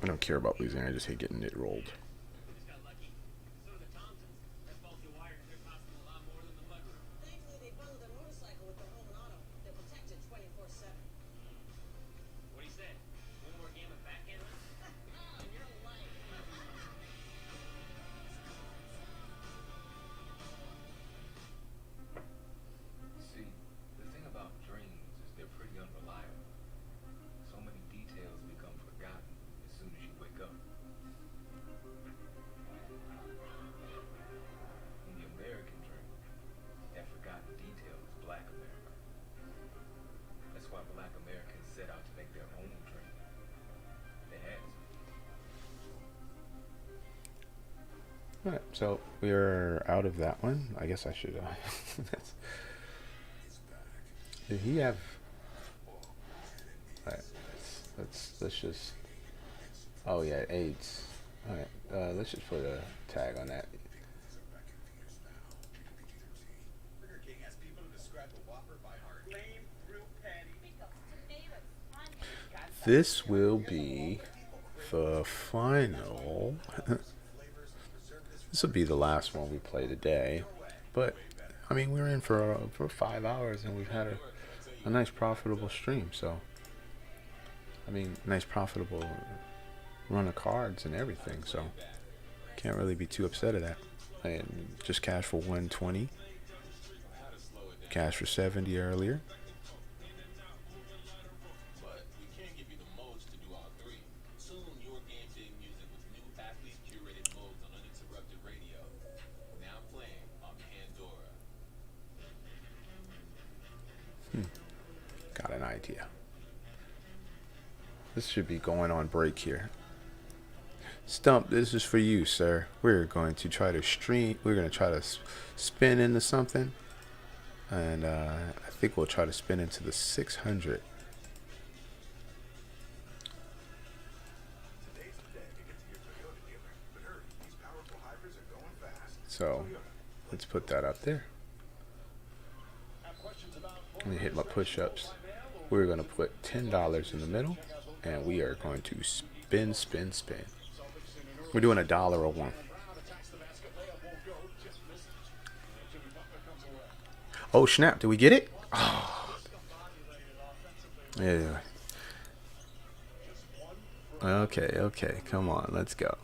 I don't care about losing, I just hate getting knit rolled. Alright, so we're out of that one. I guess I should. Did he have? Alright, let's just. Oh yeah, AIDS. Alright, let's just put a tag on that. This will be the final. This will be the last one we play today, but I mean we're in for 5 hours and we've had a nice profitable stream. So I mean nice profitable run of cards and everything. So can't really be too upset at that. And just cash for 120, cash for 70 earlier. Got an idea. This should be going on break here. Stump, this is for you, sir. We're going to try to spin into something. And I think we'll try to spin into the 600. So let's put that up there. Let me hit my push-ups. We're going to put $10 in the middle, and we are going to spin, spin, spin. We're doing $1 a one. Oh snap! Did we get it? Oh. Yeah. Okay. Come on, let's go.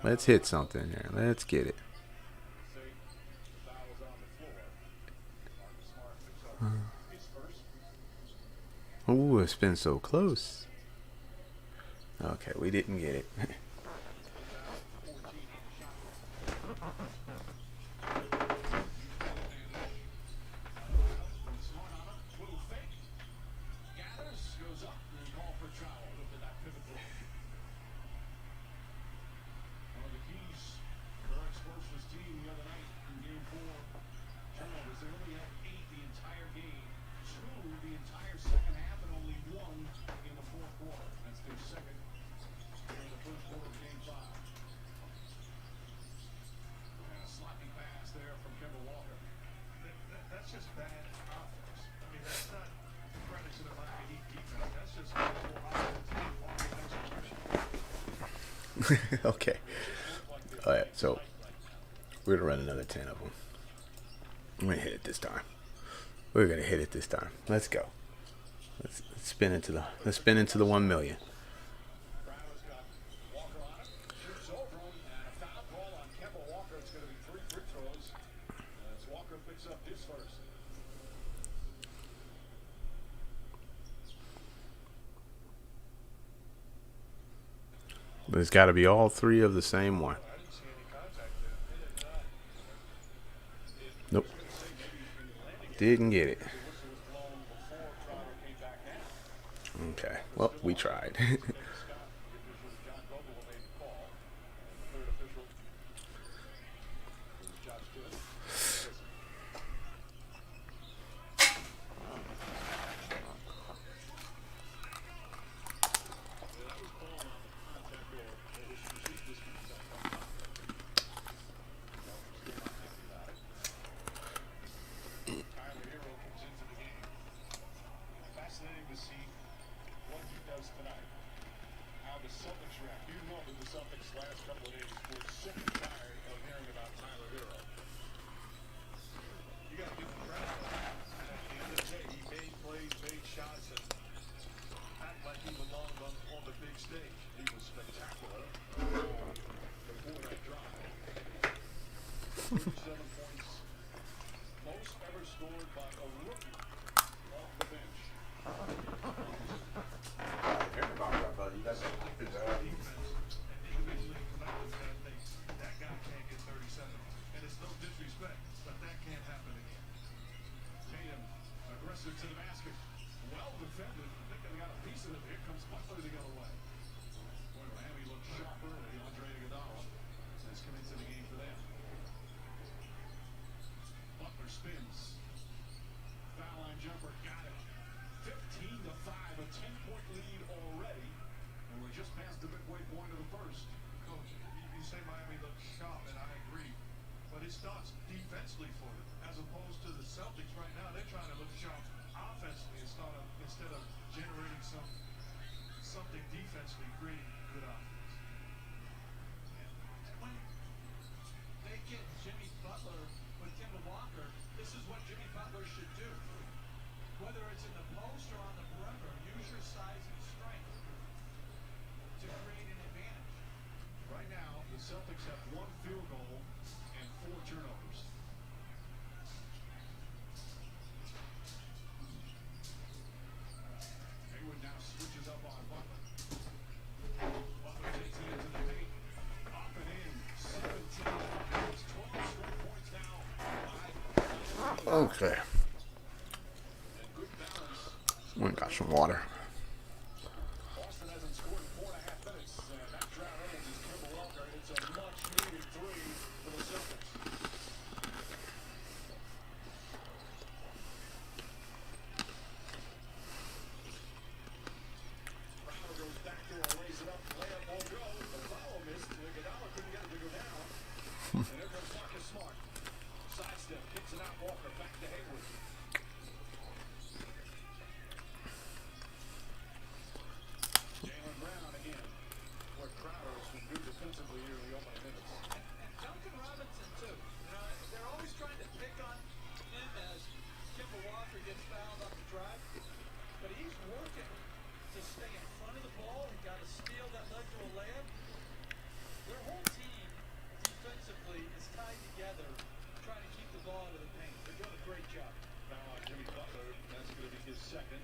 Let's hit something here. Let's get it. Ooh, it's been so close. Okay, we didn't get it. Okay. All right, so we're gonna run another 10 of them. I'm gonna hit it this time. We're gonna hit it this time. Let's go. Let's spin into the 1 million. But it's got to be all three of the same one. Nope. Didn't get it. Okay. Well, we tried. Okay. We got some water. Crowder has been good defensively here in the opening minutes. And Duncan Robinson, too. You know, they're always trying to pick on him as Kemba Walker gets fouled on the drive. But he's working to stay in front of the ball. He got a steal that led to a layup. Their whole team defensively is tied together, trying to keep the ball out of the paint. They're doing a great job. Foul on Jimmy Butler. That's going to be his second.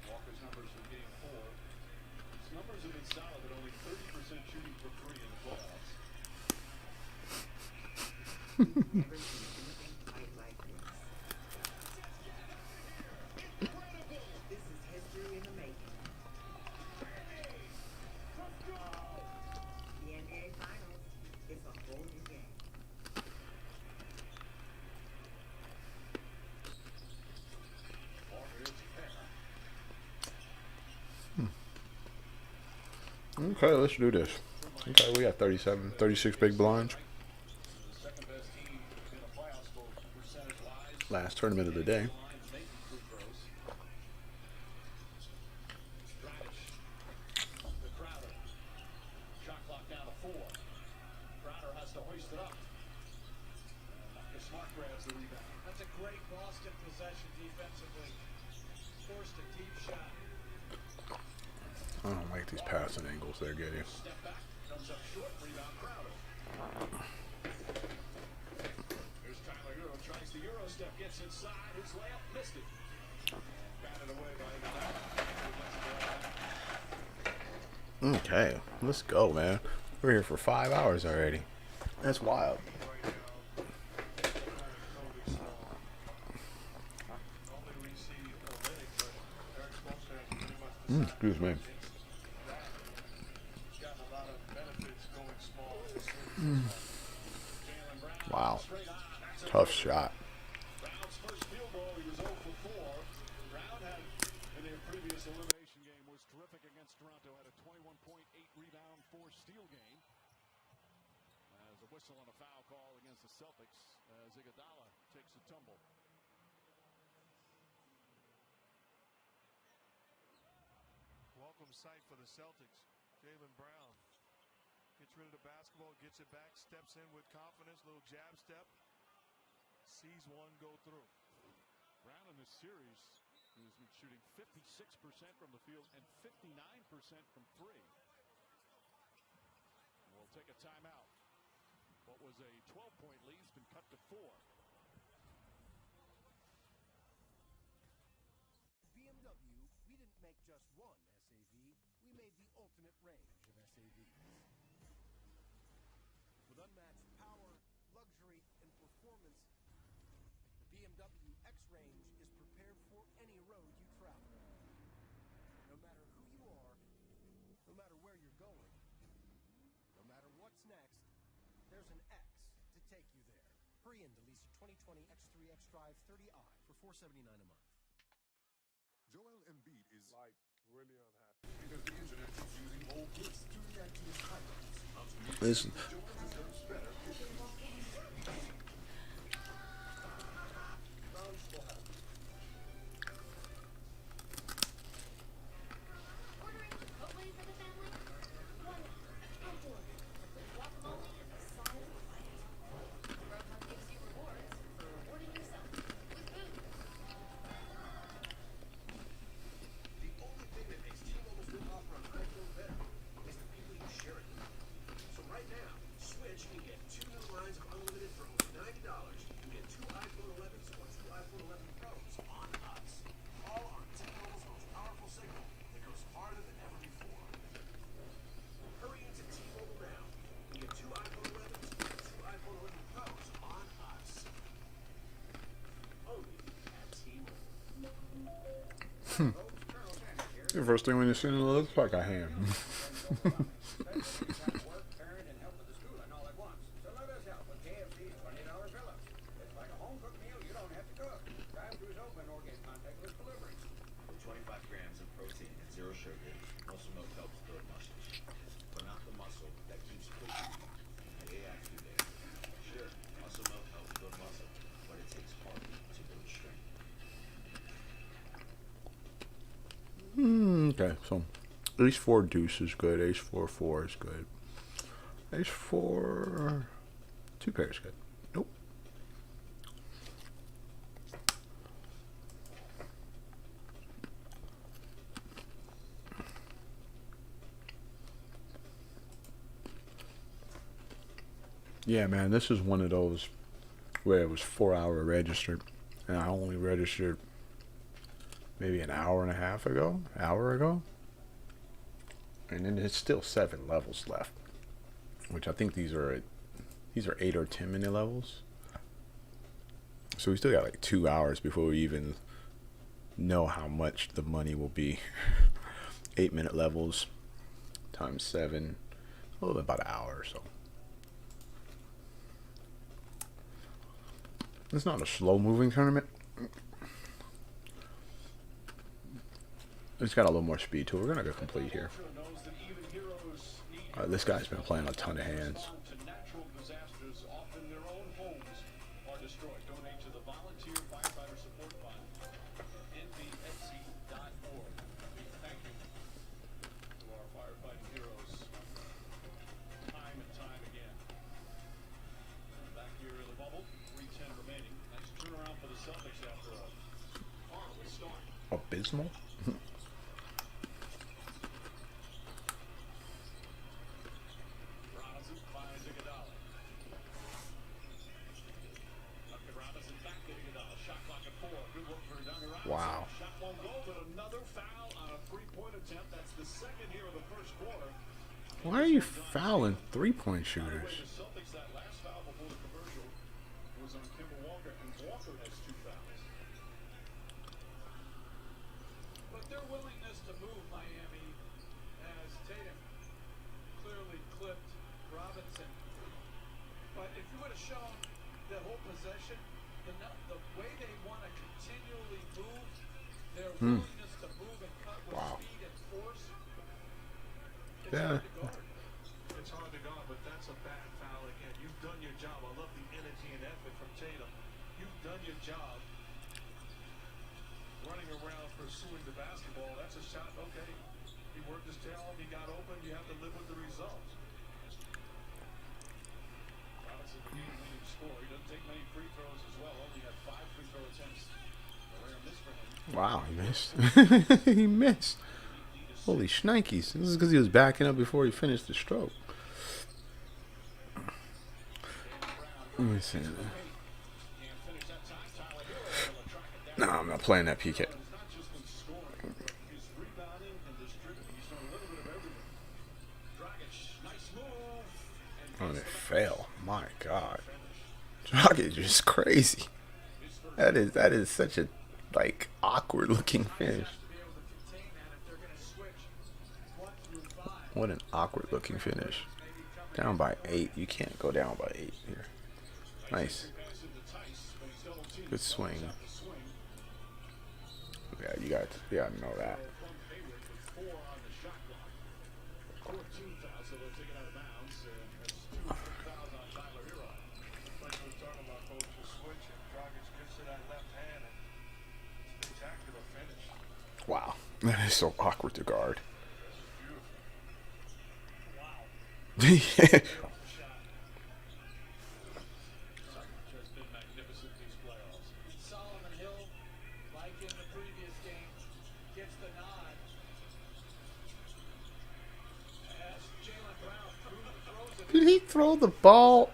Walker's numbers for game 4. His numbers have been solid, but only 30% shooting for 3 in the playoffs. Never seen anything quite like this. This is history in the making. The NBA Finals is a whole new game. Walker hits a pair. Okay, let's do this. Okay, we got 37, 36 big blinds. The second best team in the playoffs, both percentage-wise. Last tournament of the day. Lines making free throws. Dragic. The Crowder. Shot clock down to 4. Crowder has to hoist it up. Marcus Smart grabs the rebound. That's a great Boston possession defensively. Forced a deep shot. I don't like these passing angles they're getting. Step back. Comes up short. Rebound Crowder. Here's Tyler Euro. Tries the Euro step. Gets inside. His layup. Missed it. Batted away by Iguodala. Okay, let's go, man. We're here for 5 hours already. That's wild. Excuse me. Wow. Tough shot. Brown's first field goal, he was 0 for 4. Brown had, in their previous elimination game, was terrific against Toronto. Had a 21.8 rebound, 4 steal game. As a whistle on a foul call against the Celtics, as Iguodala takes a tumble. Welcome sight for the Celtics. Jaylen Brown gets rid of the basketball, gets it back, steps in with confidence, little jab step, sees one go through. Brown in this series has been shooting 56% from the field and 59% from 3. We'll take a timeout. What was a 12-point lead has been cut to 4. BMW, we didn't make just one SAV, we made the ultimate range of SAVs. With unmatched power, luxury, and performance, the BMW X-Range is prepared for any road you travel. No matter who you are, no matter where you're going, no matter what's next, there's an X to take you there. Hurry in to lease your 2020 X3 X-Drive 30i for $479 a month. Joel Embiid is Like, really unhappy. Because the internet is using old clips to react to his highlights. Listen. Joel deserves better. Brown's full house. Ordering Chipotle for the family? One outdoor with guacamole and the size of life. Grubhub gives you rewards for rewarding yourself with food. The only thing that makes T-Mobile's new offer on iPhone better is the people you share it with. So right now, switch and get 2 new lines of unlimited for only $90. You get 2 iPhone 11s or 2 iPhone 11 Pros on us. All on T-Mobile's most powerful signal that goes farther than ever before. Hurry into T-Mobile now and get 2 iPhone 11s or 2 iPhone 11 Pros on us. Only at T-Mobile. The first thing when you see it looks like a ham. Okay, so Ace 4 deuce is good. Ace 4 4 is good. Ace 4 2 pair is good. Nope. Yeah, man, this is one of those where it was 4-hour registered, and I only registered maybe an hour and a half ago, and then there's still 7 levels left, which I think these are 8 or 10 minute levels. So we still got like 2 hours before we even know how much the money will be. 8-minute levels times 7, a little bit about an hour or so. It's not a slow moving tournament. It's got a little more speed to it. We're gonna go complete here. This guy's been playing a ton of hands. Abysmal. Wow. Why are you fouling 3-point shooters? But their willingness to move Miami as Tatum clearly clipped Robinson. But if you would have shown the whole possession, the way they want to continually move, their willingness to move and cut with speed and force, it's hard to guard. It's hard to guard, but that's a bad foul again. You've done your job. I love the energy and effort from Tatum. You've done your job. Running around pursuing the basketball, that's a shot. Okay, he worked his tail off, he got open, you have to live with the results. Robinson, the leading scorer, he doesn't take many free throws as well, only had 5 free throw attempts. A rare miss for him. Wow, he missed. He missed. Holy shnikes. This is because he was backing up before he finished the stroke. Let me see. No, I'm not playing that PK. Oh, they fail. My God. Dragic is crazy. That is such a awkward looking finish. What an awkward looking finish. Down by 8. You can't go down by 8 here. Nice. Good swing. Yeah, you got to know that. Wow, that is so awkward to guard. Did he throw the ball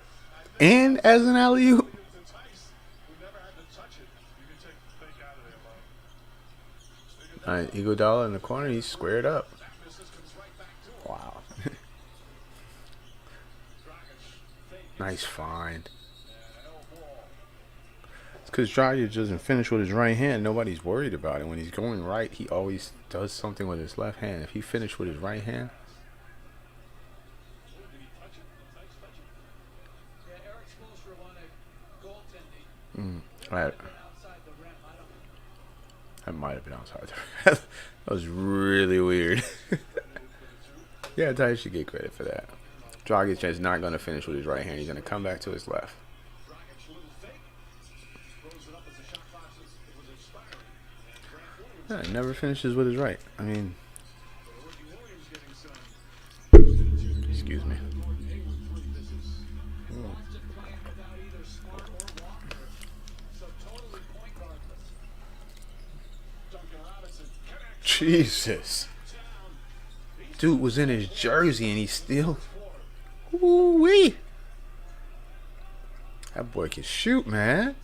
in as an alley-oop? Alright, Iguodala in the corner, he's squared up. Wow. Nice find. It's because Dragic doesn't finish with his right hand. Nobody's worried about it. When he's going right, he always does something with his left hand. If he finished with his right hand, that might have been outside the rim. That was really weird. Yeah, Ty should get credit for that. Dragic is not going to finish with his right hand. He's going to come back to his left. Yeah, he never finishes with his right. I mean, Excuse me. Jesus. Dude was in his jersey and he still. Ooh-wee. That boy can shoot, man.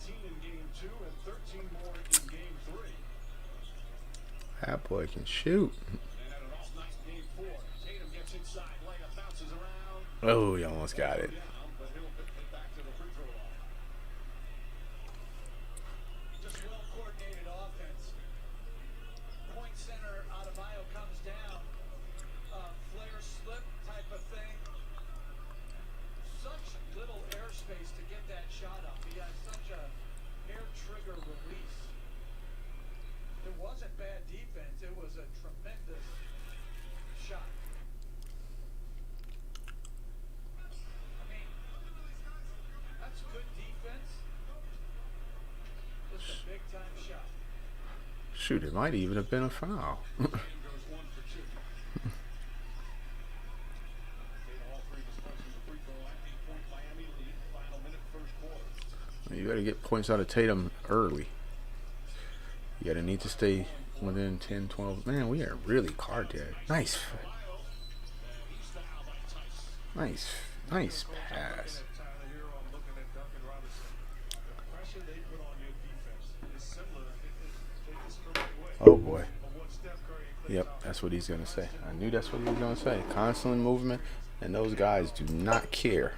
That boy can shoot. Oh, he almost got it. Just well coordinated offense. Point center Adebayo comes down. Flare slip type of thing. Such little airspace to get that shot up. He has such a hair trigger release. It wasn't bad defense. It was a tremendous shot. I mean, that's good defense. Just a big time shot. Shoot, it might even have been a foul. You got to get points out of Tatum early. You got to need to stay within 10, 12. Man, we are really card dead. Nice. Nice pass. Oh, boy. Yep, that's what he's going to say. I knew that's what he was going to say. Constant movement, and those guys do not care.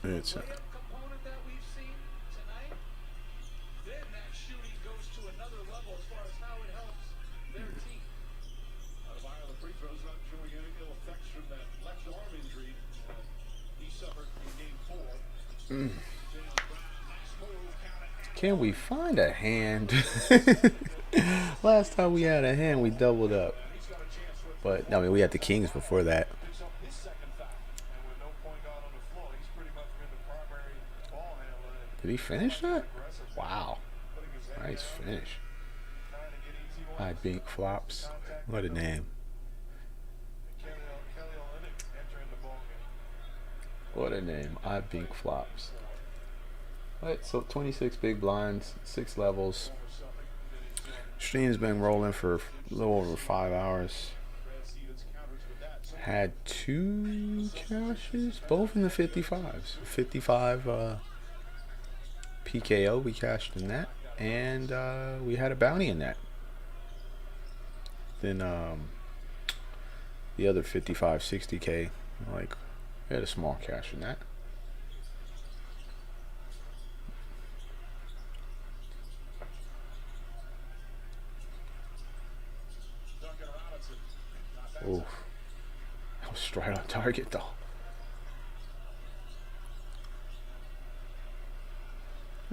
It's component that we've seen tonight, then that shooting goes to another level as far as how it helps their team. The free throws not showing any ill effects from that left arm injury he suffered in game 4. Can we find a hand? Last time we had a hand, we doubled up. But, I mean, we had the Kings before that. Did he finish that? Wow. Nice finish. I Bink Flops. What a name. What a name. I Bink Flops. Alright, so 26 big blinds, 6 levels. Stream's been rolling for a little over 5 hours. Had 2 cashes, both in the 55s. 55 PKO, we cashed in that, and we had a bounty in that. Then the other 55 60k, like, we had a small cash in that. Oof. That was straight on target though.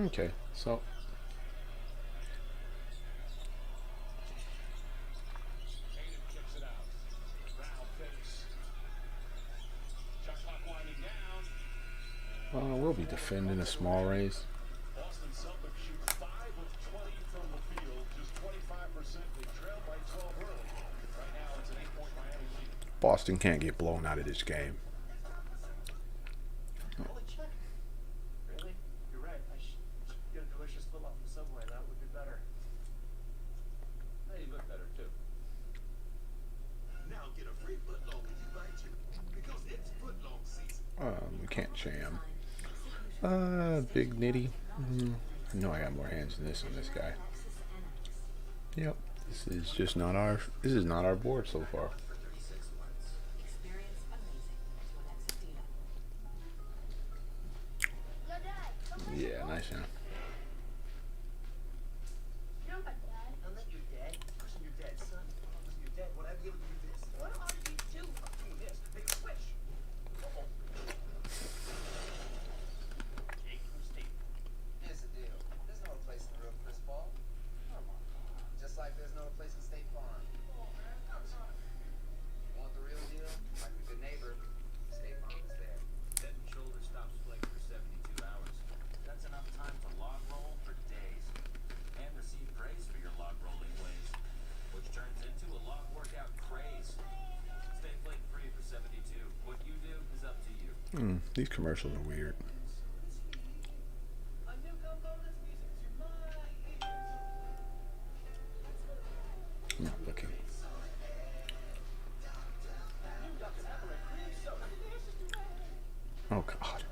Okay, so we'll be defending a small raise. Boston can't get blown out of this game. Really? You're right. I should get a delicious foot long from Subway. That would be better. Hey, you look better too. Now get a free foot long when you buy two, because it's foot long season. We can't jam. Big Nitty. I know I got more hands than this on this guy. Yep. This is just not our. This is not our board so far. Yeah, nice hand. You're my dad. I'm not your dad. I'm your dad's son. I'm your dad. What I'd be able to do this. What are you doing? I'm doing this. Make a switch. Hey, who's Steve? Here's the deal. There's no replacing These commercials are weird. I'm not looking. Oh God.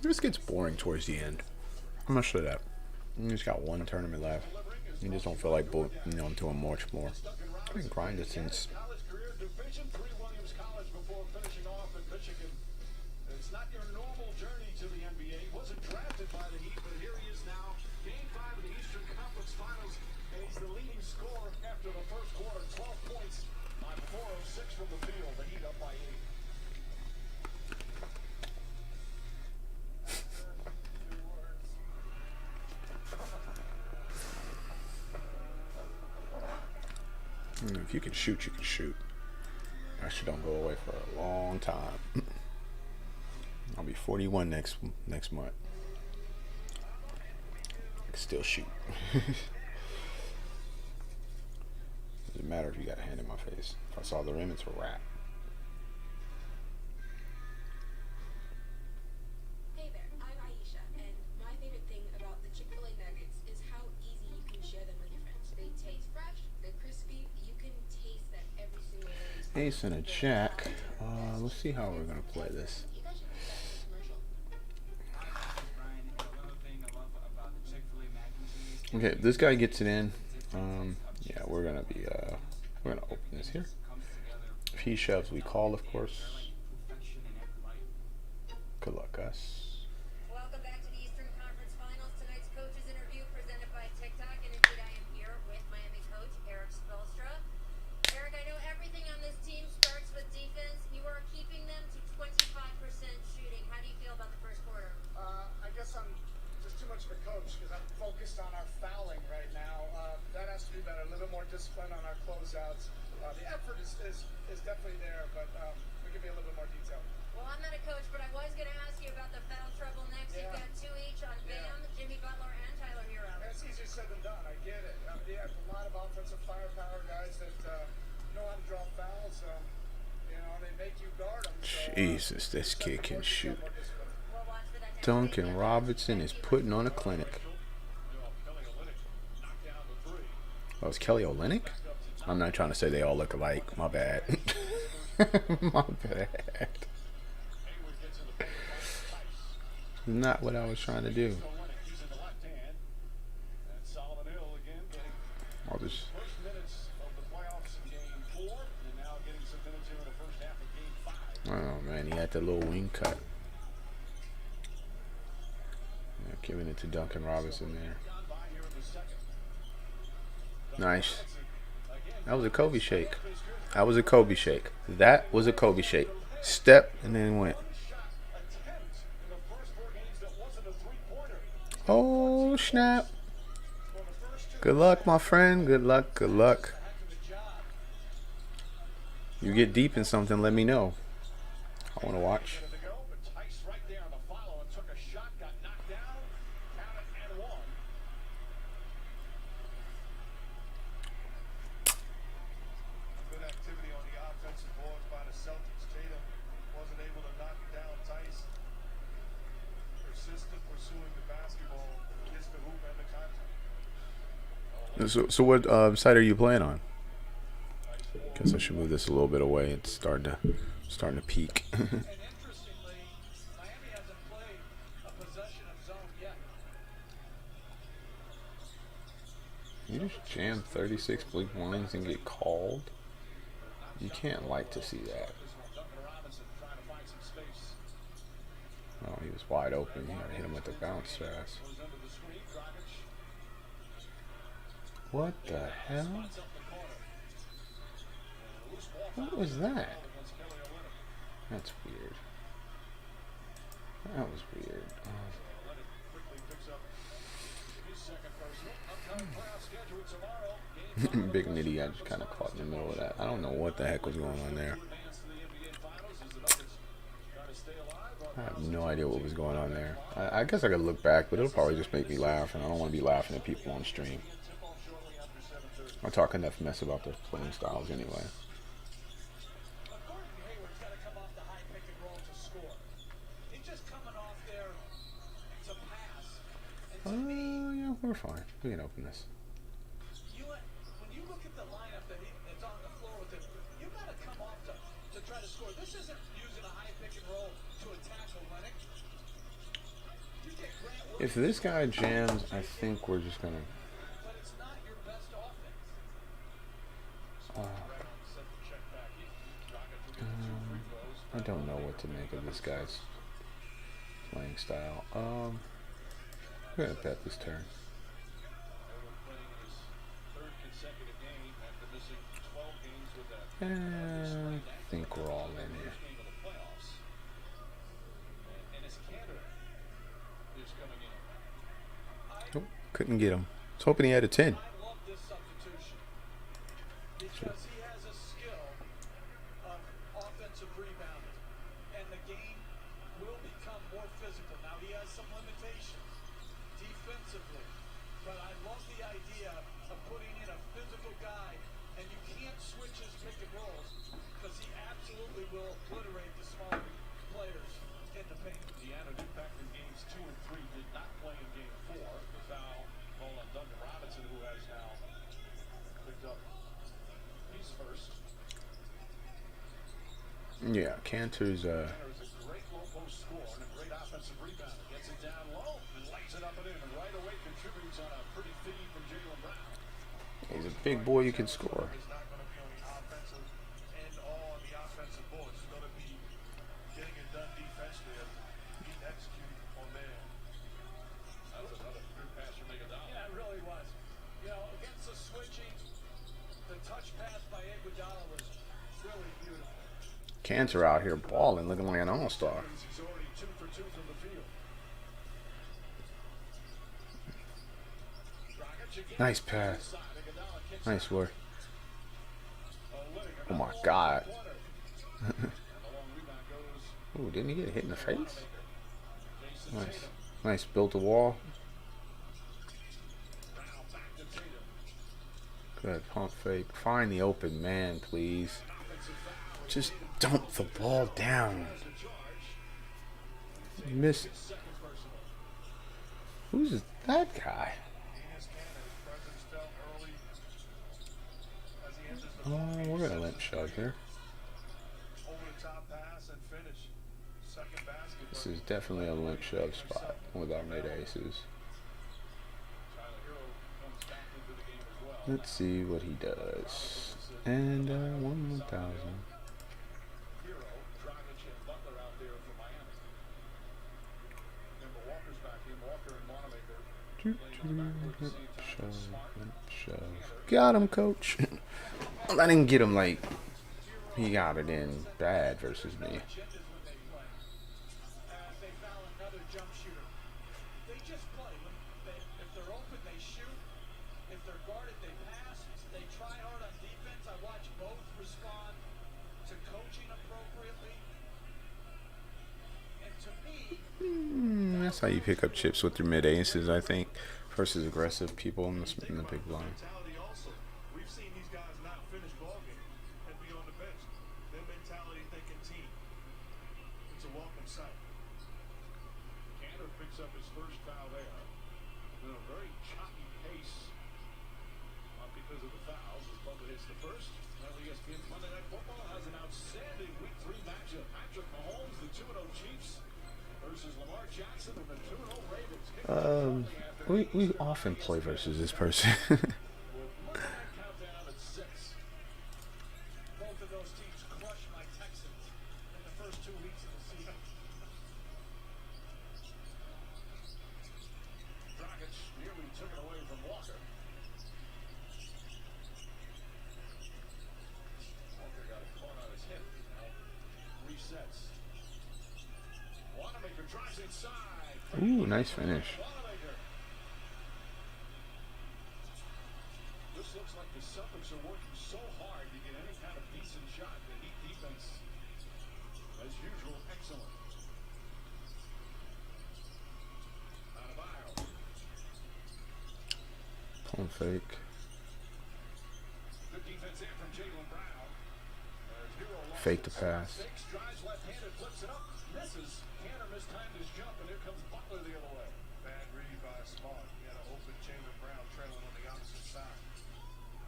This gets boring towards the end. I'm not sure that. You just got one tournament left. You just don't feel like doing much more. I've been grinding since. It's not your normal journey to the NBA. He wasn't drafted by the Heat, but here he is now. Game 5 of the Eastern Conference Finals, and he's the leading scorer after the first quarter. 12 points on 4 of 6 from the field. The Heat up by 8. If you can shoot, you can shoot. That shit don't go away for a long time. I'll be 41 next month. I can still shoot. Doesn't matter if you got a hand in my face. If I saw the rim, it's a wrap. Hey there, I'm Aisha, and my favorite thing about the Chick-fil-A nuggets is how easy you can share them with your friends. They taste fresh, they're crispy, you can taste that every single day. Ace and a jack. Let's see how we're gonna play this. You guys should do that in a commercial. Okay, if this guy gets it in. Yeah, we're gonna open this here. If he shoves, we call, of course. Good luck, Gus. Welcome back to the Eastern Conference Finals. Tonight's coaches interview presented by TikTok, and indeed I am here with Miami coach Eric Spoelstra. Eric, I know everything on this team starts with defense. You are keeping them to 25% shooting. How do you feel about the first quarter? I guess I'm just too much of a coach because I'm focused on our fouling right now. That has to be better. A little bit more discipline on our closeouts. The effort is definitely there, but we can be a little bit more detailed. Well, I'm not a coach, but I was going to ask you about the foul trouble next. Yeah. You've got 2 each on Bam, Jimmy Butler, and Tyler Hero. It's easier said than done. I get it. They have a lot of offensive firepower, guys that know how to draw fouls. They make you guard them. So, Jesus, this kid can shoot. We'll watch for that next Duncan week. Robinson is putting on a clinic. Oh, it's Kelly Olynyk? I'm not trying to say they all look alike. My bad. My bad. Not what I was trying to do. I'll just... Oh man, he had that little wing cut. Yeah, giving it to Duncan Robinson there. Nice. That was a Kobe shake. That was a Kobe shake. That was a Kobe shake. Step and then went. Oh snap. Good luck, my friend. Good luck. Good luck. You get deep in something, let me know. I want to watch. So what side are you playing on? Guess I should move this a little bit away. It's starting to peak. And interestingly, Miami hasn't played a possession of zone yet. You just jam 36 blue lines and get called. You can't like to see that. Oh, he was wide open. You gotta hit him with the bounce pass. What the hell? What was that? That's weird. That was weird. Big Nitty, I just kind of caught in the middle of that. I don't know what the heck was going on there. I have no idea what was going on there. I guess I could look back, but it'll probably just make me laugh, and I don't want to be laughing at people on stream. I talk enough mess about their playing styles anyway. Yeah, we're fine. We can open this. When you look at the lineup that's on the floor with him, you got to come off to try to score. This isn't using a high pick and roll to attack Olenek. If this guy jams, I think we're just gonna. But it's not your best offense. I don't know what to make of this guy's playing style. I'm gonna bet this turn. I think we're all in here. Oh, couldn't get him. I was hoping he had a 10. Because he has a skill of offensive rebounding, and the game will become more physical. Now he has some limitations defensively, but I love the idea of putting in a physical guy, and you can't switch his pick and rolls because he absolutely will obliterate the smaller players in the paint. Deanna did back in games 2 and 3, did not play in game 4. The foul called on Duncan Robinson, who has now picked up his first. Yeah, Cantor's Cantor is a great low post scorer and a great offensive rebounder. Gets it down low and lays it up and in, and right away contributes on a pretty feed from Jaylen Brown. he's a big boy. You can score. He's not going to be on the offensive end all on the offensive board. He's going to be getting it done defensively. He executed on there. That was another good pass from Iguodala. Yeah, it really was. You know, against the switching, the touch pass by Iguodala was really beautiful. Cantor out here balling, looking like an all-star. He's already 2 for 2 from the field. Nice pass. Nice work. Oh my God. Ooh, didn't he get hit in the face? Nice. Nice. Built a wall. Good. Pump fake. Find the open man, please. Just dump the ball down. You missed. Who's that guy? Oh, we're gonna limp shove here. This is definitely a limp shove spot with our mid aces. Let's see what he does. And 1,000. Shove. Got him, coach. I didn't get him like he got it in bad versus me. They foul another jump shooter. They just play. If they're open, they shoot. If they're guarded, they pass. They try hard on defense. I watch both respond to coaching appropriately. And to me, That's how you pick up chips with your mid aces, I think, versus aggressive people in the big blind. We've seen these guys not finish ball game and be on the bench. Their mentality thinking team. It's a welcome sight. Cantor picks up his first foul there. In a very choppy pace because of the fouls. As Butler hits the first. Now ESPN Monday Night Football has an outstanding Week 3 matchup. Patrick Mahomes, the 2-0 Chiefs, versus Lamar Jackson and the 2-0 Ravens. We often play versus this person. both of those teams crushed my Texans in the first 2 weeks of the season. Dragic nearly took it away from Walker. Walker got it caught on his hip. Now resets. Wanamaker drives inside. Ooh, nice finish. Wanamaker. This looks like the Celtics are working so hard to get any kind of decent shot. The Heat defense, as usual, excellent. Pump fake. Good defense there from Jaylen Brown. Fake the pass. Drives left-handed, flips it up, misses. Cantor mistimed his jump, and here comes Butler the other way. Bad read by Smart. He had an open Jaylen Brown trailing on the opposite side.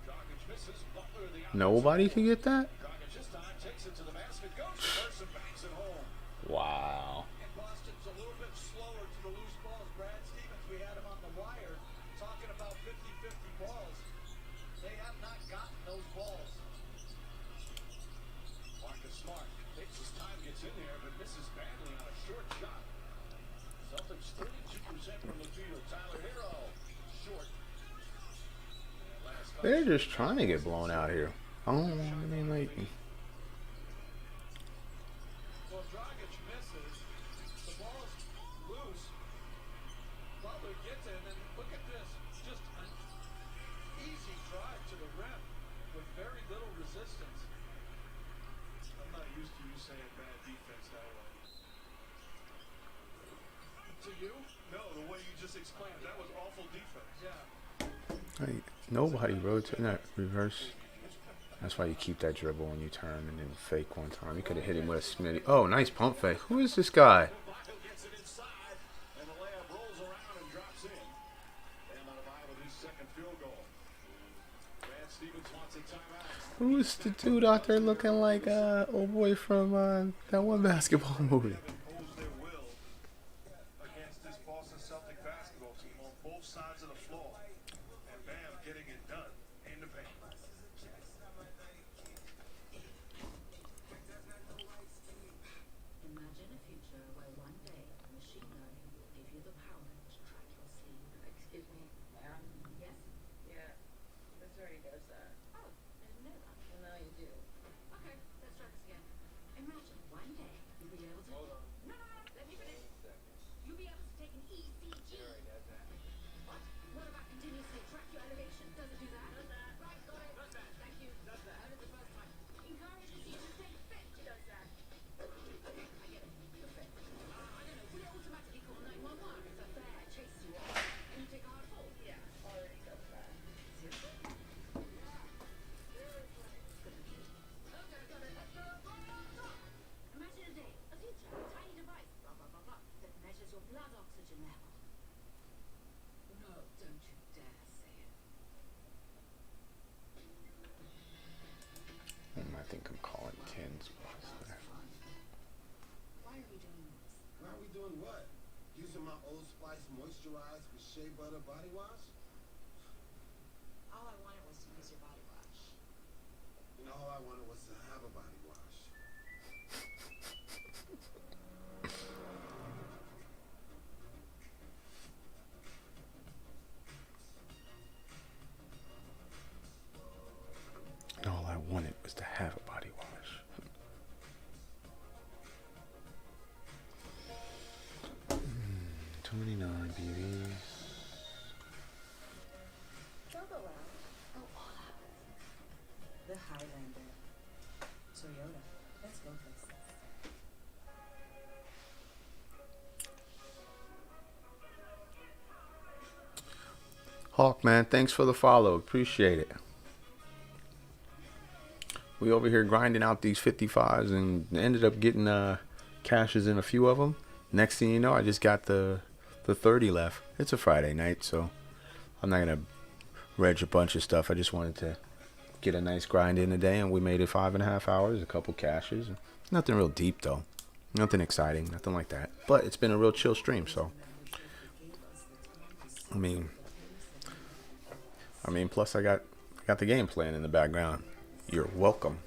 Dragic misses. Butler the Nobody can get that? Dragic this time takes it to the basket, goes reverse and banks it home. Wow. And Boston's a little bit slower to the loose balls. Brad Stevens, we had him on the wire talking about 50-50 balls. They have not gotten those balls. Marcus Smart takes his time, gets in there, but misses badly on a short shot. Celtics 32% from the field. Tyler Hero, short. They're just trying to get blown out here. Oh, I mean, like... Well, Dragic misses. The ball's loose. Butler gets in, and look at this. Just an easy drive to the rim with very little resistance. I'm not used to you saying bad defense that way. To you? No, the way you just explained, that was awful defense. Yeah. Like, nobody rotates, not reverse. That's why you keep that dribble when you turn and then fake one time. You could have hit him with a Smitty. Oh, nice pump fake. Who is this guy? Gets it inside, and the layup rolls around and drops in. Bam out of eye with his second field goal. Brad Stevens wants a timeout. Who is the dude out there looking like old boy from that one basketball movie? Impose their will against this Boston Celtic basketball team on both sides of the floor. And Bam getting it done in the paint. Imagine a future where one day machine learning will give you the power to track your sleep. Excuse me, Aaron? Yes? Yeah, this already does that. Oh, I didn't know that. Well, now you do. Okay, let's try this again. Imagine one day you'll be able to... Hold on. No, let me finish. You'll be able to take an ECG. What? What about continuously track your elevation? Does it do that? Does that. Right, got it. Does that. Thank you. Does that. Heard it the first time. Encourages you to stay fit. Does that. I get it. The fit. I don't know. Will it automatically call 911 if a bear chases you off and you take a hard fall? Yeah, already does that. Seriously? Okay, got it. Let's go. Stop. Imagine a day, a future, a tiny device, blah, blah, blah, blah, that measures your blood oxygen level. No, don't you dare say it. I think I'm calling 10s. Why are we doing this? Why are we doing what? Using my Old Spice moisturized with shea butter body wash? All I wanted was to use your body wash. And all I wanted was to have a body wash. And all I wanted was to have a body wash. Mm, 29 BBs. Go out. Oh, all out. The Highlander. Toyota. Let's go places. Hawk, man, thanks for the follow. Appreciate it. We over here grinding out these 55s and ended up getting cashes in a few of them. Next thing you know, I just got the 30 left. It's a Friday night, so I'm not going to reg a bunch of stuff. I just wanted to get a nice grind in today, and we made it 5.5 hours, a couple caches. Nothing real deep, though. Nothing exciting, nothing like that. But it's been a real chill stream, so. I mean, plus I got the game playing in the background. You're welcome.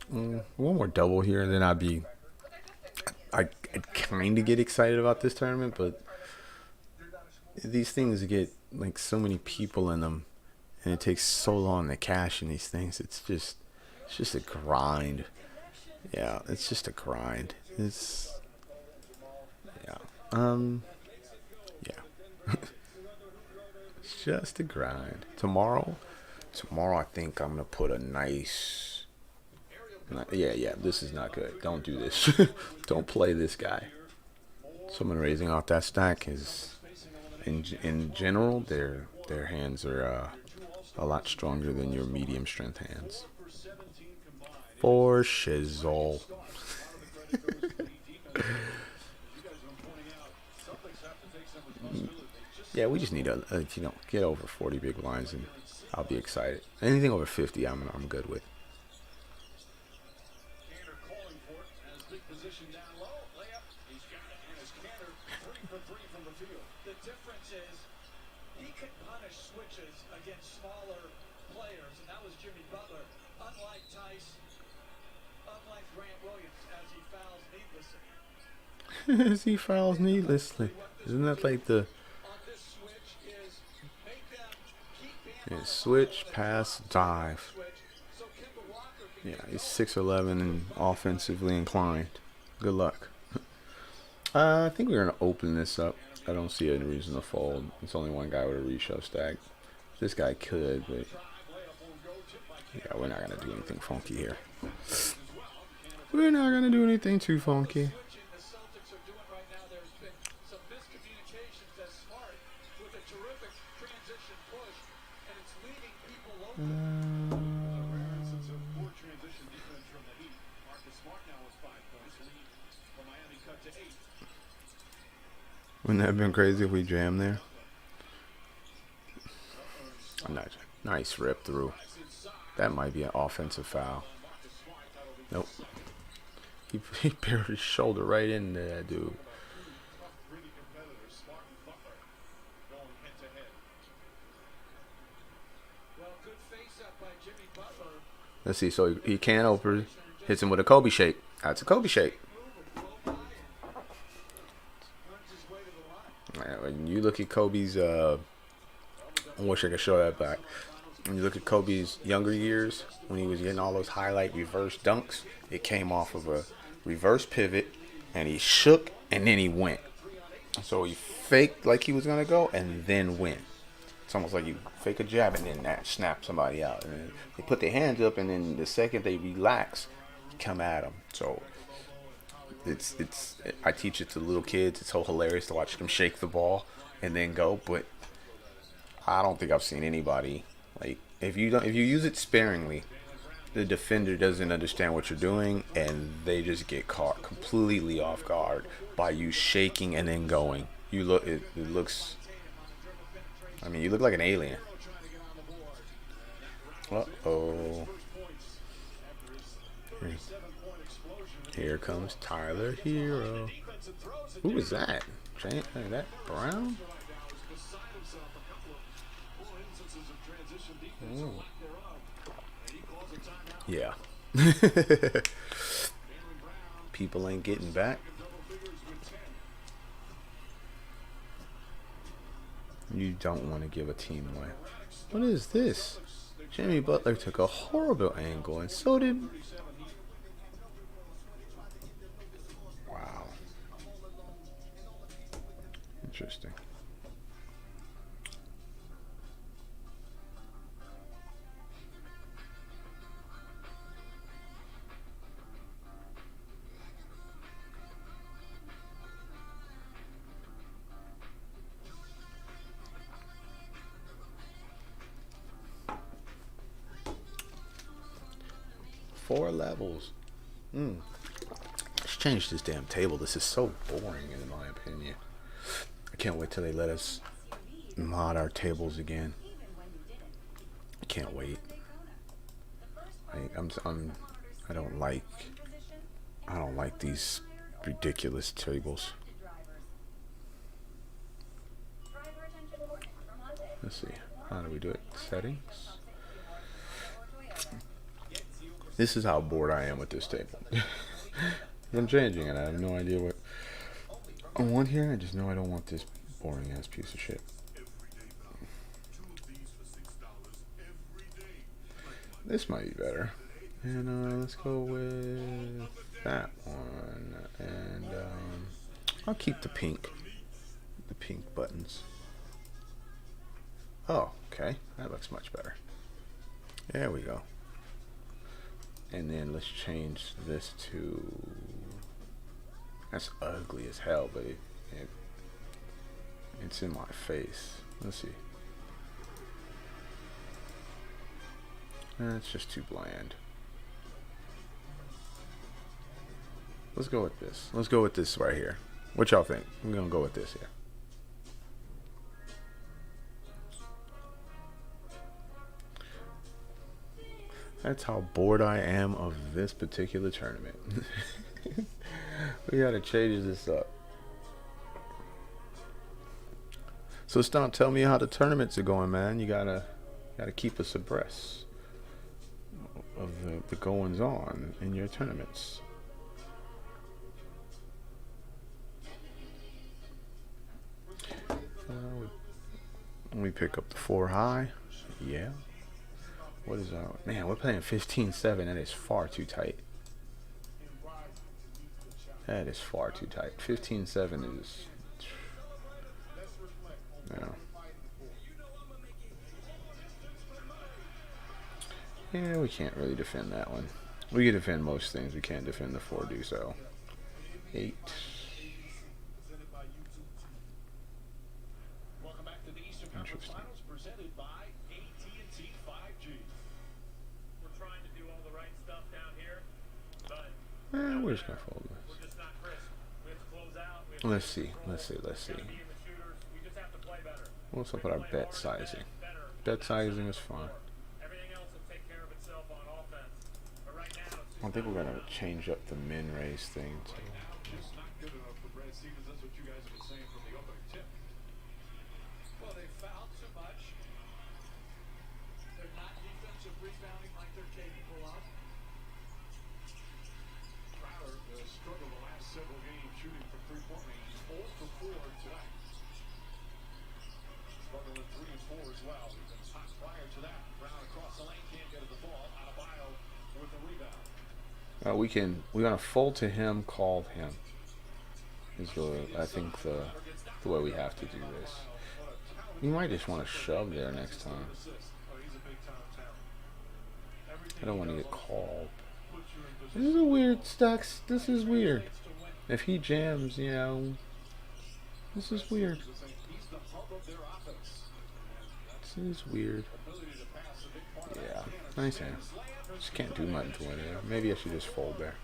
One more double here, and then I'd kind of get excited about this tournament, but these things get like so many people in them, and it takes so long to cash in these things. It's just a grind. Yeah, it's just a grind. It's yeah. It's just a grind. Tomorrow I think I'm gonna put a nice. Yeah. This is not good. Don't do this. Don't play this guy. Someone raising off that stack is, in general, their hands are a lot stronger than your medium strength hands. For shizzle. Yeah, we just need to, get over 40 big blinds and I'll be excited. Anything over 50, I'm good with. The difference is he could punish switches against smaller players, and that was Jimmy Butler. Unlike Tice, unlike Grant Williams, as he fouls needlessly. As he fouls needlessly. Isn't that like the switch, pass, dive? Yeah, he's 6'11" and offensively inclined. Good luck. I think we're gonna open this up. I don't see any reason to fold. It's only one guy with a reshove stack. This guy could, but yeah, we're not gonna do anything funky here. We're not gonna do anything too funky. Wouldn't that have been crazy if we jammed there? Nice rip through. That might be an offensive foul. Nope. He buried his shoulder right into that dude. Let's see. So he can't open. Hits him with a Kobe shake. That's a Kobe shake. When you look at Kobe's, I wish I could show that back. When you look at Kobe's younger years, when he was getting all those highlight reverse dunks, it came off of a reverse pivot, and he shook, and then he went. So he faked like he was going to go, and then went. It's almost like you fake a jab, and then that snap somebody out. And then they put their hands up, and then the second they relax, come at them. So I teach it to little kids. It's so hilarious to watch them shake the ball and then go, but I don't think I've seen anybody, like, if you use it sparingly, the defender doesn't understand what you're doing and they just get caught completely off guard by you shaking and then going. You look like an alien. Uh-oh. Here comes Tyler Hero. Who was that? That Brown? Ooh. Yeah. People ain't getting back. You don't want to give a team away. What is this? Jimmy Butler took a horrible angle, and so did... Wow. Interesting. Four levels. Let's change this damn table. This is so boring, in my opinion. I can't wait till they let us mod our tables again. I can't wait. I don't like these ridiculous tables. Let's see. How do we do it? Settings. This is how bored I am with this table. I'm changing it. I have no idea what I want here. I just know I don't want this boring ass piece of shit. This might be better. And let's go with that one. And I'll keep the pink buttons. Oh, okay. That looks much better. There we go. And then let's change this to... That's ugly as hell, but It's in my face. Let's see. It's just too bland. Let's go with this. Let's go with this right here. What y'all think? We're gonna go with this here. That's how bored I am of this particular tournament. We gotta change this up. So Stomp, tell me how the tournaments are going, man. You gotta keep us abreast of the goings on in your tournaments. We pick up the 4 high. Yeah. What is that? Man, we're playing 15-7. That is far too tight. That is far too tight. 15-7 is... Yeah. Yeah, we can't really defend that one. We can defend most things. We can't defend the 4 deuce, so 8. Welcome back to the Eastern Conference Finals presented by AT&T 5G. We're trying to do all the right stuff down here, but We're just gonna fold this. we're just not crisp. We have to close out. Let's see. What's up with our bet sizing? Bet sizing is fine. Everything else will take care of itself on offense. But right now, it's I think we're gonna change up the min raise thing too. Just not good enough for Brad Stevens. That's what you guys have been saying from the opening tip. well, they fouled too much. They're not defensive rebounding like they're capable of. Crowder struggled the last several games shooting from three-point range. He's 4 for 4 tonight. Struggled at 3 and 4 as well. He's been hot prior to that. Brown across the lane, can't get at the ball. Adebayo with the rebound. We're gonna fold to him, call him. Is I think the way we have to do this. You might just want to shove there next time. I don't want to get called. This is a weird stacks. This is weird. If he jams, you know, this is weird. This is weird. Yeah, nice hand. Just can't do nothing to it. Maybe I should just fold there.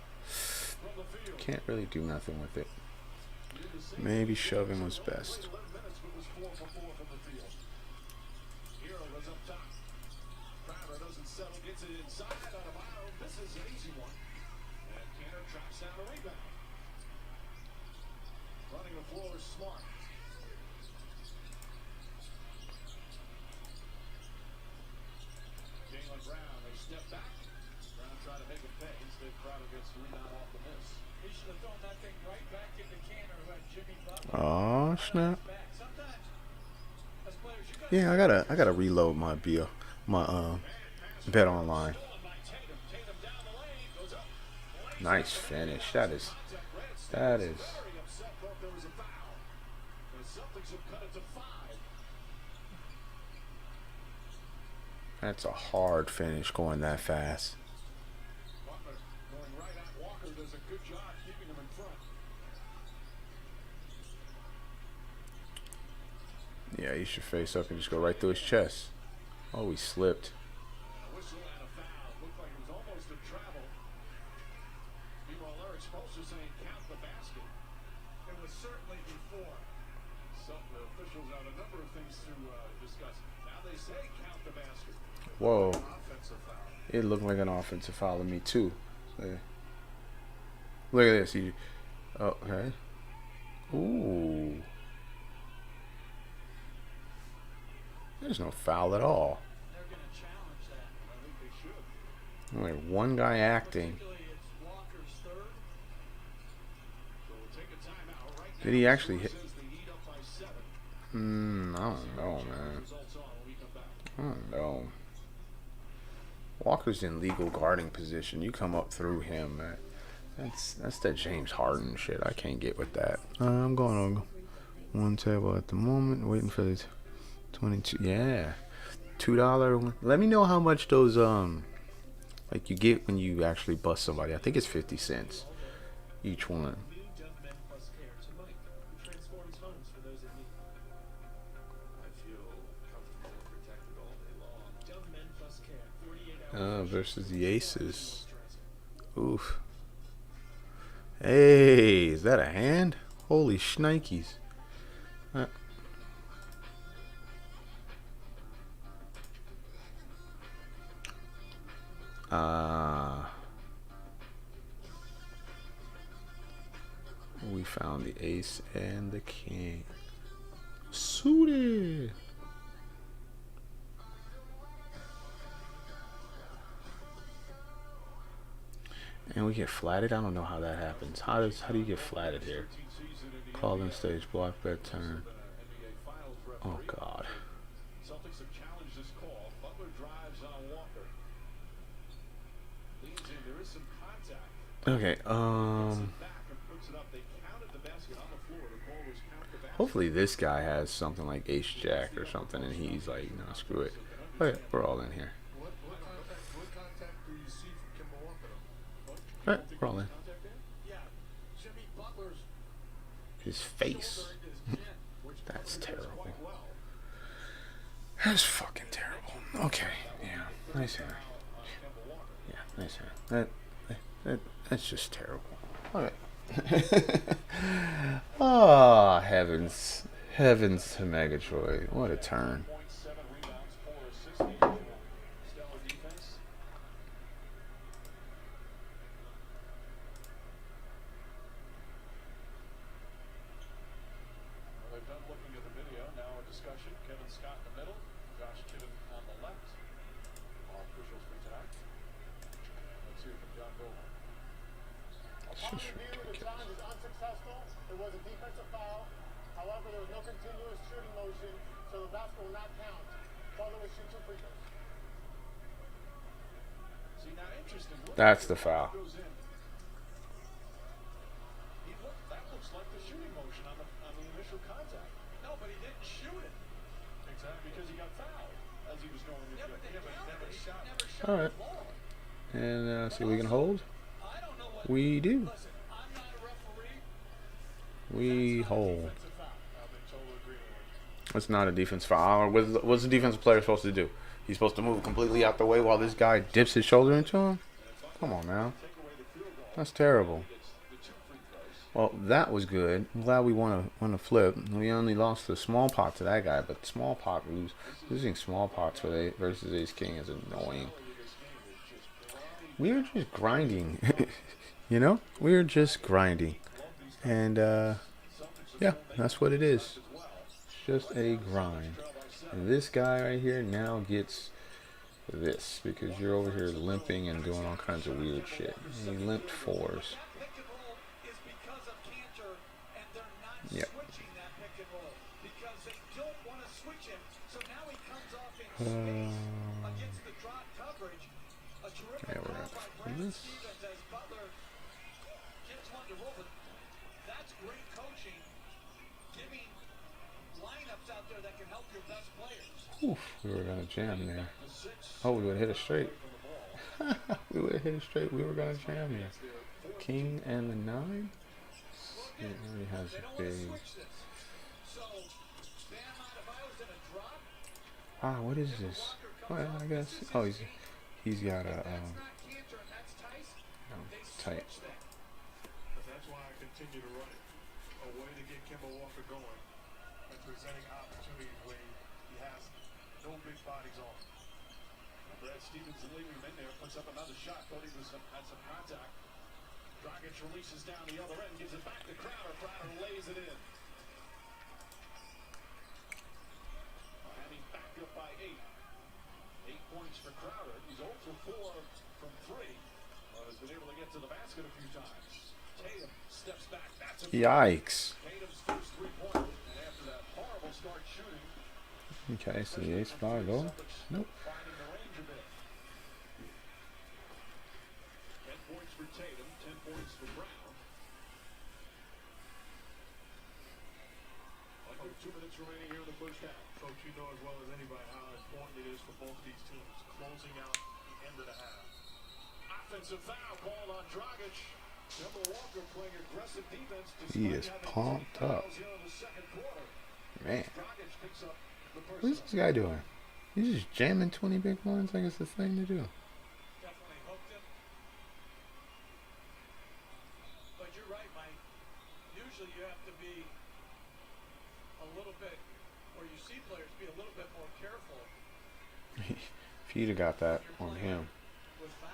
Can't really do nothing with it. Maybe shoving was best. Running the floor is smart. Jalen Brown, they step back. Brown trying to make a pay. Instead, Crowder gets the rebound off the miss. He should have thrown that thing right back into Canner, who had Jimmy Butler. Oh snap! Sometimes, as players, you Yeah, I gotta reload my bet online. Nice finish. That is. That's a hard finish going that fast. Butler going right at Walker does a good job keeping him in front. Yeah, he should face up and just go right through his chest. Oh, he slipped. A whistle and a foul. Looked like it was almost a travel. Meanwhile, Eric Spoelstra saying count the basket. It was certainly before. Some of the officials have a number of things to discuss. Now they say count the basket. Whoa. Offensive foul. It looked like an offensive foul to me too. Yeah. Look at this. He. Oh, okay. Ooh. There's no foul at all. They're going to challenge that. I think they should. Only one guy acting. Particularly, it's Walker's third. So we'll take a timeout right now. Did he actually hit? Says the Heat up by 7. I don't know, man. Results on when we come back. I don't know. Walker's in legal guarding position. You come up through him, man. That's that James Harden shit. I can't get with that. I'm going on one table at the moment, waiting for the 22. Yeah, $2. Let me know how much those like you get when you actually bust somebody. I think it's 50 cents each one. versus the aces. Oof. Hey, is that a hand? Holy shnikes. We found the ace and the king. Suited. And we get flatted. I don't know how that happens. How do you get flatted here? Call in stage, block bet turn. Oh God. Celtics have challenged this call. Butler drives on Walker. Leans in. There is some contact. Okay. Hopefully this guy has something like ace jack or something, and he's like, no, screw it. Okay, we're all in here. What contact do you see from Kemba Walker? All right, we're all in. Yeah, Jimmy Butler's His face. shoulder is bent. That's terrible. That's fucking terrible. Okay, yeah, nice hand. Yeah, nice hand. That's just terrible. Okay. Oh, heavens to Megatroid. What a turn. Upon review, the challenge is unsuccessful. It was a defensive foul. However, there was no continuous shooting motion, so the basket will not count. Butler will shoot 2 free throws. See, now interesting. That's the foul. That looks like the shooting motion on the initial contact. No, but he didn't shoot it. Exactly, because he got fouled as he was going to shoot. Never shot. All right. And see if we can hold. We do. We hold. It's not a defense foul. What's the defensive player supposed to do? He's supposed to move completely out the way while this guy dips his shoulder into him? Come on, man. That's terrible. Well, that was good. I'm glad we won a flip. We only lost the small pot to that guy, but small pot losing small pots versus ace king is annoying. We're just grinding. You know? We're just grinding. And yeah, that's what it is. It's just a grind. And this guy right here now gets this because you're over here limping and doing all kinds of weird shit. He limped 4s. Yep. Yeah, we're gonna from this. That's great coaching, giving lineups out there that can help your best players. Oof, we were gonna jam there. Oh, we would have hit it straight. We would have hit it straight. We were gonna jam there. King and the 9. It already has a big. Ah, what is this? Well, I guess. Oh, he's got a tight. That's why I continue to run it. A way to get Kemba Walker going and presenting opportunities where he has no big bodies on. Brad Stevens leaving him in there, puts up another shot. Thought he had some contact. Dragic releases down the other end, gives it back to Crowder. Crowder lays it in. Miami backed up by 8. 8 points for Crowder. He's 0 for 4 from 3. Has been able to get to the basket a few times. Tatum steps back. That's a Yikes. Tatum's first 3-pointer. And after that horrible start shooting. Okay, so the ace 5 go. Nope. Finding the range a bit. 10 points for Tatum, 10 points for Brown. Under 2 minutes remaining here in the first half. Coach, you know as well as anybody how important it is for both these teams closing out the end of the half. Offensive foul called on Dragic. Kemba Walker playing aggressive defense. He is pumped up. Man. What is this guy doing? He's just jamming 20 big blinds like it's the thing to do. He'd have got that on him. With fouls.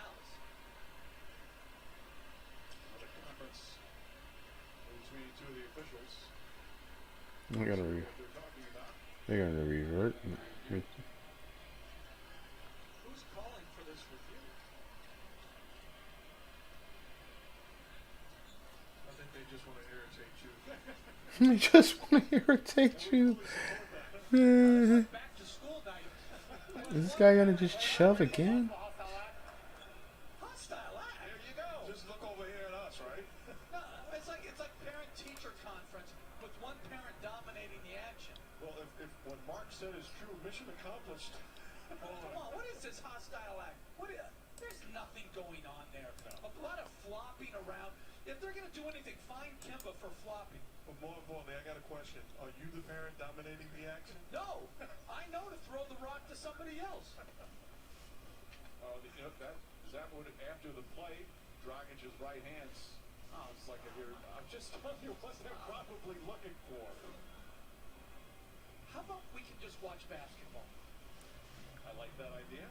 The conference between two of the officials. They're gonna What they're talking about. they're gonna revert. Who's calling for this review? I think they just want to irritate you. They just want to irritate you. Back to school night. Is this guy gonna just shove again? Hostile act. There you go. Just look over here at us, right? No, it's like parent-teacher conference with one parent dominating the action. Well, if what Mark said is true, mission accomplished. Come on, what is this hostile act? There's nothing going on there. A lot of flopping around. If they're going to do anything, find Kimba for flopping. But more importantly, I got a question. Are you the parent dominating the action? No, I know to throw the rock to somebody else. Is that what after the play, Dragic's right hands? Oh, it's like I'm just telling you what they're probably looking for. How about we can just watch basketball? I like that idea.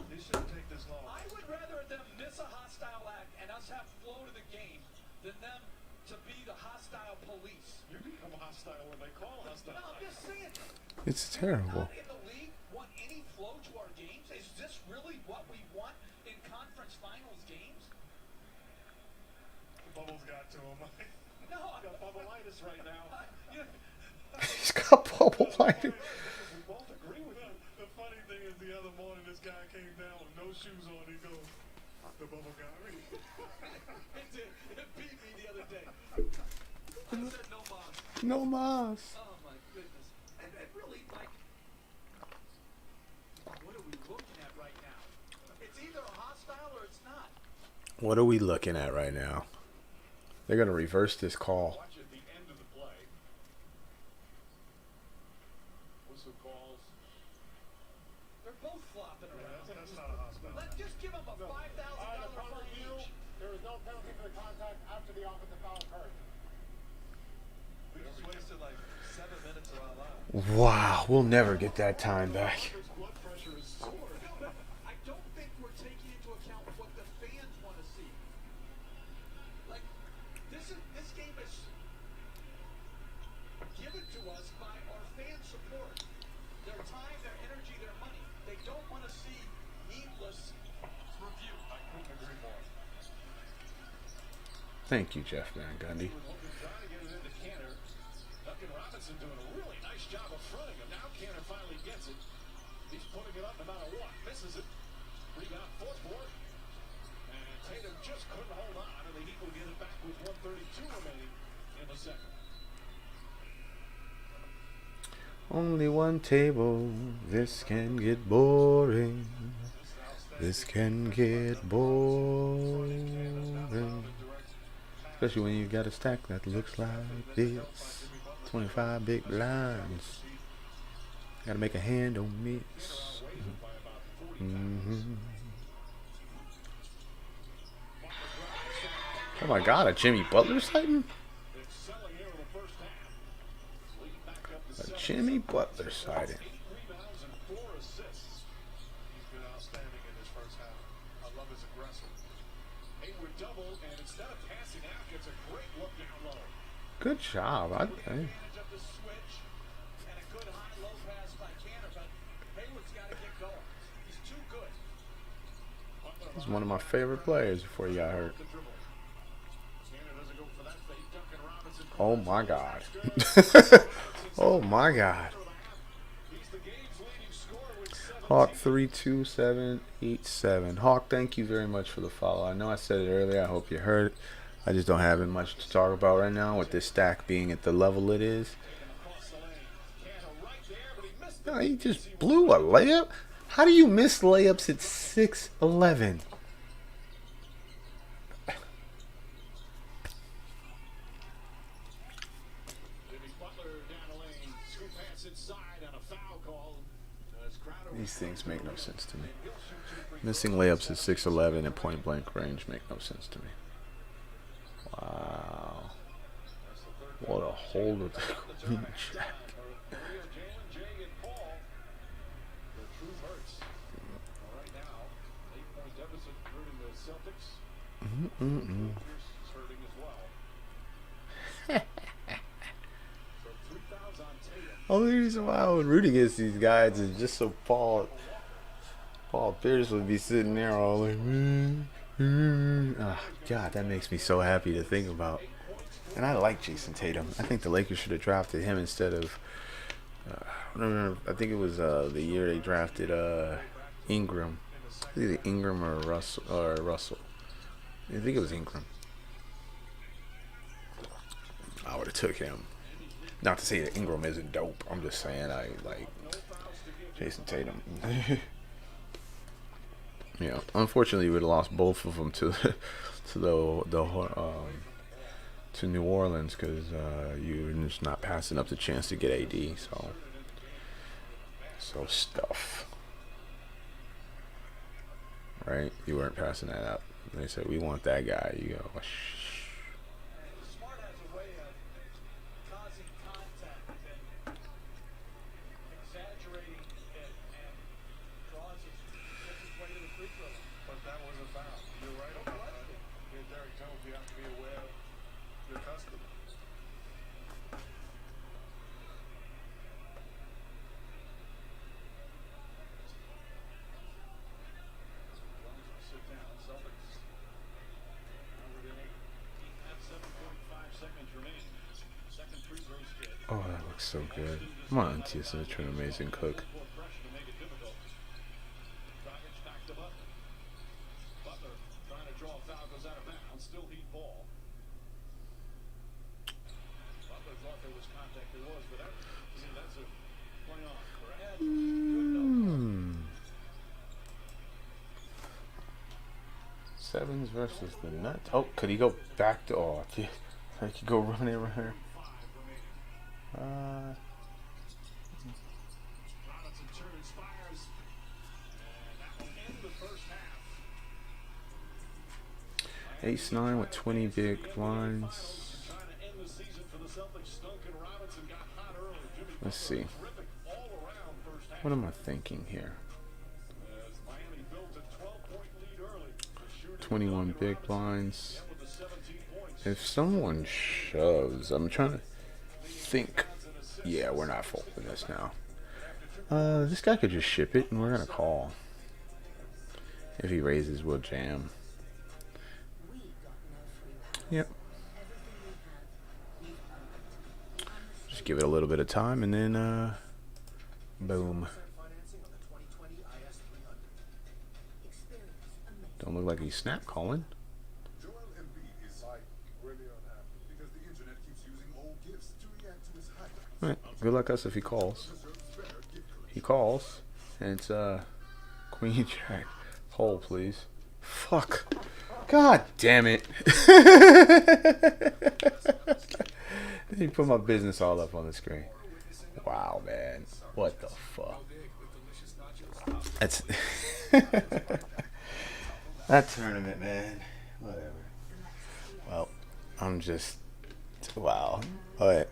These shouldn't take this long. I would rather them miss a hostile act and us have flow to the game than them to be the hostile police. You become hostile when they call hostile. No, I'm just saying. It's terrible. Not in the league want any flow to our games? Is this really what we want in conference finals games? The bubbles got to him. No, I've got bubble-itis right now. He's got bubble-itis. We both agree with him. The funny thing is, the other morning, this guy came down with no shoes on. He goes, the bubble got me. It did. It beat me the other day. I said no mas. No mas. Oh my goodness. And really, like, what are we looking at right now? It's either hostile or it's not. What are we looking at right now? They're gonna reverse this call. Watch at the end of the play. Whistle calls. They're both flopping around. That's not a hostile. Let's just give them a $5,000 fine each. There is no penalty for the contact after the offensive foul occurred. We just wasted like 7 minutes of our lives. Wow, we'll never get that time back. His blood pressure is soaring. I don't think we're taking into account what the fans want to see. Like, this game is given to us by our fan support. Their time, their energy, their money. They don't want to see needless review. I couldn't agree more. Thank you, Jeff Van Gundy. Trying to get it into Canner. Duncan Robinson doing a really nice job of fronting him. Now Canner finally gets it. He's putting it up no matter what. Misses it. Rebound, fourth board. And Tatum just couldn't hold on, and the Heat will get it back with 1:32 remaining in the second. Only one table. This can get boring. This can get boring. Especially when you got a stack that looks like this. 25 big blinds. Gotta make a hand on miss. Oh my god, a Jimmy Butler sighting? A Jimmy Butler sighting. 8 rebounds and 4 assists. He's been outstanding in his first half. I love his aggressive. Hayward double, and instead of passing out, gets a great look down low. Good job. Advantage of the switch and a good high-low pass by Canner, but Hayward's got to get going. He's too good. He's one of my favorite players before he got hurt. Oh my god. Oh my god. Hawk 32787. Hawk, thank you very much for the follow. I know I said it earlier. I hope you heard it. I just don't have much to talk about right now with this stack being at the level it is. No, he just blew a layup. How do you miss layups at 6'11"? These things make no sense to me. Missing layups at 6'11" and point blank range make no sense to me. Wow. What a hold of the queen jack. Only reason why I would root against these guys is just so Paul Pierce would be sitting there all like, God, that makes me so happy to think about. And I like Jason Tatum. I think the Lakers should have drafted him instead of. I don't remember. I think it was the year they drafted Ingram. Either Ingram or Russell. I think it was Ingram. I would have took him. Not to say that Ingram isn't dope. I'm just saying I like Jason Tatum. Yeah, unfortunately, we lost both of them to New Orleans because you're just not passing up the chance to get AD. So stuff, right? You weren't passing that up. They said we want that guy. You go. Smart has a way of causing contact and exaggerating it and draws his way to the free throw. But that was a foul. You're right about that. Here, Derek Jones, you have to be aware of your customer. Sit down. Celtics. Within 8. At 7.5 seconds remaining. Second free throw skid. Oh, that looks so good. Come on, MTS, such an amazing cook. Pressure to make it difficult. Dragic back to Butler. Butler trying to draw a foul, goes out of bounds. Still heat ball. Butler thought there was contact. There was, but that's a play on, correct? Sevens versus the Nuts. Oh, could he go back to? Oh, geez. He could go running. Robinson turns, fires, and that will end the first half. Ace-9 with 20 big blinds. Trying to end the season for the Celtics. Duncan Robinson got hot early. Jimmy Let's see. terrific all around first half. What am I thinking here? As Miami built a 12-point lead early. The shooter 21 big blinds. with the 17 points. If someone shoves, I'm trying to think. Yeah, we're not folding this now. This guy could just ship it, and we're gonna call. If he raises, we'll jam. Yep. Just give it a little bit of time, and then boom. Don't look like he's snap calling. Joel Embiid is like really unhappy because the internet keeps using old gifts to react to his highlights. All right. Good luck us if he calls. He calls, and it's Queen Jack. Hole, please. Fuck. God damn it. You put my business all up on the screen. Wow, man. What the fuck? That's that tournament, man. Whatever. Well, I'm just wow. Alright.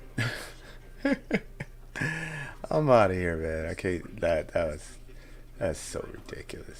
I'm out of here, man. I can't. That's so ridiculous.